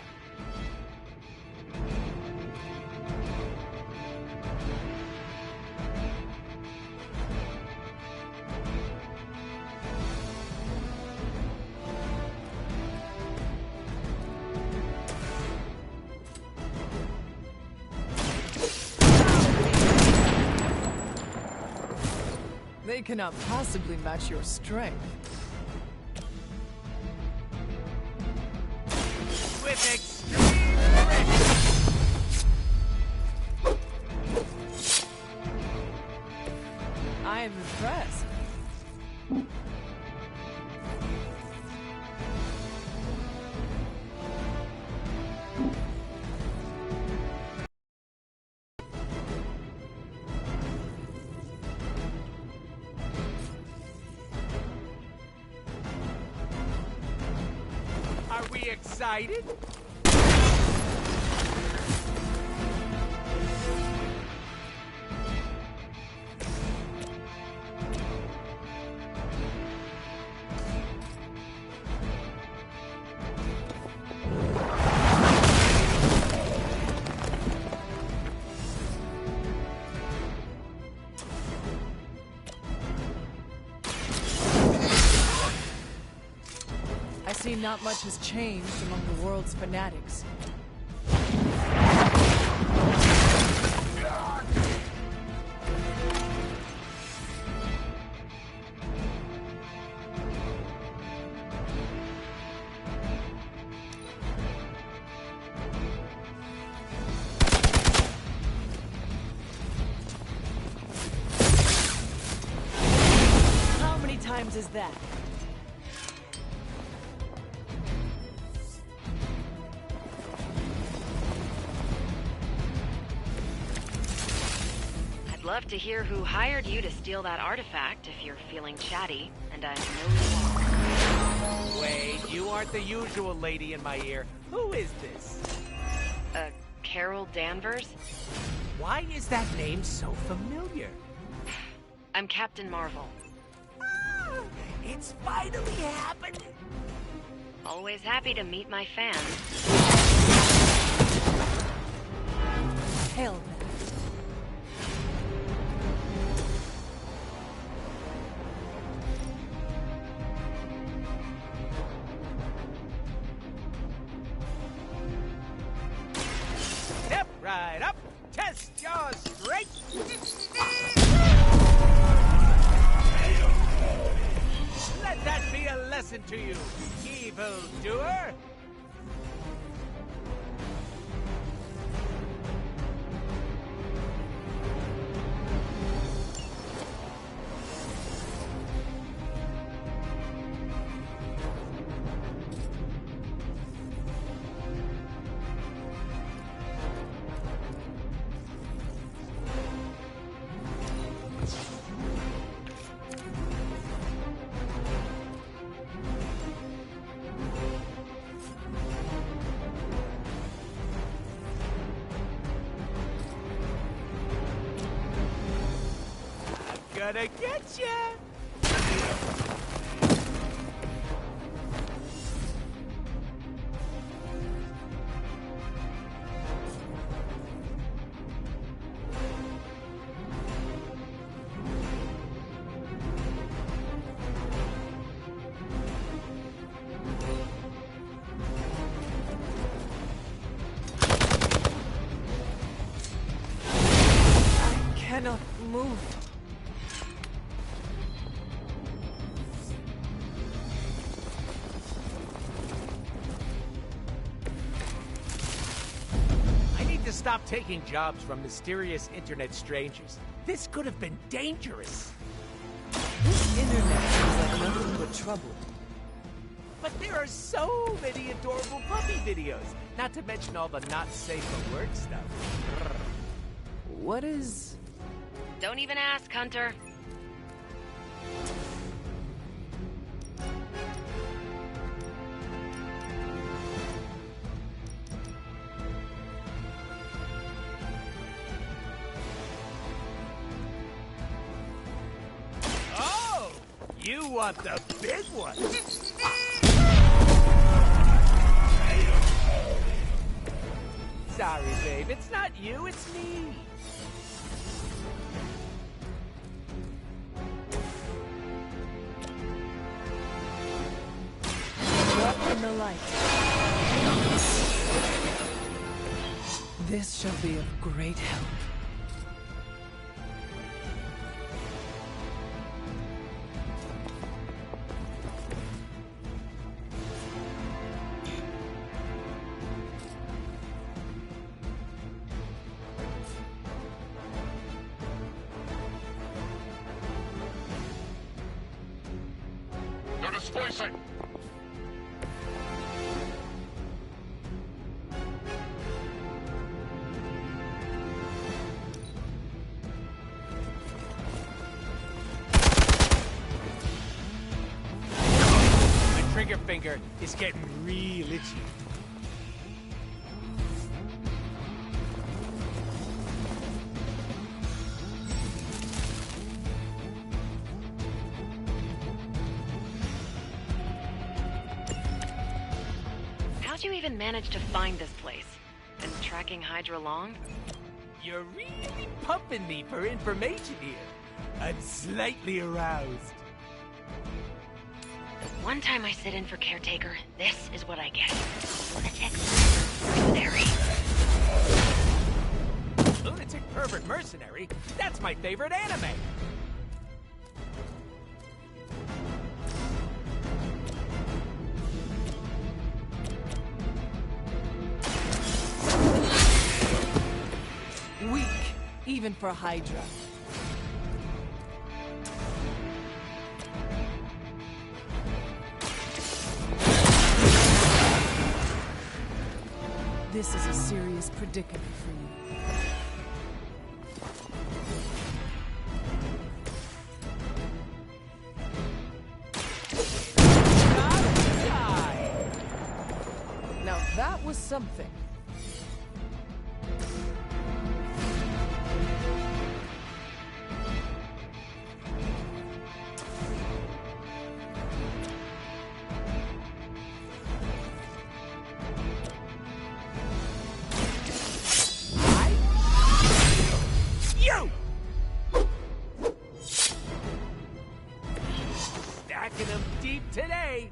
They cannot possibly match your strength. With extreme risk. I am impressed. Are we excited? I see not much has changed among the world's fanatics. How many times is that? Love to hear who hired you to steal that artifact if you're feeling chatty, and I know you are. Wait, you aren't the usual lady in my ear. Who is this? Carol Danvers? Why is that name so familiar? I'm Captain Marvel. Ah, it's finally happened! Always happy to meet my fans. Hell. Step right up, test your strength. Let that be a lesson to you, evildoer. gonna get ya! Cannot move. I need to stop taking jobs from mysterious internet strangers. This could have been dangerous. This internet seems like nothing but trouble. But there are so many adorable puppy videos, not to mention all the not safe for work stuff. What is... Don't even ask, Hunter. Oh! You want the big one! Sorry, babe. It's not you, it's me. Walk in the light. This shall be of great help. They're displacing! My trigger finger is getting real itchy. How'd you even manage to find this place? Been tracking Hydra long? You're really pumping me for information here. I'm slightly aroused. One time I sit in for Caretaker, this is what I get. Lunatic mercenary. Lunatic pervert mercenary? That's my favorite anime! Weak, even for Hydra. This is a serious predicament for you. Now that was something. You! Stacking them deep today.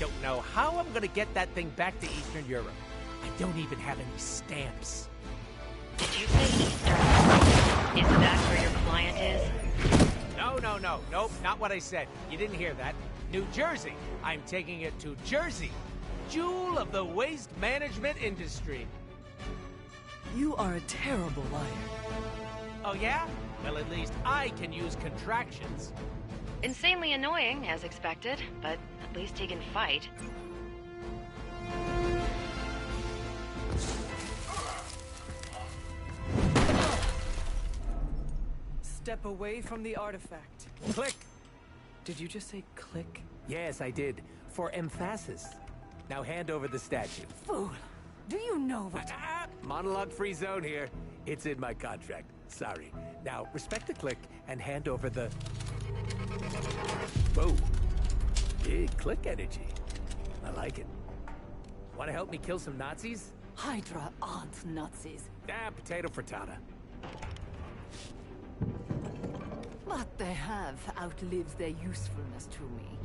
Don't know how I'm gonna get that thing back to Eastern Europe. I don't even have any stamps. Did you say Eastern? Is that where your client is? Nope, not what I said. You didn't hear that. New Jersey. I'm taking it to Jersey. Jewel of the waste management industry. You are a terrible liar. Oh yeah? Well, at least I can use contractions. Insanely annoying, as expected, but at least he can fight. Step away from the artifact. Click! Did you just say click? Yes, I did. For emphasis. Now hand over the statue. Fool! Do you know what... Monologue-free zone here. It's in my contract. Sorry. Now, respect the click and hand over the... Whoa. Big click energy. I like it. Want to help me kill some Nazis? Hydra aren't Nazis. Potato frittata. What they have outlives their usefulness to me.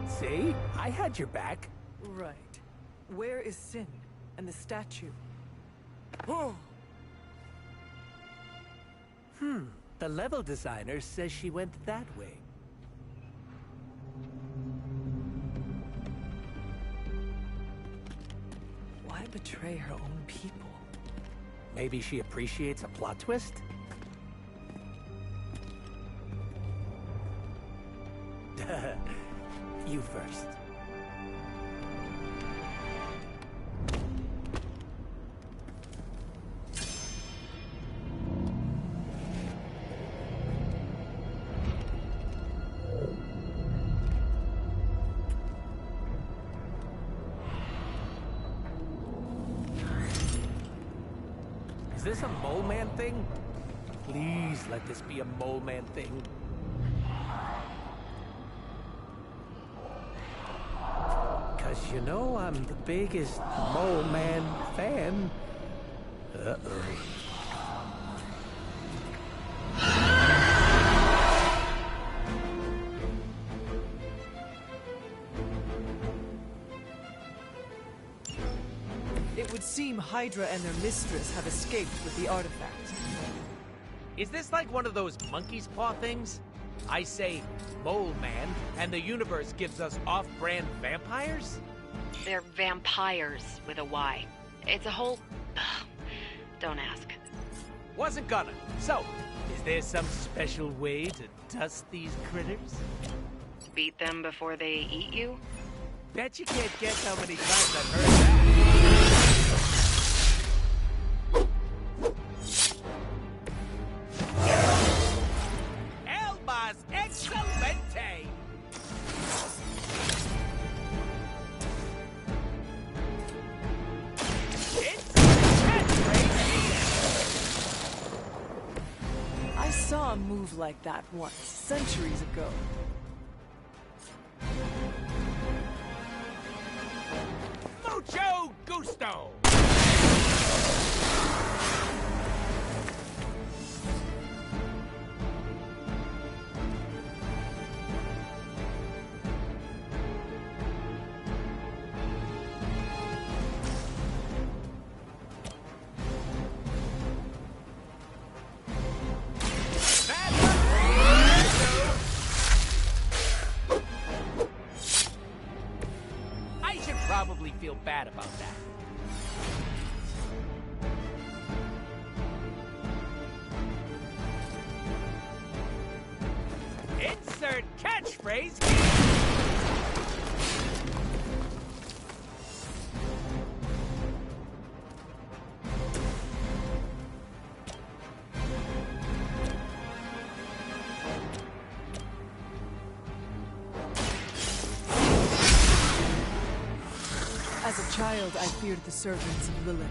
See? I had your back. Right. Where is Sin and the statue? The level designer says she went that way. Why betray her own people? Maybe she appreciates a plot twist? You first. Is this a mole man thing? Please let this be a mole man thing. Cause you know I'm the biggest Mole Man fan. Uh-oh. It would seem Hydra and their mistress have escaped with the artifact. Is this like one of those monkey's paw things? I say Mole Man, and the universe gives us off-brand vampires? They're vampires with a Y. It's a whole... Don't ask. Wasn't gonna. So, is there some special way to dust these critters? Beat them before they eat you? Bet you can't guess how many times I've heard that. Elmas Excelente! I saw a move like that once, centuries ago. Mucho gusto! I should probably feel bad about that. Insert catchphrase. As a child, I feared the servants of Lilith.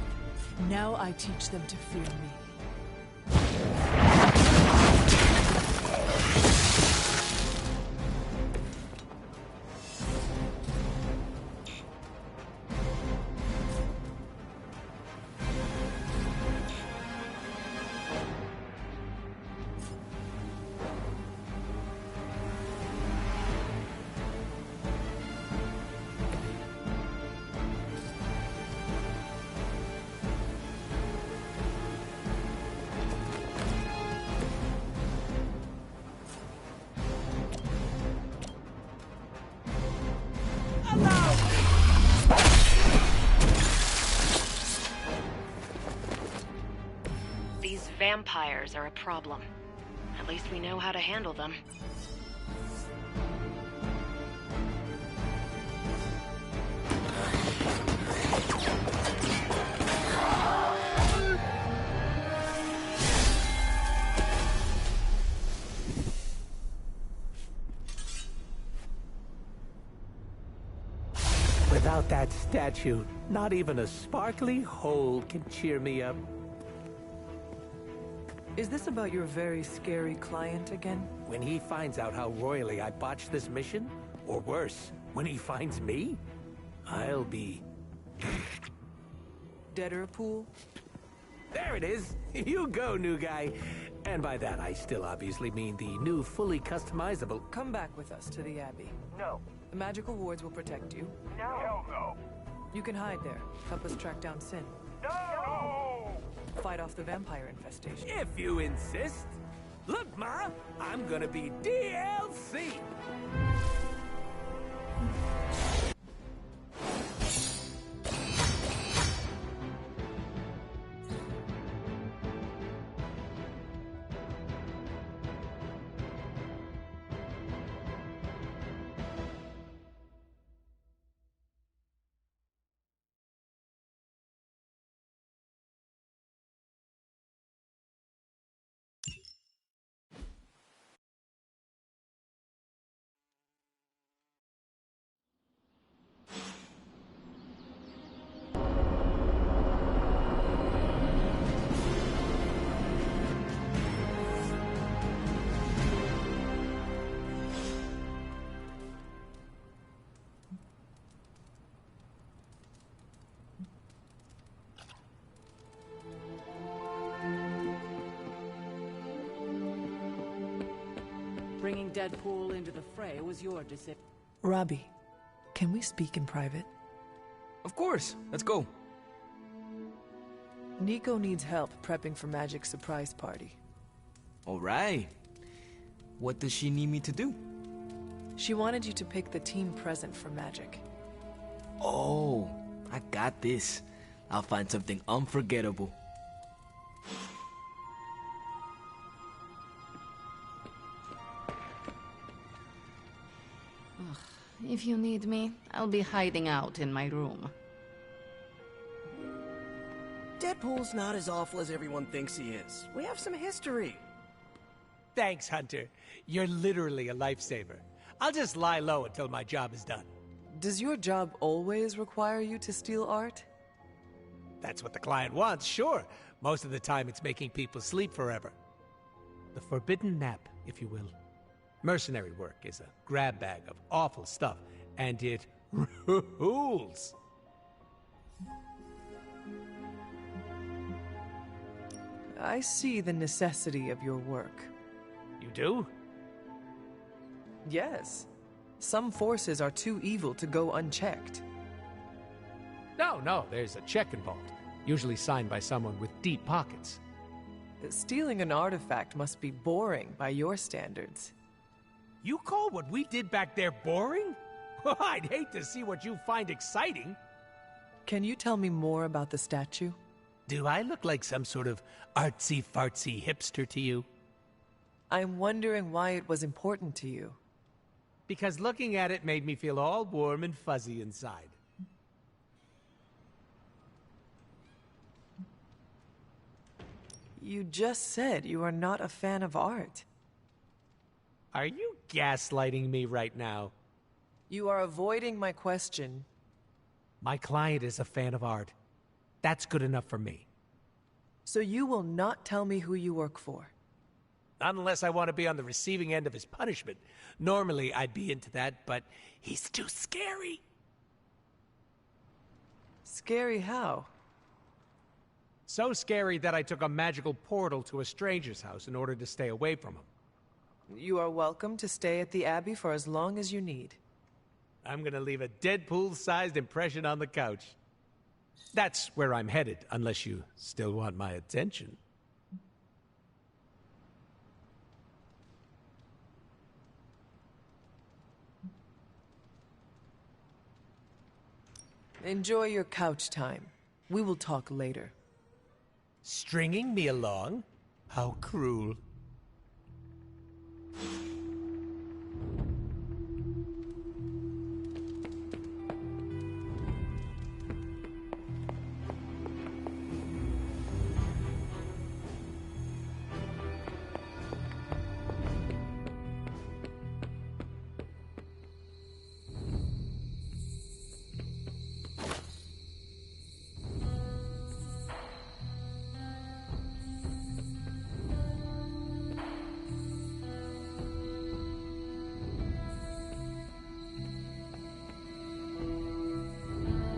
Now I teach them to fear me. vampires are a problem. At least we know how to handle them. Without that statue, not even a sparkly hole can cheer me up. Is this about your very scary client again? When he finds out how royally I botched this mission, or worse, when he finds me, I'll be... Deader pool? There it is! You go, new guy! And by that, I still obviously mean the new, fully customizable... Come back with us to the Abbey. No. The magical wards will protect you. No! Hell no! You can hide there. Help us track down Sin. No! Fight off the vampire infestation. If you insist. Look, Ma, I'm gonna be DLC! Bringing Deadpool into the fray was your decision. Robbie, can we speak in private? Of course. Let's go. Nico needs help prepping for Magic's surprise party. All right. What does she need me to do? She wanted you to pick the team present for Magic. Oh, I got this. I'll find something unforgettable. If you need me, I'll be hiding out in my room. Deadpool's not as awful as everyone thinks he is. We have some history. Thanks, Hunter. You're literally a lifesaver. I'll just lie low until my job is done. Does your job always require you to steal art? That's what the client wants, sure. Most of the time it's making people sleep forever. The forbidden nap, if you will. Mercenary work is a grab bag of awful stuff, and it rules. I see the necessity of your work. You do? Yes. Some forces are too evil to go unchecked. No, there's a check involved. Usually signed by someone with deep pockets. Stealing an artifact must be boring by your standards. You call what we did back there boring? I'd hate to see what you find exciting. Can you tell me more about the statue? Do I look like some sort of artsy-fartsy hipster to you? I'm wondering why it was important to you. Because looking at it made me feel all warm and fuzzy inside. You just said you are not a fan of art. Are you gaslighting me right now? You are avoiding my question. My client is a fan of art. That's good enough for me. So you will not tell me who you work for? Not unless I want to be on the receiving end of his punishment. Normally, I'd be into that, but he's too scary. Scary how? So scary that I took a magical portal to a stranger's house in order to stay away from him. You are welcome to stay at the Abbey for as long as you need. I'm gonna leave a Deadpool-sized impression on the couch. That's where I'm headed, unless you still want my attention. Enjoy your couch time. We will talk later. Stringing me along? How cruel.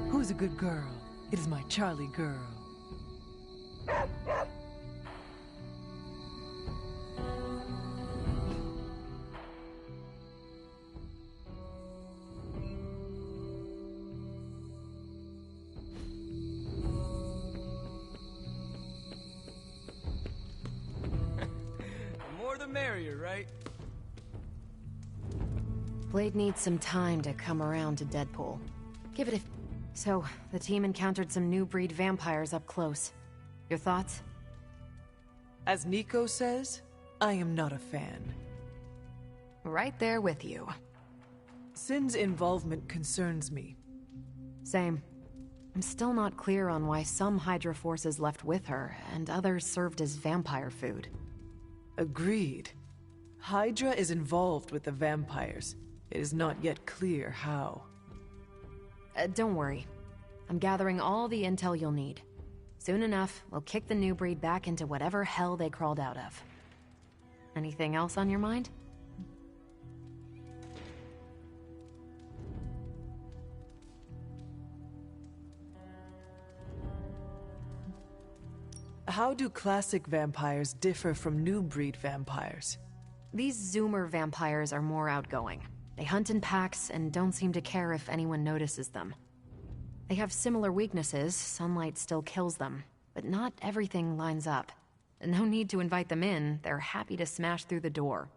Who's a good girl? It is my Charlie girl. The more the merrier, right? Blade needs some time to come around to Deadpool. Give it a... So, the team encountered some new breed vampires up close. Your thoughts? As Nico says, I am not a fan. Right there with you. Sin's involvement concerns me. Same. I'm still not clear on why some Hydra forces left with her, and others served as vampire food. Agreed. Hydra is involved with the vampires. It is not yet clear how. Don't worry. I'm gathering all the intel you'll need. Soon enough, we'll kick the new breed back into whatever hell they crawled out of. Anything else on your mind? How do classic vampires differ from new breed vampires? These Zoomer vampires are more outgoing. They hunt in packs and don't seem to care if anyone notices them. They have similar weaknesses, sunlight still kills them, but not everything lines up. No need to invite them in, they're happy to smash through the door.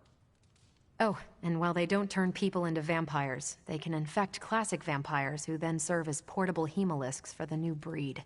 Oh, and while they don't turn people into vampires, they can infect classic vampires who then serve as portable hemolisks for the new breed.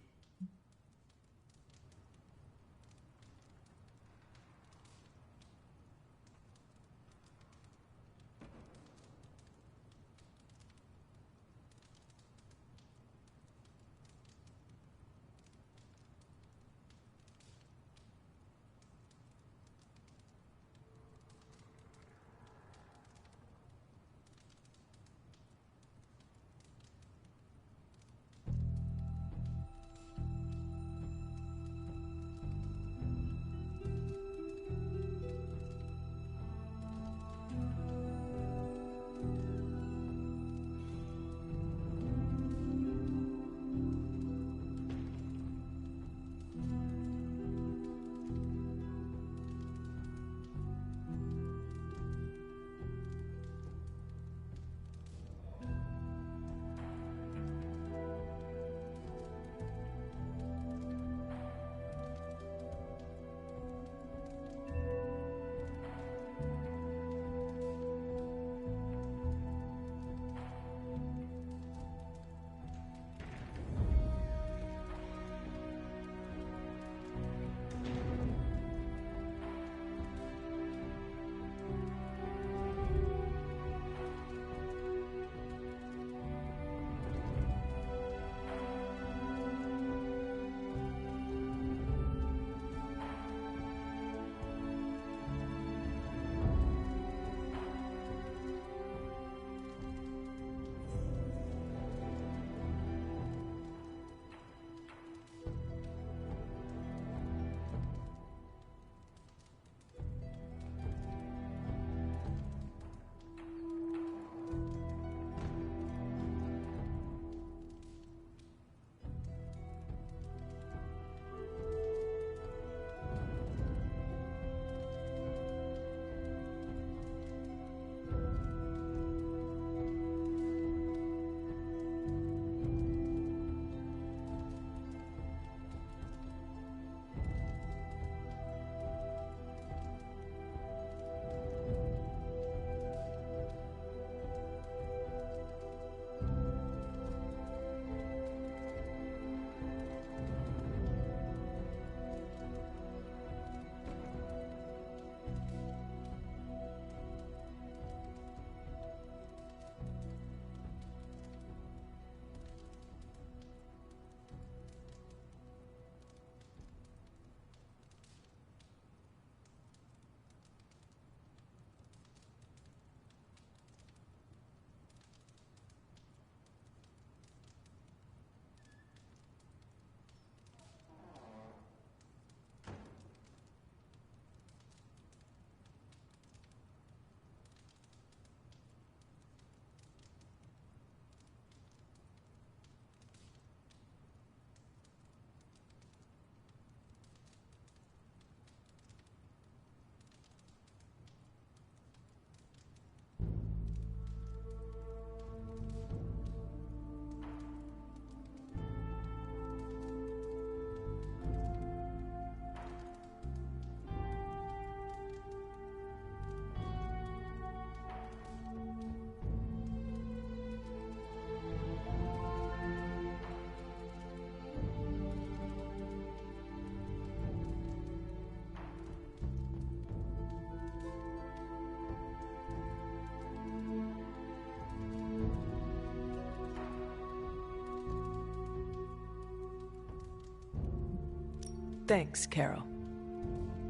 Thanks, Carol.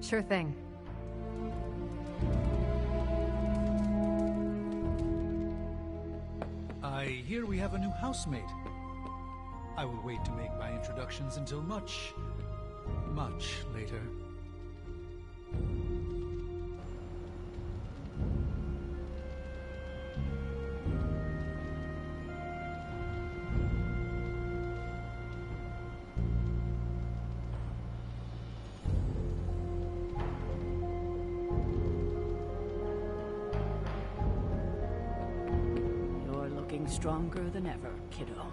Sure thing. I hear we have a new housemate. I will wait to make my introductions until much later. You're looking stronger than ever, kiddo.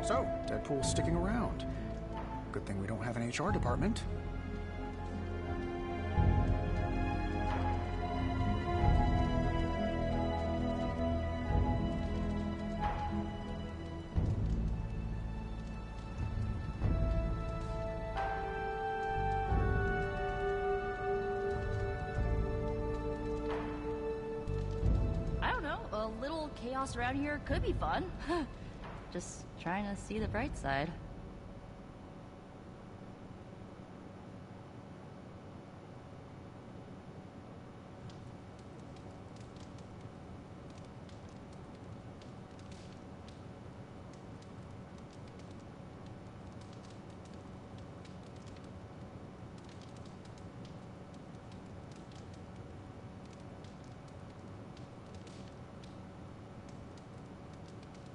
So, Deadpool's sticking around. Good thing we don't have an HR department. I don't know, a little chaos around here could be fun. Just trying to see the bright side.